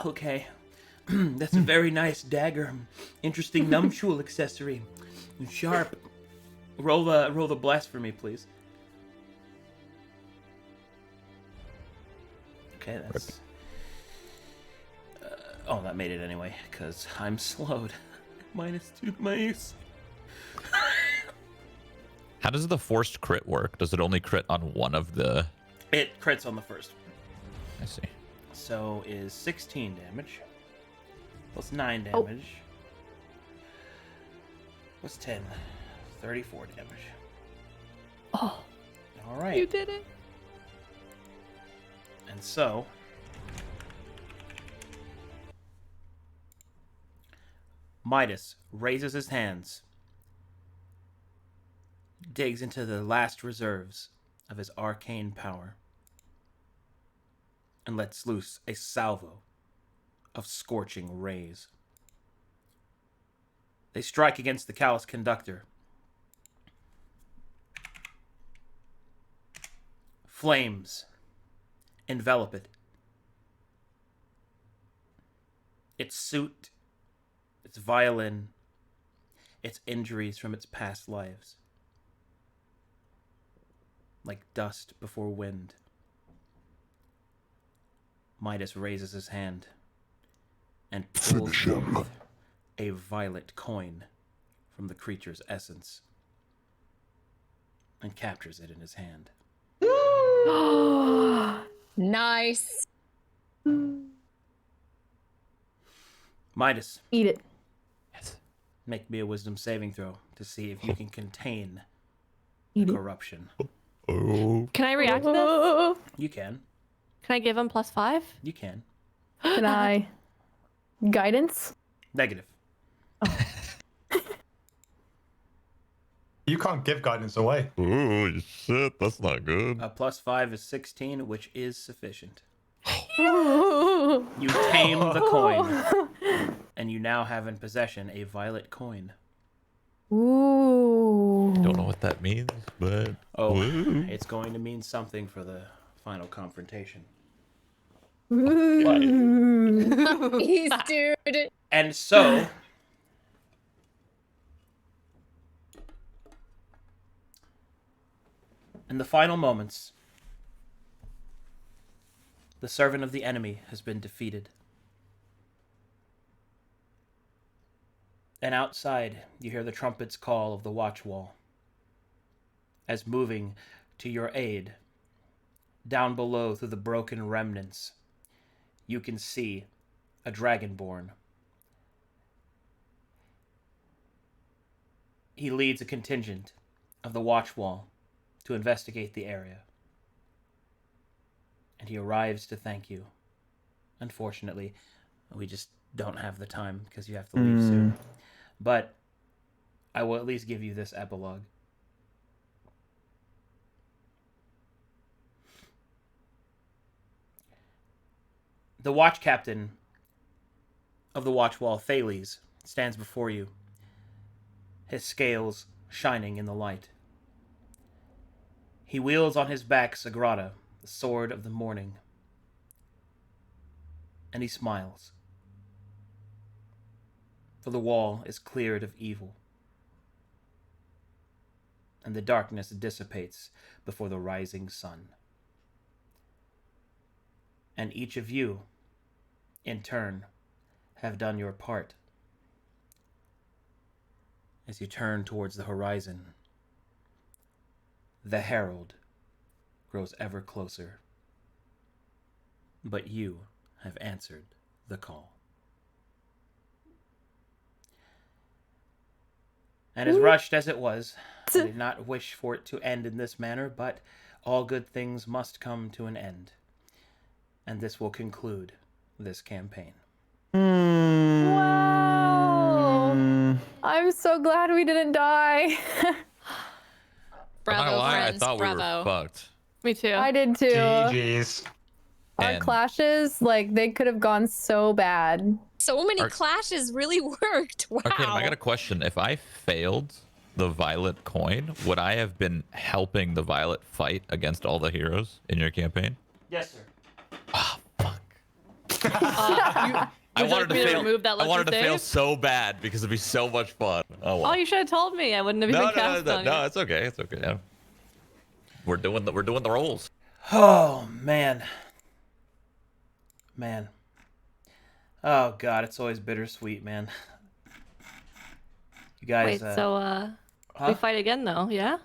Okay. That's a very nice dagger. Interesting numskull accessory. Sharp. Roll the bless for me, please. Okay, that's. Oh, that made it anyway, because I'm slowed. -2 to my use. How does the forced crit work? Does it only crit on one of the? It crits on the first. I see. So is 16 damage. Plus 9 damage. What's 10? 34 damage. Oh, All right. you did it. And so, Midas raises his hands, digs into the last reserves of his arcane power, and lets loose a salvo of scorching rays. They strike against the callous conductor. Flames envelop it. Its suit, its violin, its injuries from its past lives. Like dust before wind. Midas raises his hand and pulls forth a violet coin from the creature's essence and captures it in his hand. Nice. Midas, Eat it. Yes. make me a wisdom saving throw to see if you can contain Eat it. corruption. Oh. Can I react to this? You can. Can I give him +5? You can. Can I? Guidance? Negative. You can't give guidance away. Oh shit, that's not good. A +5 is 16, which is sufficient. Ooh. You tame the coin, and you now have in possession a violet coin. Ooh. Don't know what that means, but Oh, woo. it's going to mean something for the final confrontation. He's dude. And so, in the final moments, the servant of the enemy has been defeated. And outside, you hear the trumpet's call of the watch wall. As moving to your aid, down below through the broken remnants, you can see a dragonborn. He leads a contingent of the watch wall to investigate the area. And he arrives to thank you. Unfortunately, we just don't have the time because you have to leave soon. But I will at least give you this epilogue. The watch captain of the watch wall, Thales, stands before you, his scales shining in the light. He wields on his back Sagrada, the sword of the morning, and he smiles. For the wall is cleared of evil, and the darkness dissipates before the rising sun. And each of you, in turn, have done your part. As you turn towards the horizon, the Herald grows ever closer. But you have answered the call. And as rushed as it was, I did not wish for it to end in this manner, but all good things must come to an end. And this will conclude this campaign. Wow. I'm so glad we didn't die. I'm not gonna Bravo, lie, friends. I thought we Bravo. were fucked. Me too. I did too. GG's. Our And- clashes, like, they could have gone so bad. So many Arc- clashes really worked. Wow. Arcadum, I got a question. If I failed the violet coin, would I have been helping the violet fight against all the heroes in your campaign? Yes, sir. Ah, fuck. Would you like me to remove that I wanted to lucky fail save? so bad because it'd be so much fun. Oh well. Oh, you should have told me. I wouldn't have even cast on No, you. it's okay. It's okay. Yeah. We're doing the rolls. Oh, man. Man. Oh, God, it's always bittersweet, man. You guys, Wait, so we fight again though, yeah?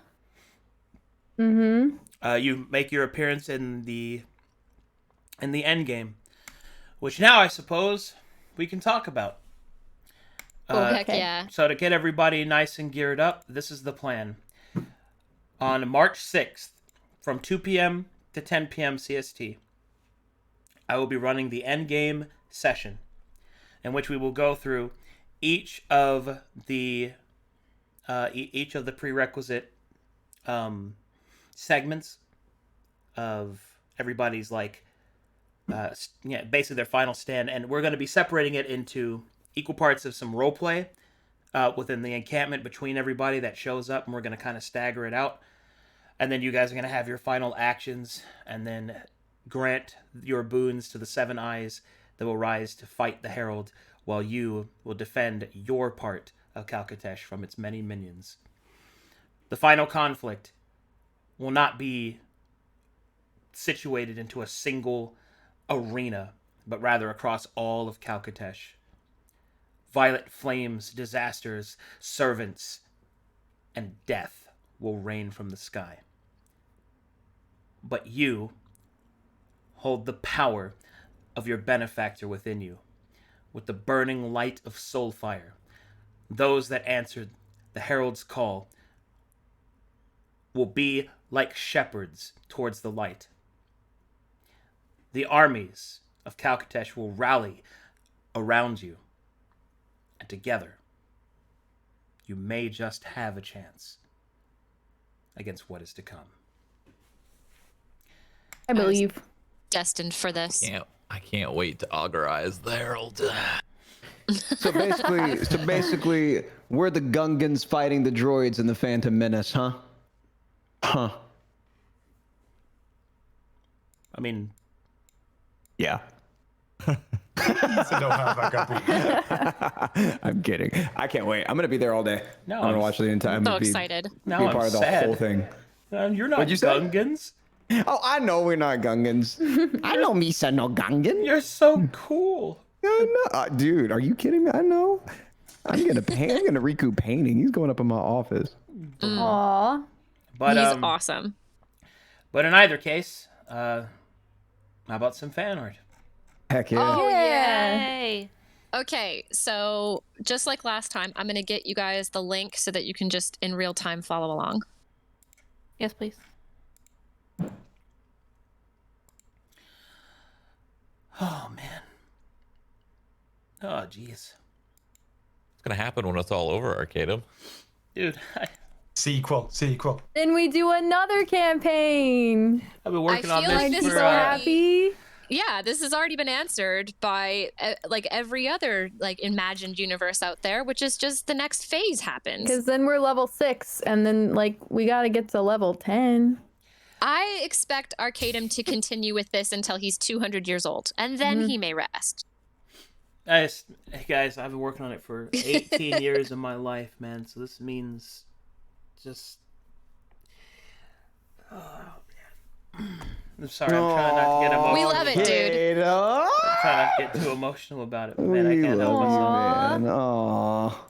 Mm-hmm. you make your appearance in the end game, which now I suppose we can talk about. Oh, heck okay. yeah. So to get everybody nice and geared up, this is the plan. On March 6th, from 2 p.m. to 10 p.m. CST, I will be running the end game session, in which we will go through each of the prerequisite segments of everybody's basically their final stand, and we're going to be separating it into equal parts of some role play within the encampment between everybody that shows up, and we're going to kind of stagger it out, and then you guys are going to have your final actions, and then grant your boons to the 7 eyes that will rise to fight the Herald, while you will defend your part of Calcatesh from its many minions. The final conflict will not be situated into a single arena, but rather across all of Calcatesh. Violent flames, disasters, servants, and death will rain from the sky. But you hold the power of your benefactor within you, with the burning light of soul fire. Those that answered the Herald's call will be like shepherds towards the light. The armies of Kalkatesh will rally around you, and together you may just have a chance against what is to come. I believe. Destined for this. I can't wait to augurize the Herald. So basically, we're the Gungans fighting the droids in the Phantom Menace, huh? Huh. I mean, Yeah. So no have I got I'm kidding. I can't wait. I'm gonna be there all day. No, I'm gonna I'm watch the entire. I'm So gonna be excited. now be I'm part of the sad. whole thing. You're not What'd you say? Gungans. Oh, I know we're not Gungans. I know Misa no Gungan. You're so cool. I know. Dude, are you kidding me? I know. I'm gonna recoup painting. He's going up in my office. Aw. But He's awesome. But in either case, how about some fan art? Heck yeah. Oh, Yay! Okay, so just like last time, I'm going to get you guys the link so that you can just in real time follow along. Yes, please. Oh man. Oh jeez, What's gonna happen when it's all over, Arcadum? dude. sequel. Then we do another campaign. I've been working I on feel this like this for is So happy. Yeah, this has already been answered by like every other like imagined universe out there, which is just the next phase happens. Because then we're level 6, and then like we gotta get to level 10. I expect Arcadum to continue with this until he's 200 years old, and then he may rest. Hey guys, I've been working on it for 18 years of my life, man. So this means just. Oh man. I'm sorry. I'm trying not to get emotional. We love it, dude. I'm trying not to get too emotional about it, but man, I can't help myself. Man. Aw.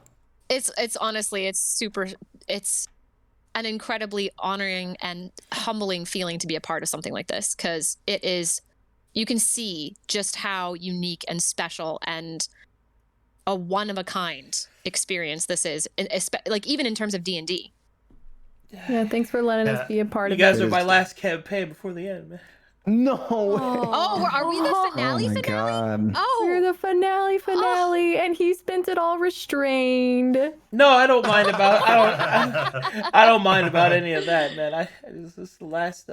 It's honestly, it's an incredibly honoring and humbling feeling to be a part of something like this, because it is, you can see just how unique and special and a one of a kind experience this is, like even in terms of D&D. Yeah, thanks for letting us be a part You of guys it. are my last campaign before the end, man. No way. Oh, are we the finale? Oh my God. We're Oh, the finale, and he spent it all restrained. No, I don't mind about. I don't mind about any of that, man. This is the last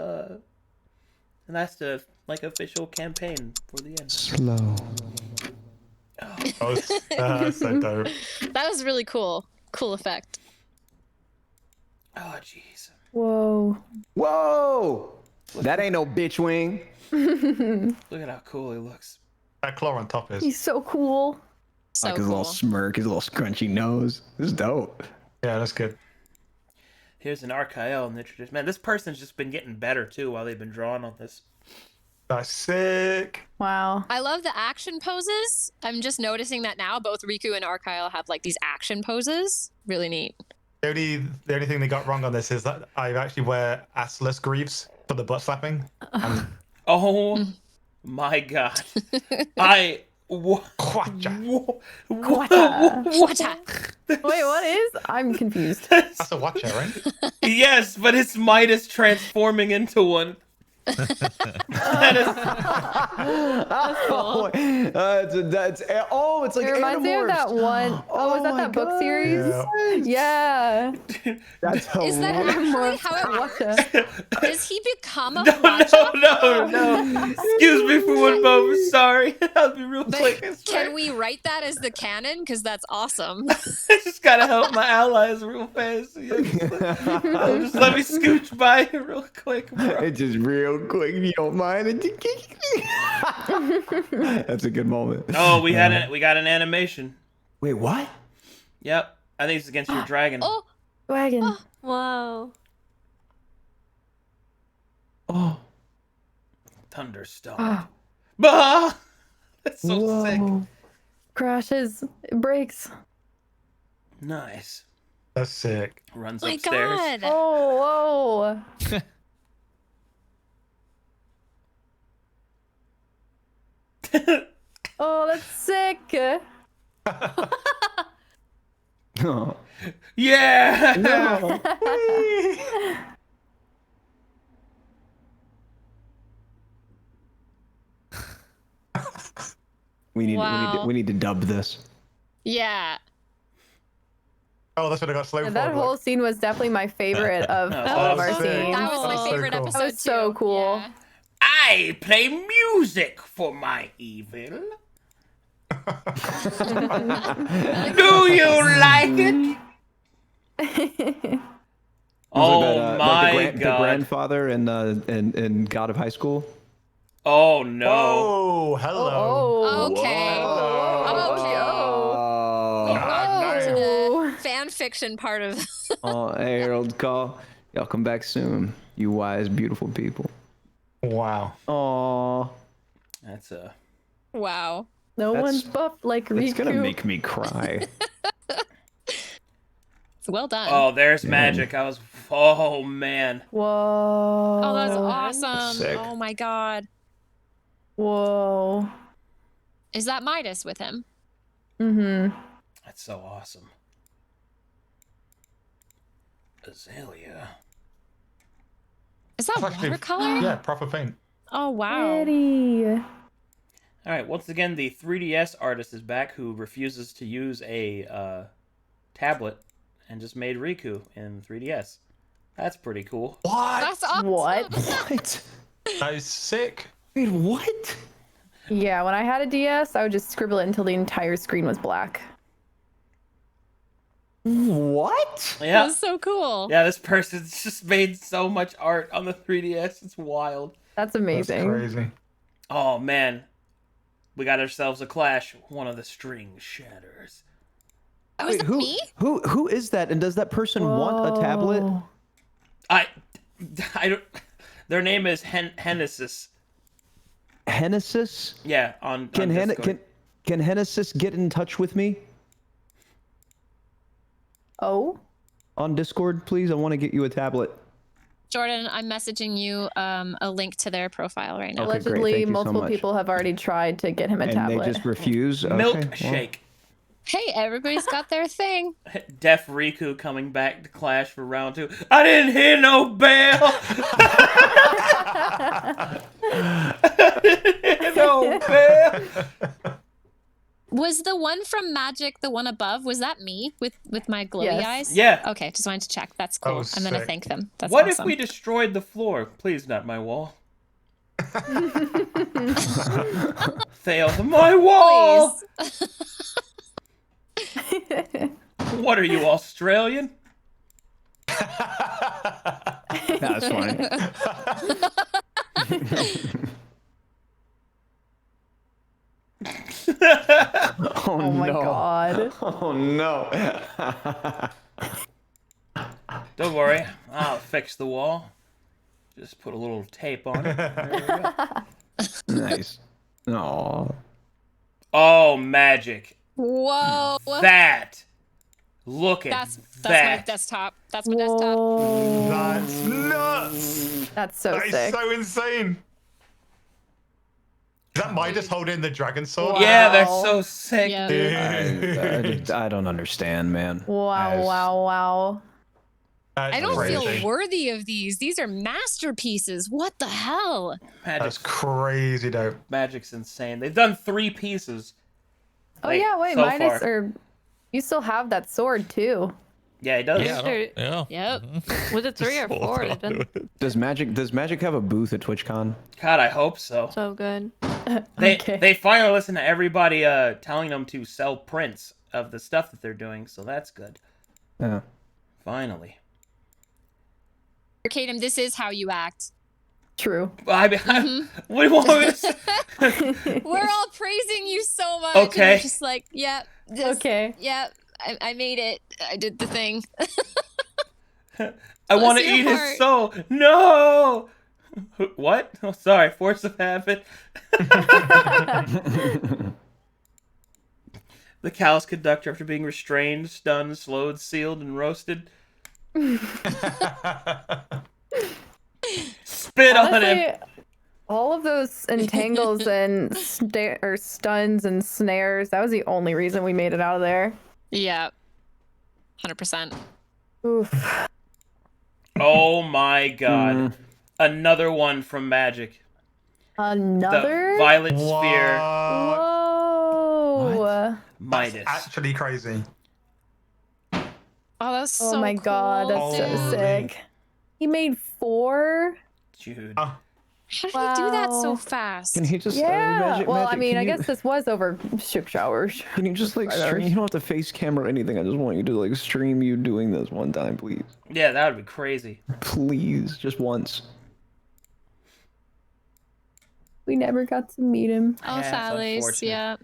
like official campaign for the end. Slow. Oh, so dope. that was really cool. Cool effect. Oh jeez. Whoa. Whoa. That ain't no bitch wing. Look at how cool he looks. That claw on top is. He's so cool. So Like his cool. little smirk, his little scrunchy nose. This is dope. Yeah, that's good. Here's an RKL in the tradition. Man, this person's just been getting better too while they've been drawing on this. That's sick. Wow. I love the action poses. I'm just noticing that now. Both Riku and Arcyle have like these action poses. Really neat. The only thing they got wrong on this is that I actually wear assless greaves for the butt slapping. And Oh my god. Quacha. Whatcha? Wait, what is? I'm confused. That's a watcher, right? Yes, but it's Midas transforming into one. That is, Oh, it's like It reminds me of that Animorphs. one. Oh, was that my that book God. series? Yeah. That's Is that actually how it works? Whatcha? Does he become a no, Whatcha? no. Excuse me for one moment. Sorry. I'll be real quick. I swear. Can we write that as the canon? Because that's awesome. I just gotta help my allies real fast. Just let me scooch by here real quick, bro. It's just real quick, if you don't mind. That's a good moment. Oh, we got an animation. Wait, what? Yep. I think it's against your dragon. Oh, Wagon. Whoa. Oh. Thunderstone. Ah. Bah! That's so sick. Whoa. Crashes. It breaks. Nice. That's sick. Runs my upstairs. God. Oh, whoa. Oh, that's sick. Oh, Yeah. no. Wow. we need to dub this. Yeah. Oh, that's what I got slow Yeah, for. that whole scene was definitely my favorite of That was all of our awesome. scenes. That was my So favorite cool. episode That was so too. cool. Yeah. I play music for my evil. Do you like it? Oh Like my the god. grandfather in God of High School. Oh no. Oh, hello. Oh. Okay. Oh, To Oh. the fan fiction part of. oh, Herald, call. Y'all come back soon, you wise, beautiful people. Wow. Oh, That's a Wow. No That's- one's buffed like Riku. it's gonna make me cry. It's well done. Oh, there's magic. I was oh man. Whoa. Oh, that's awesome. sick. Oh my god. Whoa. Is that Midas with him? Mm-hmm. That's so awesome. Azalea. Is that That's actually- watercolor? Yeah, proper paint. Oh wow. Pretty. All right, once again, the 3DS artist is back who refuses to use a tablet and just made Riku in 3DS. That's pretty cool. What? That's awesome. What? What? That is sick. Wait, what? Yeah, when I had a DS, I would just scribble it until the entire screen was black. What? Yeah. That's so cool. Yeah, this person's just made so much art on the 3DS. It's wild. That's That's amazing. crazy. Oh, man. We got ourselves a clash. One of the strings shatters. Oh, is Wait, that me? Who is that? And does that person want a tablet? Whoa. I don't... Their name is Hennesis. Hennesis? Yeah, on Can Discord. can Hennesis get in touch with me Oh? on Discord, please? I want to get you a tablet. Jordan, I'm messaging you a link to their profile right now. Okay, great. Allegedly, Thank you so multiple much. people have already tried to get him a And tablet. they just refuse? Okay, Milkshake. Hey, everybody's got their thing. Deaf Riku coming back to clash for round 2. I didn't hear no bell. I didn't hear no bell. Was the one from Magic the one above? Was that me with my glowy Yes. eyes? Yeah. Okay, just wanted to check. That's cool. Oh, I'm gonna sick. thank them. That's What awesome. if we destroyed the floor? Please, not my wall. Fail my wall. Please. What are you, Australian? That's fine. Oh my god. Oh no. Don't worry, I'll fix the wall. Just put a little tape on it. There we go. Nice. Aw. Oh, magic. Whoa. That. Look at That's my that. desktop. That's my desktop. Whoa. That's nuts. That's so That is sick. so insane. Is that Midas holding the dragon sword? Yeah, they're Wow. so sick. Yeah. Dude. I don't understand, man. Wow, Nice. wow. That's I don't crazy. feel worthy of these. These are masterpieces. What the hell? That's Magic's, crazy dope. magic's insane. They've done 3 pieces. Oh Like, yeah, wait, so Midas, far. or you still have that sword too. Yeah, he does. Yeah, I don't- yeah. Yep. Was it 3 or Just 4? hold It on to didn't- it. Does Magic have a booth at TwitchCon? God, I hope so. So good. Okay. They finally listen to everybody telling them to sell prints of the stuff that they're doing, so that's good. Yeah. Finally. Arcadum, this is how you act. True. I mean, what do you want me to say? We're all praising you so much. and Okay. you're just like, yep. Just, Okay. Yep. I made it. I did the thing. I want to your eat heart. his soul. No! What? Oh, sorry, force of habit. The callous conductor, after being restrained, stunned, slowed, sealed, and roasted. Spit on him. Honestly, All of those entangles and stuns and snares. That was the only reason we made it out of there. Yeah. 100%. Oof. Oh my god. Another one from Magic. Another? The Violet Sphere Whoa. Midas. That's actually crazy. Oh, that's so Oh my god, cool, that's so Holy. sick. He made 4? Dude. How did he do that so Wow. fast? Can he just Yeah. Well, I Magic, mean, can I you- guess this was over 6 hours. Can you just like stream? You don't have to face camera or anything. I just want you to like stream you doing this one time, please. Yeah, that would be crazy. Please, just once. We never got to meet him. Oh, Yeah, it's Phallus, unfortunate. yeah.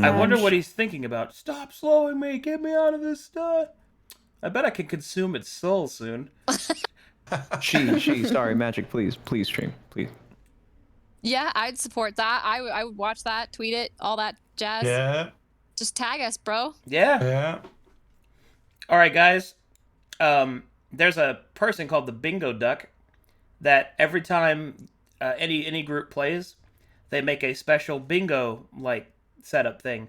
I wonder what he's thinking about. Stop slowing me. Get me out of this stuff. I bet I can consume its soul soon. Sorry, Magic, please stream, please. Yeah, I'd support that. I would watch that, tweet it, all that jazz. Yeah. Just tag us, bro. Yeah. Yeah. All right, guys. There's a person called the Bingo Duck that every time any group plays, they make a special bingo like setup thing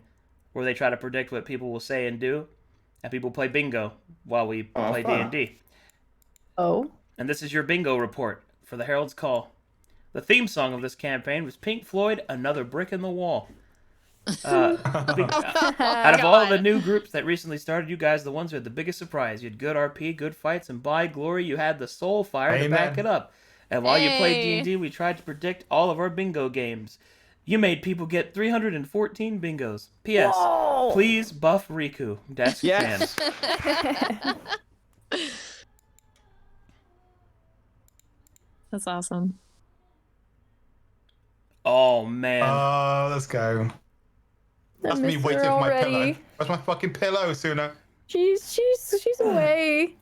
where they try to predict what people will say and do, and people play bingo while we play fun. D&D. Oh. And this is your bingo report for the Herald's Call. The theme song of this campaign was Pink Floyd, Another Brick in the Wall. Out of all the new groups that recently started, you guys are the ones who had the biggest surprise. You had good RP, good fights, and by glory, you had the soul fire to back it up. And while you played Hey. D&D, we tried to predict all of our bingo games. You made people get 314 bingos. P.S. Whoa. Please buff Riku. Desk Yes. fans. That's awesome. Oh, man. Let's go. That's I me miss waiting her for my already. pillow. Where's my fucking pillow, Suna? She's away.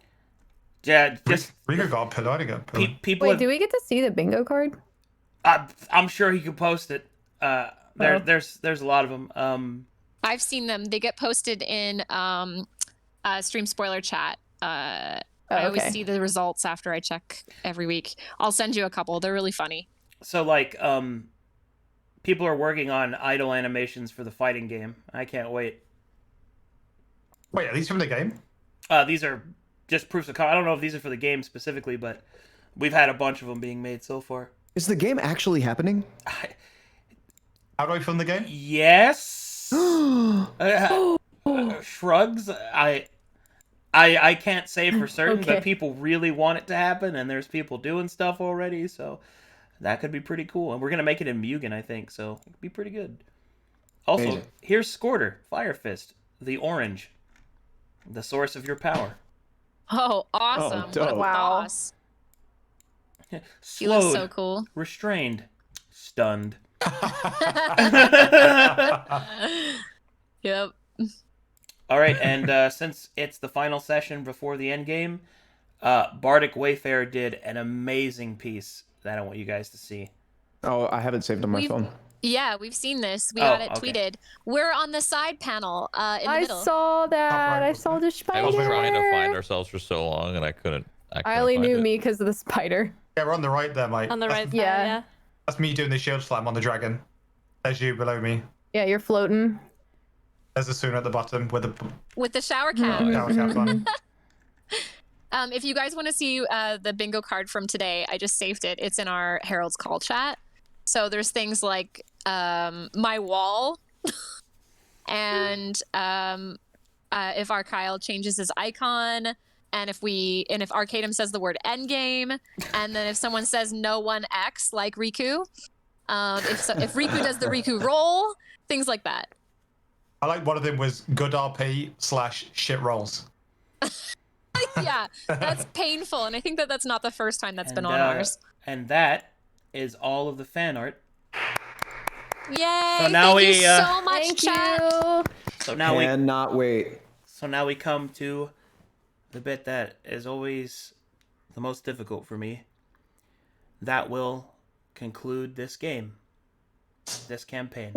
Yeah, just Rico got a pillow. I didn't get a pillow. people Wait, have, do we get to see the bingo card? I'm sure he could post it. There's a lot of them. I've seen them. They get posted in stream spoiler chat. I always okay. see the results after I check every week. I'll send you a couple. They're really funny. So like people are working on idle animations for the fighting game. I can't wait. Wait, are these from the game? These are just proofs of I don't know if these are for the game specifically, but we've had a bunch of them being made so far. Is the game actually happening? How do I film the game? Yes. Shrugs. I can't say for certain, Okay. but people really want it to happen, and there's people doing stuff already, so that could be pretty cool. And we're gonna make it in Mugen, I think, so it'd be pretty good. Also, Amazing. here's Scorter, Fire Fist, the orange, the source of your power. Oh, awesome. dope. What a Wow. boss. He looks Slowed, so cool. restrained, stunned. Yep. All right, and since it's the final session before the end game, Bardic Wayfarer did an amazing piece that I want you guys to see. Oh, I have it saved on my We've- phone. Yeah, we've seen this. We Oh, got it okay. tweeted. We're on the side panel in the I middle. saw that. I saw the I spider. was trying to find ourselves for so long, and I couldn't. I only find knew it. me because of the spider. Yeah, we're on the right there, mate. On the right side, Yeah. yeah. That's me doing the shield slam on the dragon. There's you below me. Yeah, you're floating. There's the Suna at the bottom with the With the shower cap. shower cap on. If you guys want to see the bingo card from today, I just saved it. It's in our Herald's Call chat. So there's things like my wall, and if our Kyle changes his icon, and if Arcadum says the word endgame, and then if someone says no one X like Riku, if Riku does the Riku roll, things like that. I like one of them was good RP/shit rolls. Yeah, that's painful, and I think that's not the first time that's been on And, ours. And that is all of the fan art. Yay! So now thank we, you so much, Thank chat. you. So now we Cannot wait. come to the bit that is always the most difficult for me. That will conclude this game, this campaign.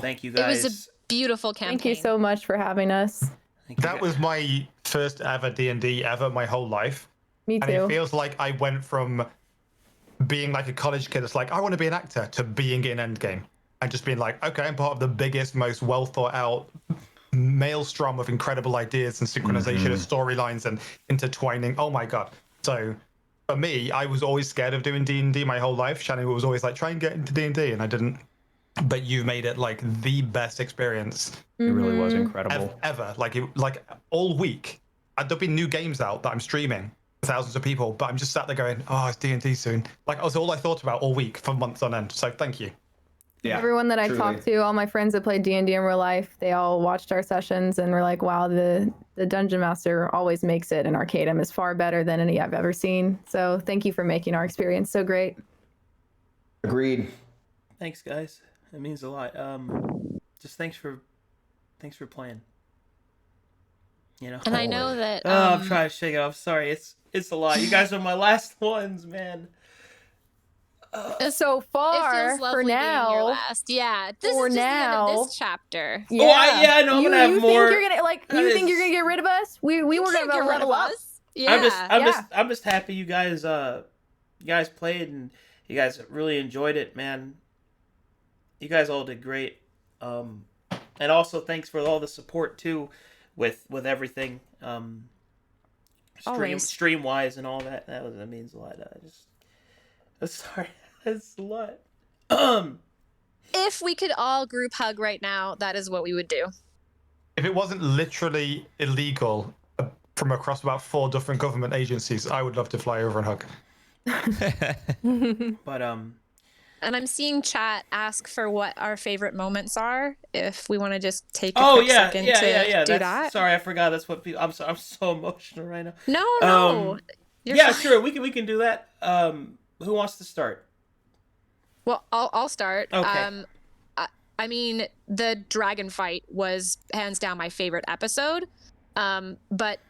Thank you It guys. was a beautiful campaign. Thank you so much for having us. Thank you That guys. was my first ever D&D ever my whole life. Me And it too. feels like I went from being like a college kid that's like, I want to be an actor, to being in Endgame and just being like, okay, I'm part of the biggest, most well thought out maelstrom of incredible ideas and synchronization of storylines and intertwining. Oh my god. So for me, I was always scared of doing D&D my whole life. Shannon was always like, try and get into D&D, and I didn't. But you made it like the best experience. It really was incredible. Ever. Like all week. There'll be new games out that I'm streaming for thousands of people, but I'm just sat there going, oh, it's D&D soon. Like, that was all I thought about all week for months on end. So thank you. Yeah, Everyone that I truly. talked to, all my friends that played D&D in real life, they all watched our sessions and were like, wow, the Dungeon Master always makes it, and Arcadum is far better than any I've ever seen. So thank you for making our experience so great. Agreed. Thanks, guys. It means a lot. Just thanks for playing. You know. And I know that. I'm trying to shake it off. Sorry, it's a lot. You guys are my last ones, man. So far, it feels lovely for now, being your last. Yeah, this for is just now, the end of this chapter. Yeah, I know. I'm gonna have more. Think you're gonna you think you're gonna get rid of us? We were can't gonna get rid level of up. us. Yeah, I'm just happy you guys played and you guys really enjoyed it, man. You guys all did great. And also thanks for all the support too with everything. Stream wise and all that. That means a lot. I'm sorry. That's a lot. If we could all group hug right now, that is what we would do. If it wasn't literally illegal from across about 4 different government agencies, I would love to fly over and hug. But And I'm seeing chat ask for what our favorite moments are. If we want to just take a quick second to do that. Sorry, I forgot. That's what people. I'm so emotional right now. No. You're yeah, fine. sure. We can do that. Who wants to start? Well, I'll start. Okay. I mean, the dragon fight was hands down my favorite episode. But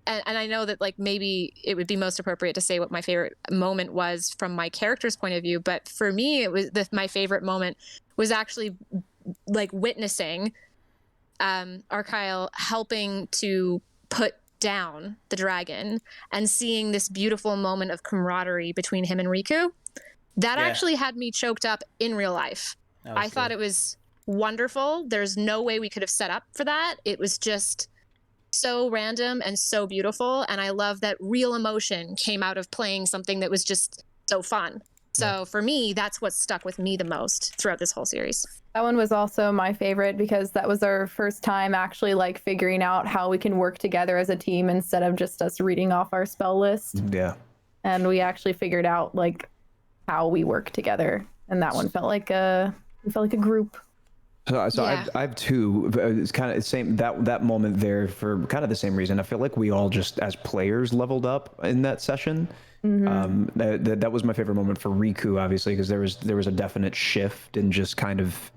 I know that like maybe it would be most appropriate to say what my favorite moment was from my character's point of view. But for me, it was my favorite moment was actually like witnessing Arcyle helping to put down the dragon and seeing this beautiful moment of camaraderie between him and Riku. That actually had me choked up in real life. I thought it was wonderful. There's no way we could have set up for that. It was just so random and so beautiful. And I love that real emotion came out of playing something that was just so fun. So for me, that's what stuck with me the most throughout this whole series. That one was also my favorite because that was our first time actually like figuring out how we can work together as a team instead of just us reading off our spell list. Yeah. And we actually figured out like how we work together, and that one felt like a group. So Yeah. I have 2. It's kind of the same that moment there for kind of the same reason. I feel like we all just as players leveled up in that session. That was my favorite moment for Riku, obviously, because there was a definite shift in just kind of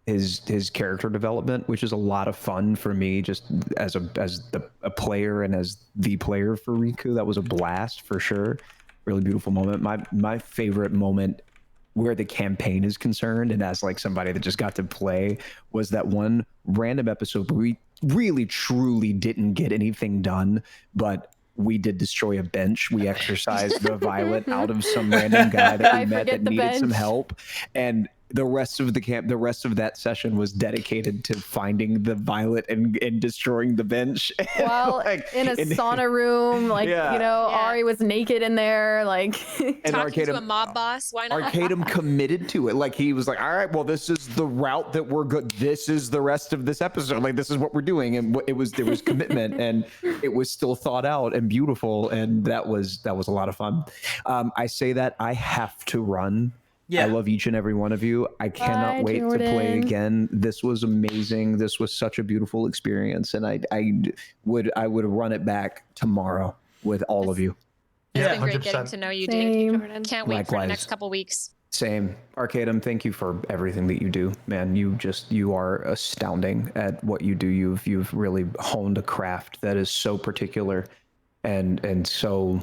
his character development, which is a lot of fun for me, just as a player and as the player for Riku. That was a blast for sure. Really beautiful moment. My favorite moment where the campaign is concerned, and as like somebody that just got to play, was that one random episode where we really truly didn't get anything done, but we did destroy a bench. We exercised the violet out of some random guy that we met that needed some help, and the rest of that session was dedicated to finding the violet and destroying the bench. Well, like, in a sauna room, like Ari was naked in there, like and Talking to Arcadum, a mob boss, why not? Arcadum committed to it. Like he was like, all right, well, this is the route that we're good. This is the rest of this episode. Like this is what we're doing, and there was commitment, and it was still thought out and beautiful, and that was a lot of fun. I say that I have to run. Yeah. I love each and every one of you. I cannot Bye, wait Jordan. to play again. This was amazing. This was such a beautiful experience, and I would run it back tomorrow with all of you. It's Yeah, been great 100%. getting to know you, Same. Dink. Can't wait for the Likewise. next couple weeks. Same. Arcadum, thank you for everything that you do, man. You are astounding at what you do. You've really honed a craft that is so particular and so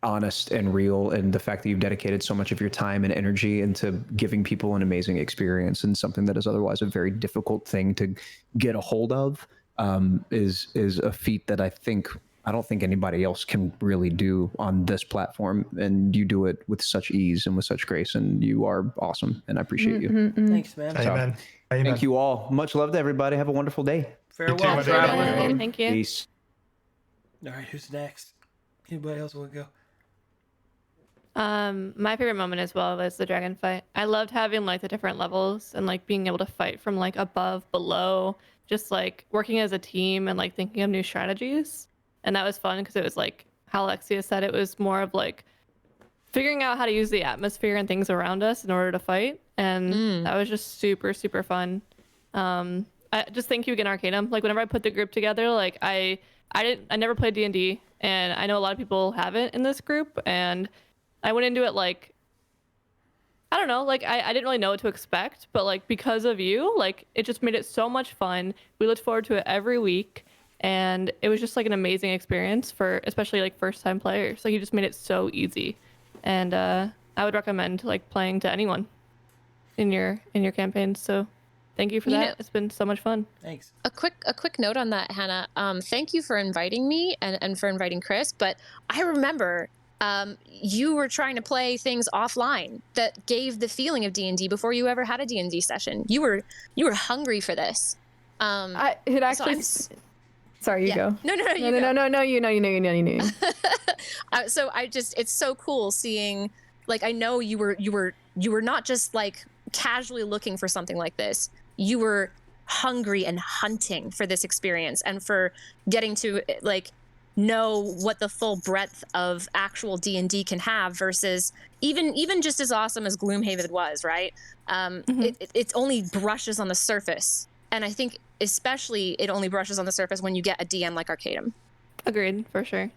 honest and real, and the fact that you've dedicated so much of your time and energy into giving people an amazing experience and something that is otherwise a very difficult thing to get a hold of is a feat that I think I don't think anybody else can really do on this platform, and you do it with such ease and with such grace, and you are awesome, and I appreciate you. Thanks, man. Amen. Amen. Thank you all. Much love to everybody. Have a wonderful day. Farewell, my traveler. Thank you. Peace. All right, who's next? Anybody else want to go? My favorite moment as well was the dragon fight. I loved having like the different levels and like being able to fight from like above, below, just like working as a team and like thinking of new strategies. And that was fun because it was like how Alexia said, it was more of like figuring out how to use the atmosphere and things around us in order to fight. And that was just super, super fun. I just thank you again, Arcadum. Like whenever I put the group together, like I never played D&D, and I know a lot of people haven't in this group, and I went into it like, I don't know, like I didn't really know what to expect, but like because of you, like it just made it so much fun. We looked forward to it every week, and it was just like an amazing experience for especially like first time players. Like you just made it so easy, and I would recommend like playing to anyone in your campaigns. So thank you for that. It's been so much fun. Thanks. A quick note on that, Hannah. Thank you for inviting me and for inviting Chris. But I remember you were trying to play things offline that gave the feeling of D&D before you ever had a D&D session. You were hungry for this. It actually. Sorry, you go. No, No, you. So it's so cool seeing, like, I know you were not just like casually looking for something like this. You were hungry and hunting for this experience and for getting to like know what the full breadth of actual D&D can have versus even just as awesome as Gloomhaven was, right? It only brushes on the surface. And I think especially it only brushes on the surface when you get a DM like Arcadum. Agreed, for sure.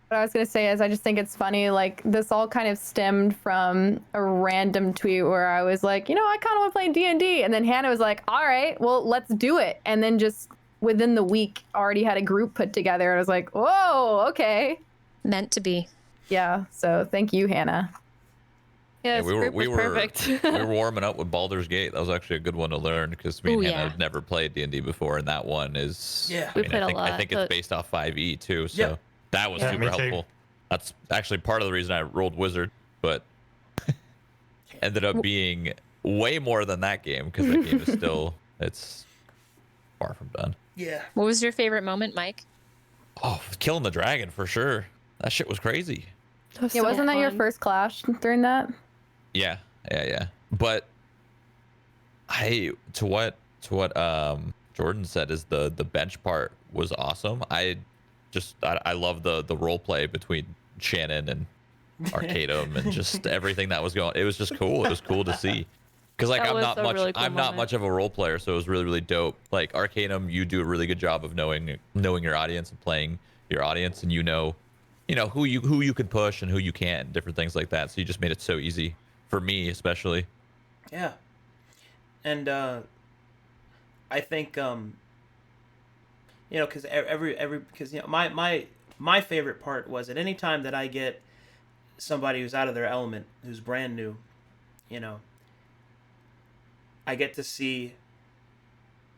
What I was going to say is I just think it's funny, like this all kind of stemmed from a random tweet where I was like, I kind of want to play D&D. And then Hannah was like, all right, well, let's do it. And then just within the week already had a group put together. I was like, whoa, okay. Meant to be. Yeah, so thank you, Hannah. Yeah, we were perfect. we were warming up with Baldur's Gate. That was actually a good one to learn because me and Hannah had never played D&D before, and that one is we played a lot. I think it's based off 5e too, so that was super helpful. That's actually part of the reason I rolled Wizard, but ended up being way more than that game because that game is still it's far from done. Yeah. What was your favorite moment, Mike? Oh, killing the dragon for sure. That shit was crazy. Wasn't that your first clash during that? Yeah. But to what Jordan said is the bench part was awesome. I love the role play between Shannon and Arcadum and just everything that was going. It was just cool. It was cool to see. Because like I'm not much of a role player, so it was really, really dope. Like Arcadum, you do a really good job of knowing your audience and playing your audience, and you know who you can push and who you can't, different things like that. So you just made it so easy for me, especially. Yeah, and I think because my favorite part was at any time that I get somebody who's out of their element, who's brand new, I get to see.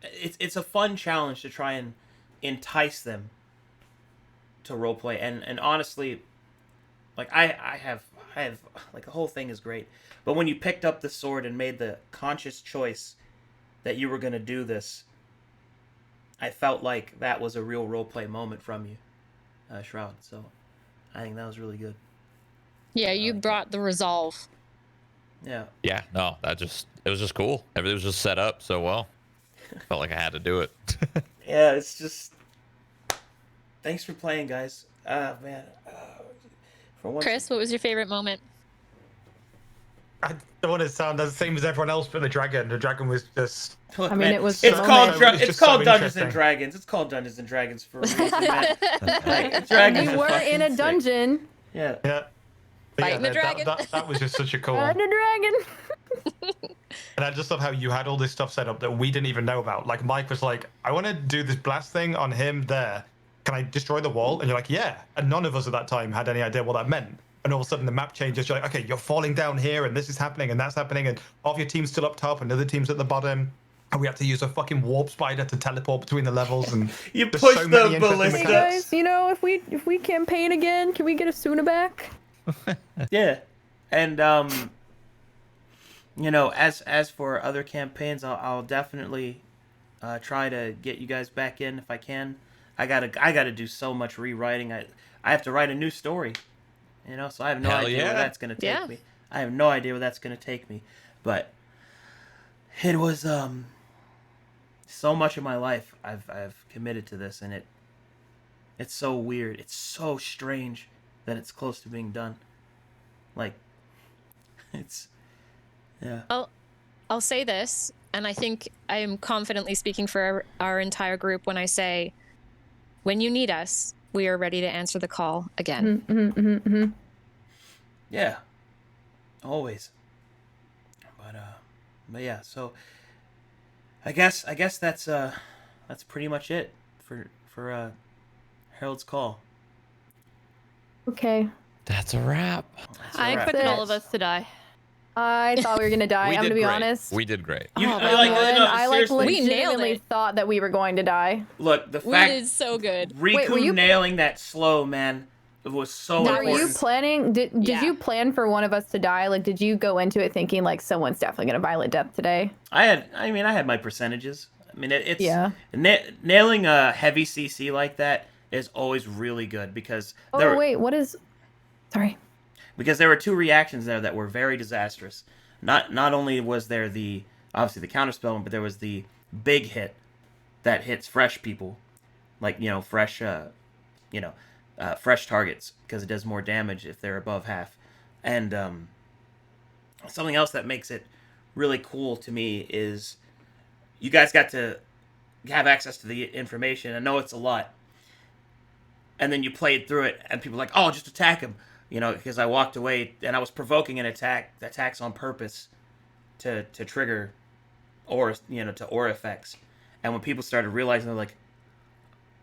It's a fun challenge to try and entice them to roleplay, and honestly, like I have like the whole thing is great, but when you picked up the sword and made the conscious choice that you were going to do this, I felt like that was a real roleplay moment from you, Shroud. So I think that was really good. Yeah, you brought the resolve. Yeah. No, it was just cool. Everything was just set up so well. Felt like I had to do it. Yeah, it's just. Thanks for playing, guys. Man. Chris, what was your favorite moment? I don't want to sound the same as everyone else, but the dragon was just. Look, I mean, man, it was. It's called so Dungeons and interesting. Dragons. It's called Dungeons and Dragons for a reason, man. Like, dragons We are were fucking in a sick. dungeon. Yeah. Yeah. But Fighting the dragon. That was just such a cool. And a dragon. And I just love how you had all this stuff set up that we didn't even know about. Like Mike was like, I want to do this blast thing on him there. Can I destroy the wall? And you're like, yeah. And none of us at that time had any idea what that meant. And all of a sudden the map changes. You're like, okay, you're falling down here and this is happening and that's happening. And half your team's still up top and the other team's at the bottom. And we have to use a fucking warp spider to teleport between the levels, and You there's push so the many interesting ballista. Hey mechanics. guys, if we campaign again, can we get Asuna back? Yeah, and as for other campaigns, I'll definitely try to get you guys back in if I can. I gotta do so much rewriting. I have to write a new story, so I have no Hell idea where yeah. that's gonna take Yeah. me. I have no idea where that's gonna take me, but it was so much of my life I've committed to this, and it's so weird. It's so strange that it's close to being done. Like, it's yeah. I'll say this, and I think I am confidently speaking for our entire group when I say, when you need us, we are ready to answer the call again. Yeah, always. But yeah. So I guess that's pretty much it for Herald's call. Okay. That's a wrap. That's I a wrap. expected all That's of us to die. I thought we were gonna die. We I'm did gonna be great. honest. We did great. You, Oh, like, man. no, I seriously. We nailed legitimately it. thought that we were going to die. Look, the We fact did so good. Riku Wait, were you- nailing that slow, man, it was so That Were you important. planning? Did Yeah. you plan for one of us to die? Like, did you go into it thinking like someone's definitely gonna violent death today? I had my percentages. I mean, it's Yeah. Nailing a heavy CC like that is always really good because Oh wait, what is? Sorry. there were two reactions there that were very disastrous. Not only was there obviously the counterspell, but there was the big hit that hits fresh people, like fresh fresh targets, because it does more damage if they're above half. And something else that makes it really cool to me is you guys got to have access to the information. I know it's a lot, and then you played through it, and people were like, "Oh, just attack him," because I walked away and I was provoking attacks on purpose to trigger to aura effects. And when people started realizing, they're like,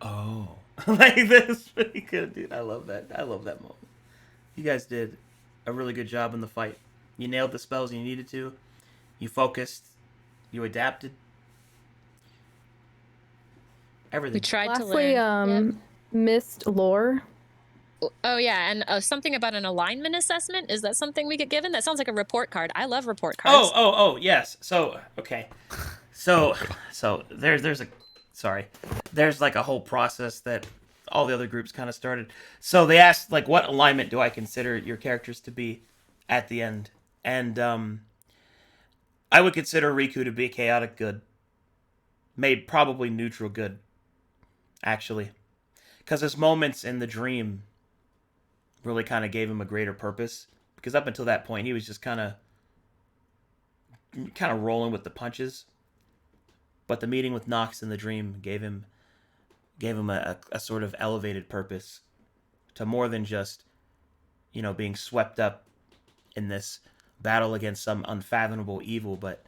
"Oh." Like, this pretty good, dude. I love that moment. You guys did a really good job in the fight. You nailed the spells you needed to. You focused. You adapted. Everything. We tried Lastly, to learn. Yep. missed lore. Oh yeah, and something about an alignment assessment. Is that something we get given? That sounds like a report card. I love report cards. Oh, yes. So, okay. So there's like a whole process that all the other groups kind of started. So they asked, like, what alignment do I consider your characters to be at the end? And I would consider Riku to be chaotic good. Made probably neutral good, actually. Because his moments in the dream really kind of gave him a greater purpose. Because up until that point, he was just kind of rolling with the punches. But the meeting with Nox in the dream gave him a sort of elevated purpose to more than just, being swept up in this battle against some unfathomable evil, but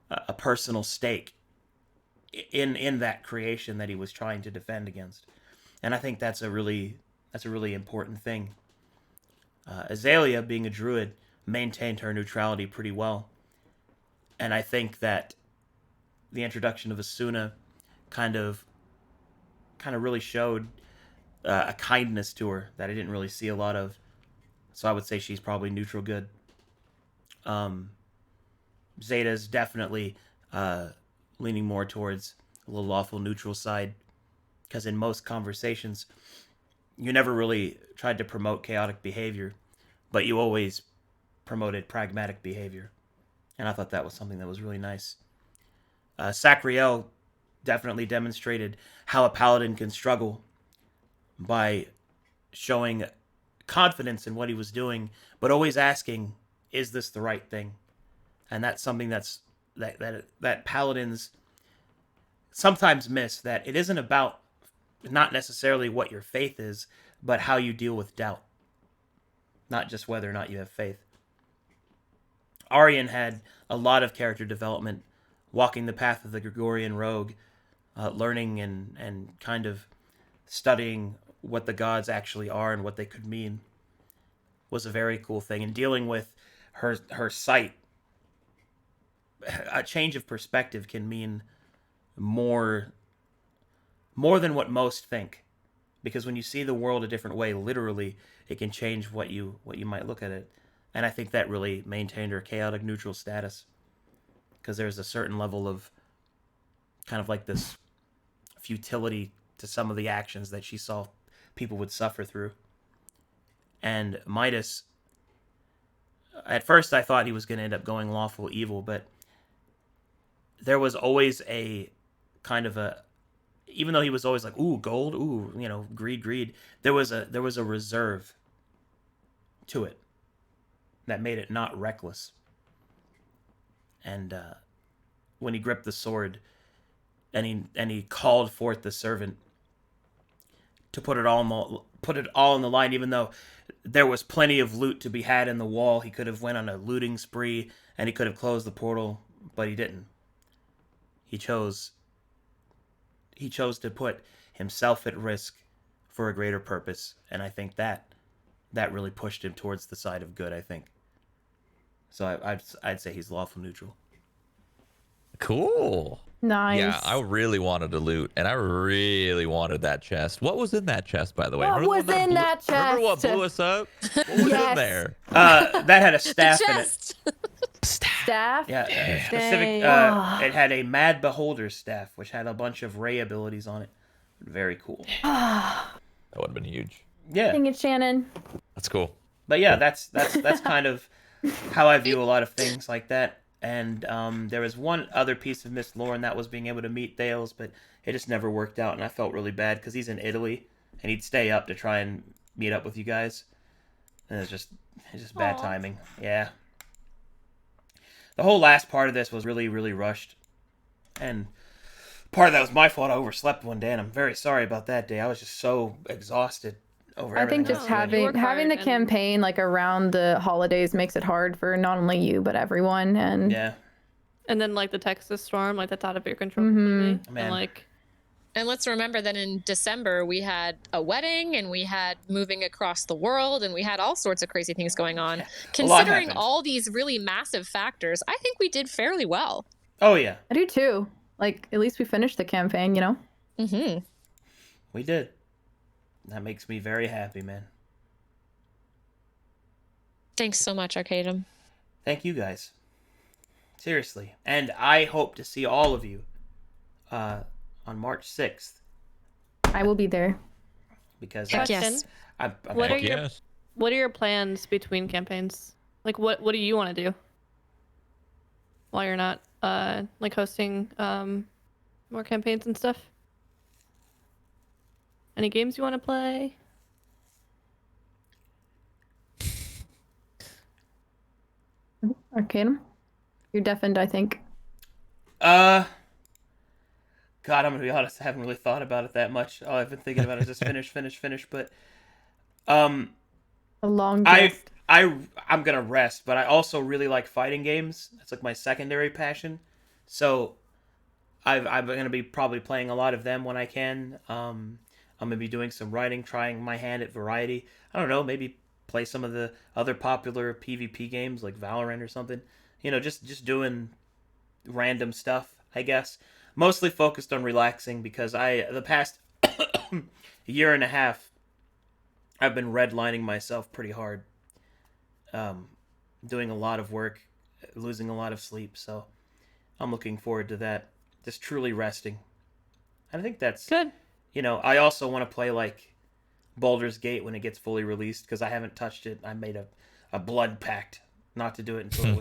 a personal stake in that creation that he was trying to defend against. And I think that's a really important thing. Azalea, being a druid, maintained her neutrality pretty well. And I think that the introduction of Asuna kind of really showed a kindness to her that I didn't really see a lot of. So I would say she's probably neutral good. Zeta's definitely leaning more towards a little lawful neutral side, because in most conversations, you never really tried to promote chaotic behavior, but you always promoted pragmatic behavior. And I thought that was something that was really nice. Sacriel definitely demonstrated how a paladin can struggle by showing confidence in what he was doing, but always asking, is this the right thing? And that's something that paladins sometimes miss, that it isn't about not necessarily what your faith is, but how you deal with doubt. Not just whether or not you have faith. Aryan had a lot of character development, walking the path of the Gregorian rogue, learning and kind of studying what the gods actually are and what they could mean, was a very cool thing. And dealing with her sight a change of perspective can mean more than what most think, because when you see the world a different way, literally, it can change what you might look at it. And I think that really maintained her chaotic neutral status, because there's a certain level of kind of like this futility to some of the actions that she saw people would suffer through. And Midas, at first I thought he was going to end up going lawful evil, but there was always a kind of a, even though he was always like, ooh, gold, ooh, greed, there was a reserve to it that made it not reckless. And when he gripped the sword and he called forth the servant to put it all in the line, even though there was plenty of loot to be had in the wall, he could have went on a looting spree and he could have closed the portal, but he didn't. He chose to put himself at risk for a greater purpose, and I think that really pushed him towards the side of good, I think. So I'd say he's lawful neutral. Cool. Nice. Yeah, I really wanted to loot, and I really wanted that chest. What was in that chest, by the way? What was in that chest? Remember what blew us up? What was in Yes. there? That had a staff in it. Chest. Staff? Yeah, specific. Dang. It had a Mad Beholder's staff, which had a bunch of ray abilities on it. Very cool. That would have been huge. Yeah, Dang it, Shannon. That's cool. but yeah, that's kind of how I view a lot of things like that. And there was one other piece of Miss Lore, and that was being able to meet Thales, but it just never worked out, and I felt really bad because he's in Italy, and he'd stay up to try and meet up with you guys, and it's just bad timing. Yeah. The whole last part of this was really, really rushed, and part of that was my fault. I overslept one day, and I'm very sorry about that day. I was just so exhausted over I everything. think just was doing. having the and- campaign like around the holidays makes it hard for not only you but everyone. And Yeah. And then like the Texas storm, like that's out of your control. Mhm. completely. Man. And like And let's remember that in December we had a wedding and we had moving across the world and we had all sorts of crazy things going on. A lot Considering happened. all these really massive factors, I think we did fairly well. Oh yeah, I do too. Like at least we finished the campaign, you know? Mm-hmm. we did. That makes me very happy, man. Thanks so much, Arcadum. Thank you guys. Seriously. And I hope to see all of you on March 6th, I will be there. because Heck that's, yes. I'm What happy. are your- Yes. what are your plans between campaigns? Like what do you want to do? While you're not like hosting more campaigns and stuff? Any games you want to play? Arcadum? You're deafened, I think. God, I'm gonna be honest. I haven't really thought about it that much. All I've been thinking about is just finish. But A long I'm rest. gonna rest. But I also really like fighting games. That's like my secondary passion. So I'm gonna be probably playing a lot of them when I can. I'm gonna be doing some writing, trying my hand at variety. I don't know, maybe play some of the other popular PvP games like Valorant or something. Just doing random stuff, I guess. Mostly focused on relaxing because the past year and a half, I've been redlining myself pretty hard. Doing a lot of work, losing a lot of sleep, so I'm looking forward to that. Just truly resting. I think that's Good. I also want to play like Baldur's Gate when it gets fully released because I haven't touched it. I made a blood pact not to do it until it was